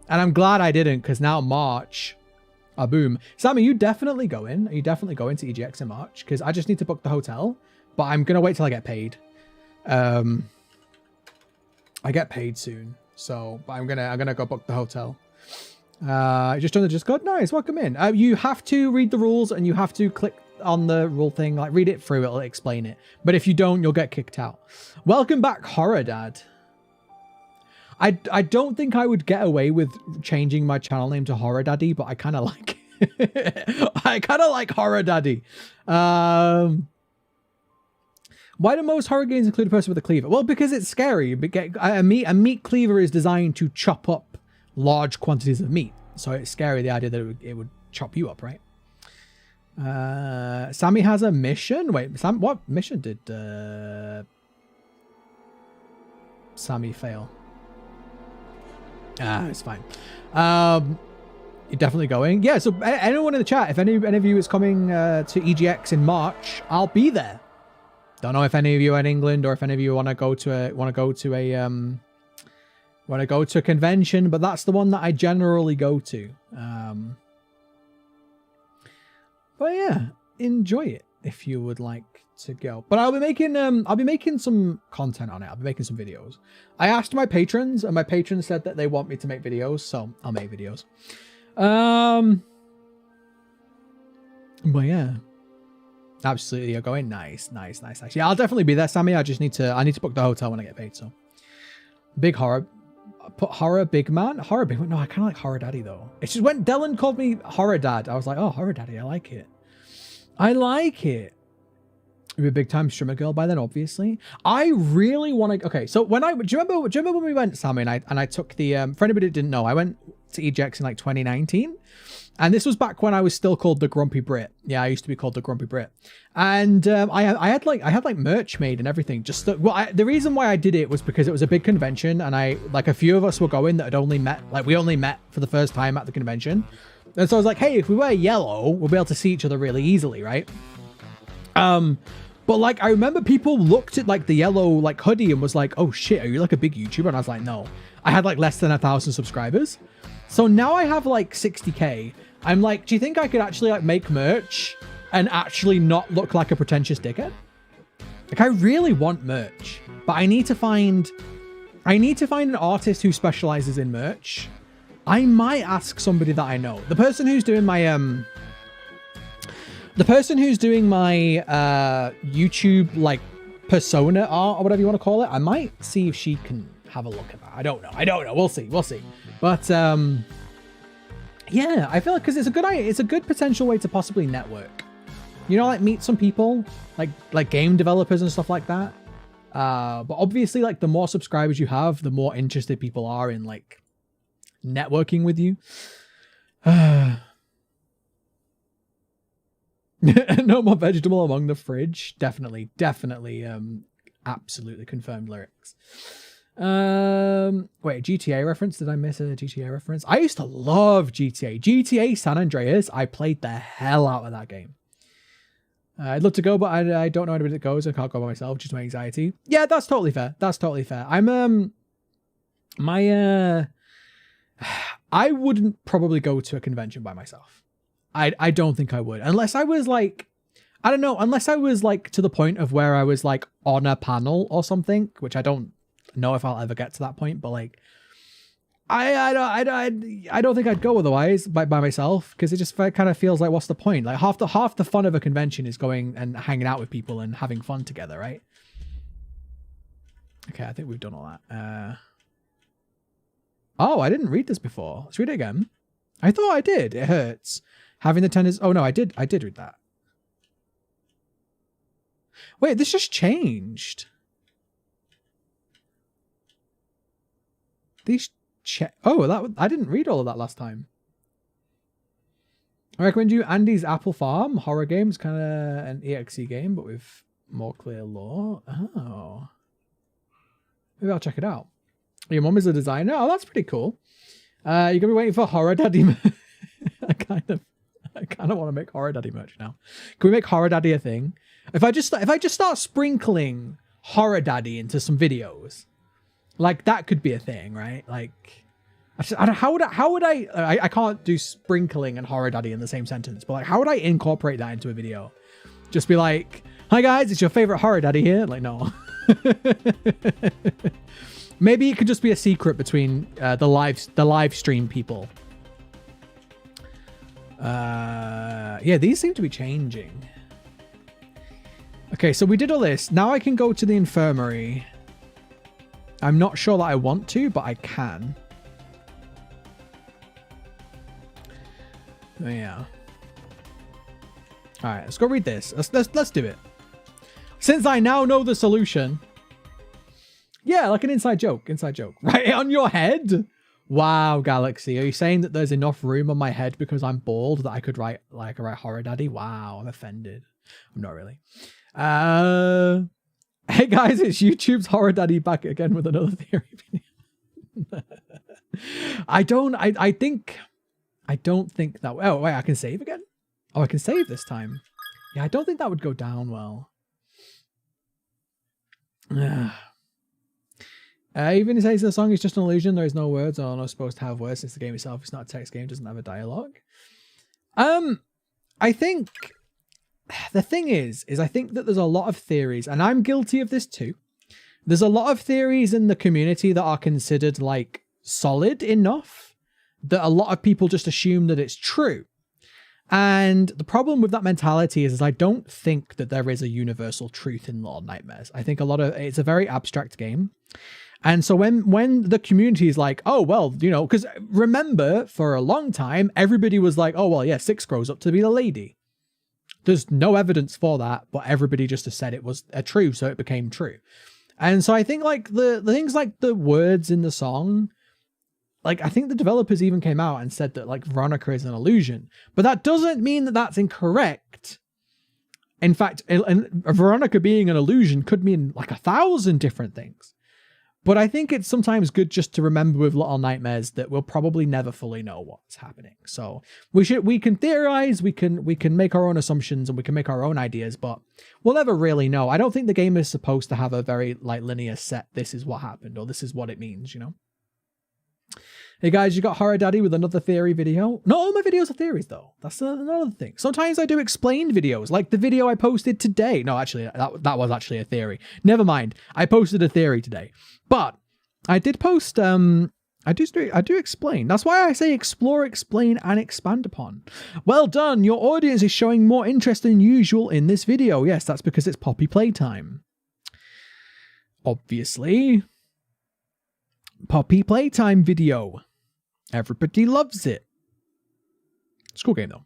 And I'm glad I didn't because now March, boom. Sammy, you definitely going? Are you definitely going to EGX in March? Because I just need to book the hotel, but I'm going to wait till I get paid. I get paid soon, so I'm gonna go book the hotel. Just joined the Discord. Nice, welcome in. You have to read the rules and you have to click on the rule thing, like read it through, it'll explain it. But if you don't, you'll get kicked out. Welcome back, Horror Dad. I don't think I would get away with changing my channel name to Horror Daddy, but I kind of like it. I kind of like Horror Daddy. Why do most horror games include a person with a cleaver? Well, because it's scary. A meat cleaver is designed to chop up large quantities of meat. So it's scary, the idea that it would chop you up, right? Sammy has a mission. Wait, Sam, what mission did Sammy fail? It's fine. You're definitely going. Yeah, so anyone in the chat, if any of you is coming to EGX in March, I'll be there. Don't know if any of you are in England or if any of you want to go to a convention, but that's the one that I generally go to. But yeah, enjoy it if you would like to go. But I'll be making some content on it. I'll be making some videos. I asked my patrons, and my patrons said that they want me to make videos, so I'll make videos. But yeah, absolutely, you're going. Nice. Yeah, I'll definitely be there, Sammy. I need to book the hotel when I get paid. So big horror. Put horror big man. Horror big man. No, I kind of like Horror Daddy though. It's just when Dylan called me Horror Dad, I was like, oh, Horror Daddy, I like it. You'll be a big time streamer girl by then, obviously. I really want to. Okay, so do you remember when we went, Sammy, and I took the for anybody that didn't know, I went to EGX in like 2019. And this was back when I was still called the Grumpy Brit. Yeah, I used to be called the Grumpy Brit. And I had like merch made and everything. Just the reason why I did it was because it was a big convention, and a few of us were going that had only met, we only met for the first time at the convention. And so I was like, hey, if we wear yellow, we'll be able to see each other really easily, right? But like I remember people looked at like the yellow like hoodie and was like, oh shit, are you like a big YouTuber? And I was like, no. I had like less than 1,000 subscribers. So now I have like 60k. I'm like, do you think I could actually like make merch and actually not look like a pretentious dickhead? Like I really want merch, but I need to find an artist who specializes in merch. I might ask somebody that I know. The person who's doing my YouTube like persona art or whatever you want to call it, I might see if she can have a look at that. I don't know. We'll see. But yeah, I feel like because it's a good potential way to possibly network. You know, like meet some people, like game developers and stuff like that. But obviously, like the more subscribers you have, the more interested people are in like networking with you. No more vegetable among the fridge. Definitely, absolutely confirmed lyrics. Wait, GTA reference? Did I miss a GTA reference? I used to love GTA San Andreas. I played the hell out of that game. I'd love to go, but I don't know anybody that goes. I can't go by myself, just my anxiety. Yeah, that's totally fair. I'm I wouldn't probably go to a convention by myself. I don't think I would, unless I was like, I don't know, unless I was like to the point of where I was like on a panel or something, which I don't know if I'll ever get to that point, but like I don't think I'd go otherwise by myself, because it just kind of feels like, what's the point? Like half the fun of a convention is going and hanging out with people and having fun together, right? Okay, I think we've done all that. Oh, I didn't read this before. Let's read it again. I thought I did. It hurts. Having the tennis. Oh no, I did read that. Wait, this just changed. I didn't read all of that last time. I recommend you Andy's Apple Farm horror game. It's kind of an EXE game, but with more clear lore. Oh, maybe I'll check it out. Your mom is a designer. Oh, that's pretty cool. You're gonna be waiting for Horror Daddy. I kind of want to make Horror Daddy merch now. Can we make Horror Daddy a thing? If I just start sprinkling Horror Daddy into some videos, like that could be a thing, right? Like, how would I can't do sprinkling and Horror Daddy in the same sentence, but like, how would I incorporate that into a video? Just be like, hi guys, it's your favorite Horror Daddy here. Like, no. Maybe it could just be a secret between the live stream people. Yeah, these seem to be changing. Okay, so we did all this. Now I can go to the infirmary. I'm not sure that I want to, but I can. Yeah. All right, let's go read this. Let's do it. Since I now know the solution. Yeah, like an inside joke. Inside joke. Right on your head? Wow, Galaxy. Are you saying that there's enough room on my head because I'm bald that I could write Horror Daddy? Wow, I'm offended. I'm not really. Hey guys, it's YouTube's Horror Daddy back again with another theory video. I don't think that. Oh wait, I can save again. Oh, I can save this time. Yeah, I don't think that would go down well. Even says the song is just an illusion. There is no words or not supposed to have words since the game itself is not a text game, doesn't have a dialogue. I think the thing is I think that there's a lot of theories, and I'm guilty of this too. There's a lot of theories in the community that are considered like solid enough that a lot of people just assume that it's true. And the problem with that mentality is I don't think that there is a universal truth in Little Nightmares. I think it's a very abstract game. And so when the community is like, oh, well, you know, because remember, for a long time, everybody was like, oh, well, yeah, 6 grows up to be the lady. There's no evidence for that, but everybody just said it was true, so it became true. And so I think like the things like the words in the song, like I think the developers even came out and said that like Veronica is an illusion, but that doesn't mean that that's incorrect. In fact, Veronica being an illusion could mean like 1,000 different things. But I think it's sometimes good just to remember with Little Nightmares that we'll probably never fully know what's happening. So we can theorize, we can make our own assumptions, and we can make our own ideas, but we'll never really know. I don't think the game is supposed to have a very like linear set. This is what happened, or this is what it means, you know? Hey guys, you got Horror Daddy with another theory video. Not all my videos are theories though. That's another thing. Sometimes I do explained videos, like the video I posted today. No, actually, that was actually a theory. Never mind. I posted a theory today. But I did post, I do explain. That's why I say explore, explain, and expand upon. Well done. Your audience is showing more interest than usual in this video. Yes, that's because it's Poppy Playtime. Obviously. Poppy Playtime video. Everybody loves it. It's a cool game though.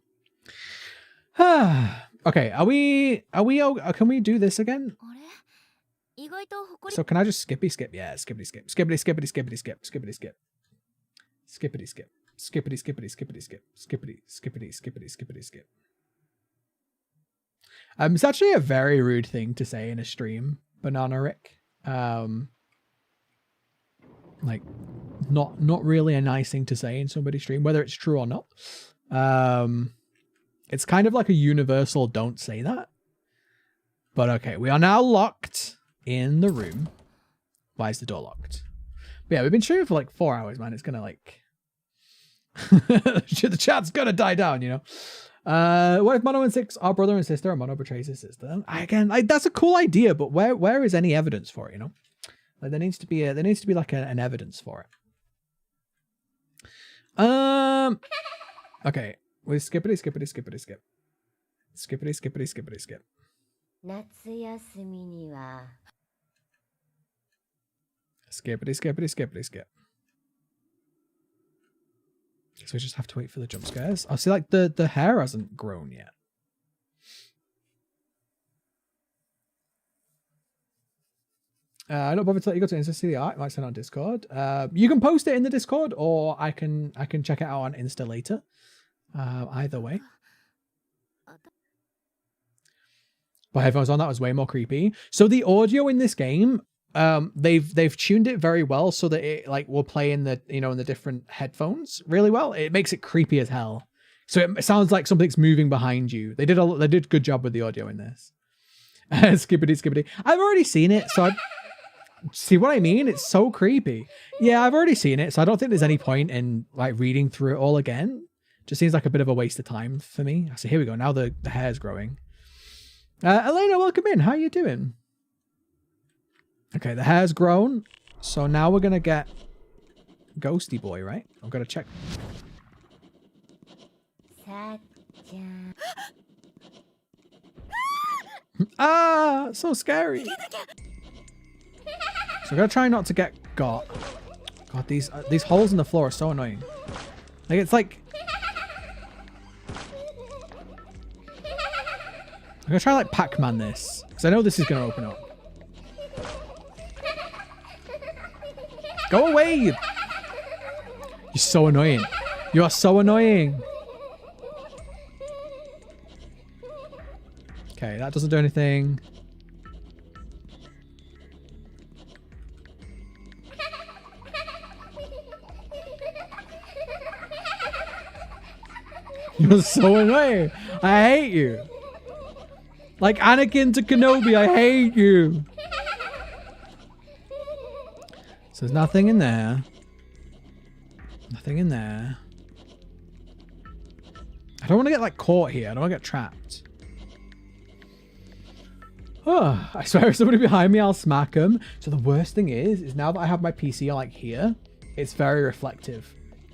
Okay, can we do this again? So can I just skippy skip? Yeah, skippity skip. Skippity skippity skippity skip. Skippity skip. Skippity skip. Skippity skippity skippity skip. Skippity skippity skippity skippity skip. It's actually a very rude thing to say in a stream, Banana Rick. Like not really a nice thing to say in somebody's stream, whether it's true or not. It's kind of like a universal don't say that. But okay, we are now locked in the room. Why is the door locked? But yeah, we've been streaming for like 4 hours, man. It's gonna like the chat's gonna die down, you know. What if Mono and Six are brother and sister and Mono betrays his sister? That's a cool idea, but where is any evidence for it, you know? Like there needs to be like an evidence for it. Okay. We skippity skippity skippity skip. Skippity skippity skippity skip. Skippity skippity skippity skip. So we just have to wait for the jump scares. I see like the hair hasn't grown yet. I don't bother to let you go to Insta see the art. It might send on Discord. You can post it in the Discord, or I can check it out on Insta later. Either way. But headphones on, that was way more creepy. So the audio in this game, they've tuned it very well so that it like will play in the in the different headphones really well. It makes it creepy as hell. So it sounds like something's moving behind you. They did a good job with the audio in this. Skippity skippity. I've already seen it, so see what I mean? It's so creepy. Yeah, I've already seen it, so I don't think there's any point in like reading through it all again. Just seems like a bit of a waste of time for me. So here we go. Now the hair's growing. Elena, welcome in. How you doing? Okay, the hair's grown. So now we're going to get Ghosty Boy, right? I'm going to check. Ah, so scary. So I'm going to try not to get got. God, these holes in the floor are so annoying. Like, it's like... I'm going to try like Pac-Man this. Because I know this is going to open up. Go away! You're so annoying. You are so annoying. Okay, that doesn't do anything. You're so annoying. I hate you. Like Anakin to Kenobi, I hate you. So there's nothing in there. Nothing in there. I don't want to get like caught here. I don't want to get trapped. Oh, I swear if somebody behind me, I'll smack them. So the worst thing is now that I have my PC like here, it's very reflective.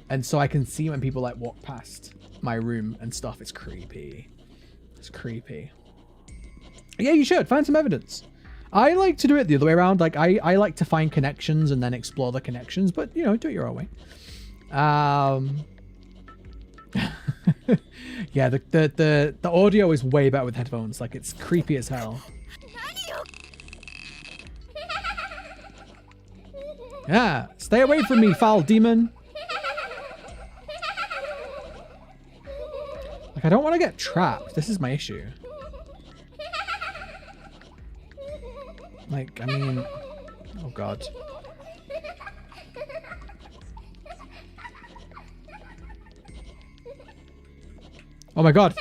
And so I can see when people like walk past my room and stuff. It's creepy. It's creepy. Yeah, you should find some evidence. I like to do it the other way around. Like I like to find connections and then explore the connections, but you know, do it your own way. Yeah, the audio is way better with headphones. Like it's creepy as hell. Yeah, stay away from me, foul demon. Like I don't want to get trapped. This is my issue. Like, I mean, oh god. Oh my god.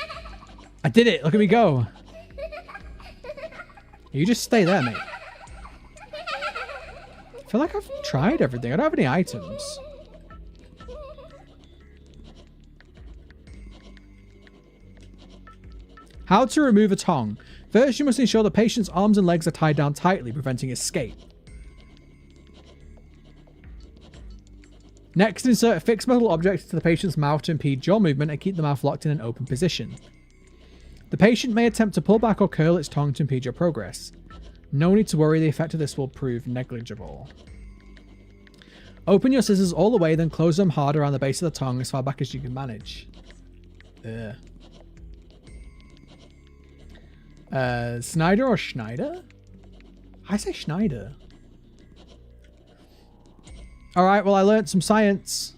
I did it. Look at me go. You just stay there, mate. I feel like I've tried everything. I don't have any items. How to remove a tongue. First, you must ensure the patient's arms and legs are tied down tightly, preventing escape. Next, insert a fixed metal object into the patient's mouth to impede jaw movement and keep the mouth locked in an open position. The patient may attempt to pull back or curl its tongue to impede your progress. No need to worry, the effect of this will prove negligible. Open your scissors all the way, then close them hard around the base of the tongue as far back as you can manage. Ugh. Snyder or Schneider? I say Schneider. Alright, well I learned some science.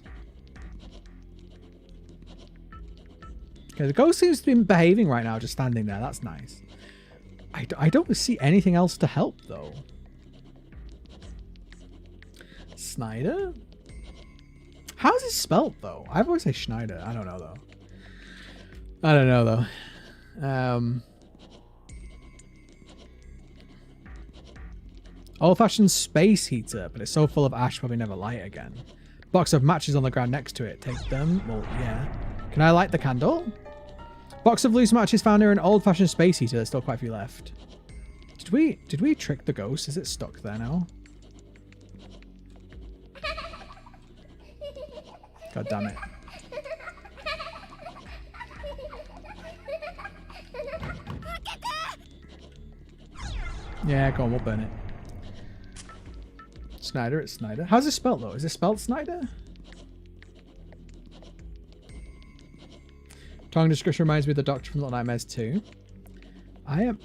Okay, the ghost seems to be behaving right now, just standing there. That's nice. I don't see anything else to help, though. Snyder? How's it spelt, though? I've always say Schneider. I don't know, though. I don't know, though. Old-fashioned space heater, but it's so full of ash, probably never light again. Box of matches on the ground next to it. Take them. Well, yeah. Can I light the candle? Box of loose matches found near an old-fashioned space heater. There's still quite a few left. Did we trick the ghost? Is it stuck there now? God damn it. Yeah, go on, we'll burn it. Snyder, it's Snyder. How's it spelled, though? Is it spelled Snyder? Tongue description reminds me of the Doctor from Little Nightmares 2. I am...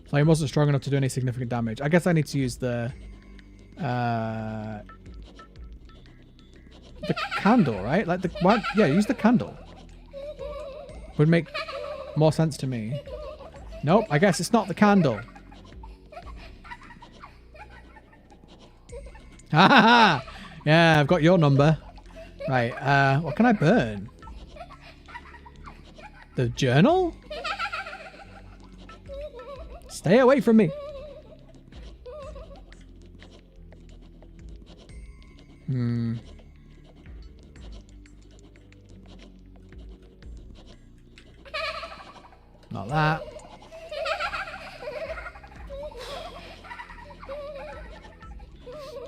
Flame wasn't strong enough to do any significant damage. I guess I need to use the candle, right? Like the what? Yeah, use the candle. Would make more sense to me. Nope, I guess it's not the candle. Ha ha ha! Yeah, I've got your number. Right, what can I burn? The journal? Stay away from me. Not that.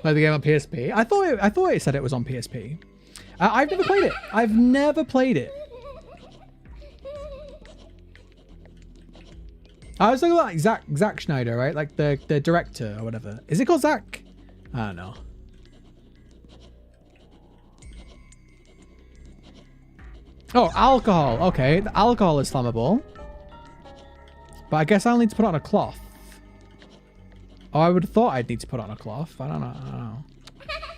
Play the game on PSP. I thought it said it was on PSP. I've never played it. I've never played it. I was talking about Zack Schneider, right? Like the director or whatever. Is it called Zack? I don't know. Oh, alcohol. Okay, the alcohol is flammable. But I guess I'll need to put it on a cloth. Oh, I would have thought I'd need to put it on a cloth. I don't know.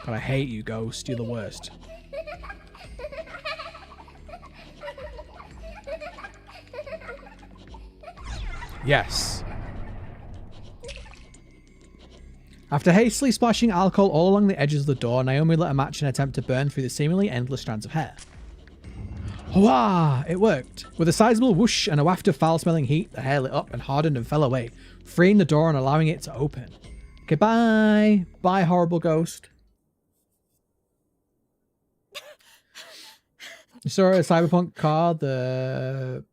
But I hate you, Ghost. You're the worst. Yes. After hastily splashing alcohol all along the edges of the door, Naomi lit a match in an attempt to burn through the seemingly endless strands of hair. Hurrah! It worked. With a sizable whoosh and a waft of foul-smelling heat, the hair lit up and hardened and fell away, freeing the door and allowing it to open. Okay, bye. Bye, horrible ghost. You saw a cyberpunk car, the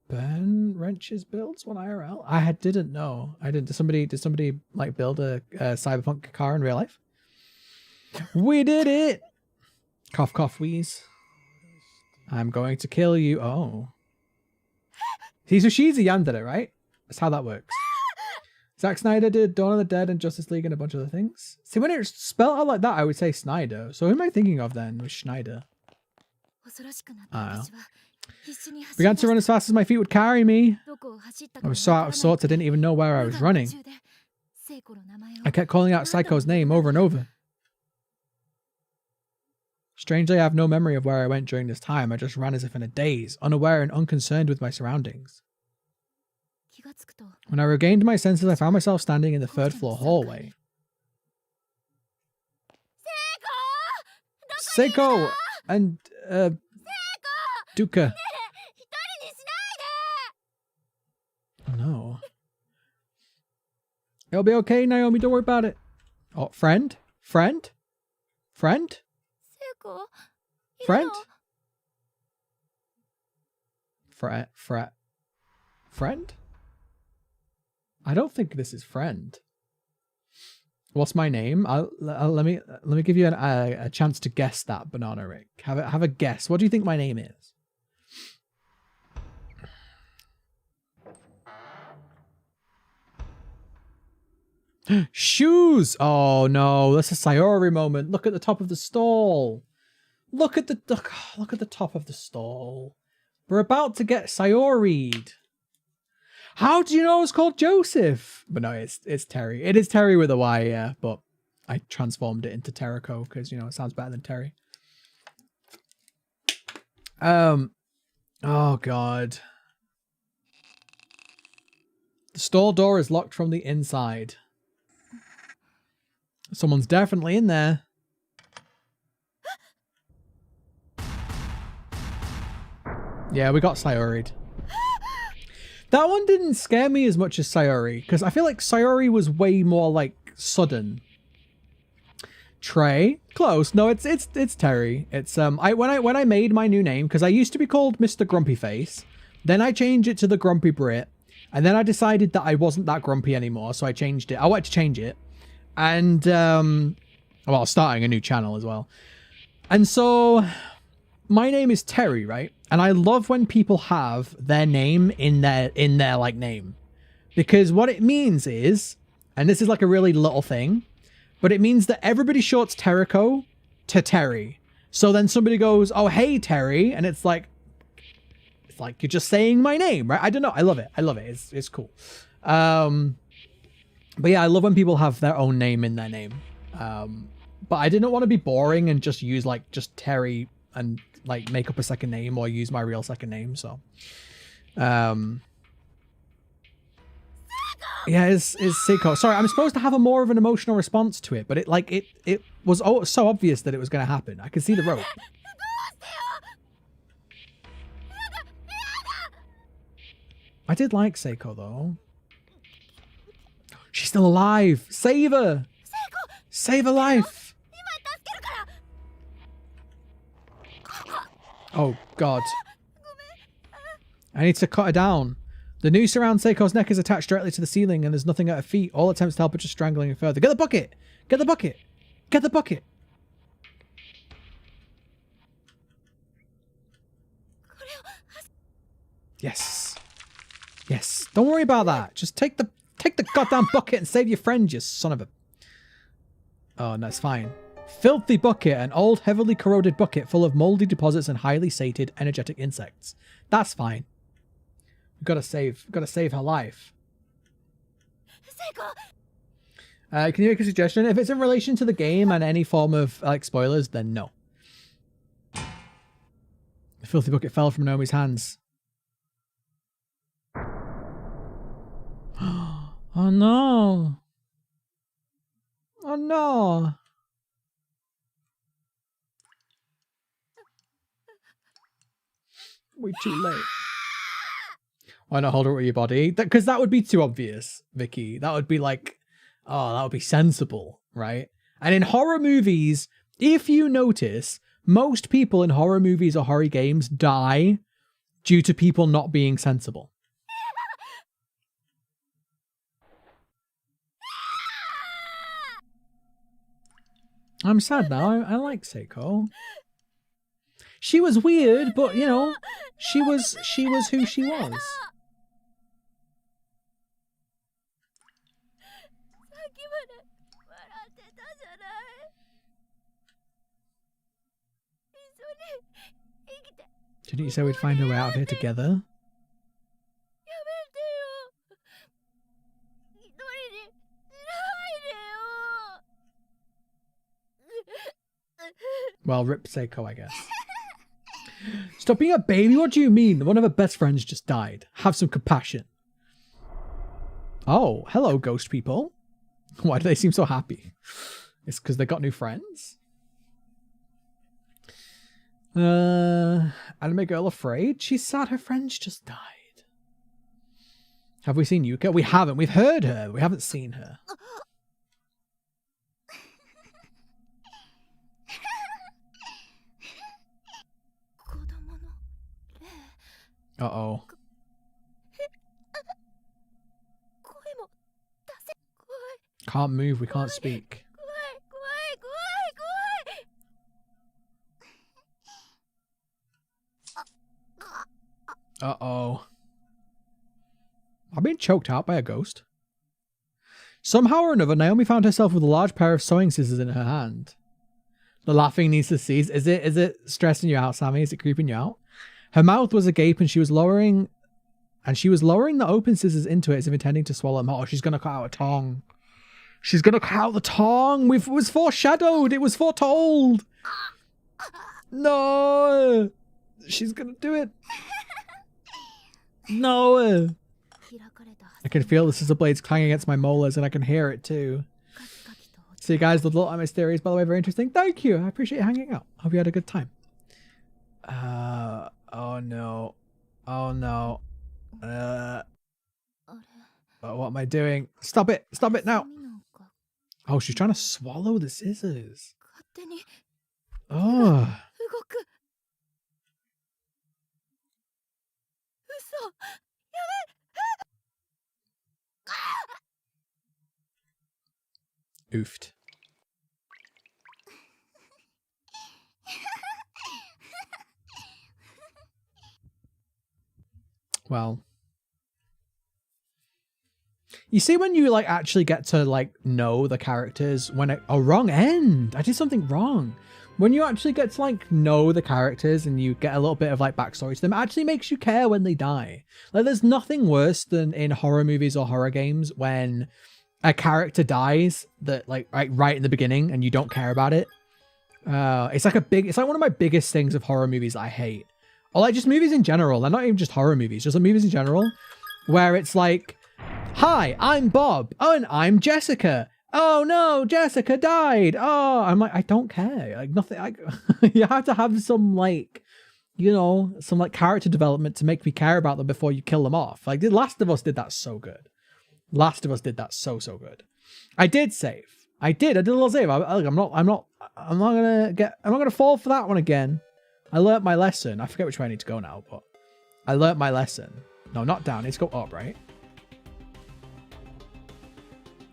Burn Wrenches builds one IRL? I didn't know. I didn't. Did somebody like build a cyberpunk car in real life? We did it! Cough, cough, wheeze. I'm going to kill you. Oh. So she's a Yandere, right? That's how that works. Zack Snyder did Dawn of the Dead and Justice League and a bunch of other things. See, when it's spelled out like that, I would say Snyder. So who am I thinking of then with Schneider? I don't know. Began to run as fast as my feet would carry me. I was so out of sorts I didn't even know where I was running. I kept calling out Psycho's name over and over. Strangely, I have no memory of where I went during this time. I just ran as if in a daze, unaware and unconcerned with my surroundings. When I regained my senses, I found myself standing in the third floor hallway. Seiko! And, Duka. Oh no. It'll be okay, Naomi, don't worry about it. Oh, friend? Friend? Friend? Friend? Friend? I don't think this is friend. What's my name? Let me give you a chance to guess that, Banana Rick. Have a guess. What do you think my name is? Shoes! Oh no, that's a Sayori moment. Look at the top of the stall. Look at the top of the stall. We're about to get Sayori'd. How do you know it's called Joseph? But no, it's Terry. It is Terry with a Y, yeah. But I transformed it into Tericho because, you know, it sounds better than Terry. Oh god. The stall door is locked from the inside. Someone's definitely in there. Yeah, we got Sayori'd. That one didn't scare me as much as Sayori, because I feel like Sayori was way more like sudden. Trey, close. No, it's Terry. It's when I made my new name, because I used to be called Mr. Grumpy Face, then I changed it to the Grumpy Brit, and then I decided that I wasn't that grumpy anymore, so I changed it. I wanted to change it, and well, starting a new channel as well, and so my name is Terry, right? And I love when people have their name in their like name, because what it means is, and this is like a really little thing, but it means that everybody shorts Tericho to Terry. So then somebody goes, "Oh, hey Terry," and it's like you're just saying my name, right? I don't know. I love it. I love it. It's cool. But yeah, I love when people have their own name in their name. But I didn't want to be boring and just use like just Terry and like make up a second name or use my real second name. So yeah, it's Seiko. Sorry, I'm supposed to have a more of an emotional response to it, but it was so obvious that it was going to happen. I could see the rope. I did like Seiko though. She's still alive. Save her. Save her life. Oh god. I need to cut her down. The noose around Seiko's neck is attached directly to the ceiling and there's nothing at her feet. All attempts to help are just strangling her further. Get the bucket! Get the bucket! Get the bucket! Yes. Yes. Don't worry about that. Just take the goddamn bucket and save your friend, you son of a... Oh, no, it's fine. Filthy bucket, an old, heavily corroded bucket full of moldy deposits and highly sated, energetic insects. That's fine. We've got to save her life. Can you make a suggestion? If it's in relation to the game and any form of like spoilers, then no. The filthy bucket fell from Naomi's hands. Oh no. Oh no. Way too late. Why not hold her with your body? Because that would be too obvious, Vicky. That would be like, oh, that would be sensible, right? And in horror movies, if you notice, most people in horror movies or horror games die due to people not being sensible. I'm sad now. I like Seiko. She was weird, but you know, she was who she was. Didn't you say we'd find a way out of here together? Well, rip Seiko, I guess. Stop being a baby? What do you mean? One of her best friends just died. Have some compassion. Oh, hello, ghost people. Why do they seem so happy? It's because they got new friends? Anime girl afraid? She's sad her friends just died. Have we seen Yuka? We haven't. We've heard her. We haven't seen her. Uh-oh. Can't move, we can't speak. Uh-oh. I'm being choked out by a ghost. Somehow or another, Naomi found herself with a large pair of sewing scissors in her hand. The laughing needs to cease. Is it stressing you out, Sammy? Is it creeping you out? Her mouth was agape and she was lowering the open scissors into it as if intending to swallow them. Oh, she's going to cut out a tongue. She's going to cut out the tongue. It was foreshadowed. It was foretold. No. She's going to do it. No. I can feel the scissor blades clanging against my molars and I can hear it too. So you guys, the little Amish theories, by the way, very interesting. Thank you. I appreciate you hanging out. Hope you had a good time. Oh no. Oh no. What am I doing? Stop it. Stop it now. Oh, she's trying to swallow the scissors. Oh. Oofed. Well, you see when you like actually get to like know the characters when it, oh, wrong end. I did something wrong. When you actually get to like know the characters and you get a little bit of like backstory to them, it actually makes you care when they die. Like there's nothing worse than in horror movies or horror games when a character dies that like right in the beginning and you don't care about it. It's like one of my biggest things of horror movies I hate. Or like just movies in general. They're not even just horror movies, just like movies in general, where it's like, hi, I'm Bob. Oh, and I'm Jessica. Oh no, Jessica died. Oh, I'm like, I don't care. Like nothing. You have to have some like, you know, some like character development to make me care about them before you kill them off. Like The Last of Us did that so good. Last of Us did that so good. I did save. I did a little save. I'm not gonna fall for that one again. I learnt my lesson. I forget which way I need to go now, but I learnt my lesson. No, not down. It's go up, right?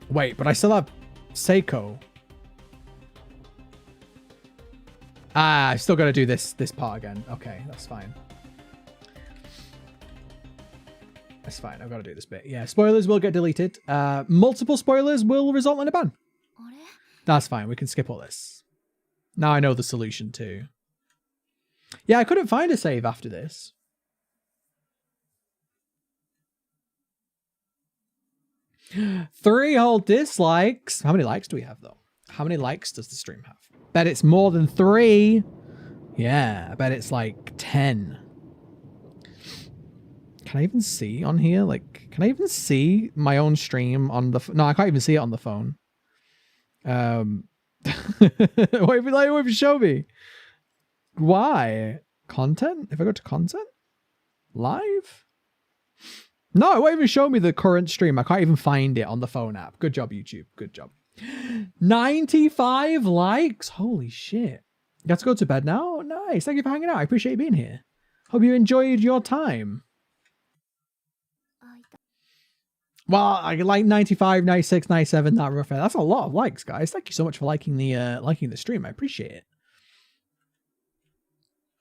Wait, but I still have Seiko. Ah, I've still got to do this part again. Okay, that's fine. That's fine. I've got to do this bit. Yeah, spoilers will get deleted. Multiple spoilers will result in a ban. That's fine. We can skip all this. Now I know the solution too. Yeah, I couldn't find a save after this. Three whole dislikes. How many likes do we have though? How many likes does the stream have? Bet it's more than 3. Yeah, I bet it's like 10. Can I even see on here? Like, can I even see my own stream on the... No, I can't even see it on the phone. Wait, if you show me. Why? Content? If I go to content? Live? No, it won't even show me the current stream. I can't even find it on the phone app. Good job, YouTube. Good job. 95 likes? Holy shit. You got to go to bed now? Nice. Thank you for hanging out. I appreciate you being here. Hope you enjoyed your time. Well, I like 95, 96, 97, that rough. That's a lot of likes, guys. Thank you so much for liking the stream. I appreciate it.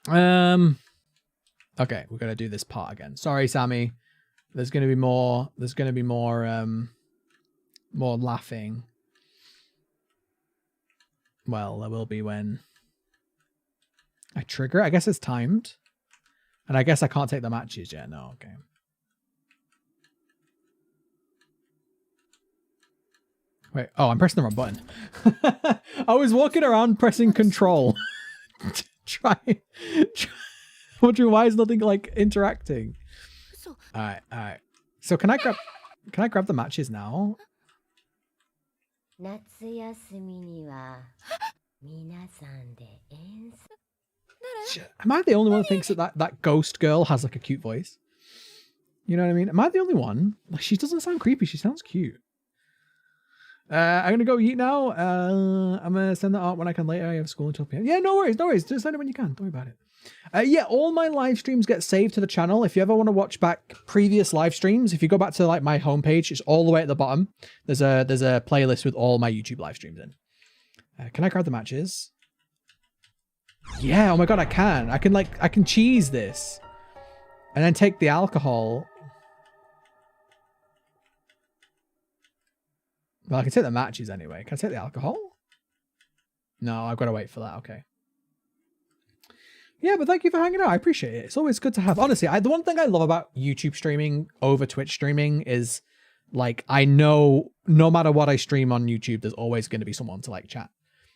Okay, we're gonna do this part again. Sorry, Sammy. There's gonna be more. There's gonna be more laughing. Well, there will be when I trigger it. I guess it's timed, and I guess I can't take the matches yet. No, okay. Wait, oh, I'm pressing the wrong button. I was walking around pressing control. try. Wondering why is nothing like interacting? Alright. So can I grab the matches now? Am I the only one that thinks that ghost girl has like a cute voice? You know what I mean? Am I the only one? Like, she doesn't sound creepy, she sounds cute. I'm gonna go eat now. I'm gonna send that out when I can later. I have school until PM. Yeah, no worries. Just send it when you can. Don't worry about it. Yeah, all my live streams get saved to the channel. If you ever want to watch back previous live streams, if you go back to like my homepage, it's all the way at the bottom. There's a playlist with all my YouTube live streams in. Can I grab the matches? Yeah. Oh my god, I can. I can cheese this, and then take the alcohol. Well, I can take the matches anyway. Can I take the alcohol? No, I've got to wait for that. Okay. Yeah, but thank you for hanging out. I appreciate it. It's always good to have. Honestly, the one thing I love about YouTube streaming over Twitch streaming is, like, I know no matter what I stream on YouTube, there's always going to be someone to like chat.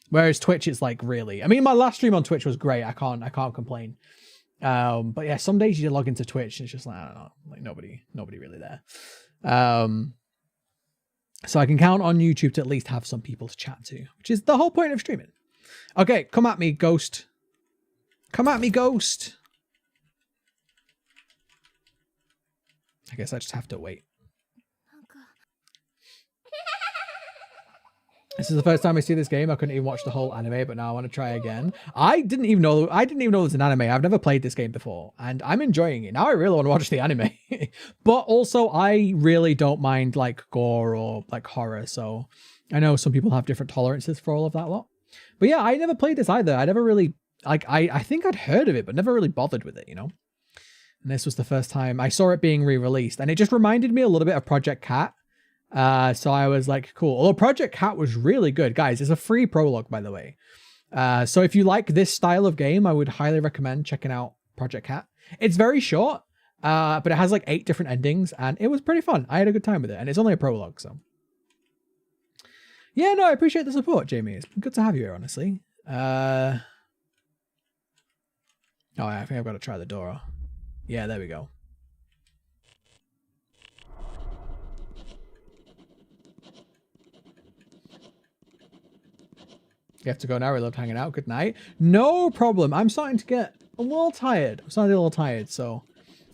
Whereas Twitch is like really. I mean, my last stream on Twitch was great. I can't complain. But yeah, some days you log into Twitch and it's just like, I don't know, like nobody really there. So I can count on YouTube to at least have some people to chat to, which is the whole point of streaming. Okay, come at me, ghost. Come at me, ghost. I guess I just have to wait. This is the first time I see this game. I couldn't even watch the whole anime, but now I want to try again. I didn't even know there's an anime. I've never played this game before, and I'm enjoying it. Now I really want to watch the anime. But also, I really don't mind like gore or like horror, so I know some people have different tolerances for all of that lot. But yeah, I never played this either. I never really like. I think I'd heard of it, but never really bothered with it, you know. And this was the first time I saw it being re-released, and it just reminded me a little bit of Project Cat. So I was like, cool. Although Project Cat was really good. Guys, it's a free prologue, by the way. So if you like this style of game, I would highly recommend checking out Project Cat. It's very short, but it has like 8 different endings, and it was pretty fun. I had a good time with it, and it's only a prologue, so. Yeah, no, I appreciate the support, Jamie. It's been good to have you here, honestly. Oh, I think I've got to try the door. Yeah, there we go. You have to go now. We loved hanging out. Good night. No problem. I'm starting to get a little tired. I'm starting to get a little tired, so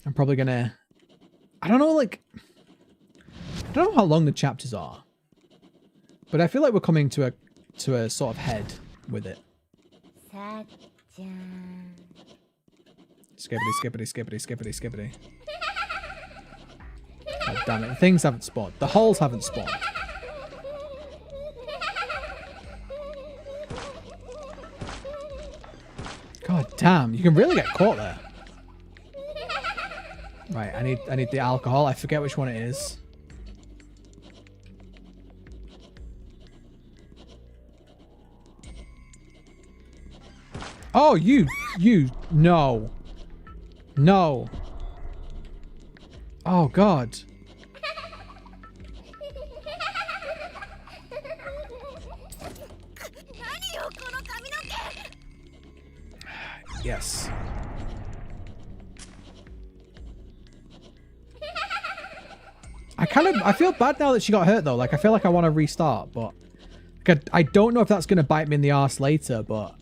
I'm probably gonna... I don't know, like... I don't know how long the chapters are, but I feel like we're coming to a sort of head with it. Skippity, skippity, skippity, skippity, skippity. God damn it. Things haven't spawned. The holes haven't spawned. God damn. You can really get caught there. Right, I need the alcohol. I forget which one it is. Oh, no. No. Oh, God. Yes. I feel bad now that she got hurt though. Like I feel like I want to restart, but like, I don't know if that's going to bite me in the arse later, but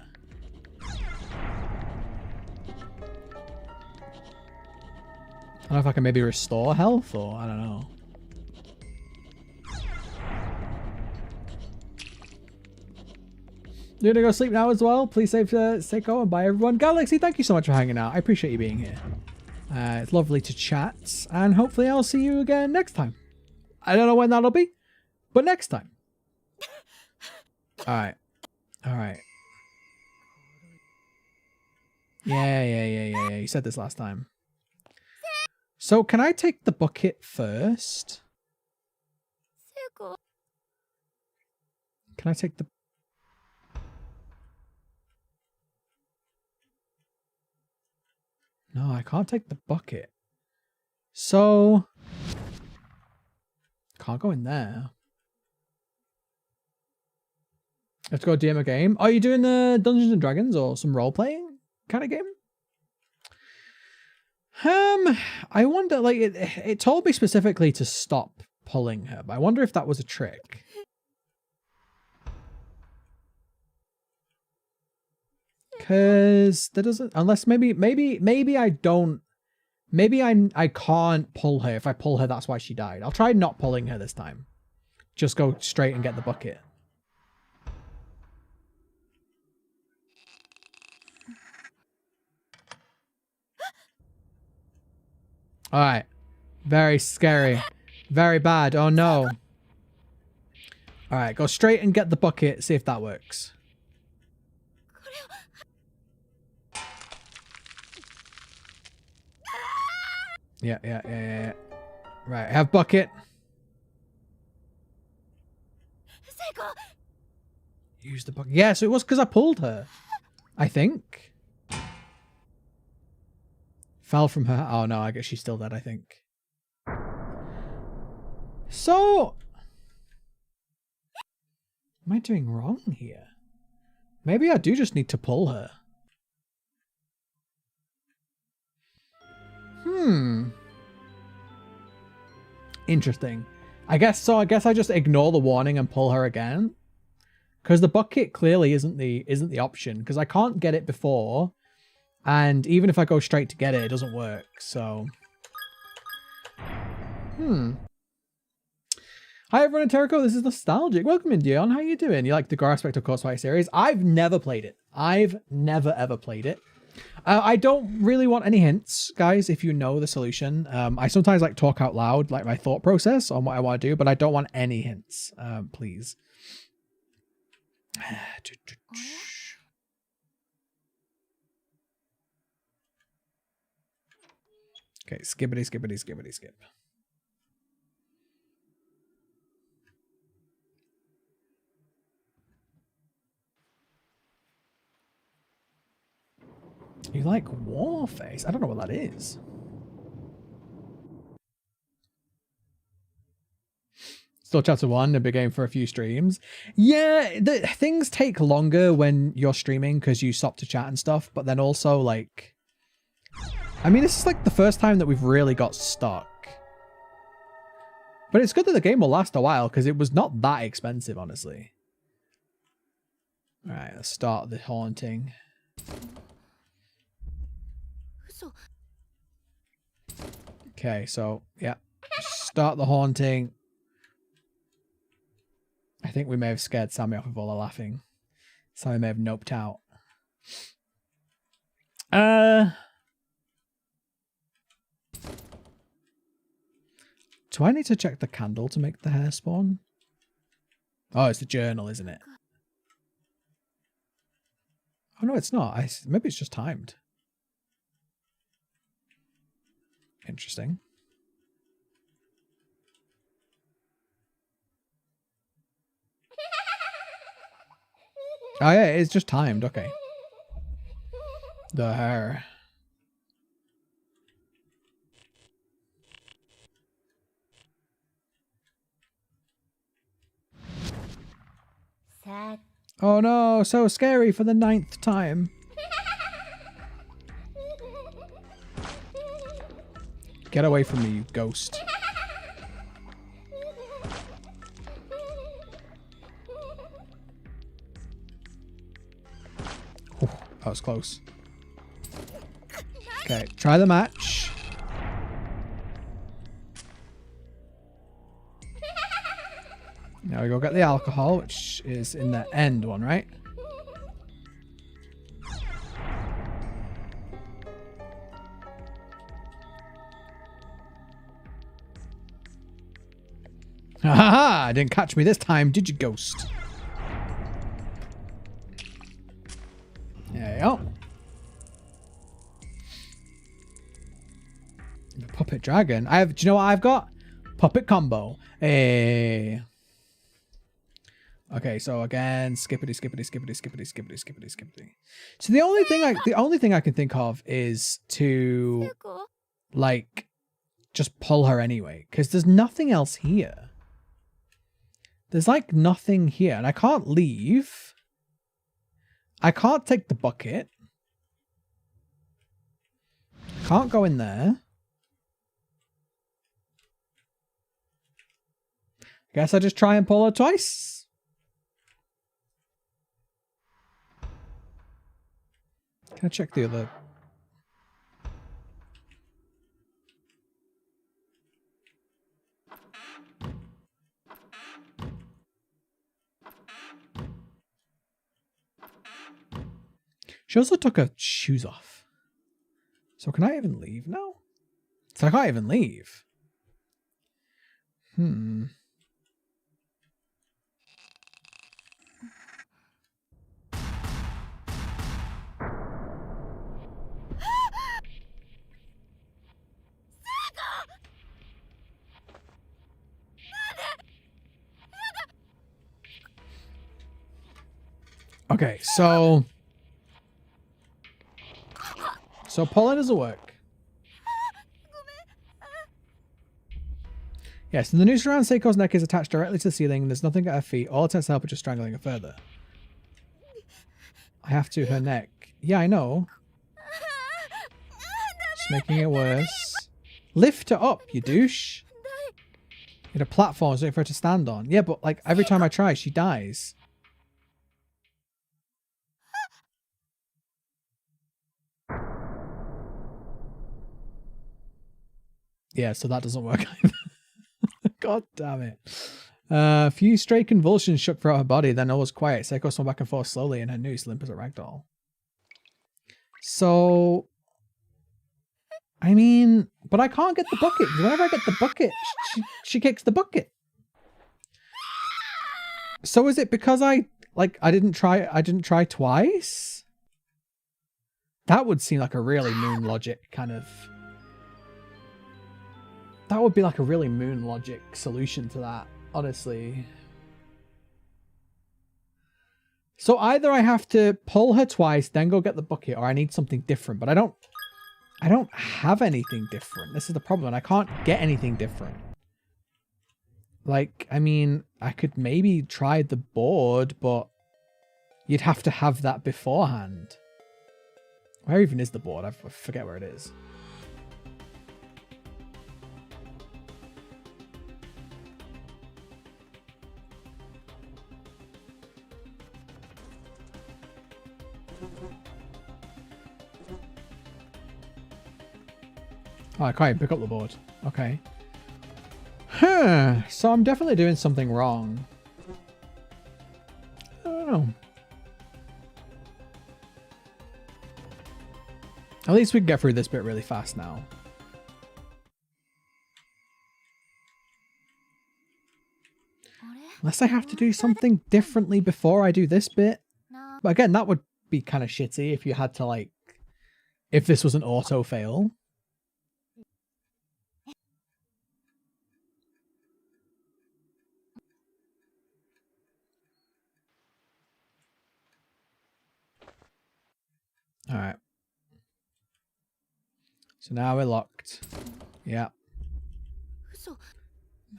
I don't know if I can maybe restore health or I don't know. You're gonna go sleep now as well. Please stay and bye everyone. Galaxy, thank you so much for hanging out. I appreciate you being here. It's lovely to chat, and hopefully I'll see you again next time. I don't know when that'll be, but next time. All right. All right. Yeah. You said this last time. So can I take the bucket first? Can I take the... No, I can't take the bucket. So... Can't go in there. Let's go DM a game. Are you doing the Dungeons and Dragons or some role-playing kind of game? I wonder, like, it told me specifically to stop pulling her, but I wonder if that was a trick. Because there doesn't, unless maybe I don't, maybe I can't pull her. If I pull her, that's why she died. I'll try not pulling her this time. Just go straight and get the bucket. All right. Very scary. Very bad. Oh no. All right, go straight and get the bucket. See if that works. Yeah. Right, have bucket. Use the bucket. Yeah, so it was because I pulled her. I think. Fell from her. Oh no, I guess she's still dead, I think. So... What am I doing wrong here? Maybe I do just need to pull her. Interesting. I guess I just ignore the warning and pull her again. Because the bucket clearly isn't the option. Because I can't get it before. And even if I go straight to get it, it doesn't work. So... Hi everyone in Tericho, this is Nostalgic. Welcome in, Dion. How you doing? You like the Gore Aspect of Crossfire series? I've never played it. I've never ever played it. I don't really want any hints, guys, if you know the solution. I sometimes like talk out loud, like my thought process on what I want to do, but I don't want any hints, please. Okay, skippity, skip. You like Warface? I don't know what that is. Still chapter 1, a big game for a few streams. Yeah, things take longer when you're streaming because you stop to chat and stuff, but then also like... I mean, this is like the first time that we've really got stuck. But it's good that the game will last a while because it was not that expensive, honestly. Alright, let's start the haunting. Okay, so, yeah. Start the haunting. I think we may have scared Sammy off with all the laughing. Sammy may have noped out. Do I need to check the candle to make the hair spawn? Oh, it's the journal, isn't it? Oh, no, it's not. Maybe it's just timed. Interesting. Oh, yeah, it's just timed. Okay. The hair. Oh no, so scary for the 9th time. Get away from me, you ghost. Ooh, that was close. Okay, try the match. Now we go get the alcohol, which is in the end one, right? Ha ha ha! Didn't catch me this time, did you, ghost? There you go. Puppet dragon. Do you know what I've got? Puppet combo. Hey. Okay, so again, skippity. So the only thing I can think of is to like just pull her anyway, because there's nothing else here. There's like nothing here, and I can't leave. I can't take the bucket. Can't go in there. Guess I just try and pull her twice. Can I check the other? She also took her shoes off. So can I even leave now? So I can't even leave. Okay, so pulling doesn't work. Yes, and the noose around Seiko's neck is attached directly to the ceiling and there's nothing at her feet. All attempts to help are just strangling her further. I have to her neck. Yeah, I know. Just making it worse. Lift her up, you douche. You had a platform for her to stand on. Yeah, but like every time I try, she dies. Yeah, so that doesn't work either. God damn it. A few stray convulsions shook throughout her body, then all was quiet. Seiko swung back and forth slowly in her noose, limp as a ragdoll. So, I mean, but I can't get the bucket. Whenever I get the bucket, she kicks the bucket. So is it because I didn't try twice? That would seem like a really moon logic kind of... That would be like a really moon logic solution to that, honestly. So either I have to pull her twice, then go get the bucket, or I need something different. But I don't have anything different. This is the problem. And I can't get anything different. Like, I mean, I could maybe try the board, but you'd have to have that beforehand. Where even is the board? I forget where it is. Oh, I can't even pick up the board. Okay. Huh. So I'm definitely doing something wrong. I don't know. At least we can get through this bit really fast now. Unless I have to do something differently before I do this bit. But again, that would be kind of shitty if you had to like, if this was an auto fail. All right. So now we're locked. Yeah.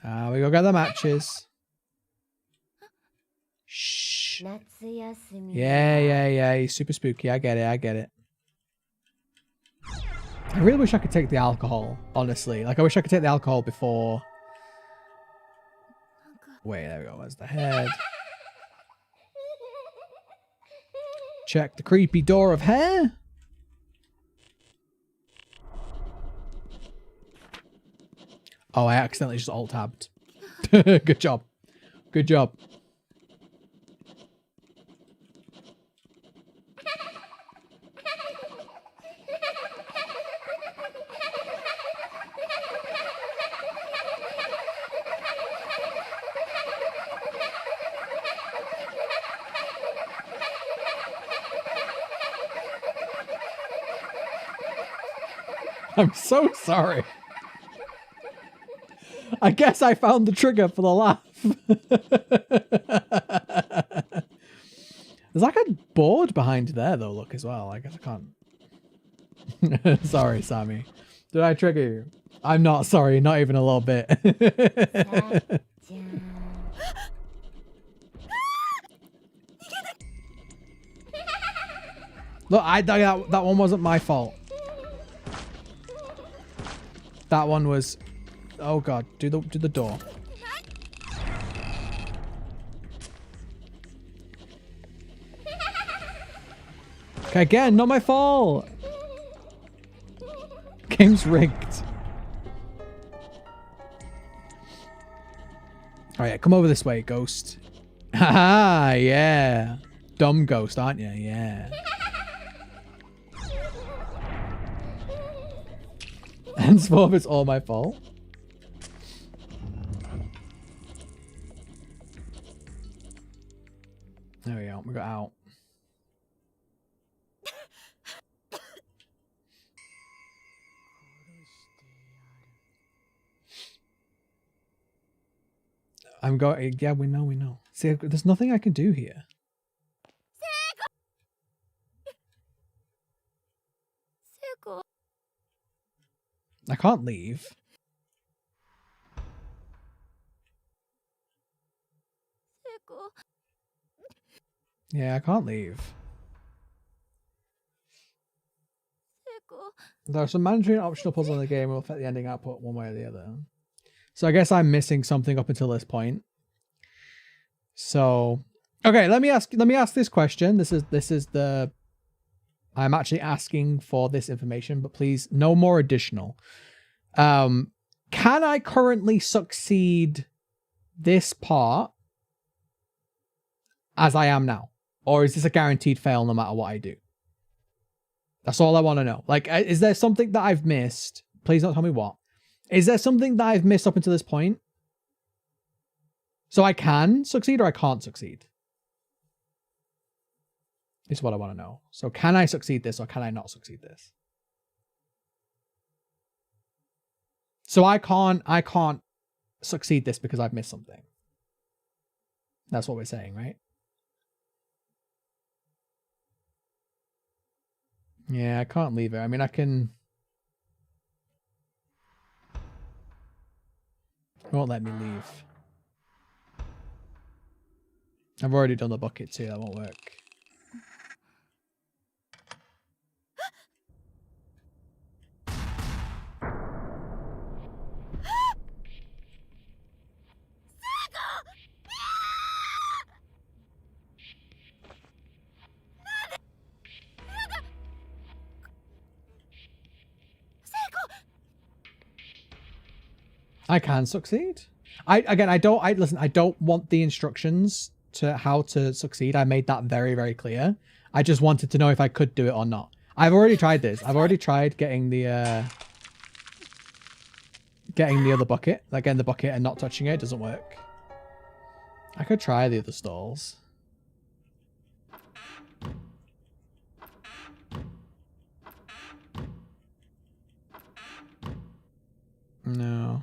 Now we go get the matches. Shh. Yeah. He's super spooky. I get it. I really wish I could take the alcohol, honestly. Like, I wish I could take the alcohol before... Wait, there we go. Where's the head? Check the creepy door of hair. Oh, I accidentally just alt-tabbed. Good job. Good job. I'm so sorry. I guess I found the trigger for the laugh. There's like a board behind there though, look, as well. I guess I can't. Sorry, Sammy. Did I trigger you? I'm not sorry, not even a little bit. Look, that one wasn't my fault. That one was... Oh god, do the door. Okay, again, not my fault. Game's rigged. Alright, come over this way, ghost. Haha, yeah. Dumb ghost, aren't you? Yeah. Henceforth, it's all my fault. There we go. We got out. I'm going. Yeah, we know. See, there's nothing I can do here. I can't leave. Yeah, I can't leave. There are some mandatory and optional puzzles in the game will affect the ending output one way or the other. So I guess I'm missing something up until this point. So, okay, let me ask this question. This is the... I'm actually asking for this information, but please, no more additional. Can I currently succeed this part as I am now? Or is this a guaranteed fail no matter what I do? That's all I want to know. Like, is there something that I've missed? Please don't tell me what. Is there something that I've missed up until this point? So I can succeed or I can't succeed? Is what I want to know. So can I succeed this or can I not succeed this? So I can't succeed this because I've missed something. That's what we're saying, right? Yeah, I can't leave it. I mean, I can... It won't let me leave. I've already done the bucket too. That won't work. I can succeed. I don't want the instructions to how to succeed. I made that very, very clear. I just wanted to know if I could do it or not. I've already tried this. I've already tried getting the other bucket, like getting the bucket and not touching it. It doesn't work. I could try the other stalls. No.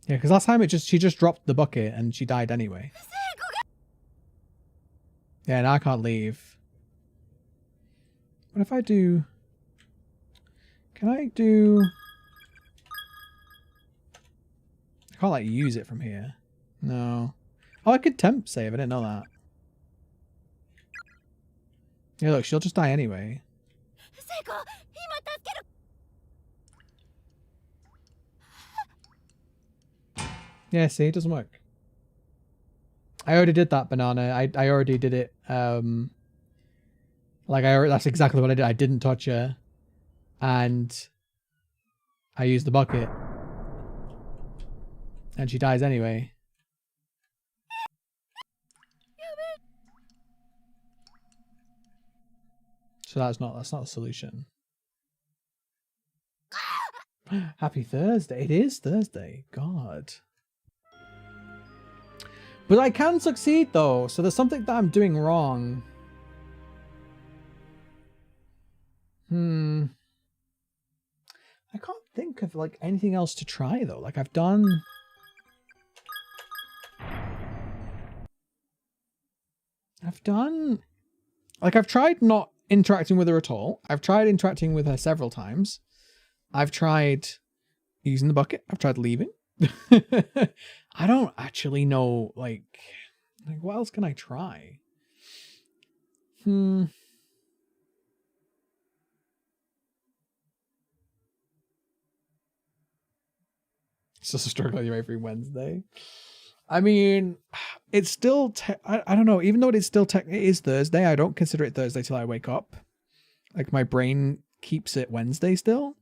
Yeah, because last time she just dropped the bucket and she died anyway. Yeah, now I can't leave. What if I do... Can I do... I can't like use it from here. No. Oh, I could temp save. I didn't know that. Yeah, look, she'll just die anyway. Yeah, see, it doesn't work. I already did that, Banana. I already did it. That's exactly what I did. I didn't touch her, and I used the bucket, and she dies anyway. So that's not a solution. Happy Thursday. It is Thursday. God. But I can succeed though, so there's something that I'm doing wrong. I can't think of like anything else to try though. Like I've tried not interacting with her at all. I've tried interacting with her several times. I've tried using the bucket. I've tried leaving. I don't actually know, like what else can I try? It's just a struggle every Wednesday. I mean, it's still, I don't know, even though it is Thursday, I don't consider it Thursday till I wake up. Like my brain keeps it Wednesday still.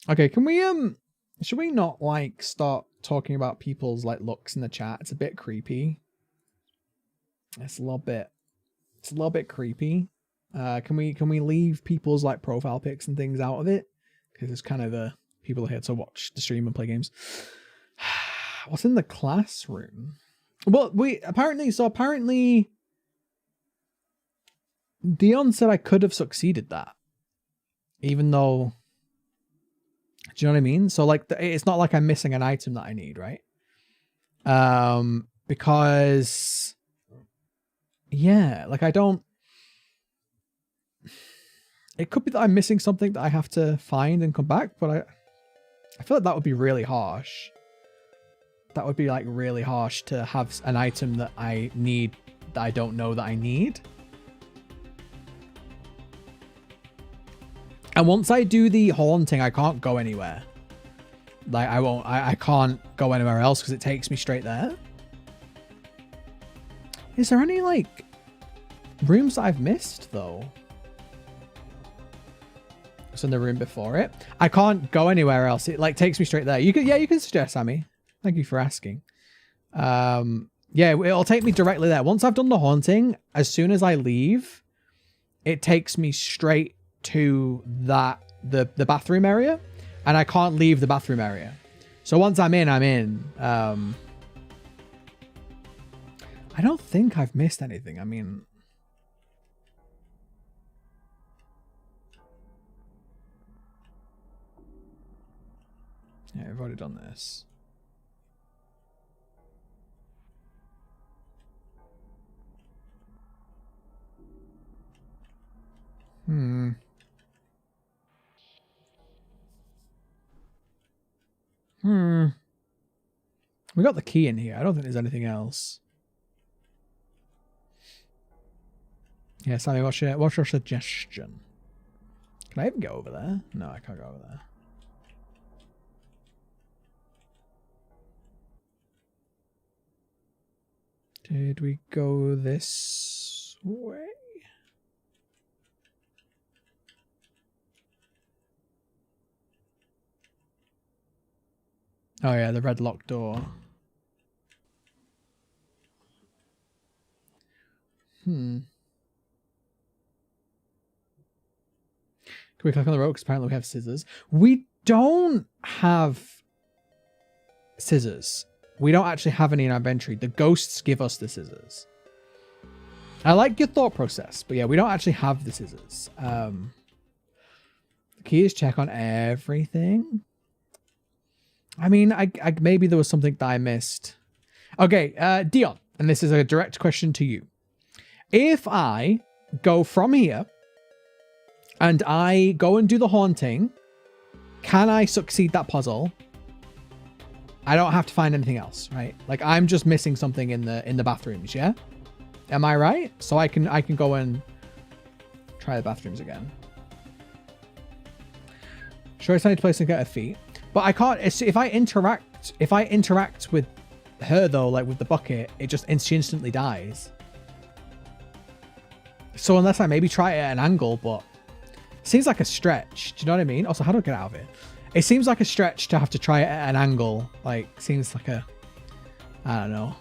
Okay, can we should we not like start talking about people's like looks in the chat? It's a bit creepy. It's a little bit creepy. Can we leave people's like profile pics and things out of it? Because it's kind of the people here to watch the stream and play games. What's in the classroom? Well, apparently Dion said I could have succeeded that. Even though, do you know what I mean? So like, it's not like I'm missing an item that I need, right? Because, yeah, like I don't, it could be that I'm missing something that I have to find and come back, but I feel like that would be really harsh. That would be like really harsh to have an item that I need that I don't know that I need. And once I do the haunting, I can't go anywhere. Like I can't go anywhere else because it takes me straight there. Is there any like rooms that I've missed though? It's in the room before it. I can't go anywhere else. It like takes me straight there. You can suggest, Sammy. Thank you for asking. Yeah, it'll take me directly there. Once I've done the haunting, as soon as I leave, it takes me straight to the bathroom area, and I can't leave the bathroom area. So once I'm in, I'm in. I don't think I've missed anything. I mean, yeah, I've already done this. We got the key in here. I don't think there's anything else. Yeah, Sammy, what's your suggestion? Can I even get over there? No, I can't go over there. Did we go this way? Oh yeah, the red locked door. Can we click on the rope? Because apparently we have scissors. We don't have scissors. We don't actually have any in our inventory. The ghosts give us the scissors. I like your thought process, but yeah, we don't actually have the scissors. The key is check on everything. I mean, I maybe there was something that I missed. Okay, Dion, and this is a direct question to you. If I go from here and I go and do the haunting, can I succeed that puzzle? I don't have to find anything else, right? Like I'm just missing something in the bathrooms, yeah? Am I right? So I can go and try the bathrooms again. Sure, it's only place to get her feet, but I can't. If I interact with her though, like with the bucket, she instantly dies. So unless I maybe try it at an angle, but it seems like a stretch. Do you know what I mean? Also, how do I get out of it? It seems like a stretch to have to try it at an angle. Like, seems like a, I don't know.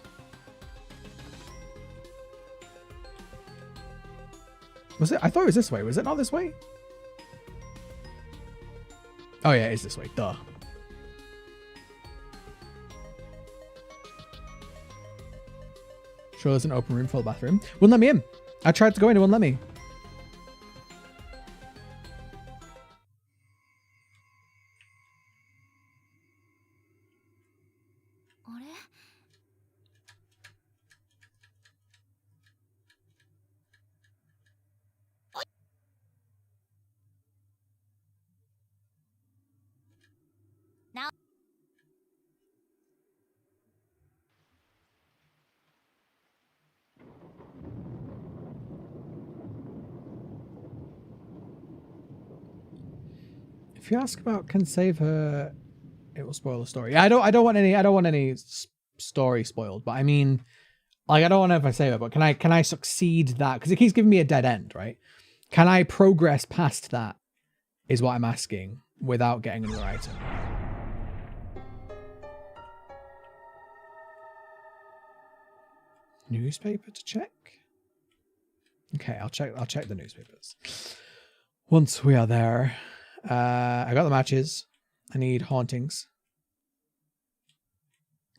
Was it? I thought it was this way. Was it not this way? Oh yeah, it is this way. Duh. Sure, there's an open room for the bathroom. Wouldn't let me in. I tried to go in, it wouldn't let me. If you ask about can save her, it will spoil the story. Yeah, I don't want any story spoiled. But I mean, like I don't want to if I save her, but can I succeed that? Because it keeps giving me a dead end, right? Can I progress past that? Is what I'm asking without getting another item. Newspaper to check. Okay, I'll check the newspapers. Once we are there. I got the matches. I need hauntings.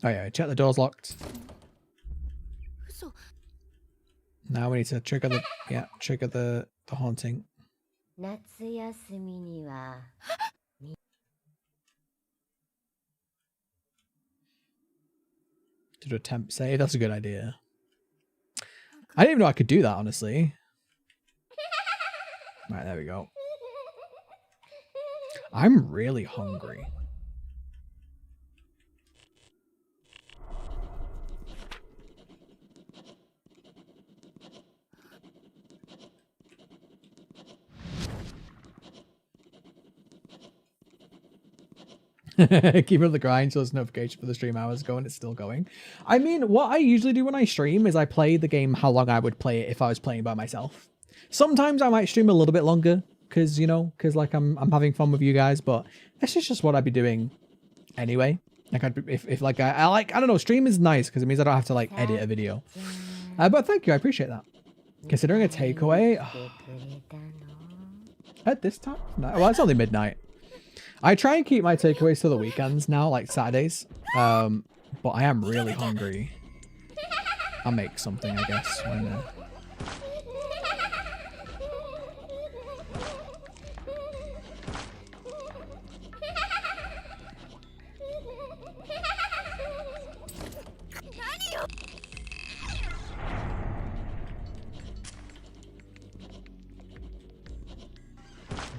Oh yeah, check the door's locked. Now we need to trigger the haunting. To do a temp save, that's a good idea. I didn't even know I could do that, honestly. Right, there we go. I'm really hungry. Keep it on the grind so there's notification for the stream hours going. It's still going. I mean, what I usually do when I stream is I play the game how long I would play it if I was playing by myself. Sometimes I might stream a little bit longer because, you know, like I'm having fun with you guys, but this is just what I'd be doing anyway. Like if like I don't know, stream is nice because it means I don't have to like edit a video. But thank you, I appreciate that. Considering a takeaway at this time, no, well, it's only midnight. I try and keep my takeaways to the weekends now, like Saturdays. But I am really hungry. I'll make something, I guess.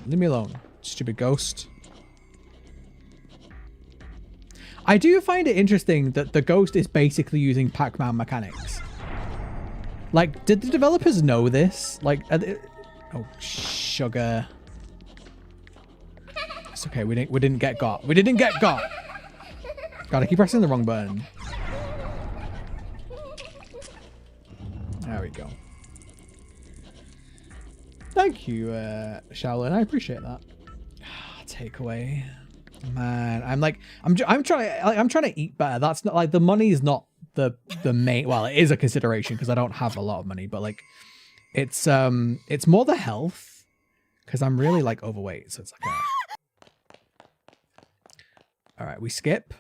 Leave me alone, stupid ghost. I do find it interesting that the ghost is basically using Pac-Man mechanics. Like, did the developers know this? Like, oh, sugar. It's okay, we didn't get got. We didn't get got! God, I keep pressing the wrong button. There we go. Thank you, Shaolin. I appreciate that. Takeaway. Man, I'm trying to eat better. That's not like the money is not the main. Well, it is a consideration because I don't have a lot of money, but like it's more the health because I'm really like overweight. So it's like all right, we skip,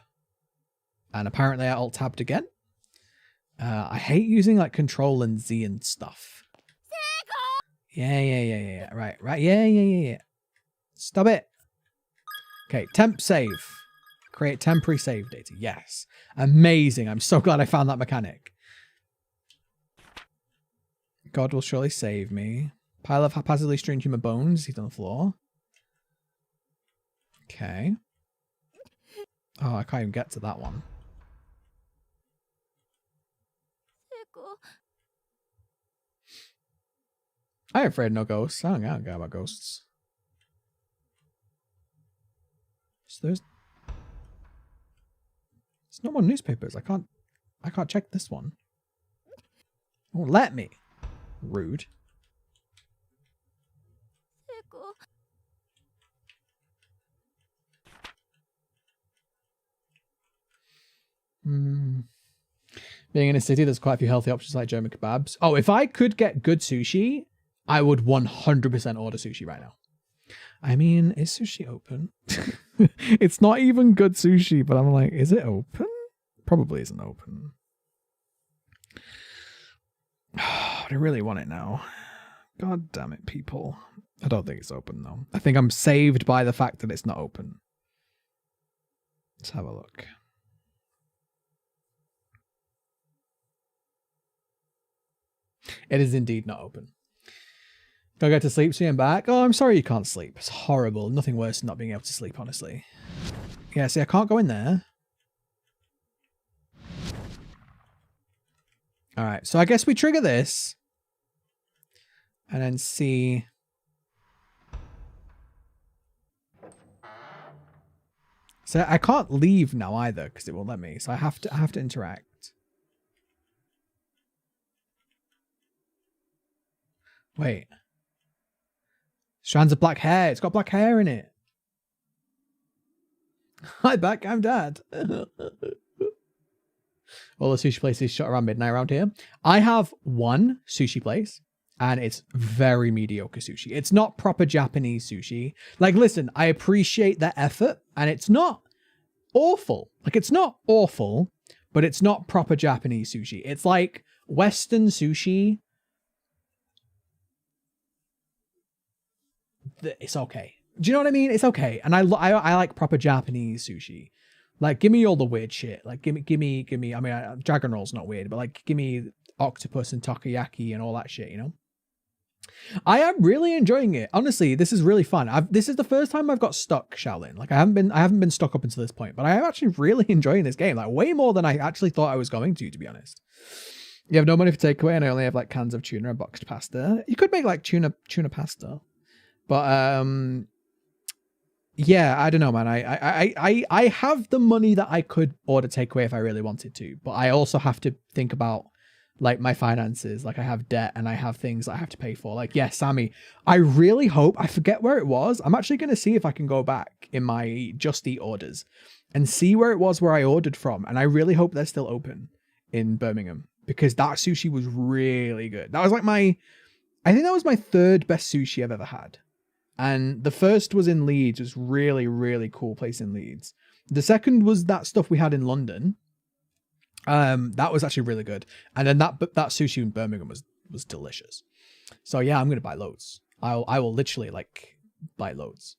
and apparently I alt tabbed again. I hate using like Control and Z and stuff. Yeah. Right. Yeah. Stop it. Okay, temp save. Create temporary save data. Yes. Amazing. I'm so glad I found that mechanic. God will surely save me. Pile of haphazardly strewn human bones. He's on the floor. Okay. Oh, I can't even get to that one. I ain't afraid of no ghosts. I don't care about ghosts. So there's no more newspapers. I can't check this one. Oh, let me. Rude. Being in a city, there's quite a few healthy options like German kebabs. Oh, if I could get good sushi, I would 100% order sushi right now. I mean, is sushi open? It's not even good sushi, but I'm like, is it open? Probably isn't open. I really want it now. God damn it, people. I don't think it's open, though. I think I'm saved by the fact that it's not open. Let's have a look. It is indeed not open. Go get to sleep, see him back. Oh, I'm sorry you can't sleep. It's horrible. Nothing worse than not being able to sleep, honestly. Yeah, see, I can't go in there. All right, so I guess we trigger this. And then see... So I can't leave now either because it won't let me. So I have to interact. Wait. Strands of black hair. It's got black hair in it. Hi, back. I'm Dad. All the sushi places shut around midnight around here. I have one sushi place, and it's very mediocre sushi. It's not proper Japanese sushi. Like, listen, I appreciate the effort, and it's not awful. Like, it's not awful, but it's not proper Japanese sushi. It's like Western sushi. It's okay. Do you know what I mean? It's okay. And I like proper Japanese sushi. Like, give me all the weird shit. Like, give me. I mean, dragon roll's not weird, but like, give me octopus and takoyaki and all that shit. You know. I am really enjoying it. Honestly, this is really fun. This is the first time I've got stuck, Shaolin. Like, I haven't been stuck up until this point, but I am actually really enjoying this game. Like, way more than I actually thought I was going to be honest. You have no money for takeaway, and I only have like cans of tuna and boxed pasta. You could make like tuna pasta. But yeah, I don't know, man. I have the money that I could order takeaway if I really wanted to, but I also have to think about like my finances. Like, I have debt and I have things that I have to pay for. Like, yeah, Sammy, I really hope, I forget where it was. I'm actually going to see if I can go back in my Just Eat orders and see where it was where I ordered from. And I really hope they're still open in Birmingham because that sushi was really good. That was like I think that was my third best sushi I've ever had. And the first was in Leeds. It was really, really cool place in Leeds. The second was that stuff we had in London. That was actually really good. And then that sushi in Birmingham was delicious. So yeah, I'm gonna buy loads. I will literally like buy loads.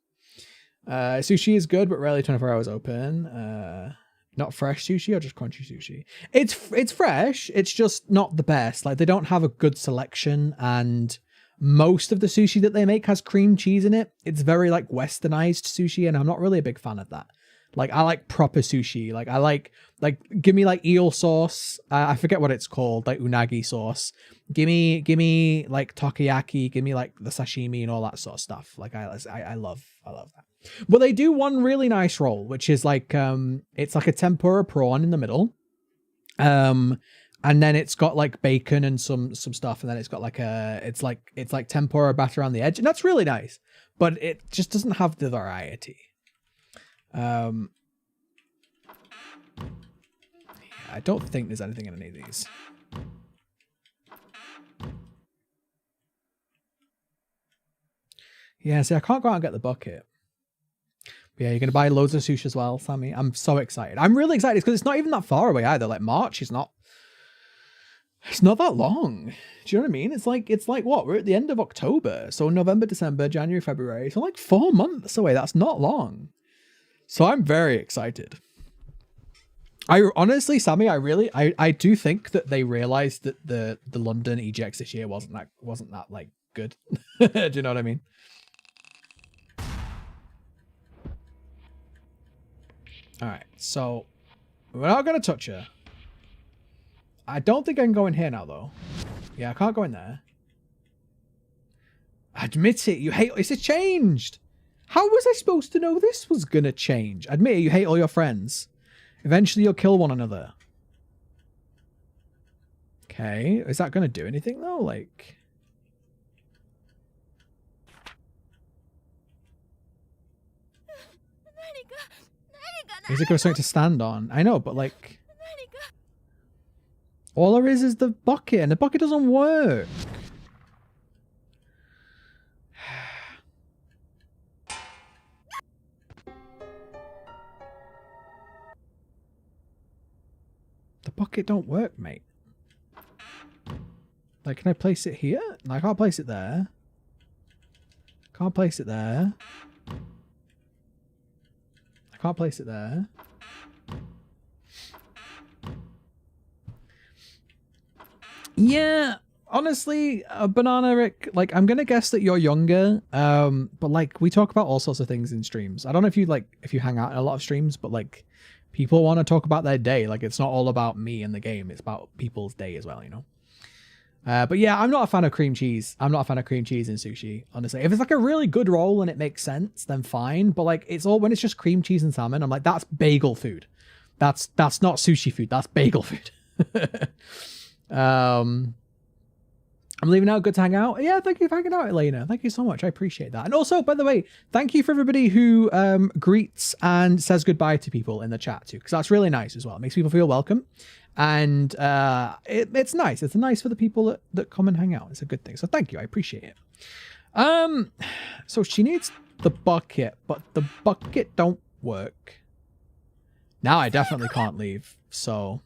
Sushi is good, but rarely 24 hours open. Not fresh sushi or just crunchy sushi. It's fresh. It's just not the best. Like, they don't have a good selection, and most of the sushi that they make has cream cheese in it. It's very like westernized sushi, and I'm not really a big fan of that. Like, I like proper sushi. Like, I like give me like eel sauce. I forget what it's called, like unagi sauce. Give me like takoyaki. Give me like the sashimi and all that sort of stuff. Like, I love that. But they do one really nice roll, which is like it's like a tempura prawn in the middle. And then it's got like bacon and some stuff, and then it's got like it's like tempura batter on the edge, and that's really nice. But it just doesn't have the variety. Yeah, I don't think there's anything in any of these. Yeah, see, I can't go out and get the bucket. But yeah, you're going to buy loads of sushi as well, Sammy. I'm so excited. I'm really excited because it's not even that far away either. Like March is not... It's not that long. Do you know what I mean? It's like what? We're at the end of October. So November, December, January, February. So like 4 months away. That's not long. So I'm very excited. I honestly, Sammy, I do think that they realized that the London EGX this year wasn't that like good. Do you know what I mean? All right, so we're not gonna touch her. I don't think I can go in here now, though. Yeah, I can't go in there. Admit it, you hate... It's changed! How was I supposed to know this was gonna change? Admit it, you hate all your friends. Eventually you'll kill one another. Okay, is that gonna do anything, though? Like... Is it gonna something to stand on? I know, but like... All there is the bucket, and the bucket doesn't work. The bucket don't work, mate. Like, can I place it here? No, I can't place it there. Can't place it there. I can't place it there. Yeah, honestly, Banana Rick, like, I'm gonna guess that you're younger, but like, we talk about all sorts of things in streams. I don't know if you hang out in a lot of streams, but like, people want to talk about their day. Like, it's not all about me and the game, it's about people's day as well, you know? But yeah, I'm not a fan of cream cheese. I'm not a fan of cream cheese in sushi, honestly. If it's like a really good roll and it makes sense, then fine. But like, when it's just cream cheese and salmon, I'm like, that's bagel food. That's not sushi food. That's bagel food. I'm leaving out. Good to hang out. Yeah, thank you for hanging out, Elena. Thank you so much. I appreciate that. And also, by the way, thank you for everybody who greets and says goodbye to people in the chat too, because that's really nice as well. It makes people feel welcome. And it's nice. It's nice for the people that come and hang out. It's a good thing. So thank you. I appreciate it. So she needs the bucket, but the bucket don't work. Now I definitely can't leave. So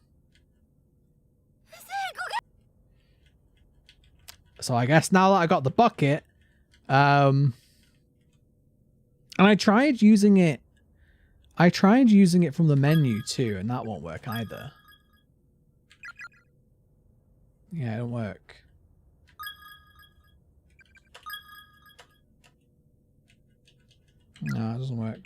I guess now that I got the bucket, and I tried using it. I tried using it from the menu too, and that won't work either. Yeah, it don't work. No, it doesn't work.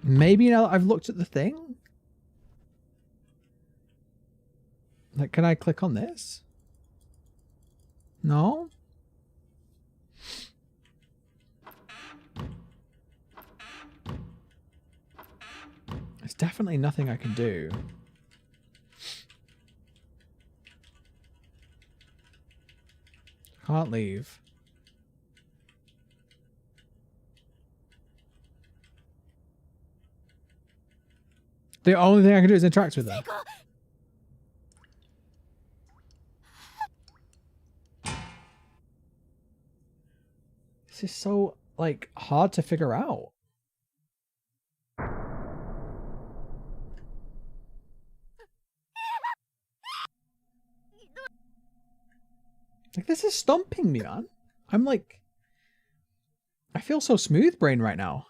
Maybe now that I've looked at the thing? Like, can I click on this? No? There's definitely nothing I can do. Can't leave. The only thing I can do is interact with her. This is so, like, hard to figure out. Like, this is stumping me, man. I'm like... I feel so smooth brain right now.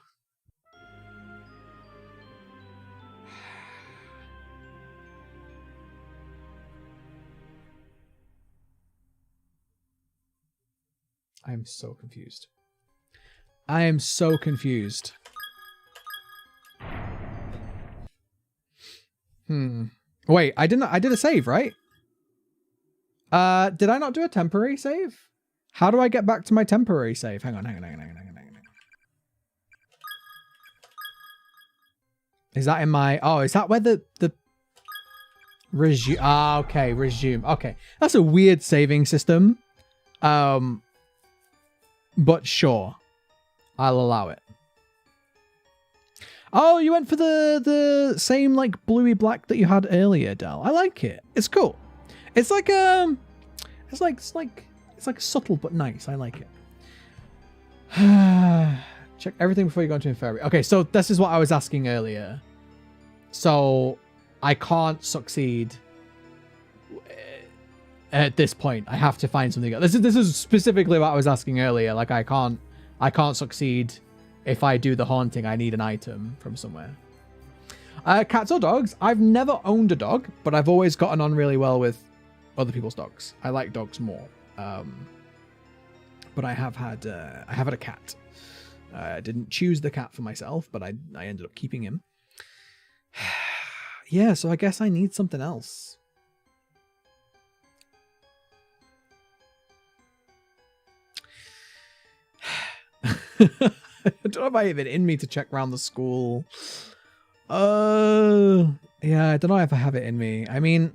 I'm so confused. I am so confused. Wait, I did a save, right? Did I not do a temporary save? How do I get back to my temporary save? Hang on. Is that in my... Oh, is that where the Resume. Ah, okay. Resume. Okay. That's a weird saving system. But sure. I'll allow it. Oh, you went for the same like bluey black that you had earlier, Del. I like it. It's cool. It's like it's like subtle but nice. I like it. Check everything before you go into Infirmary. Okay, so this is what I was asking earlier. So I can't succeed at this point. I have to find something else. This is specifically what I was asking earlier. Like I can't succeed if I do the haunting. I need an item from somewhere. Cats or dogs? I've never owned a dog, but I've always gotten on really well with other people's dogs. I like dogs more. But I have had a cat. I didn't choose the cat for myself, but I ended up keeping him. Yeah, so I guess I need something else. I don't know if I have it in me to check around the school. Yeah, I don't know if I have it in me. I mean,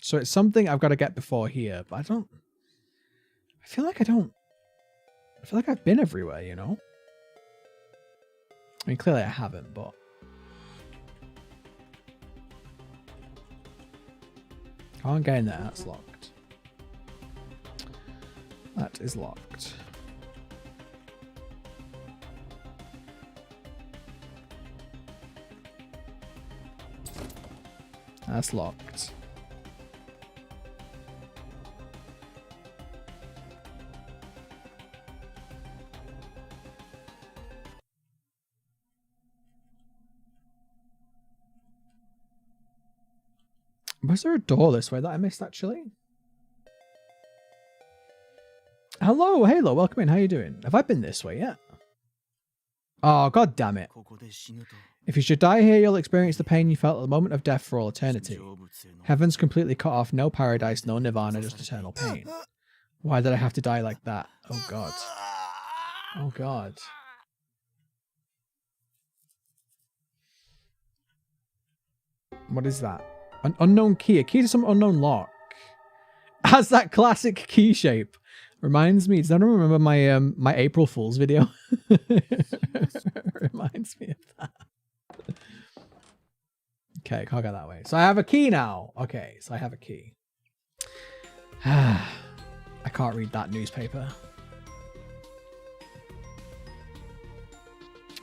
so it's something I've got to get before here, but I feel like I've been everywhere, you know? I mean, clearly I haven't, but can't get in there. That's locked. That is locked. That's locked. Was there a door this way that I missed actually? Hello, Halo, welcome in. How you doing? Have I been this way yet? Oh, god damn it. If you should die here, you'll experience the pain you felt at the moment of death for all eternity. Heaven's completely cut off, no paradise, no nirvana, just eternal pain. Why did I have to die like that? Oh god. Oh god. What is that? An unknown key. A key to some unknown lock. Has that classic key shape. Reminds me. Does anyone remember my my April Fool's video? Reminds me of that. Okay, can't go that way. So I have a key now. Okay, so I have a key. I can't read that newspaper.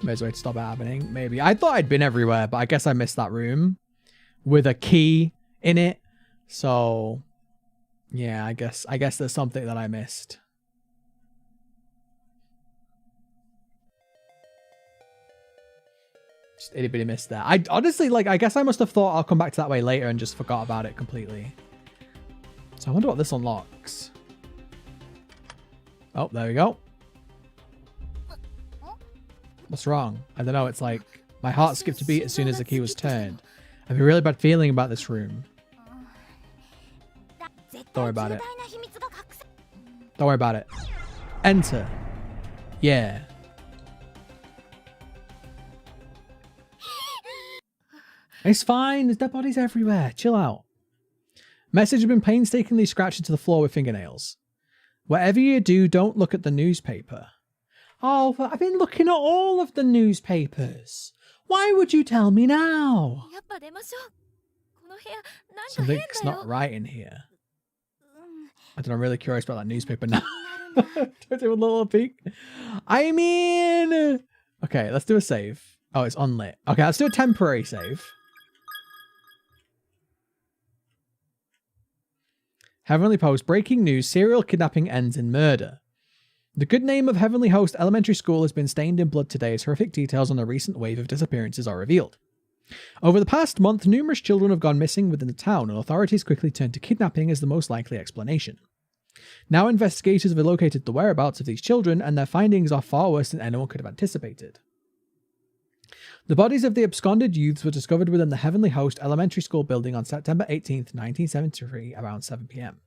There's a way to stop it happening. Maybe. I thought I'd been everywhere, but I guess I missed that room with a key in it. So yeah, I guess there's something that I missed. Just itty bitty missed that. I honestly, like, I guess I must have thought I'll come back to that way later and just forgot about it completely. So I wonder what this unlocks. Oh, there we go. What's wrong? I don't know. It's like my heart skipped a beat as soon as the key was turned. I have a really bad feeling about this room. Don't worry about it. Don't worry about it. Enter. Yeah. It's fine. There's dead bodies everywhere. Chill out. Message has been painstakingly scratched into the floor with fingernails. Whatever you do, don't look at the newspaper. Oh, but I've been looking at all of the newspapers. Why would you tell me now? Something's not right in here. I don't know, I'm really curious about that newspaper now. Do I do a little peek? I mean... Okay, let's do a save. Oh, it's unlit. Okay, let's do a temporary save. Heavenly Post, breaking news, serial kidnapping ends in murder. The good name of Heavenly Host Elementary School has been stained in blood today as horrific details on the recent wave of disappearances are revealed. Over the past month, numerous children have gone missing within the town, and authorities quickly turned to kidnapping as the most likely explanation. Now investigators have located the whereabouts of these children, and their findings are far worse than anyone could have anticipated. The bodies of the absconded youths were discovered within the Heavenly Host Elementary School building on September 18th, 1973, around 7 p.m.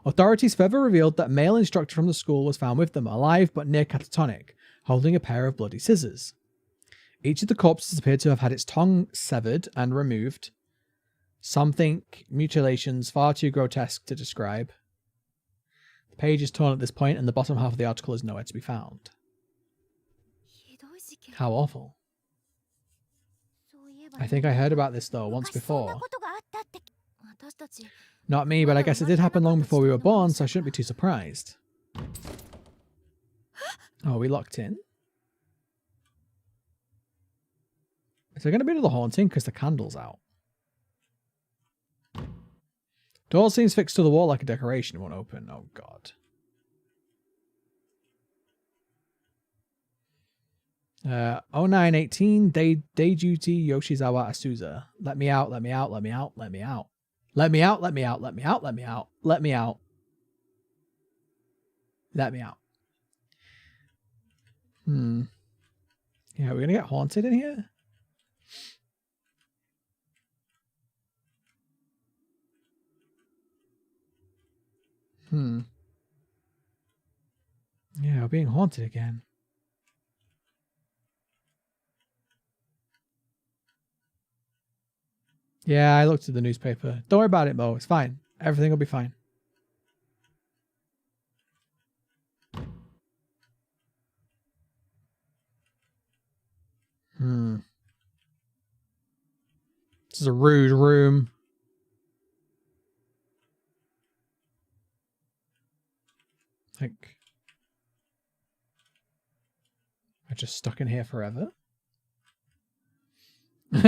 Authorities further revealed that a male instructor from the school was found with them, alive but near catatonic, holding a pair of bloody scissors. Each of the corpses appeared to have had its tongue severed and removed. Some think mutilations far too grotesque to describe. The page is torn at this point, and the bottom half of the article is nowhere to be found. How awful. I think I heard about this though once before. Not me, but I guess it did happen long before we were born, so I shouldn't be too surprised. Oh, are we locked in? Is there going to be another haunting? Because the candle's out. Door seems fixed to the wall like a decoration. It won't open. Oh, God. Uh, 0918 day duty Yoshizawa Asuza. Let me out, let me out, let me out, let me out. Let me out, let me out, let me out, let me out, let me out. Let me out. Yeah, we're gonna get haunted in here? Yeah, we're being haunted again. Yeah, I looked at the newspaper. Don't worry about it, Mo. It's fine. Everything will be fine. This is a rude room. Like, I'm just stuck in here forever.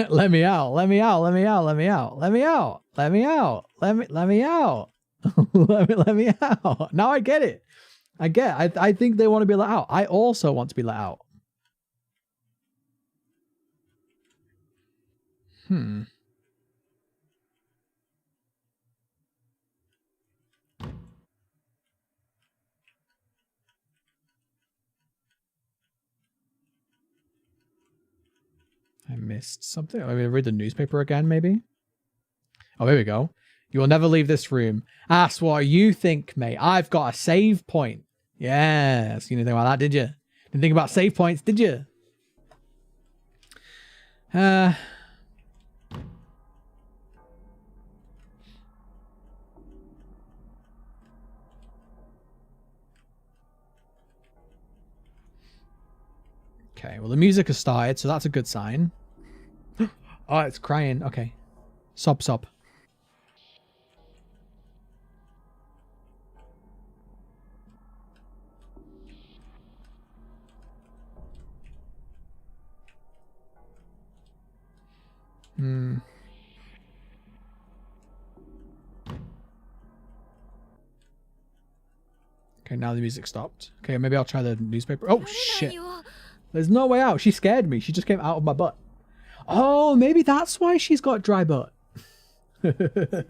Let me out, let me out, let me out, let me out, let me out, let me out, let me out. let me out. Now I get it. I think they want to be let out. I also want to be let out. I missed something. I'm going to read the newspaper again, maybe. Oh, here we go. You will never leave this room. That's what you think, mate. I've got a save point. Yes. You didn't think about that, did you? Didn't think about save points, did you? Okay, well, the music has started, so that's a good sign. Oh, it's crying. Okay. Sob, sob. Okay, now the music stopped. Okay, maybe I'll try the newspaper. Oh, shit. There's no way out. She scared me. She just came out of my butt. Oh, maybe that's why she's got dry butt. Better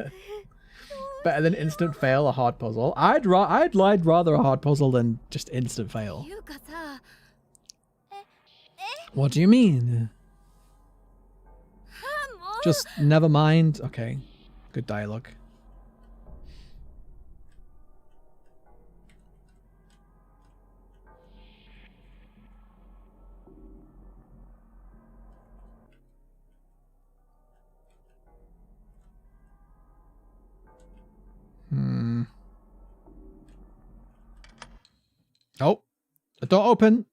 than instant fail, a hard puzzle. I'd rather a hard puzzle than just instant fail. What do you mean? Just never mind. Okay. Good dialogue. Oh, the door open.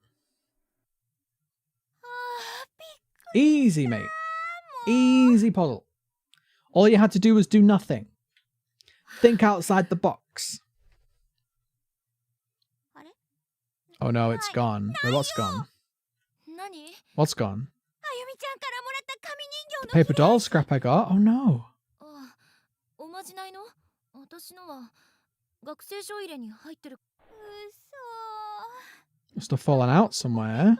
Easy, mate. Easy puzzle. All you had to do was do nothing. Think outside the box. Oh no, it's gone. Wait, what's gone? What's gone? The paper doll scrap I got? Oh no. Must have fallen out somewhere.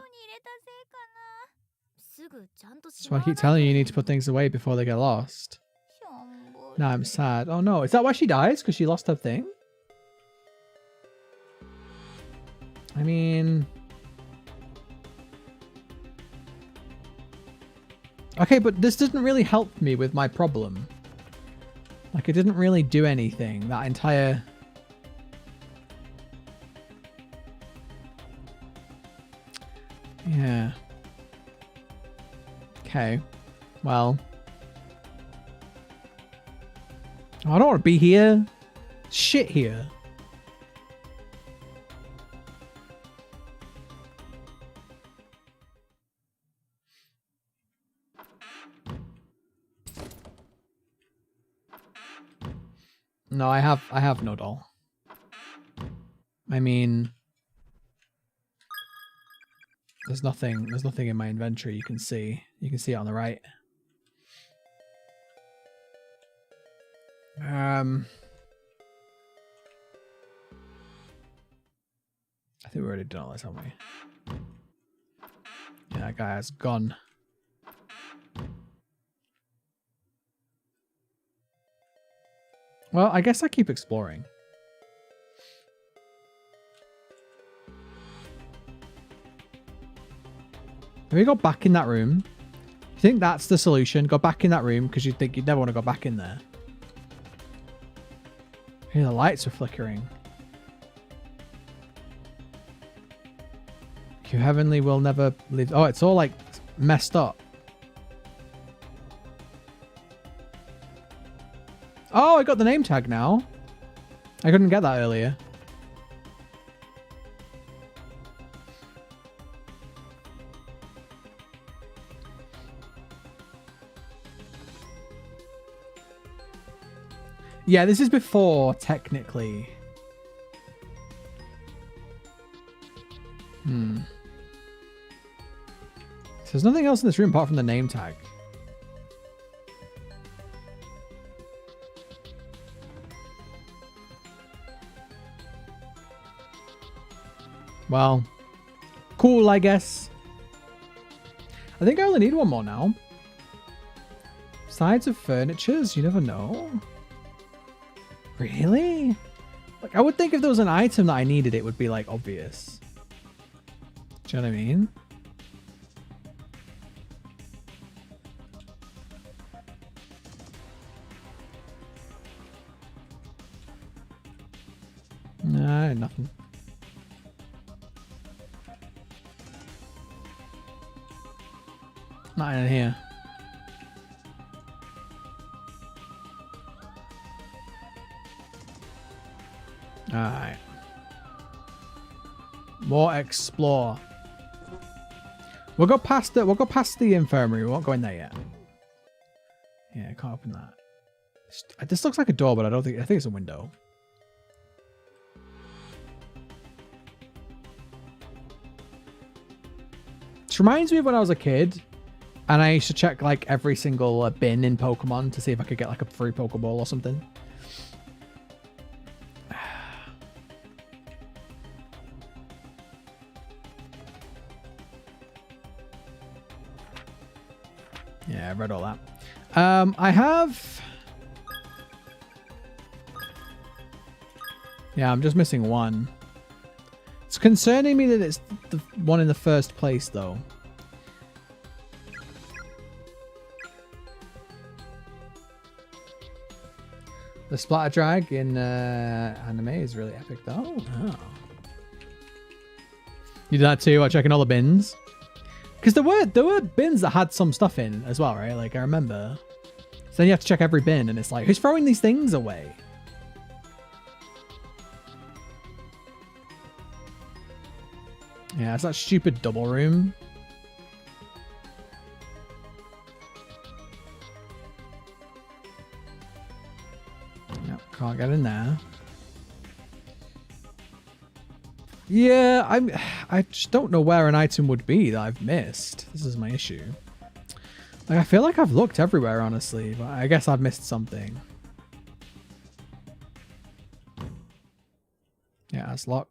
That's why I keep telling you, you need to put things away before they get lost. Now I'm sad. Oh no, is that why she dies? Because she lost her thing? I mean... Okay, but this didn't really help me with my problem. Like, it didn't really do anything. That entire Yeah. Okay. Well. I don't want to be here. Shit here. No, I have no doll. I mean, there's nothing in my inventory you can see. You can see it on the right. I think we already done all this, haven't we? Yeah, that guy has gone. Well, I guess I keep exploring. Can we go back in that room? You think that's the solution? Go back in that room because you think you'd never want to go back in there. Hey, the lights are flickering. You heavenly will never leave. Oh, it's all like messed up. Oh, I got the name tag now. I couldn't get that earlier. Yeah, this is before, technically. So there's nothing else in this room apart from the name tag. Well, cool, I guess. I think I only need one more now. Sides of furnitures, you never know. Really? Like, I would think if there was an item that I needed, it would be, like, obvious. Do you know what I mean? No, nothing. Not in here. Alright. More explore. We'll go past the infirmary. We won't go in there yet. Yeah, I can't open that. This looks like a door, but I think it's a window. This reminds me of when I was a kid and I used to check like every single bin in Pokemon to see if I could get like a free Pokeball or something. Yeah, I read all that. I have... Yeah, I'm just missing one. It's concerning me that it's the one in the first place, though. The splatter drag in anime is really epic, though. Oh. You did that too, while checking all the bins? Because there were bins that had some stuff in as well, right? Like, I remember. So then you have to check every bin, and it's like, who's throwing these things away? Yeah, it's that stupid double room. Yep, can't get in there. Yeah, I just don't know where an item would be that I've missed. This is my issue. Like, I feel like I've looked everywhere, honestly, but I guess I've missed something. Yeah, it's locked.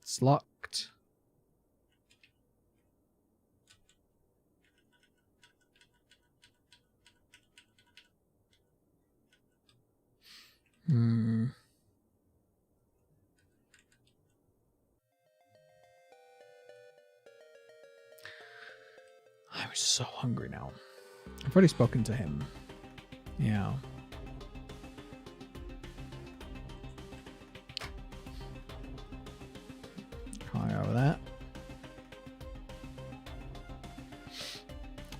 It's locked. I'm so hungry now. I've already spoken to him. Yeah. internet.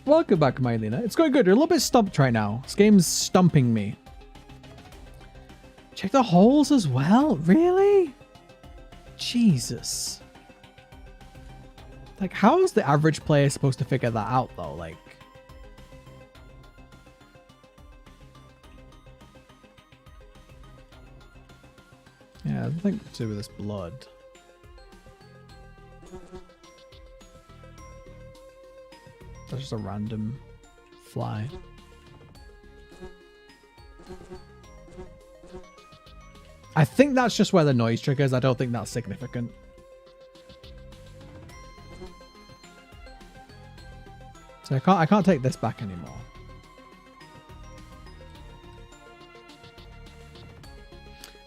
Welcome back, Mylena. It's going good. You're a little bit stumped right now. This game's stumping me. Check the holes as well? Really? Jesus. Like, how is the average player supposed to figure that out, though? Like... Yeah, I think to do with this blood. That's just a random fly. I think that's just where the noise triggers. I don't think that's significant. So I can't take this back anymore.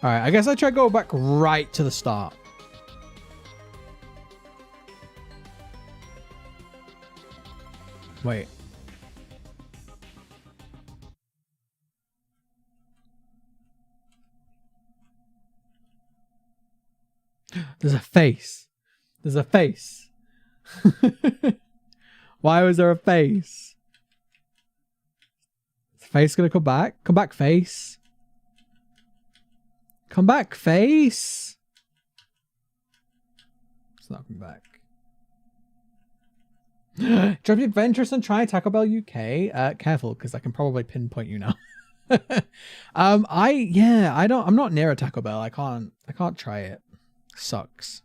All right, I guess I try to go back right to the start. Wait. There's a face. There's a face. Why was there a face? Is the face gonna come back? Come back, face. Come back, face. It's not coming back. Drop your adventurous and try Taco Bell UK. Careful, because I can probably pinpoint you now. I'm not near a Taco Bell. I can't try it. Sucks.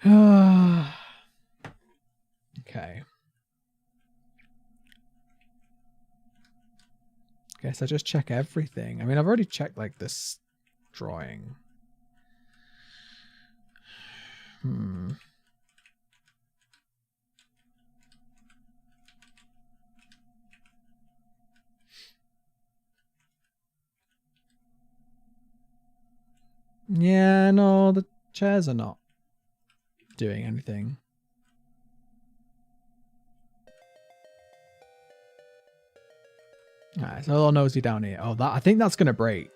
Okay. Guess I just check everything. I mean, I've already checked like this drawing. Yeah, no, the chairs are not doing anything. Alright, so a little nosy down here. Oh, I think that's gonna break.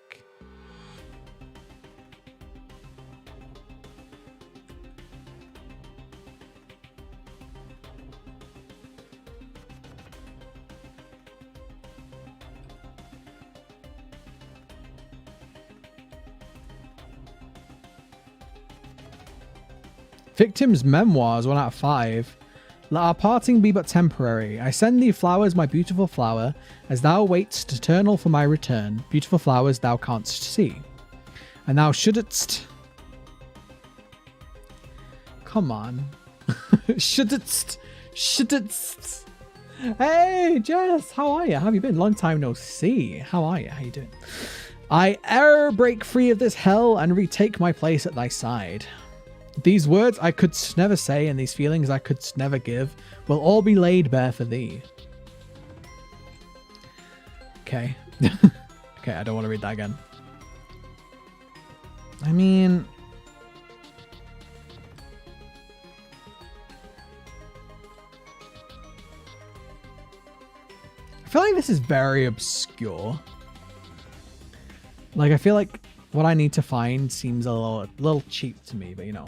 Victim's memoirs, 1 out of 5. Let our parting be but temporary. I send thee flowers, my beautiful flower, as thou waitst eternal for my return. Beautiful flowers thou canst see. And thou shouldst... Come on. shouldst... Hey, Jess, how are you? How have you been? Long time no see. How are you? How you doing? I ere break free of this hell and retake my place at thy side. These words I could never say, and these feelings I could never give, will all be laid bare for thee. Okay. Okay, I don't want to read that again. I mean... I feel like this is very obscure. Like, I feel like what I need to find seems a little cheap to me, but you know.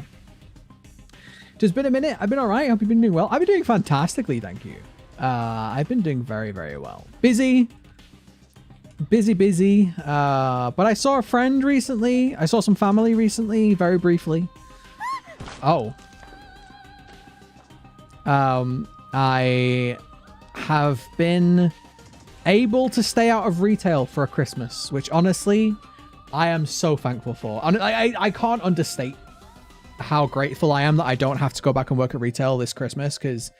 Just been a minute. I've been all right. Hope you've been doing well. I've been doing fantastically, thank you. I've been doing very, very well. Busy. But I saw a friend recently. I saw some family recently, very briefly. Oh. I have been able to stay out of retail for a Christmas, which honestly, I am so thankful for. I can't understate how grateful I am that I don't have to go back and work at retail this Christmas, because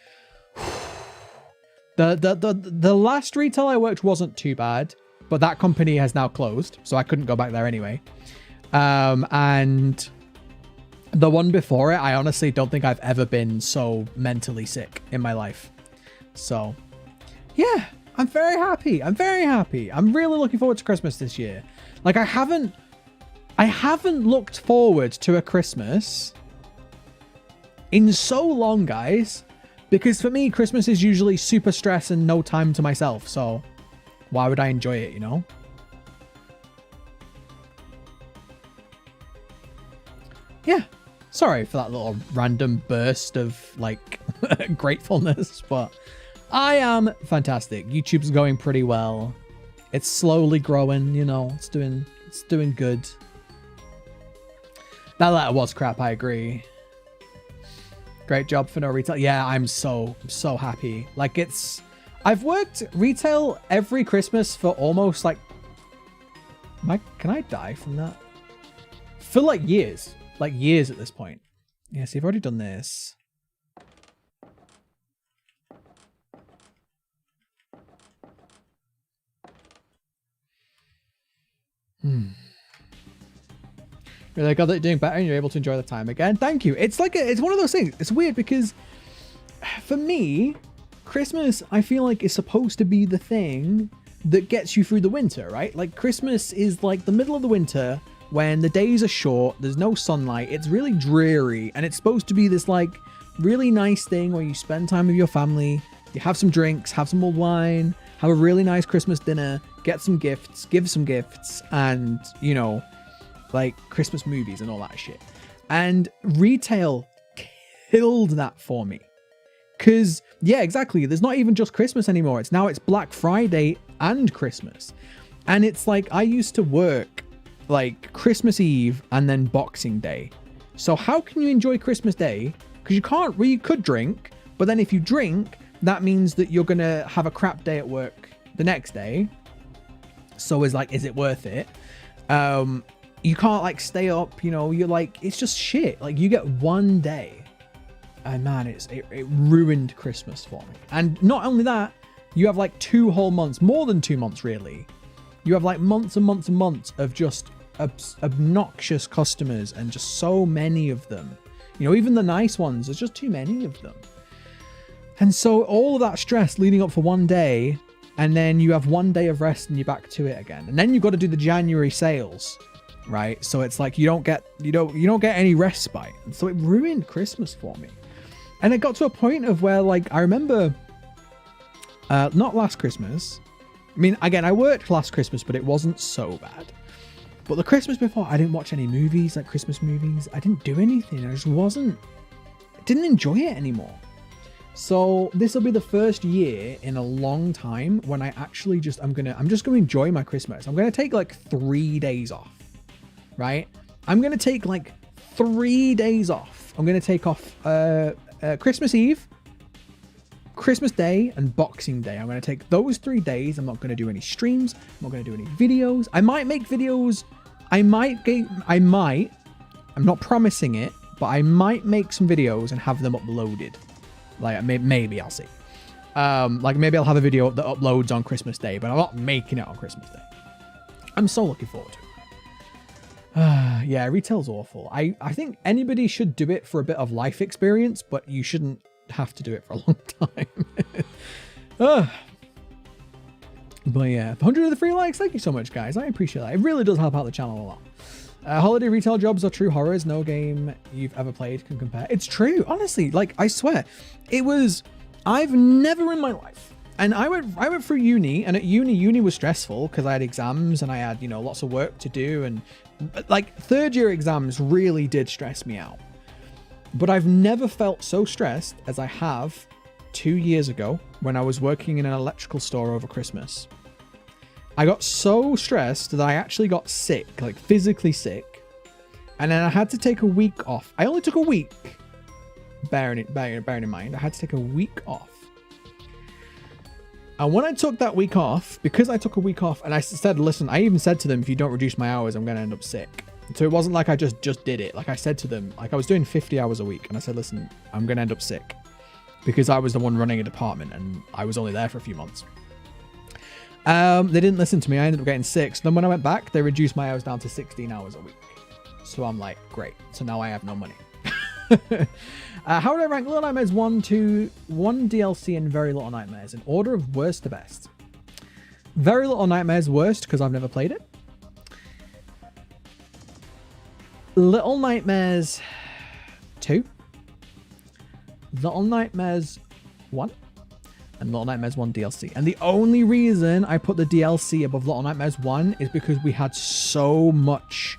the last retail I worked wasn't too bad, but that company has now closed, so I couldn't go back there anyway. And the one before it, I honestly don't think I've ever been so mentally sick in my life. So yeah, I'm very happy. I'm very happy. I'm really looking forward to Christmas this year. Like, I haven't looked forward to a Christmas in so long, guys, because for me, Christmas is usually super stress and no time to myself. So why would I enjoy it, you know? Yeah. Sorry for that little random burst of like gratefulness, but I am fantastic. YouTube's going pretty well. It's slowly growing, you know, it's doing good. That letter was crap, I agree. Great job for no retail. Yeah, I'm so happy. Like I've worked retail every Christmas for almost like, can I die from that? For like years at this point. Yeah, so you've already done this. Really glad that you're doing better and you're able to enjoy the time again. Thank you. It's like it's one of those things. It's weird because for me, Christmas, I feel like is supposed to be the thing that gets you through the winter, right? Like Christmas is like the middle of the winter when the days are short, there's no sunlight, it's really dreary, and it's supposed to be this like really nice thing where you spend time with your family, you have some drinks, have some old wine, have a really nice Christmas dinner, get some gifts, give some gifts, and, you know, like Christmas movies and all that shit. And retail killed that for me. Because, yeah, exactly. There's not even just Christmas anymore. It's Black Friday and Christmas. And it's like, I used to work like Christmas Eve and then Boxing Day. So how can you enjoy Christmas Day? Because you could drink, but then if you drink, that means that you're going to have a crap day at work the next day. So is it worth it? You can't like stay up, you know, you're like, it's just shit. Like you get one day. And man, it ruined Christmas for me. And not only that, you have like 2 whole months, more than 2 months really. You have like months and months and months of just obnoxious customers and just so many of them. You know, even the nice ones, there's just too many of them. And so all of that stress leading up for one day, and then you have one day of rest and you're back to it again. And then you've got to do the January sales, right? So it's like you don't get any respite. And so it ruined Christmas for me. And it got to a point of where, like, I remember, not last Christmas. I mean, again, I worked last Christmas, but it wasn't so bad. But the Christmas before, I didn't watch any movies, like Christmas movies. I didn't do anything. I didn't enjoy it anymore. So this will be the first year in a long time when I actually I'm just going to enjoy my Christmas. I'm going to take like 3 days off, right? I'm going to take like 3 days off. I'm going to take off, Christmas Eve, Christmas Day, and Boxing Day. I'm going to take those 3 days. I'm not going to do any streams. I'm not going to do any videos. I might make videos. I'm not promising it, but I might make some videos and have them uploaded. Like maybe I'll see. Like maybe I'll have a video that uploads on Christmas Day, but I'm not making it on Christmas Day. I'm so looking forward to it. Yeah, retail's awful. I think anybody should do it for a bit of life experience, but you shouldn't have to do it for a long time. But yeah, 100 of the free likes. Thank you so much, guys. I appreciate that. It really does help out the channel a lot. Holiday retail jobs are true horrors. No game you've ever played can compare. It's true, honestly. Like I swear, I've never in my life. And I went through uni, and at uni was stressful because I had exams and I had, you know, lots of work to do, and like 3rd year exams really did stress me out. But I've never felt so stressed as I have 2 years ago when I was working in an electrical store over Christmas. I got so stressed that I actually got sick, like physically sick. And then I had to take a week off. I only took a week. Bearing in mind, I had to take a week off. And when I took that week off, because I took a week off, and I said, listen, I even said to them, if you don't reduce my hours, I'm going to end up sick. So it wasn't like I just did it. Like I said to them, like I was doing 50 hours a week, and I said, listen, I'm going to end up sick. Because I was the one running a department, and I was only there for a few months. They didn't listen to me. I ended up getting sick. So then when I went back, they reduced my hours down to 16 hours a week. So I'm like, great. So now I have no money. How would I rank Little Nightmares 1 DLC and Very Little Nightmares in order of worst to best? Very Little Nightmares worst because I've never played it. Little Nightmares 2. Little Nightmares 1. And Little Nightmares 1 DLC. And the only reason I put the DLC above Little Nightmares 1 is because we had so much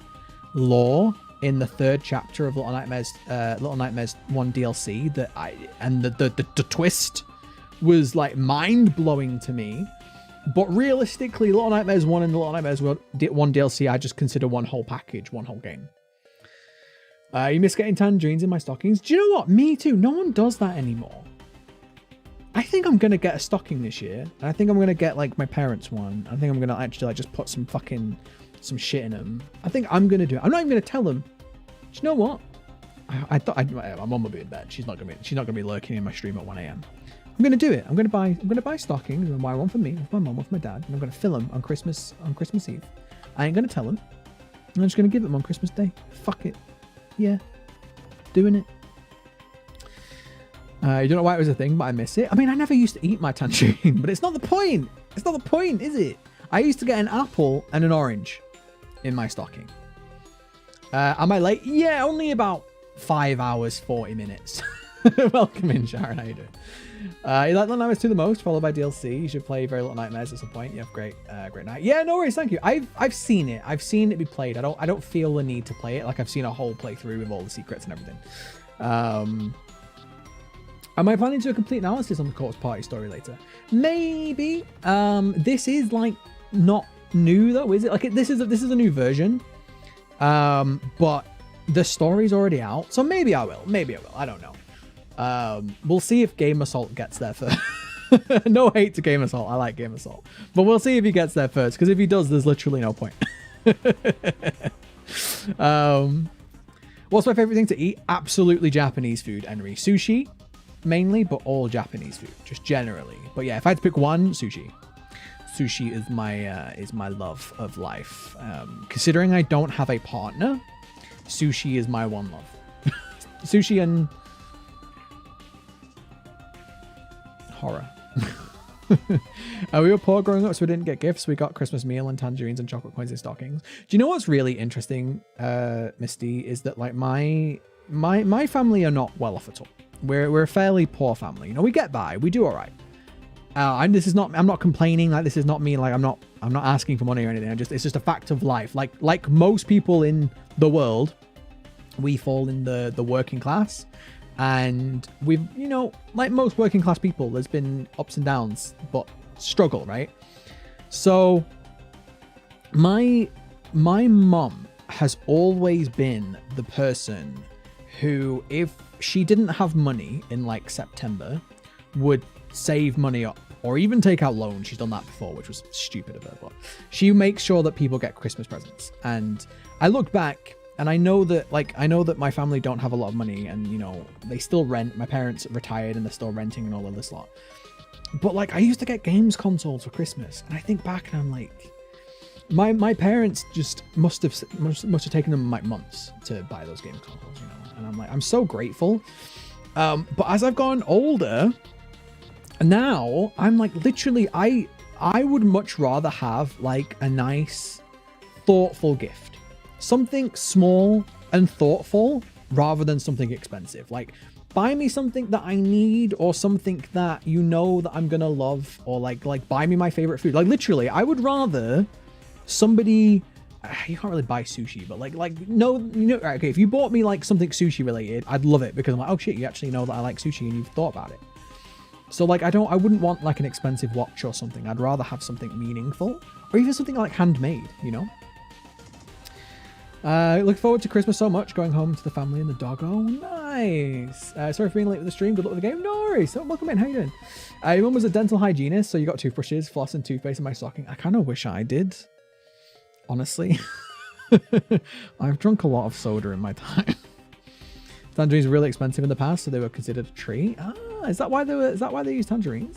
lore in the third chapter of Little Nightmares 1 DLC the twist was like mind-blowing to me. But realistically, Little Nightmares 1 and the Little Nightmares 1 DLC I just consider one whole package, one whole game. You miss getting tangerines in my stockings. Do you know what? Me too. No one does that anymore. I think I'm gonna get a stocking this year. And I think I'm gonna get like my parents' one. I think I'm gonna actually like just put some shit in them. I think I'm gonna do it. I'm not even gonna tell them. Do you know what? I thought my mum will be in bed. She's not gonna be lurking in my stream at 1 a.m. I'm gonna do it. I'm gonna buy stockings. I'm gonna buy one for me, for my mum, one for my dad, and I'm gonna fill them on Christmas Eve. I ain't gonna tell them. I'm just gonna give them on Christmas Day. Fuck it. Yeah, doing it. You don't know why it was a thing, but I miss it. I mean, I never used to eat my tangerine, but it's not the point. It's not the point, is it? I used to get an apple and an orange in my stocking. Am I late? Yeah, only about 5 hours, 40 minutes. Welcome in, Sharon. How you doing? You like Little Nightmares 2 the most, followed by DLC. You should play Very Little Nightmares at some point. You have great night. Yeah, no worries. Thank you. I've seen it. I've seen it be played. I don't feel the need to play it. Like I've seen a whole playthrough with all the secrets and everything. Am I planning to do a complete analysis on the Corpse Party story later? Maybe. This is like not new though, is it? Like this is a new version. But the story's already out, so maybe I will. I don't know. We'll see if Game Assault gets there first. No hate to Game Assault. I like Game Assault, but we'll see if he gets there first. Because if he does, there's literally no point. What's my favorite thing to eat? Absolutely Japanese food, Henry. Sushi, mainly, but all Japanese food, just generally. But yeah, if I had to pick one, sushi. Sushi is my love of life. Considering I don't have a partner, sushi is my one love. Sushi and horror. We were poor growing up, so we didn't get gifts. We got Christmas meal and tangerines and chocolate coins and stockings. Do you know what's really interesting, Misty, is that like my family are not well off at all. We're a fairly poor family. You know, we get by, we do all right. And I'm not complaining. Like this is not me. Like I'm not asking for money or anything. It's just a fact of life. Like most people in the world, we fall in the working class. And we've, you know, like most working class people, there's been ups and downs, but struggle, right? So my mum has always been the person who, if she didn't have money in like September, would save money up or even take out loans. She's done that before, which was stupid of her, but she makes sure that people get Christmas presents. And I look back and I know that my family don't have a lot of money, and you know, they still rent. My parents retired and they're still renting and all of this lot. But like I used to get games consoles for Christmas, and I think back and I'm like, my parents just must have taken them like months to buy those game consoles, you know. And I'm like, I'm so grateful. But as I've gotten older, now I'm like, literally, I would much rather have like a nice, thoughtful gift. Something small and thoughtful rather than something expensive. Like buy me something that I need, or something that you know that I'm gonna love, or like buy me my favorite food. Like literally, I would rather somebody, you can't really buy sushi, but no, you know, okay, if you bought me like something sushi related, I'd love it, because I'm like, oh shit, you actually know that I like sushi and you've thought about it. So like I wouldn't want like an expensive watch or something. I'd rather have something meaningful, or even something like handmade, you know. Look forward to Christmas so much, going home to the family and the dog. Oh, nice. Sorry for being late with the stream. Good luck with the game. No worries. So, welcome in. How you doing? Your mum was a dental hygienist, so you got toothbrushes, floss, and toothpaste in my stocking. I kind of wish I did, honestly. I've drunk a lot of soda in my time. Tangerines were really expensive in the past, so they were considered a treat. Ah, is that why they use tangerines?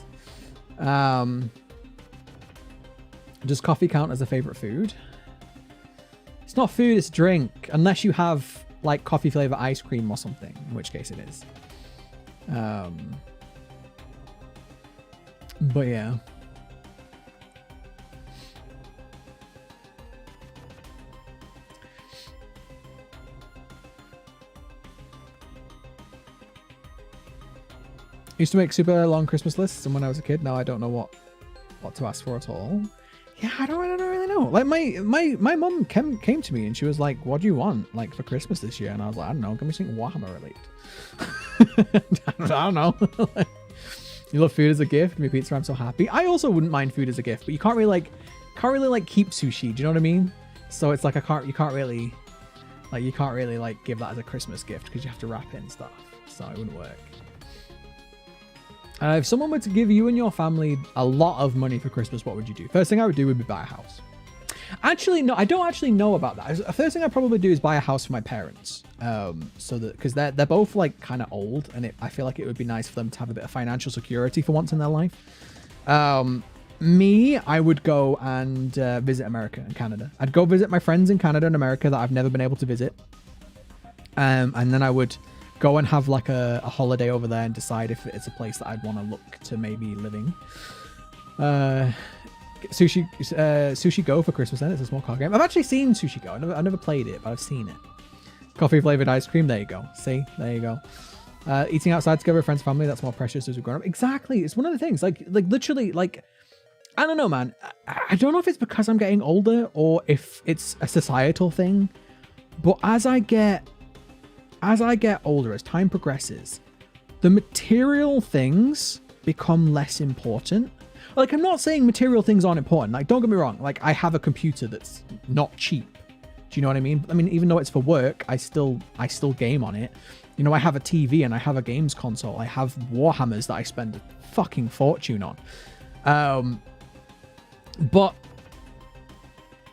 Does coffee count as a favorite food? It's not food, it's drink. Unless you have like coffee flavor ice cream or something, in which case it is. But yeah. I used to make super long Christmas lists, and when I was a kid, now I don't know what to ask for at all. Yeah, I don't really know. Like my mum came to me and she was like, "What do you want like for Christmas this year?" And I was like, "I don't know. Give me something Warhammer related." I don't know. You love food as a gift. Give me pizza. I'm so happy. I also wouldn't mind food as a gift, but you can't really keep sushi. Do you know what I mean? So it's like you can't really like give that as a Christmas gift because you have to wrap it and stuff. So it wouldn't work. If someone were to give you and your family a lot of money for Christmas, what would you do? First thing I would do would be buy a house. Actually, no, I don't actually know about that. The first thing I'd probably do is buy a house for my parents. So that, because they're both like kind of old, and I feel like it would be nice for them to have a bit of financial security for once in their life. Me, I would go and visit America and Canada. I'd go visit my friends in Canada and America that I've never been able to visit. And then I would go and have like a holiday over there and decide if it's a place that I'd want to look to maybe living. Sushi Go for Christmas then. It's a small card game. I've actually seen Sushi Go. I've never played it, but I've seen it. Coffee flavored ice cream. There you go. See? There you go. Eating outside together with friends, family. That's more precious as we've grown up. Exactly. It's one of the things. Like literally, like, I don't know, man. I don't know if it's because I'm getting older or if it's a societal thing, but as I get older, as time progresses, the material things become less important. Like, I'm not saying material things aren't important. Like, don't get me wrong. Like, I have a computer that's not cheap. Do you know what I mean? I mean, even though it's for work, I still game on it. You know, I have a TV and I have a games console. I have Warhammers that I spend a fucking fortune on. But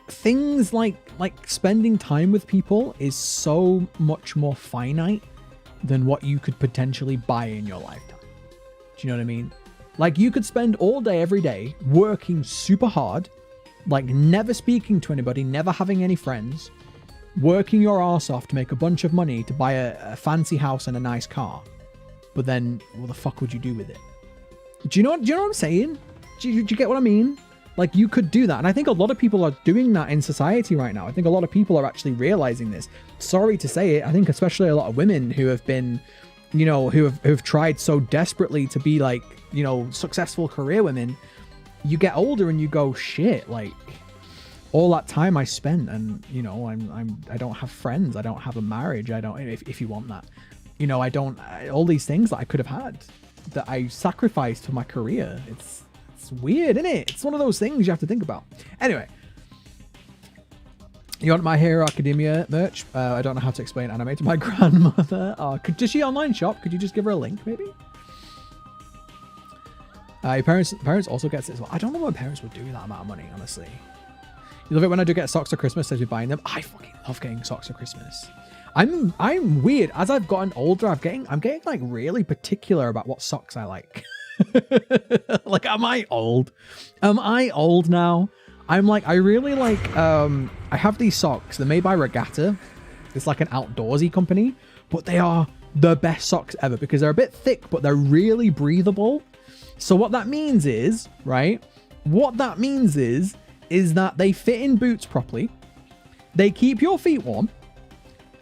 things like spending time with people is so much more finite than what you could potentially buy in your lifetime. Do you know what I mean? Like, you could spend all day, every day, working super hard, like never speaking to anybody, never having any friends, working your arse off to make a bunch of money to buy a fancy house and a nice car. But then, what the fuck would you do with it? Do you know what I'm saying? Do you get what I mean? Like, you could do that. And I think a lot of people are doing that in society right now. I think a lot of people are actually realizing this. Sorry to say it. I think especially a lot of women who have been, you know, who've tried so desperately to be like, you know, successful career women. You get older and you go, shit, like all that time I spent, and you know, I don't have friends. I don't have a marriage. I don't, if you want that, you know, all these things that I could have had that I sacrificed for my career. It's weird, isn't it? It's one of those things you have to think about. Anyway, you want My Hero Academia merch? I don't know how to explain anime to my grandmother. Does she online shop? Could you just give her a link, maybe? Your parents also gets it as well. I don't know why parents would do that amount of money, honestly. You love it when I do get socks for Christmas, says you're buying them. I fucking love getting socks for Christmas. I'm weird. As I've gotten older, I'm getting like really particular about what socks I like. Like, am I old? Am I old now? I'm like, I really like, I have these socks. They're made by Regatta. It's like an outdoorsy company, but they are the best socks ever because they're a bit thick, but they're really breathable. So what that means is, right? What that means is that they fit in boots properly. They keep your feet warm,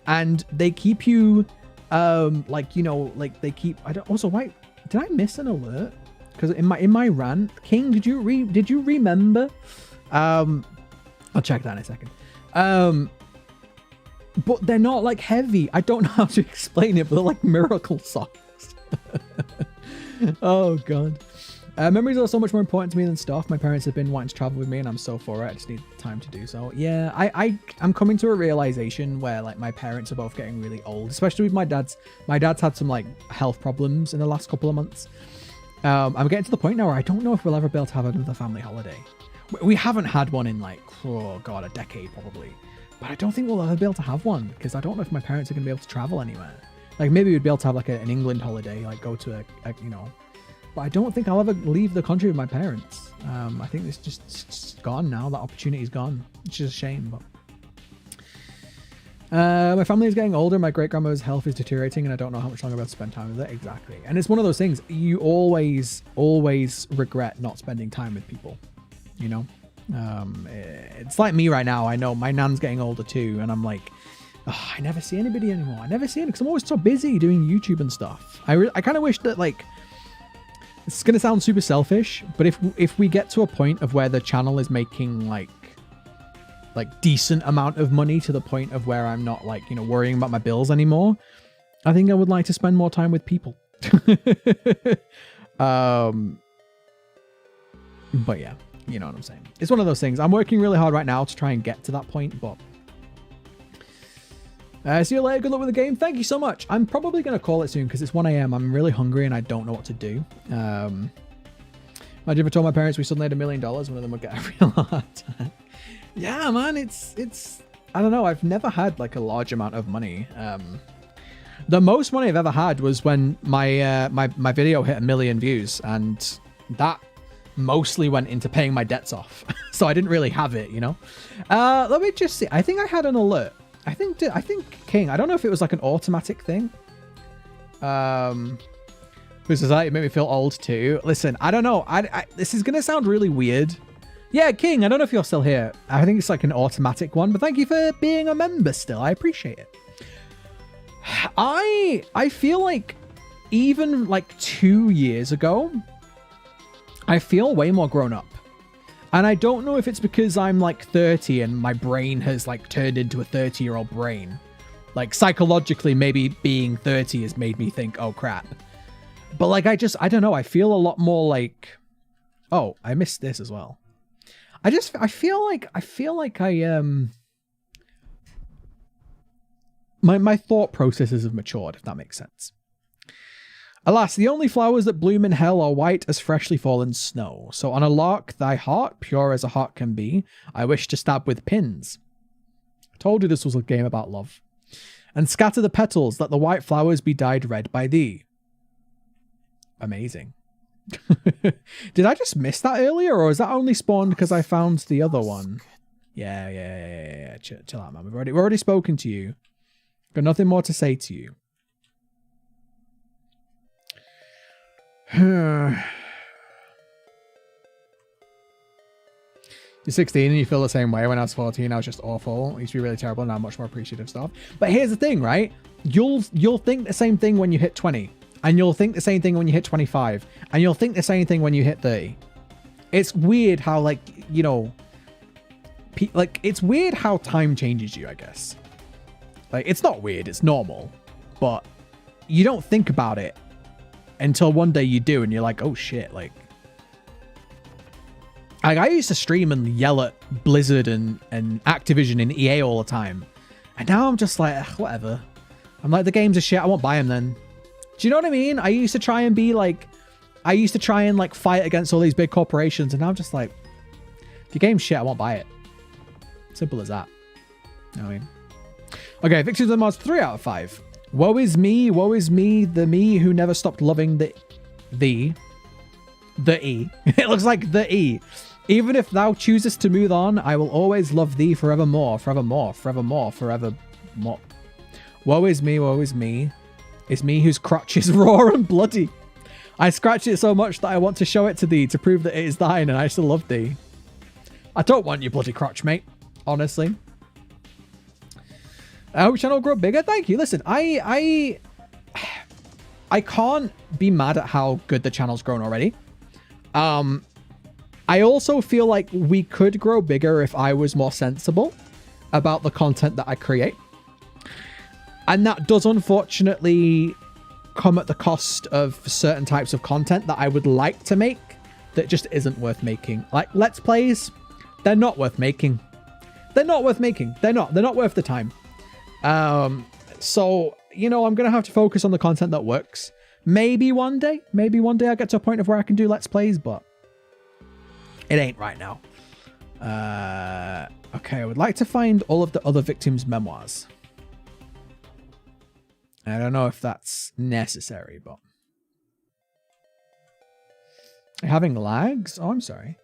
and they keep you, like, you know, like they keep. Also, why did I miss an alert? Because in my rant, King, did you remember? I'll check that in a second. But they're not like heavy. I don't know how to explain it, but they're like miracle socks. Oh god. Memories are so much more important to me than stuff. My parents have been wanting to travel with me and I'm so for it. I just need time to do so. Yeah, I'm coming to a realization where like my parents are both getting really old, especially with my dad's had some like health problems in the last couple of months. I'm getting to the point now where I don't know if we'll ever be able to have another family holiday. We haven't had one in like, oh god, a decade probably. But I don't think we'll ever be able to have one because I don't know if my parents are going to be able to travel anywhere. Like maybe we'd be able to have like an England holiday, like go to a you know, but I don't think I'll ever leave the country with my parents. I think it's just gone now. That opportunity's gone. It's just a shame. But my family is getting older. My great grandmother's health is deteriorating, and I don't know how much longer I'll be able to spend time with it. Exactly. And it's one of those things you always regret not spending time with people. You know, it's like me right now. I know my nan's getting older too, and I'm like, oh, I never see anybody anymore. I never see any because I'm always so busy doing YouTube and stuff. I kind of wish that like It's going to sound super selfish, but if we get to a point of where the channel is making like decent amount of money to the point of where I'm not like, you know, worrying about my bills anymore, I think I would like to spend more time with people. But yeah, you know what I'm saying. It's one of those things. I'm working really hard right now to try and get to that point, but see you later. Good luck with the game. Thank you so much. I'm probably going to call it soon because it's 1 a.m. I'm really hungry and I don't know what to do. Imagine if I told my parents we suddenly had $1 million, one of them would get a real heart attack. Yeah, man, it's I don't know. I've never had like a large amount of money. The most money I've ever had was when my my video hit 1 million views, and that mostly went into paying my debts off. So I didn't really have it, you know. Let me just see. I think I had an alert. I think King. I don't know if it was like an automatic thing. Whose society made me feel old too. Listen, I don't know. This is gonna sound really weird. Yeah, King. I don't know if you're still here. I think it's like an automatic one, but thank you for being a member still. I appreciate it. I feel like even like 2 years ago, I feel way more grown up. And I don't know if it's because I'm like 30 and my brain has like turned into a 30-year-old brain. Like psychologically, maybe being 30 has made me think, oh crap. But like, I don't know. I feel a lot more like, oh, I missed this as well. I feel like my thought processes have matured, if that makes sense. Alas, the only flowers that bloom in hell are white as freshly fallen snow. So on a lark, thy heart, pure as a heart can be, I wish to stab with pins. I told you this was a game about love. And scatter the petals, let the white flowers be dyed red by thee. Amazing. Did I just miss that earlier, or is that only spawned because I found the other one? Yeah. Chill out, man. We've already spoken to you. Got nothing more to say to you. You're 16 and you feel the same way. When I was 14, I was just awful. It used to be really terrible. Now I'm much more appreciative stuff. But here's the thing, right? You'll think the same thing when you hit 20. And you'll think the same thing when you hit 25. And you'll think the same thing when you hit 30. It's weird how, like, you know... like, it's weird how time changes you, I guess. Like, it's not weird. It's normal. But you don't think about it until one day you do. And you're like, oh, shit. Like I used to stream and yell at Blizzard and Activision and EA all the time. And now I'm just like, whatever. I'm like, the games are shit. I won't buy them then. Do you know what I mean? I used to try and be like, fight against all these big corporations. And now I'm just like, if your game's shit, I won't buy it. Simple as that. You know what I mean? Okay, Victims of the Mods, 3 out of 5. Woe is me, the me who never stopped loving the E. It looks like the E. Even if thou choosest to move on, I will always love thee forevermore, forevermore, forevermore, forevermore. Woe is me. It's me whose crotch is raw and bloody. I scratch it so much that I want to show it to thee to prove that it is thine and I still love thee. I don't want your bloody crotch, mate. Honestly. I hope channel grow bigger. Thank you. Listen, I can't be mad at how good the channel's grown already. I also feel like we could grow bigger if I was more sensible about the content that I create. And that does unfortunately come at the cost of certain types of content that I would like to make that just isn't worth making. Like Let's Plays, they're not worth making. They're not worth making. They're not worth the time. So, you know, I'm going to have to focus on the content that works. Maybe one day I get to a point of where I can do Let's Plays, but it ain't right now. Okay, I would like to find all of the other victims' memoirs. I don't know if that's necessary, but... Having lags? Oh, I'm sorry.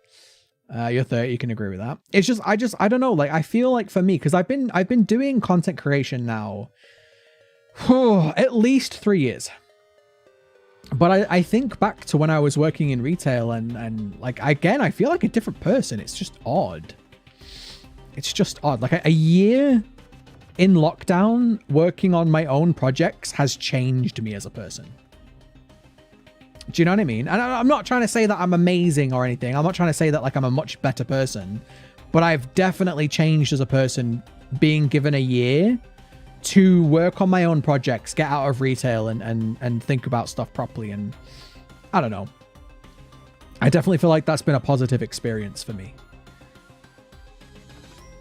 You're 30, you can agree with that. It's just, I don't know, like, I feel like for me, because I've been doing content creation now at least 3 years. But I think back to when I was working in retail and like, again, I feel like a different person. It's just odd. It's just odd. Like a year in lockdown working on my own projects has changed me as a person. Do you know what I mean? And I'm not trying to say that I'm amazing or anything. I'm not trying to say that like I'm a much better person, but I've definitely changed as a person, being given a year to work on my own projects, get out of retail and think about stuff properly. And I don't know. I definitely feel like that's been a positive experience for me.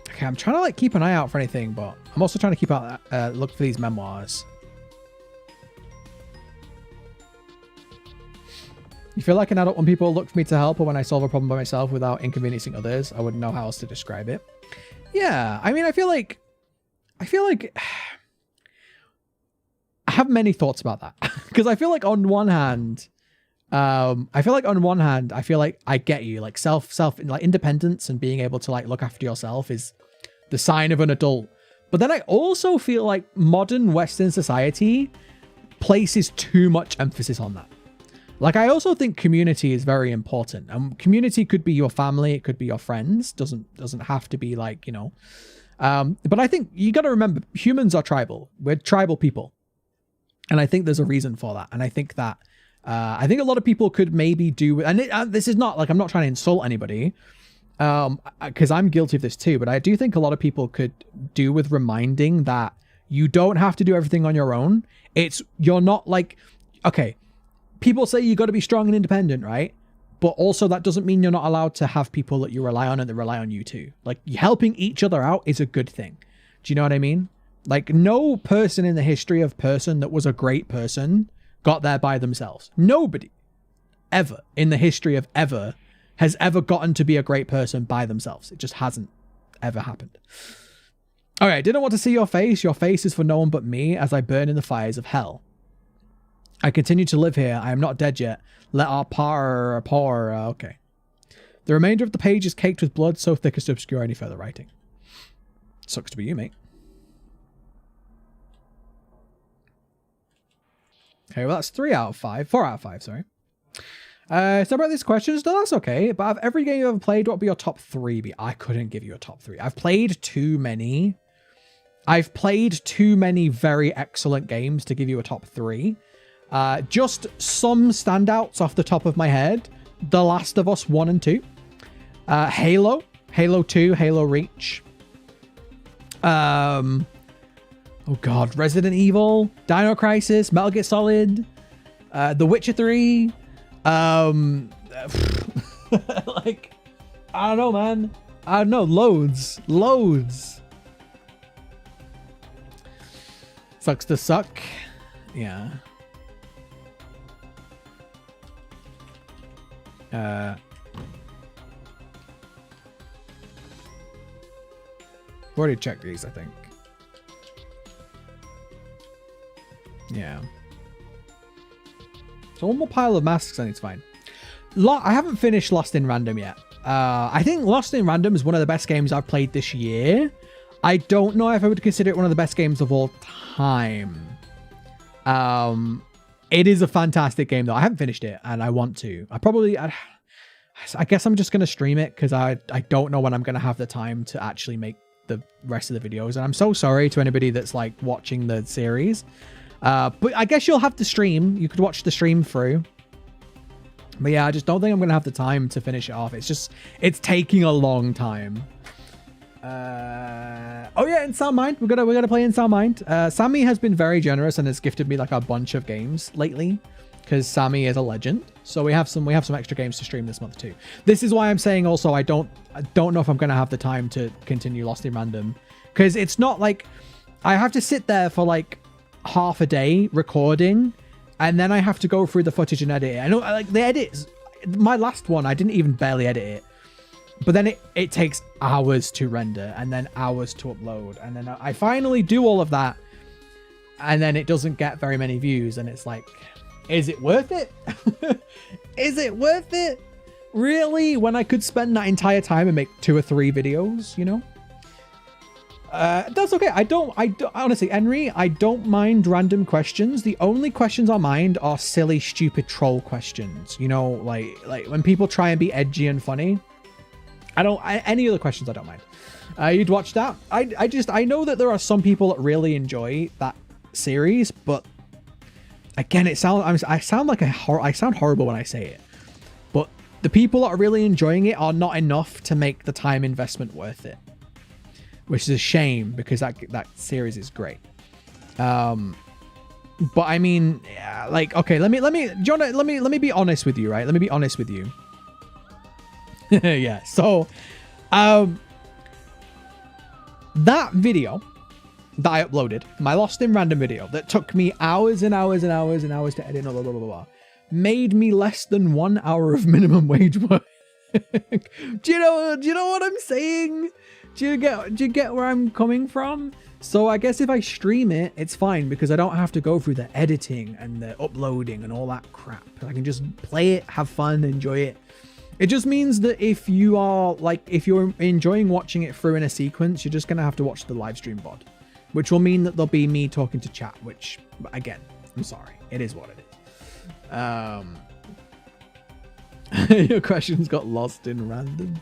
Okay, I'm trying to like keep an eye out for anything, but I'm also trying to keep out look for these memoirs. You feel like an adult when people look for me to help, or when I solve a problem by myself without inconveniencing others? I wouldn't know how else to describe it. Yeah, I mean, I feel like I have many thoughts about that, because I feel like on one hand, I feel like I get you, like self like independence and being able to like look after yourself is the sign of an adult. But then I also feel like modern Western society places too much emphasis on that. Like, I also think community is very important. Community could be your family, it could be your friends. Doesn't have to be like, you know. But I think you got to remember, humans are tribal. We're tribal people, and I think there's a reason for that. And I think that I think a lot of people could maybe do. And this is not like, I'm not trying to insult anybody, because I'm guilty of this too. But I do think a lot of people could do with reminding that you don't have to do everything on your own. You're not like, okay. People say you got to be strong and independent, right? But also that doesn't mean you're not allowed to have people that you rely on and that rely on you too. Like, helping each other out is a good thing. Do you know what I mean? Like, no person in the history of person that was a great person got there by themselves. Nobody ever in the history of ever has ever gotten to be a great person by themselves. It just hasn't ever happened. All right, didn't want to see your face. Your face is for no one but me as I burn in the fires of hell. I continue to live here. I am not dead yet. Let our pour. Okay. The remainder of the page is caked with blood so thick as to obscure any further writing. Sucks to be you, mate. Okay, well, that's 4 out of 5, sorry. So about these questions, no, that's okay. But of every game you've ever played, what would be your top 3 be? I couldn't give you a top 3. I've played too many. I've played too many very excellent games to give you a top 3. Just some standouts off the top of my head. The Last of Us 1 and 2. Halo 2, Halo Reach. Oh god, Resident Evil, Dino Crisis, Metal Gear Solid, The Witcher 3. Like, I don't know, man. I don't know, loads. Sucks to suck. Yeah. Already checked these, I think. Yeah. So one more pile of masks and it's fine. I haven't finished Lost in Random yet. I think Lost in Random is one of the best games I've played this year. I don't know if I would consider it one of the best games of all time. It is a fantastic game though. I haven't finished it and I want to. I guess I'm just going to stream it because I don't know when I'm going to have the time to actually make the rest of the videos. And I'm so sorry to anybody that's like watching the series. But I guess you'll have to stream. You could watch the stream through. But yeah, I just don't think I'm going to have the time to finish it off. It's taking a long time. Oh yeah, in Sound Mind. We're gonna play in Sound Mind. Sammy has been very generous and has gifted me like a bunch of games lately. Because Sammy is a legend. So we have some extra games to stream this month too. This is why I'm saying also I don't know if I'm gonna have the time to continue Lost in Random. Because it's not like I have to sit there for like half a day recording and then I have to go through the footage and edit it. I know like the edits, my last one I didn't even barely edit it. But then it takes hours to render and then hours to upload. And then I finally do all of that. And then it doesn't get very many views. And it's like, is it worth it? Is it worth it? Really? When I could spend that entire time and make 2 or 3 videos, you know? That's okay. I don't honestly, Henry, I don't mind random questions. The only questions I mind are silly, stupid troll questions. You know, like when people try and be edgy and funny. Any other questions I don't mind. You'd watch that. I know that there are some people that really enjoy that series, but again, I sound like I sound horrible when I say it, but the people that are really enjoying it are not enough to make the time investment worth it, which is a shame because that series is great. But I mean, like, okay, let me be honest with you, right? Let me be honest with you. Yeah. So, that video that I uploaded, my Lost in Random video that took me hours and hours and hours and hours to edit, blah, blah, blah, blah, blah, made me less than 1 hour of minimum wage work. Do you know what I'm saying? Do you get where I'm coming from? So I guess if I stream it, it's fine because I don't have to go through the editing and the uploading and all that crap. I can just play it, have fun, enjoy it. It just means that if you're enjoying watching it through in a sequence, you're just going to have to watch the live stream VOD, which will mean that there'll be me talking to chat, which, again, I'm sorry. It is what it is. Your questions got lost in random.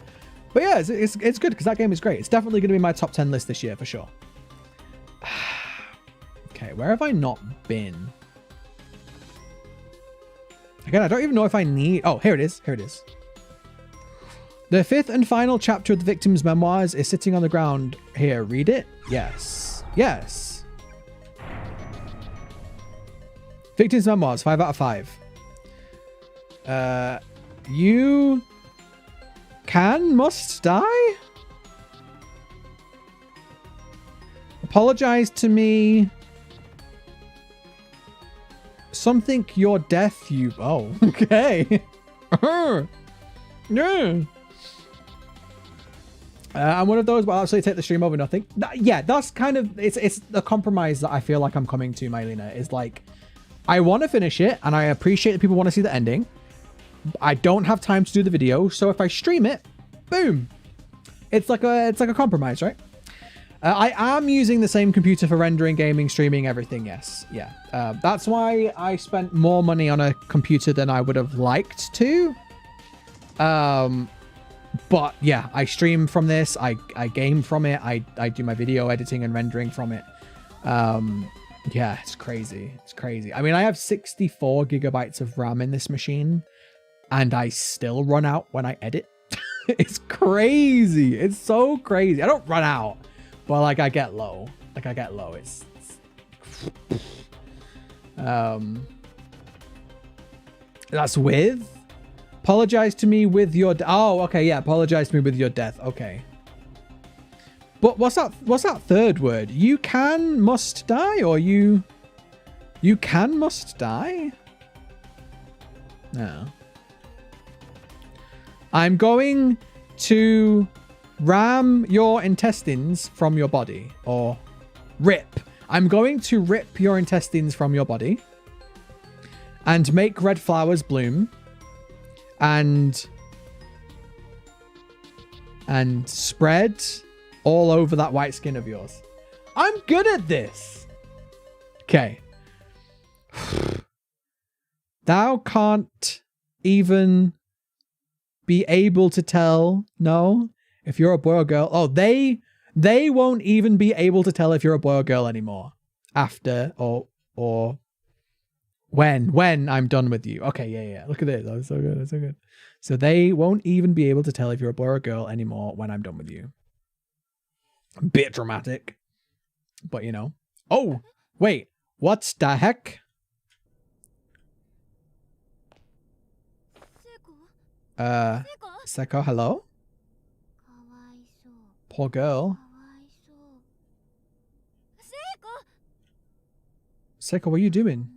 But yeah, it's good because that game is great. It's definitely going to be my top 10 list this year for sure. Okay, where have I not been? Again, I don't even know if I need... Oh, here it is. Here it is. The 5th and final chapter of the victim's memoirs is sitting on the ground. Here, read it. Yes. Yes. Victim's memoirs, 5 out of 5. You must die? Apologize to me. Something your death you... Oh, okay. Yeah. I'm one of those, but I'll absolutely take the stream over nothing. Yeah, that's kind of... It's the compromise that I feel like I'm coming to, Mylena, is like... I want to finish it, and I appreciate that people want to see the ending. I don't have time to do the video, so if I stream it, boom. It's like a compromise, right? I am using the same computer for rendering, gaming, streaming, everything, yes. Yeah. That's why I spent more money on a computer than I would have liked to. But yeah, I stream from this. I game from it. I do my video editing and rendering from it. Yeah, it's crazy. It's crazy. I mean, I have 64 gigabytes of RAM in this machine, and I still run out when I edit. It's crazy. It's so crazy. I don't run out, but like I get low. Like I get low. It's that's with. Apologize to me with your... Oh, okay, yeah. Apologize to me with your death. Okay. But what's that third word? You must die, or you must die? No. I'm going to ram your intestines from your body, or rip. I'm going to rip your intestines from your body and make red flowers bloom and spread all over that white skin of yours. I'm good at this. Okay. Thou can't even be able to tell, no, if you're a boy or girl. Oh, they won't even be able to tell if you're a boy or girl anymore. After or when I'm done with you. Okay, yeah. Look at this. That was so good. That's so good. So they won't even be able to tell if you're a boy or girl anymore when I'm done with you. A bit dramatic, but you know. Oh, wait. What the heck? Seko, hello? Poor girl. Seko, what are you doing?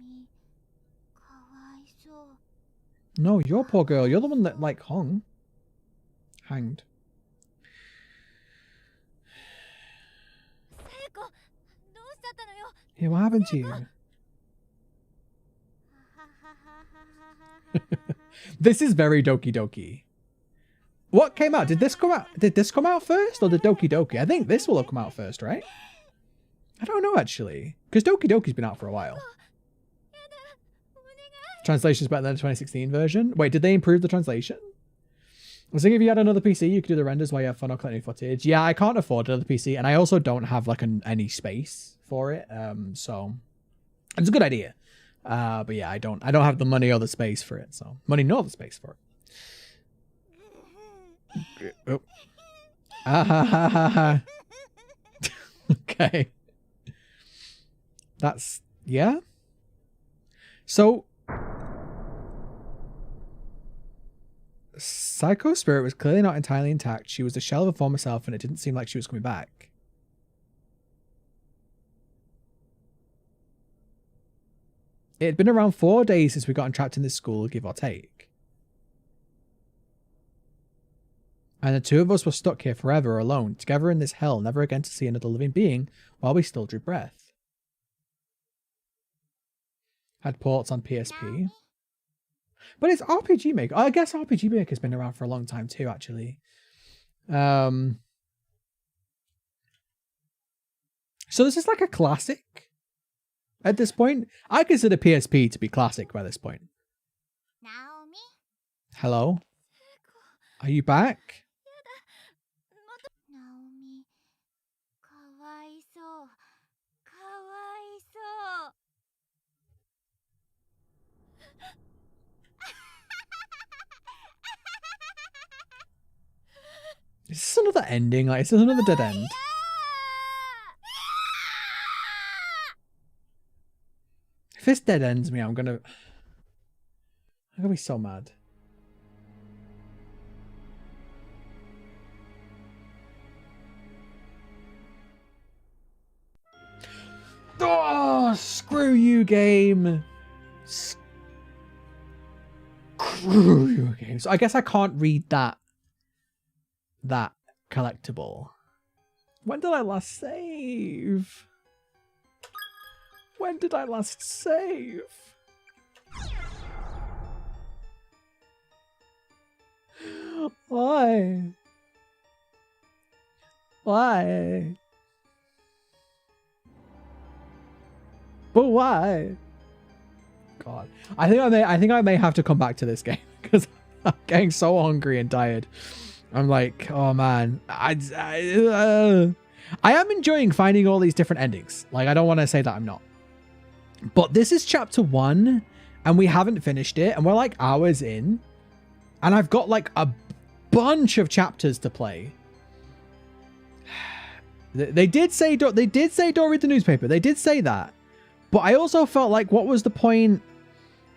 No, you're poor girl. You're the one that, like, hanged. Yeah, what happened to you? This is very Doki Doki. What came out? Did this come out? Did this come out first, or did Doki Doki? I think this will have come out first, right? I don't know, actually. Because Doki Doki's been out for a while. Translation's better than the 2016 version. Wait, did they improve the translation? I was thinking if you had another PC, you could do the renders while you have fun or collecting footage. Yeah, I can't afford another PC, and I also don't have like any space for it. So it's a good idea. But yeah, I don't have the money or the space for it. So money nor the space for it. Oh. Ah, ha, ha, ha, ha. Okay. That's, yeah. So Psycho's spirit was clearly not entirely intact. She was a shell of her former self, and it didn't seem like she was coming back. It had been around 4 days since we got trapped in this school, give or take. And the two of us were stuck here forever alone, together in this hell, never again to see another living being while we still drew breath. Had ports on PSP. But it's RPG Maker. I guess RPG Maker's been around for a long time too, actually. So this is like a classic at this point. I consider PSP to be classic by this point. Hello? Are you back? Is this another ending? Like, is this another dead end? If this dead ends me, I'm gonna be so mad. Oh, screw you, game. Screw you, game. So I guess I can't read that collectible. When did I last save? When did I last save? Why? Why? But why? God, I think I may have to come back to this game because I'm getting so hungry and tired. I'm like, oh man, I am enjoying finding all these different endings. Like, I don't want to say that I'm not. But this is chapter 1 and we haven't finished it and we're like hours in and I've got like a bunch of chapters to play. They did say don't read the newspaper. They did say that. But I also felt like what was the point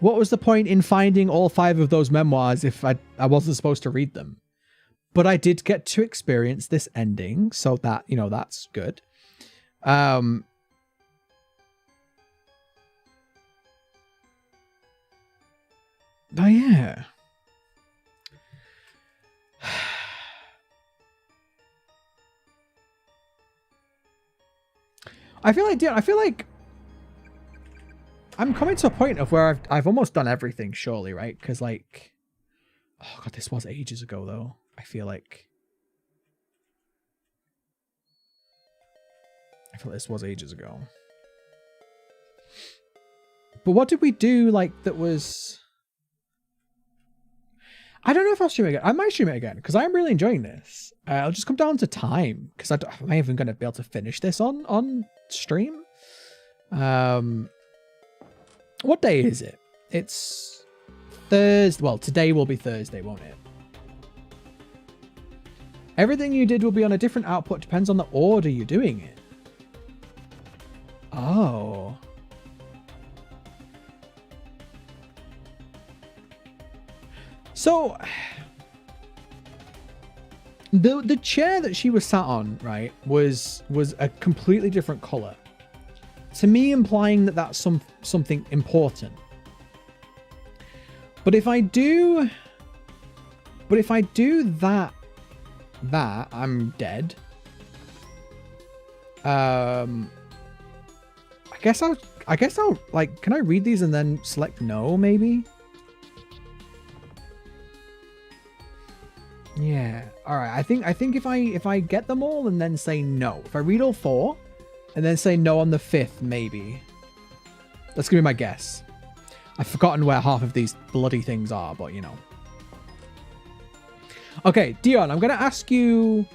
in finding all 5 of those memoirs if I wasn't supposed to read them? But I did get to experience this ending, so that, you know, that's good. But yeah. I feel like I'm coming to a point of where I've almost done everything, surely, right? Because, like, oh god, this was ages ago, though. I feel like this was ages ago. But what did we do, like, that was... I don't know if I'll stream it again. I might stream it again, because I'm really enjoying this. It'll just come down to time, because am I even going to be able to finish this on stream? What day is it? It's Thursday. Well, today will be Thursday, won't it? Everything you did will be on a different output. Depends on the order you're doing it. Oh. So the chair that she was sat on, right, was a completely different color. To me, implying that that's something important. But if I do that I'm dead. I guess I'll like, can I read these and then select no, maybe? Yeah. All right. I think if I get them all and then say no, if I read all 4 and then say no on the 5th, maybe. That's gonna be my guess. I've forgotten where half of these bloody things are, but you know. Okay, Dion, I'm going to ask you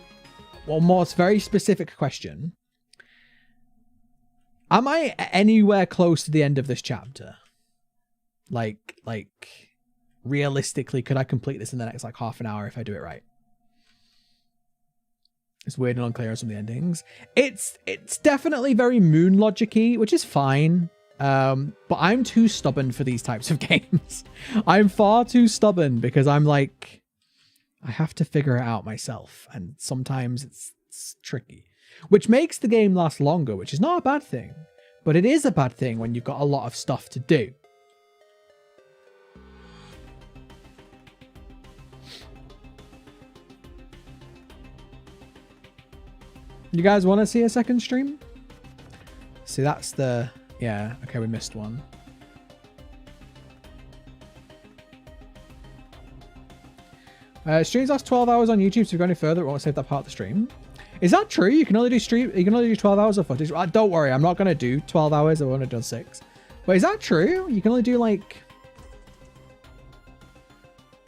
one more very specific question. Am I anywhere close to the end of this chapter? Like realistically, could I complete this in the next like half an hour if I do it right? It's weird and unclear on some of the endings. It's definitely very moon logic-y, which is fine. But I'm too stubborn for these types of games. I'm far too stubborn because I'm like, I have to figure it out myself. And sometimes it's tricky, which makes the game last longer, which is not a bad thing. But it is a bad thing when you've got a lot of stuff to do. You guys want to see a second stream? See, that's the... Yeah, okay, we missed one. Streams last 12 hours on YouTube, so if you go any further, it won't save that part of the stream. Is that true? You can only do 12 hours of footage. Don't worry, I'm not going to do 12 hours. I've only done 6. But is that true? You can only do like...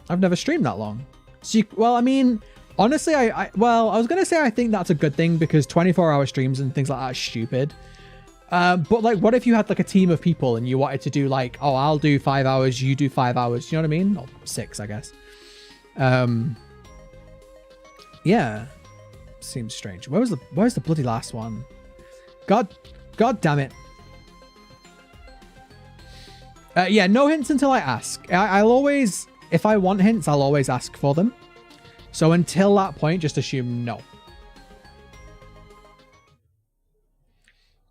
I've never streamed that long. So well, I mean... Honestly, I was going to say I think that's a good thing because 24-hour streams and things like that are stupid. But like, what if you had like a team of people and you wanted to do like, oh, I'll do 5 hours, you do 5 hours. You know what I mean? Or 6, I guess. Yeah. Seems strange. Where's the bloody last one? God damn it. Yeah, no hints until I ask. I'll always, if I want hints, I'll always ask for them. So until that point, just assume no.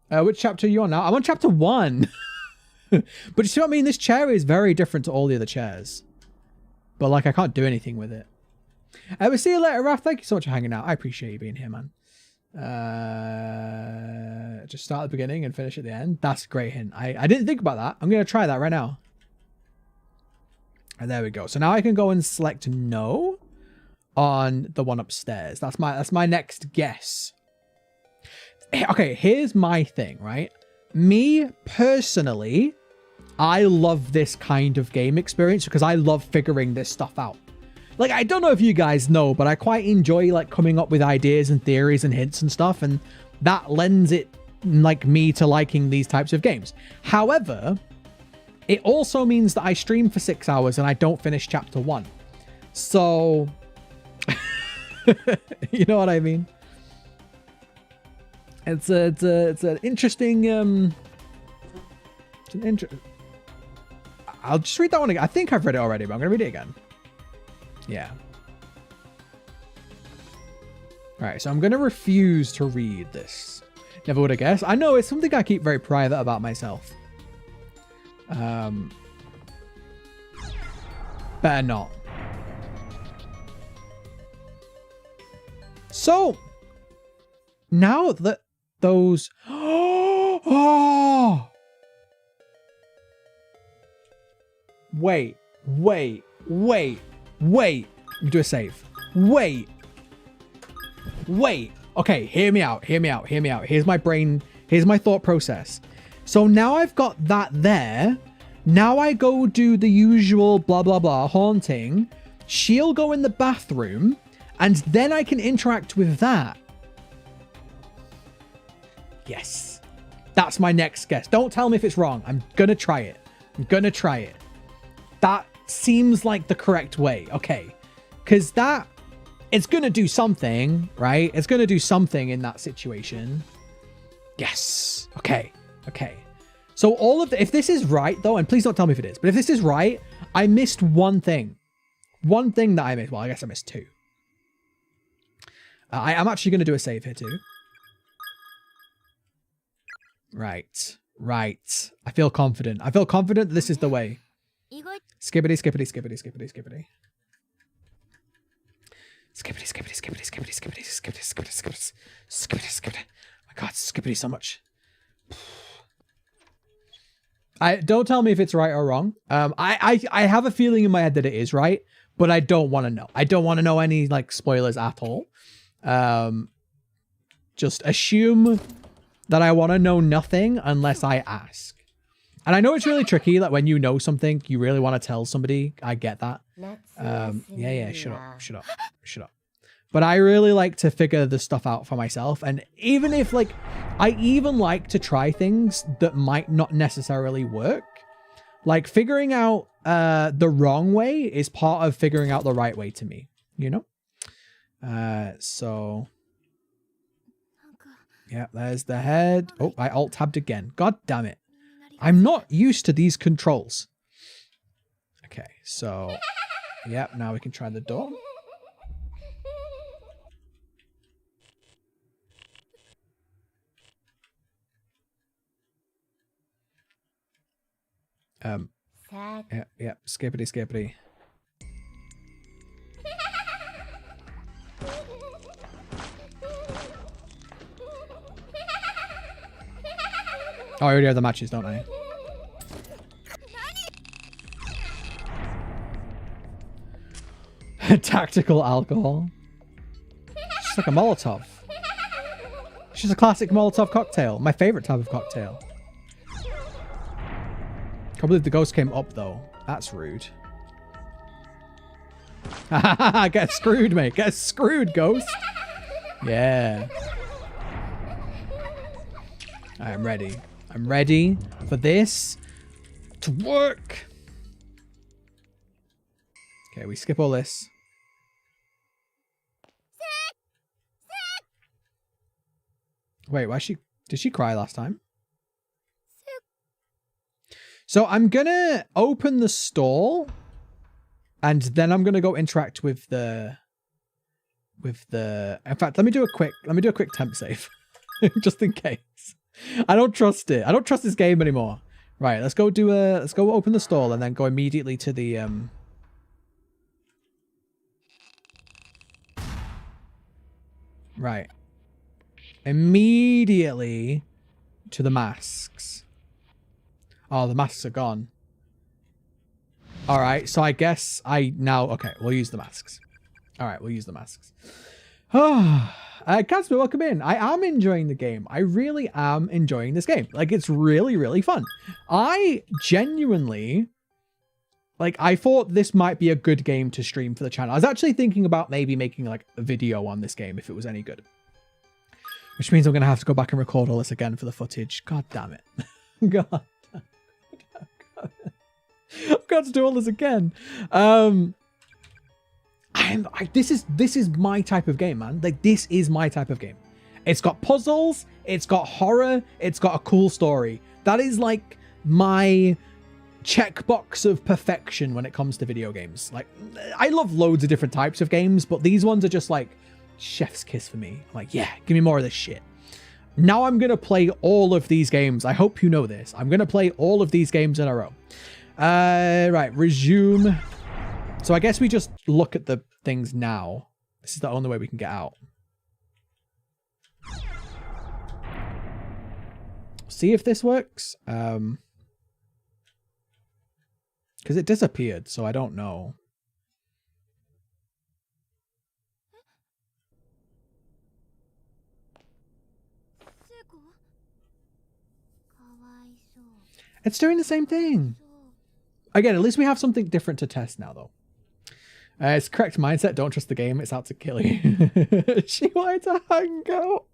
Which chapter are you on now? I'm on chapter 1. But you see what I mean? This chair is very different to all the other chairs. But like, I can't do anything with it. We'll see you later, Raph. Thank you so much for hanging out. I appreciate you being here, man. Just start at the beginning and finish at the end. That's a great hint. I didn't think about that. I'm going to try that right now. And there we go. So now I can go and select no on the one upstairs. That's my next guess. Okay, here's my thing, right? Me personally, I love this kind of game experience because I love figuring this stuff out. Like, I don't know if you guys know, but I quite enjoy like coming up with ideas and theories and hints and stuff, and that lends it like me to liking these types of games. However, it also means that I stream for 6 hours and I don't finish chapter 1. So you know what I mean? It's an interesting I'll just read that one again. I think I've read it already, but I'm gonna read it again. Yeah. Alright, so I'm gonna refuse to read this. Never would have guessed. I know it's something I keep very private about myself. Better not. So now that those wait. Do a save. Wait. Okay, hear me out. Here's my brain. Here's my thought process. So now I've got that there. Now I go do the usual blah, blah, blah haunting. She'll go in the bathroom and then I can interact with that. Yes. That's my next guess. Don't tell me if it's wrong. I'm going to try it. That seems like the correct way. Okay. Because it's going to do something, right? It's going to do something in that situation. Yes. Okay. So if this is right though, and please don't tell me if it is, but if this is right, I missed one thing. One thing that I missed. Well, I guess I missed 2. I'm actually going to do a save here too. Right. I feel confident. That this is the way. Skippity. Oh my god, skippity so much. Don't tell me if it's right or wrong. I have a feeling in my head that it is right, but I don't want to know. I don't want to know any like spoilers at all. Just assume that I want to know nothing unless I ask. And I know it's really tricky that when you know something, you really want to tell somebody. I get that. Yeah, shut up. But I really like to figure the stuff out for myself. And even if I even like to try things that might not necessarily work. Like figuring out the wrong way is part of figuring out the right way to me, you know? So yeah, there's the head. Oh, I alt tabbed again. God damn it. I'm not used to these controls. Okay, so yeah, now we can try the door. Yeah, skippity. Oh, I already have the matches, don't I? Tactical alcohol. It's like a Molotov. It's just a classic Molotov cocktail. My favorite type of cocktail. Can't believe the ghost came up though. That's rude. Get screwed, mate. Get screwed, ghost. Yeah. I'm ready. I'm ready for this to work. Okay, we skip all this. Wait, did she cry last time? So I'm gonna open the stall and then I'm gonna go interact with the in fact, let me do a quick temp save. Just in case. I don't trust it. I don't trust this game anymore. Right, let's go open the stall and then go immediately to the right. Immediately to the masks. Oh, the masks are gone. All right, so I guess okay, we'll use the masks. All right, we'll use the masks. Casper, welcome in. I am enjoying the game. I really am enjoying this game. Like, it's really, really fun. I genuinely, like, I thought this might be a good game to stream for the channel. I was actually thinking about maybe making, like, a video on this game if it was any good. Which means I'm going to have to go back and record all this again for the footage. God damn it. God. I've got to do all this again. This is my type of game, man. Like, this is my type of game. It's got puzzles, it's got horror, it's got a cool story. That is like my checkbox of perfection when it comes to video games. Like, I love loads of different types of games, but these ones are just like chef's kiss for me. Like, yeah, give me more of this shit. Now I'm gonna play all of these games. I hope you know this. I'm gonna play all of these games in a row. Right, resume. So I guess we just look at the things now. This is the only way we can get out. See if this works. Because it disappeared, so I don't know. It's doing the same thing. Again, at least we have something different to test now, though. It's correct mindset. Don't trust the game. It's out to kill you. She wanted to hang out.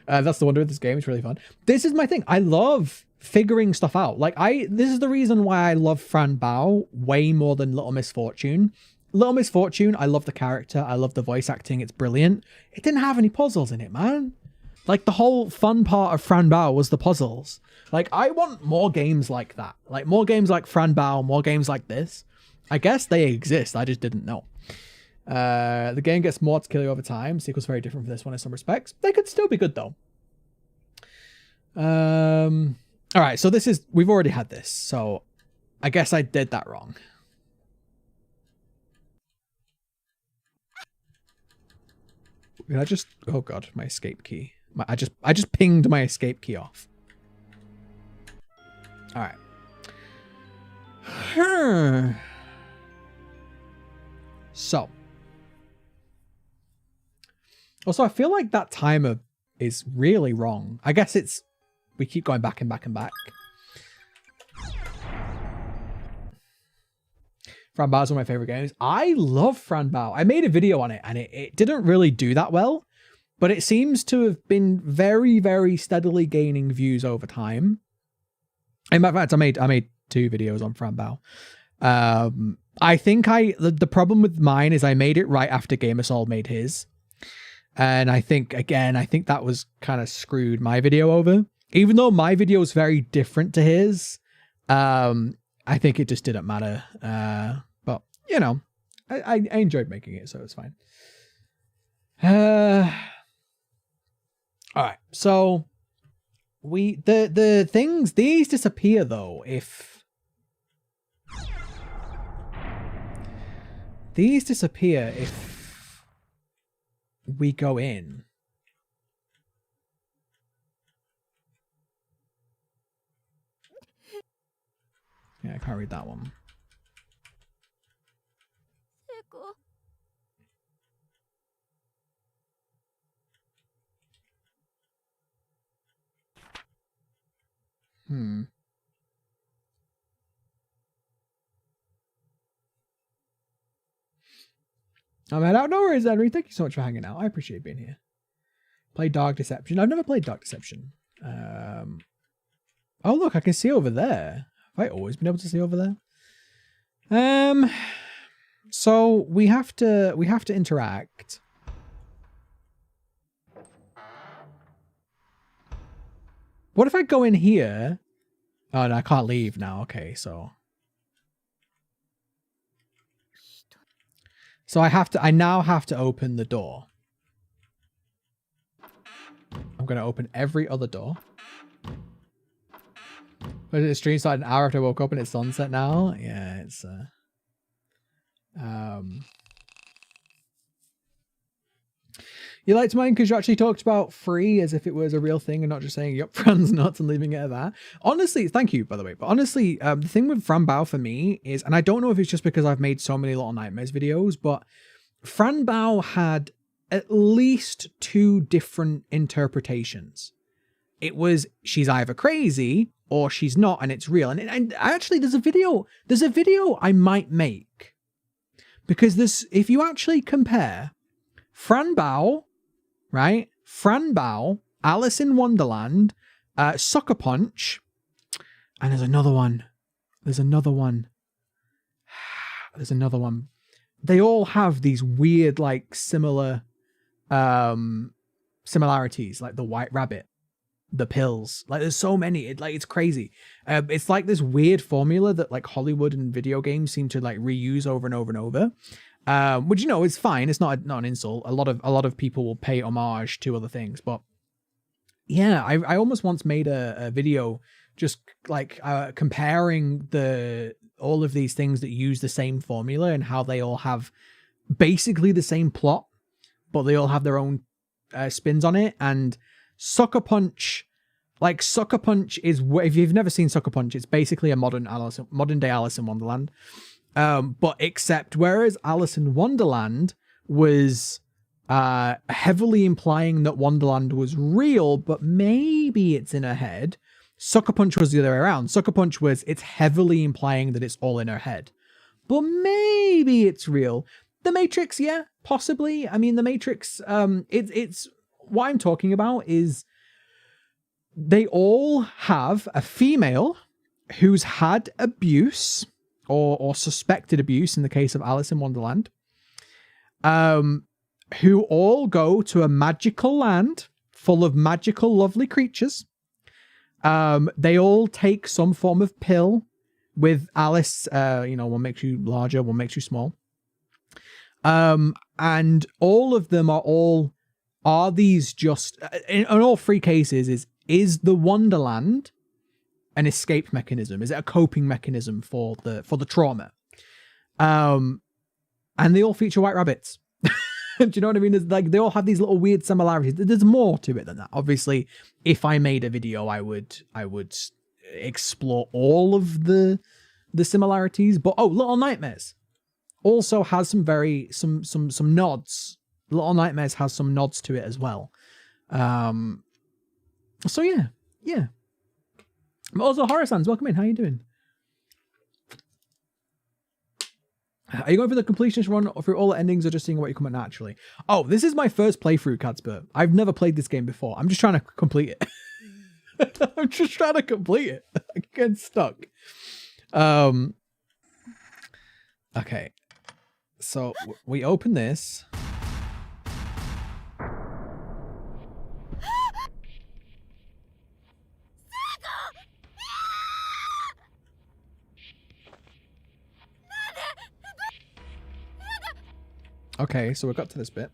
That's the wonder of this game. It's really fun. This is my thing. I love figuring stuff out. Like, this is the reason why I love Fran Bao way more than Little Miss Fortune. Little Miss Fortune, I love the character. I love the voice acting. It's brilliant. It didn't have any puzzles in it, man. Like, the whole fun part of Fran Bao was the puzzles. Like, I want more games like that. Like, more games like Fran Bao, more games like this. I guess they exist. I just didn't know. The game gets more to kill you over time. Sequel's very different from this one in some respects. They could still be good, though. All right, so we've already had this. So I guess I did that wrong. Did I just... Oh, God, my escape key. I just pinged my escape key off. All right. So. Also, I feel like that timer is really wrong. I guess we keep going back and back and back. Fran Bao is one of my favorite games. I love Fran Bao. I made a video on it and it didn't really do that well, but it seems to have been very, very steadily gaining views over time. In fact, I made 2 videos on Fran Bao. I think the problem with mine is I made it right after Gamersol made his. And I think that was kind of screwed my video over. Even though my video is very different to his, I think it just didn't matter. But, you know, I enjoyed making it, so it's fine. All right, so the things, these disappear though if we go in. Yeah, I can't read that one. I'm head out. No worries, Henry. Thank you so much for hanging out. I appreciate being here. Play Dark Deception. I've never played Dark Deception. Oh, look, I can see over there. Have I always been able to see over there? So we have to interact. What if I go in here? Oh, no, I can't leave now. Okay, so I now have to open the door. I'm going to open every other door. But the stream started an hour after I woke up and it's sunset now. Yeah, it's you liked mine because you actually talked about free as if it was a real thing and not just saying, yup, Fran's nuts and leaving it at that. Honestly, thank you, by the way. But honestly, the thing with Fran Bao for me is, and I don't know if it's just because I've made so many Little Nightmares videos, but Fran Bao had at least 2 different interpretations. It was, she's either crazy or she's not, and it's real. And actually, there's a video I might make. Because this, if you actually compare Fran Bao, right? Fran Bao, Alice in Wonderland, Sucker Punch, and there's another one. They all have these weird, like, similar similarities, like the White Rabbit, the pills. Like, there's so many. It's crazy. It's like this weird formula that like Hollywood and video games seem to like reuse over and over and over. Which, you know, is fine. It's not an insult. A lot of people will pay homage to other things, but yeah, I almost once made a video just like comparing all of these things that use the same formula and how they all have basically the same plot, but they all have their own spins on it. And Sucker Punch is, if you've never seen Sucker Punch, it's basically a modern day Alice in Wonderland. But except whereas Alice in Wonderland was heavily implying that Wonderland was real, but maybe it's in her head, Sucker Punch was the other way around. Sucker Punch was, it's heavily implying that it's all in her head, but maybe it's real. The Matrix, yeah, possibly. I mean, the Matrix, it's what I'm talking about is they all have a female who's had abuse or suspected abuse in the case of Alice in Wonderland, who all go to a magical land full of magical, lovely creatures. They all take some form of pill with Alice, one makes you larger, one makes you small. And all of them are these just, in all 3 cases, is the Wonderland an escape mechanism? Is it a coping mechanism for the trauma? And they all feature white rabbits. Do you know what I mean? There's, like, they all have these little weird similarities. There's more to it than that. Obviously, if I made a video, I would explore all of the similarities. But Little Nightmares also has some nods. Little Nightmares has some nods to it as well. So yeah. But also, Horror Sans, welcome in. How you doing? Are you going for the completionist run through all the endings or just seeing what you come at naturally? Oh, this is my first playthrough, Cadspur. I've never played this game before. I'm just trying to complete it. I'm just trying to complete it. Getting stuck. Okay. So we open this. Okay, so we got to this bit.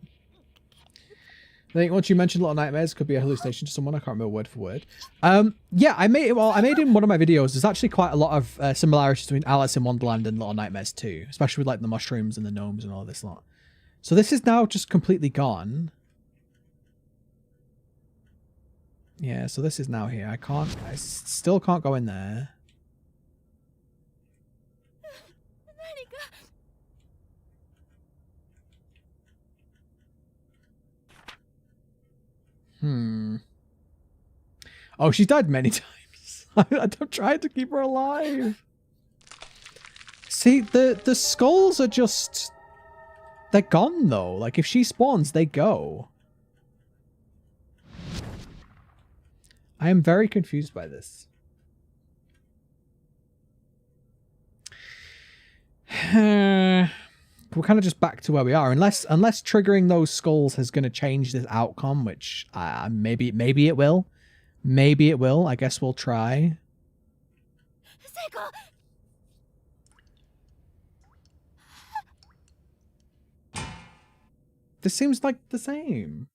I think once you mentioned Little Nightmares could be a hallucination to someone. I can't remember word for word. Yeah, I made in one of my videos. There's actually quite a lot of similarities between Alice in Wonderland and Little Nightmares 2, especially with like the mushrooms and the gnomes and all this lot. So this is now just completely gone. Yeah, so this is now here. I still can't go in there. Oh, she's died many times. I'm trying to keep her alive. See, the skulls are just... They're gone, though. Like, if she spawns, they go. I am very confused by this. We're kind of just back to where we are, unless triggering those skulls is going to change this outcome, which maybe it will. Maybe it will. I guess we'll try. This seems like the same.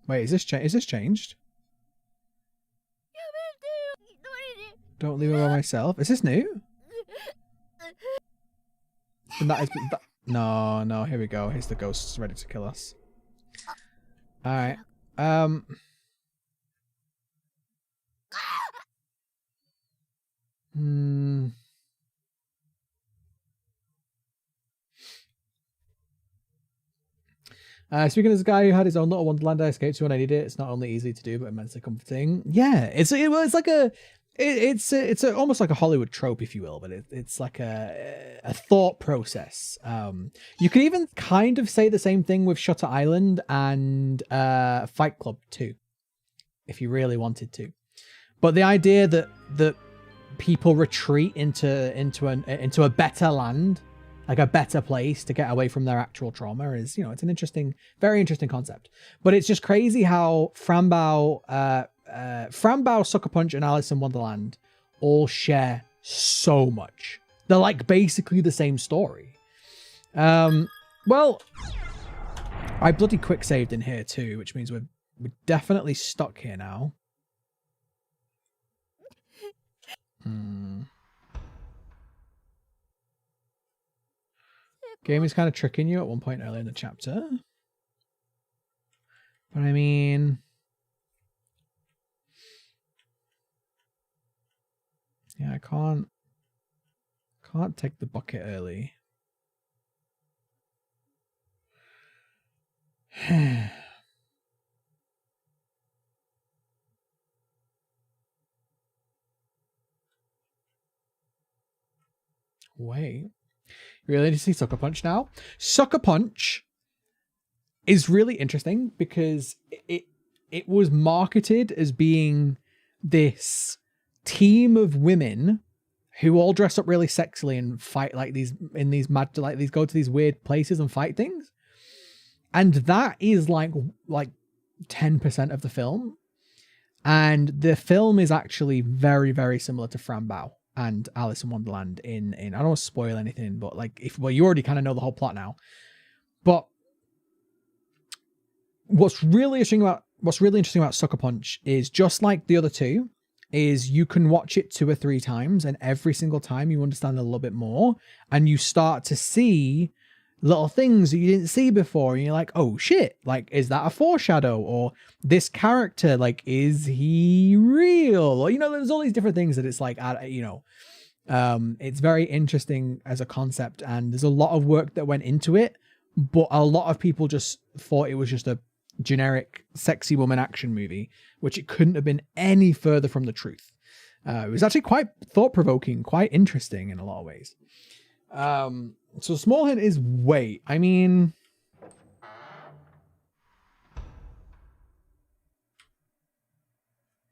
Wait, is this changed? Don't leave her by myself. Is this new? No, here we go. Here's the ghosts ready to kill us. Alright. Speaking as a guy who had his own little Wonderland I escaped to when I needed it, it's not only easy to do but immensely comforting. Yeah, it's like it's almost like a Hollywood trope, if you will, but it's like a thought process. You could even kind of say the same thing with Shutter Island and Fight Club 2, if you really wanted to. But the idea that people retreat into a better land, like a better place to get away from their actual trauma, is, you know, it's an interesting, very interesting concept. But it's just crazy how Frambow, Sucker Punch, and Alice in Wonderland all share so much. They're like basically the same story. Well, I bloody quick saved in here too, which means we're definitely stuck here now. Game is kind of tricking you at one point earlier in the chapter. But I mean... Yeah, I can't take the bucket early. Wait. You really need to see Sucker Punch now? Sucker Punch is really interesting because it was marketed as being this team of women who all dress up really sexily and fight like these go to these weird places and fight things. And that is like 10% of the film. And the film is actually very, very similar to Frambow and Alice in Wonderland in I don't want to spoil anything, but like you already kind of know the whole plot now. But what's really interesting about Sucker Punch is, just like the other two, is you can watch it 2 or 3 times, and every single time you understand a little bit more, and you start to see little things that you didn't see before, and you're like, oh shit, like, is that a foreshadow? Or this character, like, is he real? Or, you know, there's all these different things that it's like, you know, it's very interesting as a concept, and there's a lot of work that went into it, but a lot of people just thought it was just a generic sexy woman action movie, which it couldn't have been any further from the truth. It was actually quite thought-provoking, quite interesting in a lot of ways. So small hint is wait. I mean,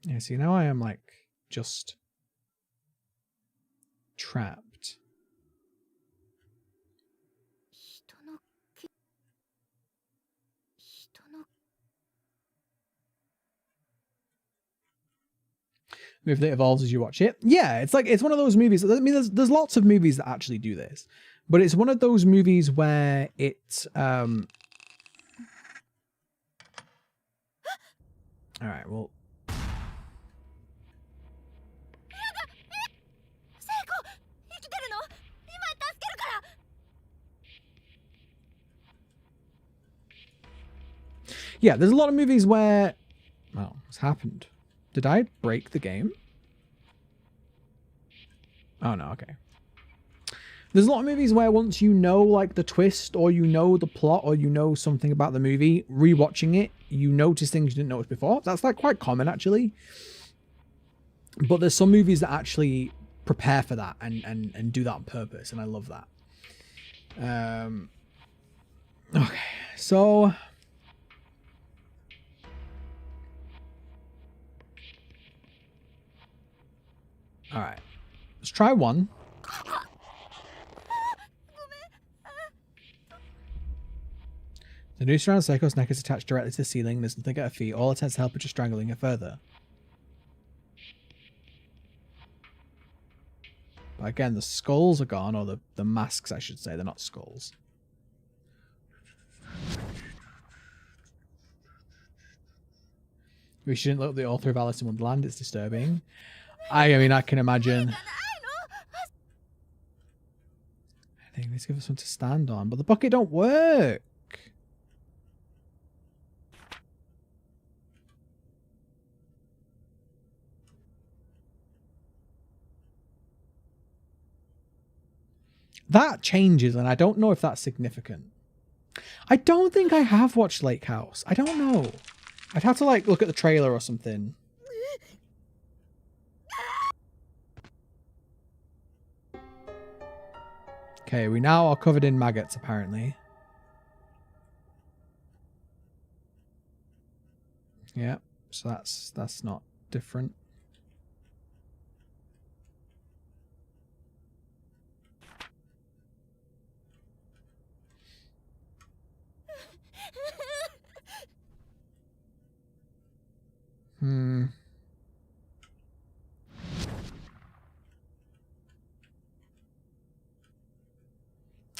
yeah, see, now I am like just trapped. Movie that evolves as you watch it. Yeah, it's like it's one of those movies. I mean, there's lots of movies that actually do this, but it's one of those movies where it's all right. Well, yeah, there's a lot of movies where, well, what's happened? Did I break the game? Oh no, okay. There's a lot of movies where once you know like the twist or you know the plot or you know something about the movie, rewatching it, you notice things you didn't notice before. That's like quite common actually. But there's some movies that actually prepare for that and do that on purpose, and I love that. Okay, so all right, let's try one. The noose around Seiko's neck is attached directly to the ceiling. There's nothing at her feet. All attempts to help are just strangling her further. But again, the skulls are gone, or the masks, I should say. They're not skulls. We shouldn't look at the author of Alice in Wonderland. It's disturbing. I mean, I can imagine. I think let's give us something to stand on, but the bucket don't work. That changes, and I don't know if that's significant. I don't think I have watched Lake House. I don't know. I'd have to like look at the trailer or something. Okay, we now are covered in maggots, apparently. Yeah, so that's not different.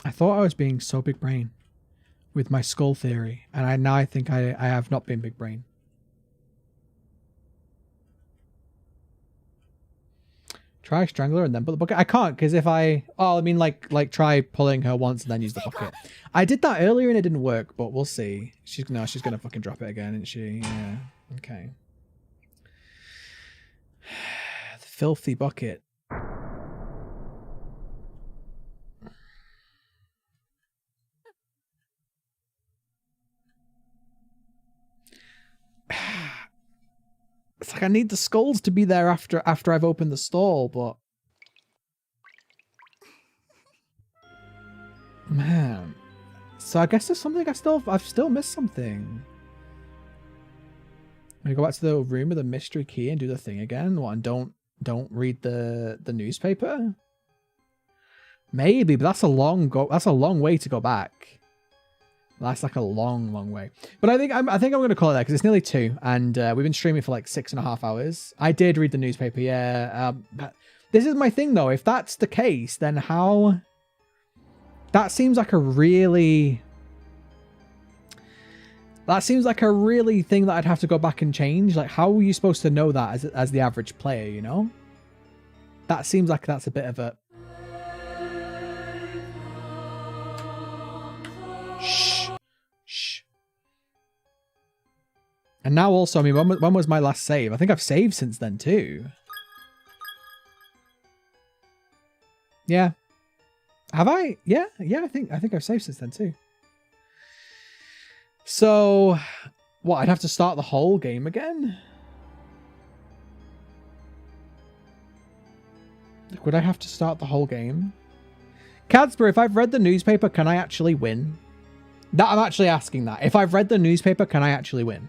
I thought I was being so big brain with my skull theory, and now I think I have not been big brain. Try strangler and then put the bucket. I can't because if I like try pulling her once and then use the bucket. I did that earlier and it didn't work, but we'll see. She's gonna fucking drop it again, isn't she? Yeah. Okay. The filthy bucket. It's like I need the skulls to be there after I've opened the stall, but man. So I guess there's something I've still missed something. We go back to the room with the mystery key and do the thing again. What, and don't read the newspaper? Maybe, but that's a long way to go back. That's like a long way. But I think I'm going to call it that because it's nearly 2, and we've been streaming for like 6.5 hours. I did read the newspaper, yeah. But this is my thing though. If that's the case, then how? That seems like a really. That seems like a really thing that I'd have to go back and change. Like, how are you supposed to know that as the average player? You know. That seems like that's a bit of a. Shh. And now also, I mean, when was my last save? I think I've saved since then too. Yeah. Have I? Yeah, I think I've saved since then too. So, what? I'd have to start the whole game again? Would I have to start the whole game? Cadsper, if I've read the newspaper, can I actually win? That I'm actually asking that. If I've read the newspaper, can I actually win?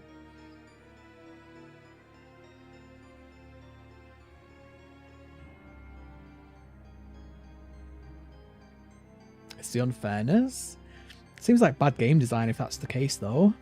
It's the unfairness. Seems like bad game design if that's the case, though.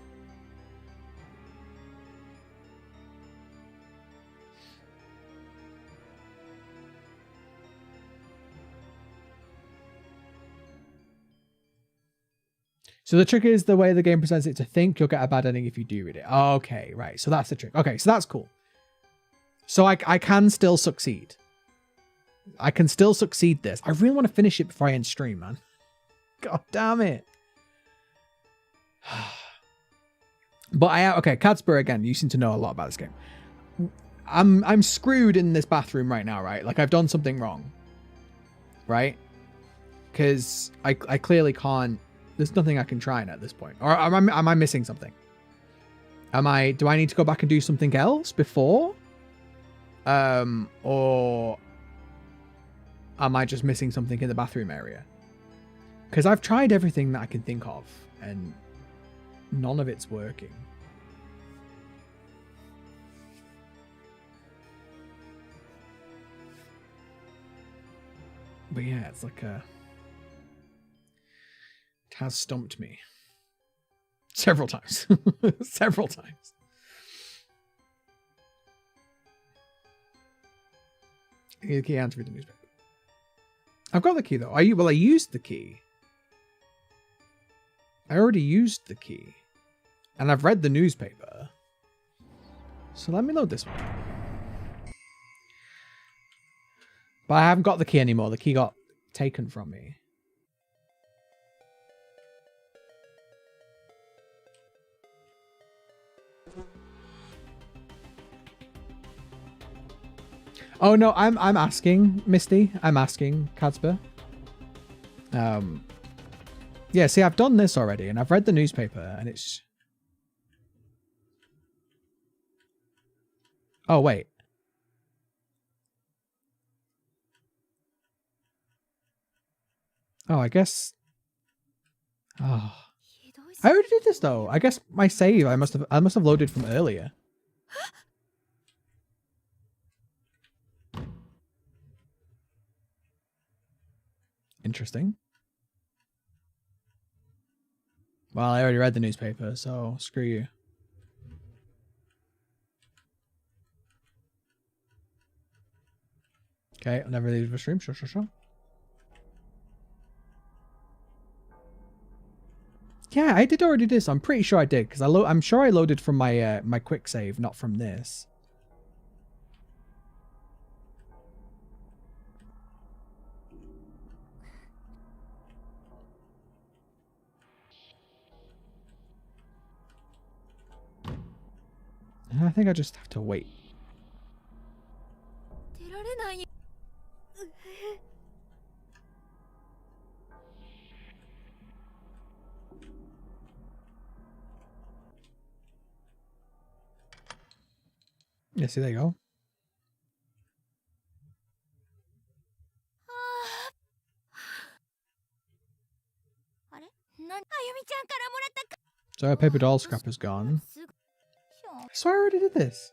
So the trick is the way the game presents it to think. You'll get a bad ending if you do read it. Okay, right. So that's the trick. Okay, so that's cool. So I can still succeed. I can still succeed this. I really want to finish it before I end stream, man. God damn it. But okay, Cadsper again. You seem to know a lot about this game. I'm screwed in this bathroom right now, right? Like I've done something wrong, right? Because I clearly can't. There's nothing I can try at this point. Or am I missing something? Do I need to go back and do something else before? Or am I just missing something in the bathroom area? Because I've tried everything that I can think of and none of it's working. But yeah, it's like a... It has stumped me. Several times. Several times. The key and to read the newspaper. I've got the key though. I used the key. I already used the key. And I've read the newspaper. So let me load this one. But I haven't got the key anymore. The key got taken from me. Oh no, I'm asking, Misty. I'm asking, Cadsper. Yeah, see, I've done this already, and I've read the newspaper, and it's... Oh, wait. Oh, I guess... Oh. I already did this, though. I guess my save, I must have loaded from earlier. Interesting. Well, I already read the newspaper, so screw you. Okay, I'll never leave the stream. Sure. Yeah, I did already do this. I'm pretty sure I did, because I'm sure I loaded from my my quick save, not from this. I think I just have to wait. Yeah, see, there you go. So our paper doll scrapper's gone. I swear I already did this.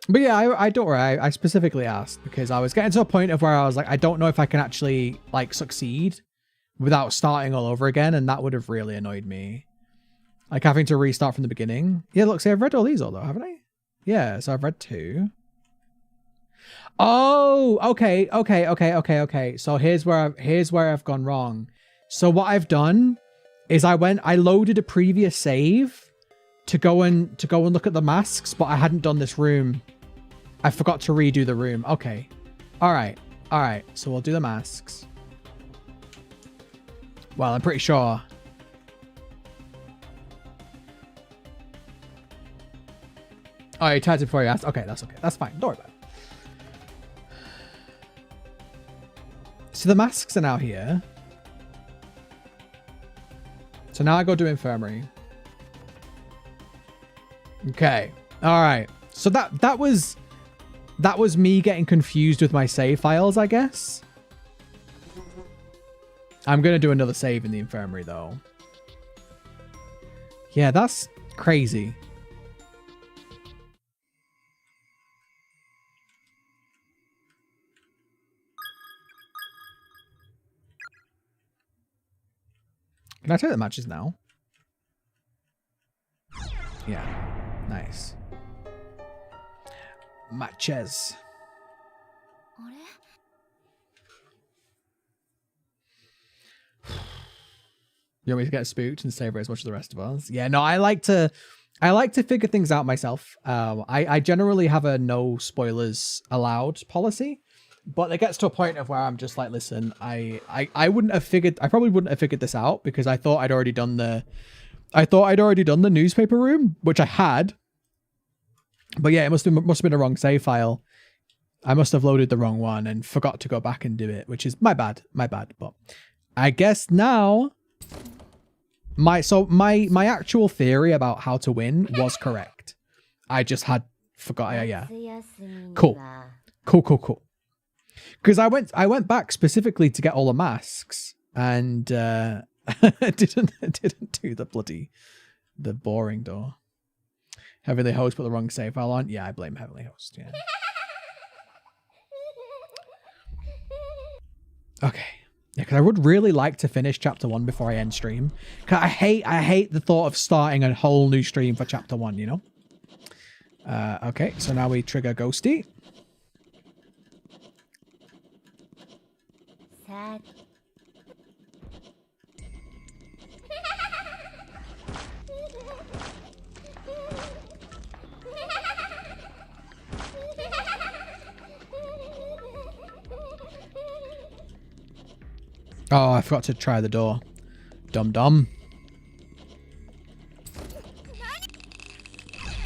But yeah, I don't worry. I specifically asked because I was getting to a point of where I was like, I don't know if I can actually like succeed without starting all over again, and that would have really annoyed me. Like having to restart from the beginning. Yeah, look, see, I've read all these although, haven't I? Yeah, so I've read 2. Oh, okay. So here's where I've gone wrong. So what I've done is I loaded a previous save to go and look at the masks, but I hadn't done this room. I forgot to redo the room. Okay. All right. So we'll do the masks. Well, I'm pretty sure. Oh, you typed it before you asked. Okay, that's okay. That's fine. Don't worry about it. So the masks are now here. So now I go to infirmary. Okay. All right. So that was me getting confused with my save files, I guess. I'm going to do another save in the infirmary, though. Yeah, that's crazy. Can I take the matches now? Yeah. Nice. Matches. You want me to get spooked and savor as much as the rest of us? Yeah, no, I like to figure things out myself. I generally have a no spoilers allowed policy, but it gets to a point of where I'm just like, listen, I probably wouldn't have figured this out because I thought I'd already done the newspaper room, which I had. But yeah, it must have been a wrong save file. I must have loaded the wrong one and forgot to go back and do it, which is my bad. But I guess now my actual theory about how to win was correct. I just had forgot. Yeah. Cool. Because I went back specifically to get all the masks and didn't do the boring door. Heavenly Host put the wrong save file on. Yeah, I blame Heavenly Host. Yeah. Okay. Yeah, because I would really like to finish chapter 1 before I end stream. Cause I hate the thought of starting a whole new stream for chapter 1, you know? Okay, so now we trigger Ghosty. Sad. Oh, I forgot to try the door. Dum.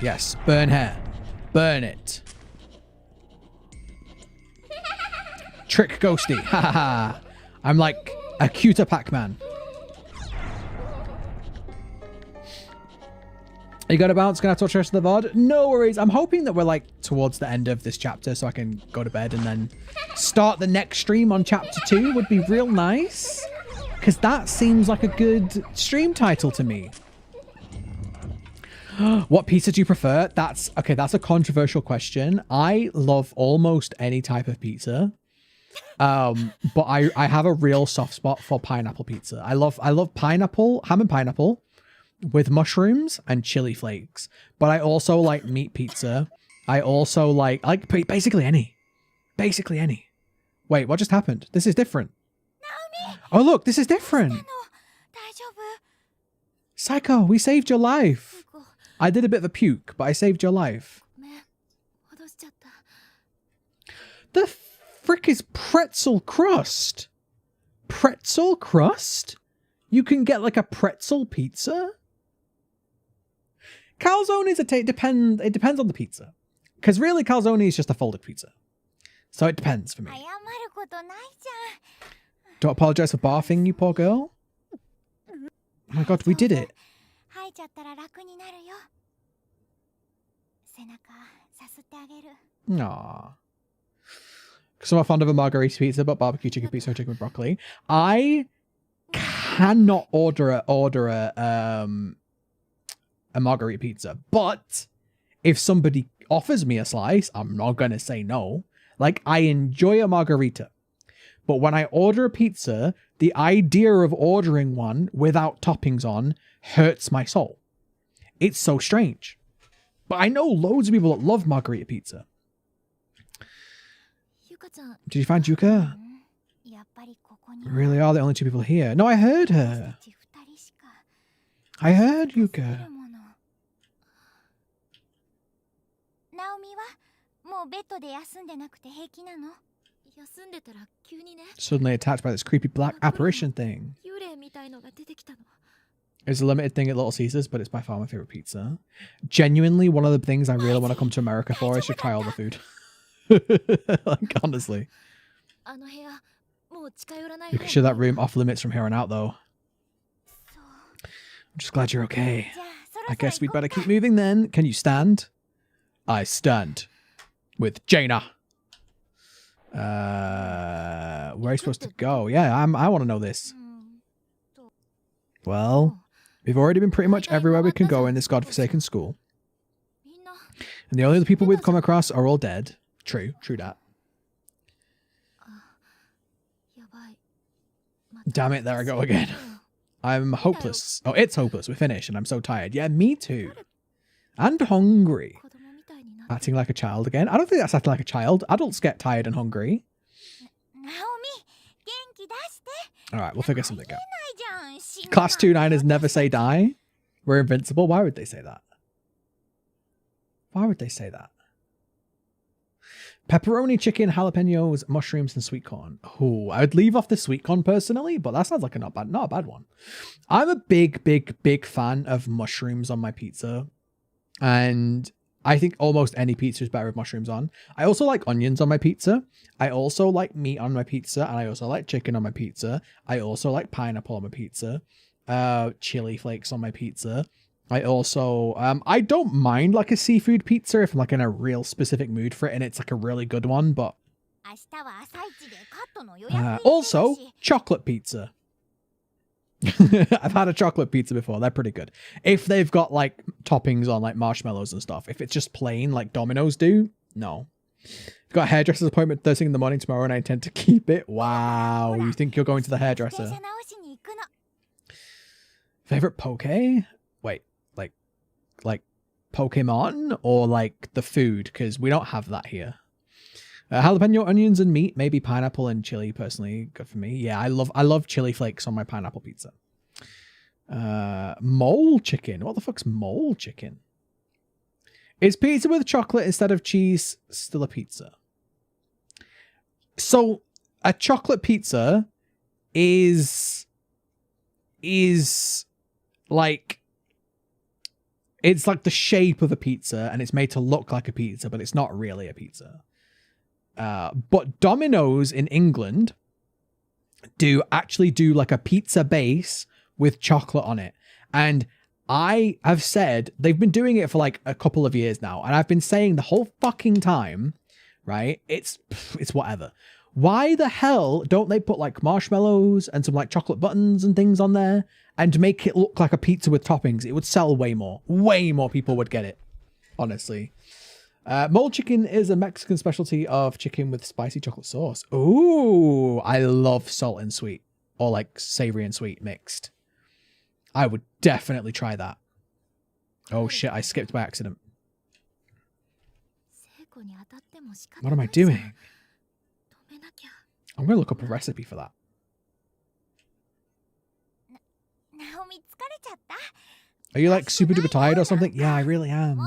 Yes, burn hair. Burn it. Trick Ghosty. Ha ha ha. I'm like a cuter Pac-Man. You got to bounce? Gonna have to watch the rest of the VOD? No worries. I'm hoping that we're like towards the end of this chapter so I can go to bed and then start the next stream on chapter 2 would be real nice. Because that seems like a good stream title to me. What pizza do you prefer? That's a controversial question. I love almost any type of pizza. But I have a real soft spot for pineapple pizza. I love pineapple, ham and pineapple with mushrooms and chili flakes. But I also like meat pizza. I also like basically any. Basically any. Wait, what just happened? This is different. Oh look, this is different. Psycho, we saved your life. I did a bit of a puke, but I saved your life. The frick is pretzel crust? Pretzel crust? You can get like a pretzel pizza? Calzones it depends on the pizza. Because really calzone is just a folded pizza. So it depends for me. Don't apologize for barfing, you poor girl. Oh my god, we did it. Aww. Because I'm fond of a margarita pizza, but barbecue chicken pizza or chicken with broccoli. I cannot order a margarita pizza, but if somebody offers me a slice, I'm not gonna say no. Like, I enjoy a margarita, but when I order a pizza, the idea of ordering one without toppings on hurts my soul. It's so strange. But I know loads of people that love margarita pizza. Did you find Yuka? We really are the only two people here. No, I heard her. I heard Yuka. Suddenly attacked by this creepy black apparition thing. It's a limited thing at Little Caesars, but it's by far my favorite pizza. Genuinely, one of the things I really want to come to America for is to try all the food. Like, honestly. You can share that room off limits from here on out, though. I'm just glad you're okay. I guess we'd better keep moving then. Can you stand? I stand. With Jaina. Where are you supposed to go? Yeah, I want to know this. Well, we've already been pretty much everywhere we can go in this godforsaken school. And the only other people we've come across are all dead. True that. Damn it, there I go again. I'm hopeless. Oh, it's hopeless. We're finished and I'm so tired. Yeah, me too. And hungry. Acting like a child again. I don't think that's acting like a child. Adults get tired and hungry. Alright, we'll figure something out. Class 2-9ers never say die. We're invincible. Why would they say that? Why would they say that? Pepperoni, chicken, jalapenos, mushrooms, and sweet corn. Oh, I would leave off the sweet corn personally, but that sounds like not a bad one. I'm a big fan of mushrooms on my pizza. And I think almost any pizza is better with mushrooms on. I also like onions on my pizza. I also like meat on my pizza. And I also like chicken on my pizza. I also like pineapple on my pizza. Chili flakes on my pizza. I also, I don't mind like a seafood pizza if I'm like in a real specific mood for it and it's like a really good one, but also chocolate pizza. I've had a chocolate pizza before. They're pretty good. If they've got like toppings on like marshmallows and stuff. If it's just plain like Domino's do, no. I've got a hairdresser's appointment first thing in the morning tomorrow and I intend to keep it. Wow. You think you're going to the hairdresser? Favorite poke? Wait, like Pokemon or like the food? Because we don't have that here. Jalapeno, onions, and meat. Maybe pineapple and chili. Personally, good for me. Yeah, I love chili flakes on my pineapple pizza. Mole chicken. What the fuck's mole chicken? Is pizza with chocolate instead of cheese still a pizza? So a chocolate pizza is like, it's like the shape of a pizza and it's made to look like a pizza, but it's not really a pizza. But Domino's in England actually do like a pizza base with chocolate on it. And I have said, they've been doing it for like a couple of years now. And I've been saying the whole fucking time, right? It's whatever. Why the hell don't they put like marshmallows and some like chocolate buttons and things on there and make it look like a pizza with toppings? It would sell way more. Way more people would get it, honestly. Mole chicken is a Mexican specialty of chicken with spicy chocolate sauce. Ooh, I love salt and sweet, or like savory and sweet mixed. I would definitely try that. Oh shit, I skipped by accident. What am I doing? I'm going to look up a recipe for that. Are you like super duper tired or something? Yeah, I really am.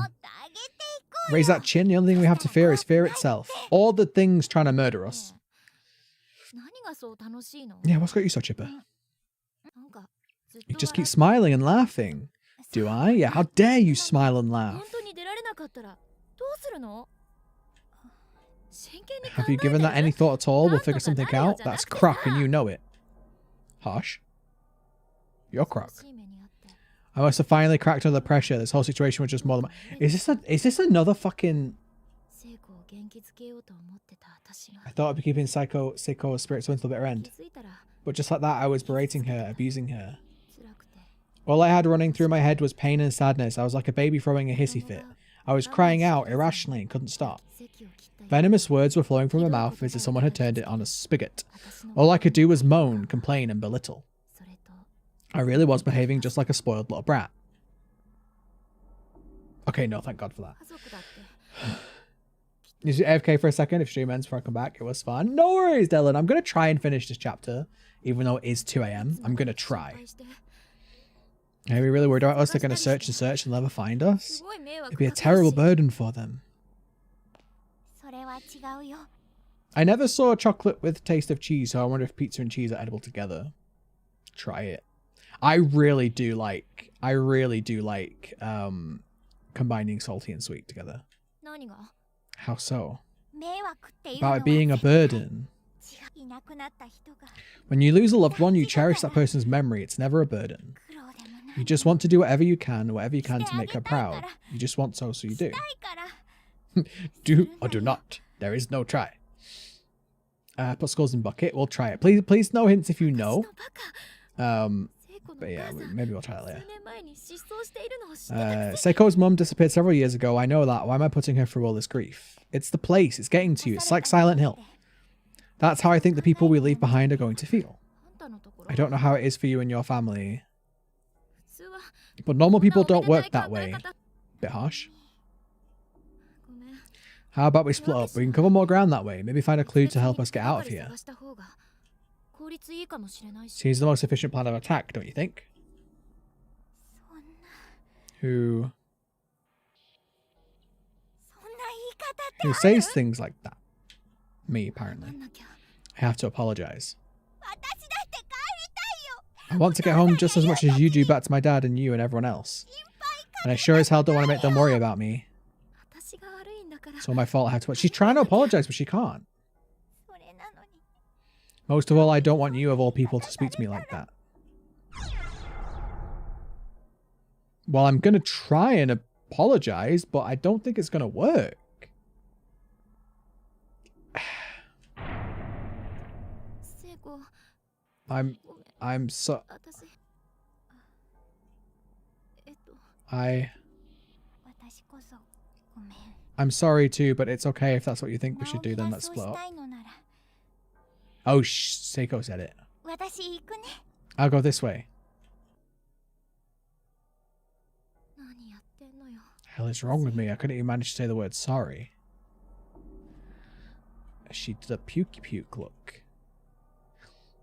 Raise that chin. The only thing we have to fear is fear itself. All the things trying to murder us. Yeah, what's got you so chipper? You just keep smiling and laughing. Do I? Yeah, how dare you smile and laugh? Have you given that any thought at all? We'll figure something out. That's crock and you know it. Hush. You're crock. I must have finally cracked under the pressure. This whole situation was just more than... Is this another fucking... I thought I'd be keeping Seiko's spirits until the bitter end. But just like that, I was berating her, abusing her. All I had running through my head was pain and sadness. I was like a baby throwing a hissy fit. I was crying out irrationally and couldn't stop. Venomous words were flowing from my mouth as if someone had turned it on a spigot. All I could do was moan, complain, and belittle. I really was behaving just like a spoiled little brat. Okay, no, thank God for that. Is it AFK for a second if stream ends before I come back? It was fun. No worries, Dylan. I'm going to try and finish this chapter, even though it is 2 AM. I'm going to try. Are we really worried about us? They're going to search and never find us? It'd be a terrible burden for them. I never saw chocolate with taste of cheese, so I wonder if pizza and cheese are edible together. Try it. I really do like combining salty and sweet together. How so? About it being a burden. When you lose a loved one, you cherish that person's memory. It's never a burden. You just want to do whatever you can to make her proud. You just want so you do. Do or do not. There is no try. Put skulls in bucket. We'll try it. Please no hints if you know. But yeah, maybe we'll try that later. Seiko's mum disappeared several years ago. I know that. Why am I putting her through all this grief? It's the place. It's getting to you. It's like Silent Hill. That's how I think the people we leave behind are going to feel. I don't know how it is for you and your family. But normal people don't work that way. Bit harsh. How about we split up? We can cover more ground that way. Maybe find a clue to help us get out of here. Seems the most efficient plan of attack, don't you think? Who says things like that? Me, apparently. I have to apologize. I want to get home just as much as you do back to my dad and you and everyone else. And I sure as hell don't want to make them worry about me. It's all my fault. I have to. She's trying to apologize, but she can't. Most of all, I don't want you, of all people, to speak to me like that. Well, I'm going to try and apologize, but I don't think it's going to work. I'm sorry too, but it's okay if that's what you think we should do, then let's split up. Oh, Seiko said it. I'll go this way. Hell is wrong with me? I couldn't even manage to say the word sorry. She did a puke look.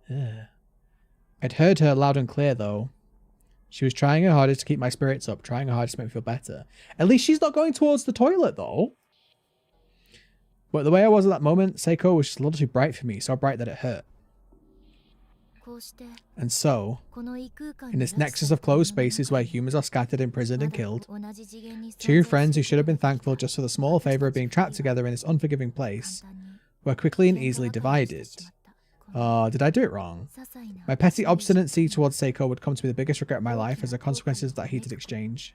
Ugh. I'd heard her loud and clear though. She was trying her hardest to keep my spirits up, trying her hardest to make me feel better. At least she's not going towards the toilet though. But the way I was at that moment, Seiko was just a little too bright for me, so bright that it hurt. And so, in this nexus of closed spaces where humans are scattered, imprisoned and killed, two friends who should have been thankful just for the small favour of being trapped together in this unforgiving place were quickly and easily divided. Oh, did I do it wrong? My petty obstinacy towards Seiko would come to be the biggest regret of my life as a consequence of that heated exchange.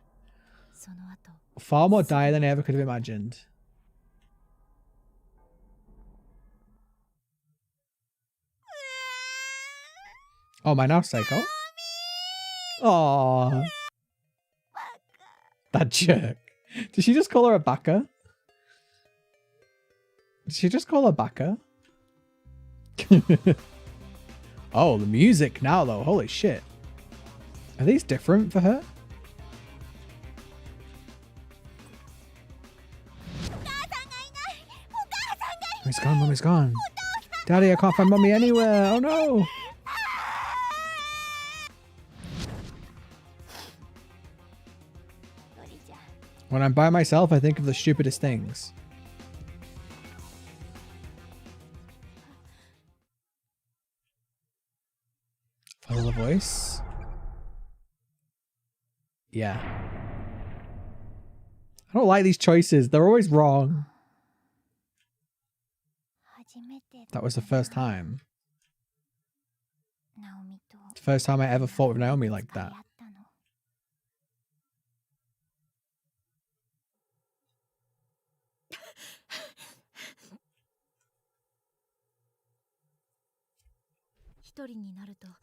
Far more dire than I ever could have imagined. Oh, my now Seiko? Aww. That jerk. Did she just call her a baka? Did she just call her baka? Oh, the music now though. Holy shit. Are these different for her? Mommy's gone, Mommy's gone. Daddy, I can't find Mommy anywhere. Oh no. When I'm by myself, I think of the stupidest things. Follow the voice? Yeah. I don't like these choices. They're always wrong. That was the first time. The first time I ever fought with Naomi like that.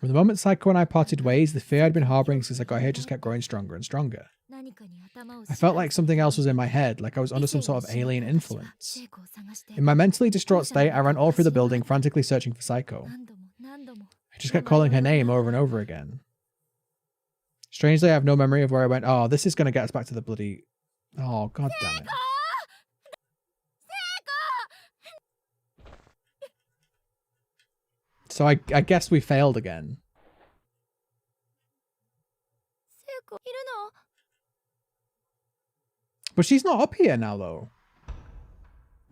From the moment Saiko and I parted ways, the fear I'd been harboring since I got here just kept growing stronger and stronger. I felt like something else was in my head, like I was under some sort of alien influence. In my mentally distraught state, I ran all through the building, frantically searching for Saiko. I just kept calling her name over and over again. Strangely, I have no memory of where I went. Oh, this is going to get us back to the bloody... Oh, god damn it. So I guess we failed again. But she's not up here now, though.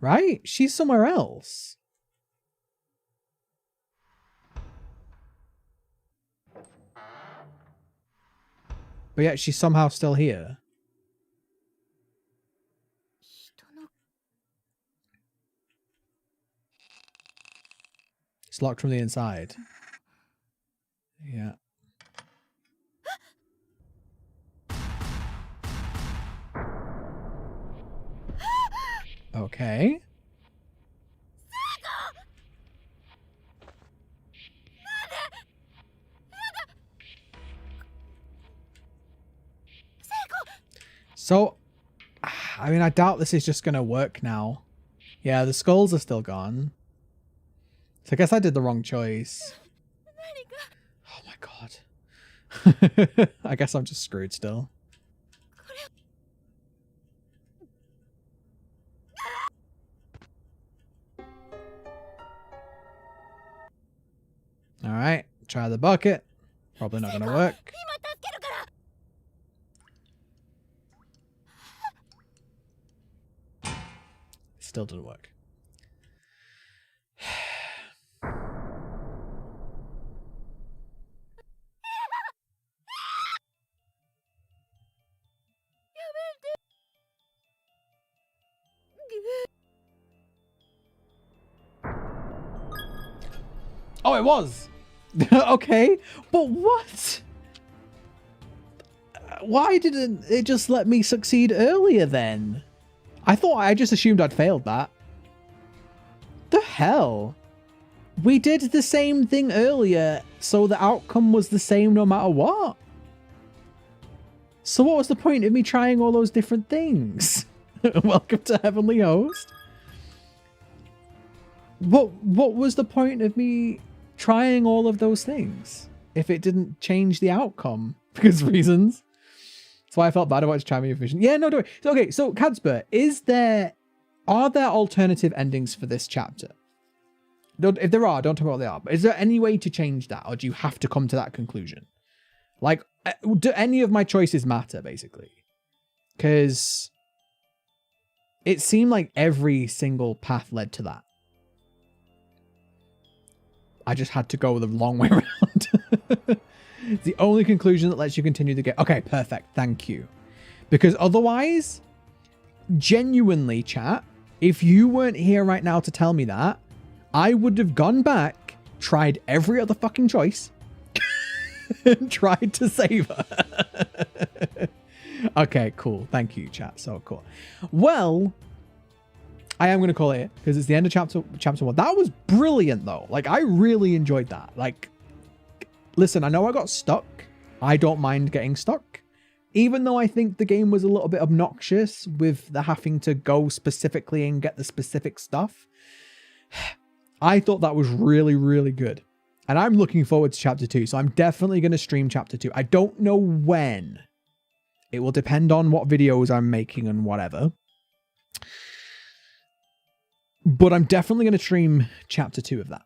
Right? She's somewhere else. But yet she's somehow still here. It's locked from the inside. Yeah. Okay. So, I mean, I doubt this is just going to work now. Yeah, the skulls are still gone. So I guess I did the wrong choice. Oh my god. I guess I'm just screwed still. Alright, try the bucket. Probably not going to work. Still didn't work. Oh, it was. Okay, but what? Why didn't it just let me succeed earlier then? I just assumed I'd failed that. The hell? We did the same thing earlier, so the outcome was the same no matter what. So what was the point of me trying all those different things? Welcome to Heavenly Host. What was the point of me trying all of those things if it didn't change the outcome? Because reasons. That's why I felt bad about trying to be efficient. Yeah, no, don't worry. Okay, so Cadspur, are there alternative endings for this chapter? If there are, don't tell me what they are. But is there any way to change that, or do you have to come to that conclusion? Like, do any of my choices matter, basically? Because it seemed like every single path led to that. I just had to go the long way around. It's the only conclusion that lets you continue the game. Okay, perfect. Thank you. Because otherwise, genuinely, chat, if you weren't here right now to tell me that, I would have gone back, tried every other fucking choice, and tried to save her. Okay, cool. Thank you, chat. So cool. Well, I am going to call it because it's the end of chapter 1. That was brilliant, though. Like, I really enjoyed that. Like, listen, I know I got stuck. I don't mind getting stuck. Even though I think the game was a little bit obnoxious with the having to go specifically and get the specific stuff. I thought that was really, really good. And I'm looking forward to chapter 2. So I'm definitely going to stream chapter 2. I don't know when. It will depend on what videos I'm making and whatever. But I'm definitely going to stream chapter 2 of that.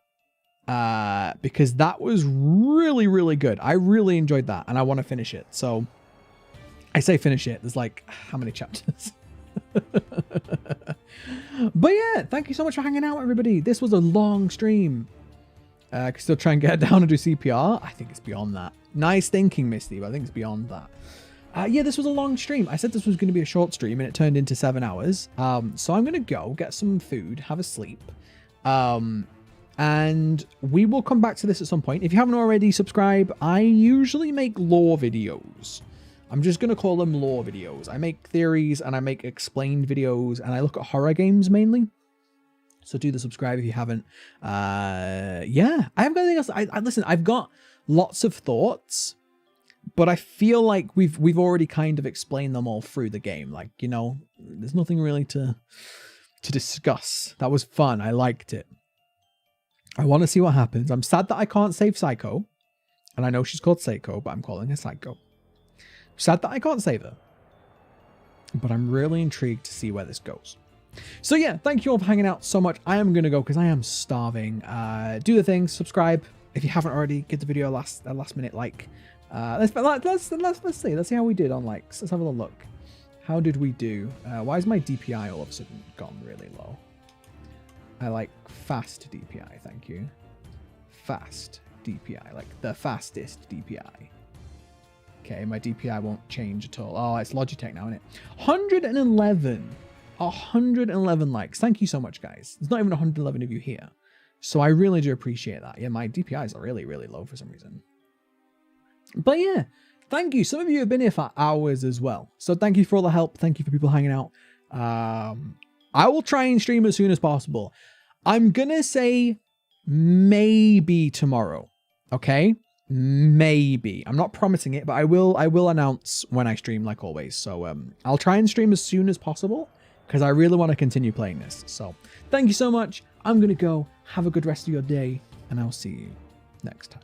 Because that was really, really good. I really enjoyed that. And I want to finish it. So I say finish it. There's like, how many chapters? But yeah, thank you so much for hanging out, everybody. This was a long stream. I can still try and get down and do CPR. I think it's beyond that. Nice thinking, Misty, but I think it's beyond that. Yeah, this was a long stream. I said this was going to be a short stream and it turned into 7 hours. So I'm going to go get some food, have a sleep. And we will come back to this at some point. If you haven't already, subscribe. I usually make lore videos. I'm just going to call them lore videos. I make theories and I make explained videos and I look at horror games mainly. So do the subscribe if you haven't. Yeah, I haven't got anything else. I listen, I've got lots of thoughts, but I feel like we've already kind of explained them all through the game. Like, you know, there's nothing really to discuss. That was fun. I liked it. I want to see what happens. I'm sad that I can't save Psycho. And I know she's called Seiko, but I'm calling her Psycho. Sad that I can't save her. But I'm really intrigued to see where this goes. So yeah, thank you all for hanging out so much. I am going to go because I am starving. Do the things, subscribe. If you haven't already, give the video a last minute like. Let's see. Let's see how we did on likes. Let's have a little look. How did we do? Why is my DPI all of a sudden gone really low? I like fast DPI, thank you. Fast DPI, like the fastest DPI. Okay, my DPI won't change at all. Oh, it's Logitech now, isn't it? 111. 111 likes. Thank you so much, guys. There's not even 111 of you here. So I really do appreciate that. Yeah, my DPIs are really, really low for some reason. But yeah, thank you. Some of you have been here for hours as well. So thank you for all the help. Thank you for people hanging out. I will try and stream as soon as possible. I'm going to say maybe tomorrow. Okay? Maybe. I'm not promising it, but I will announce when I stream, like always. So I'll try and stream as soon as possible because I really want to continue playing this. So thank you so much. I'm going to go. Have a good rest of your day, and I'll see you next time.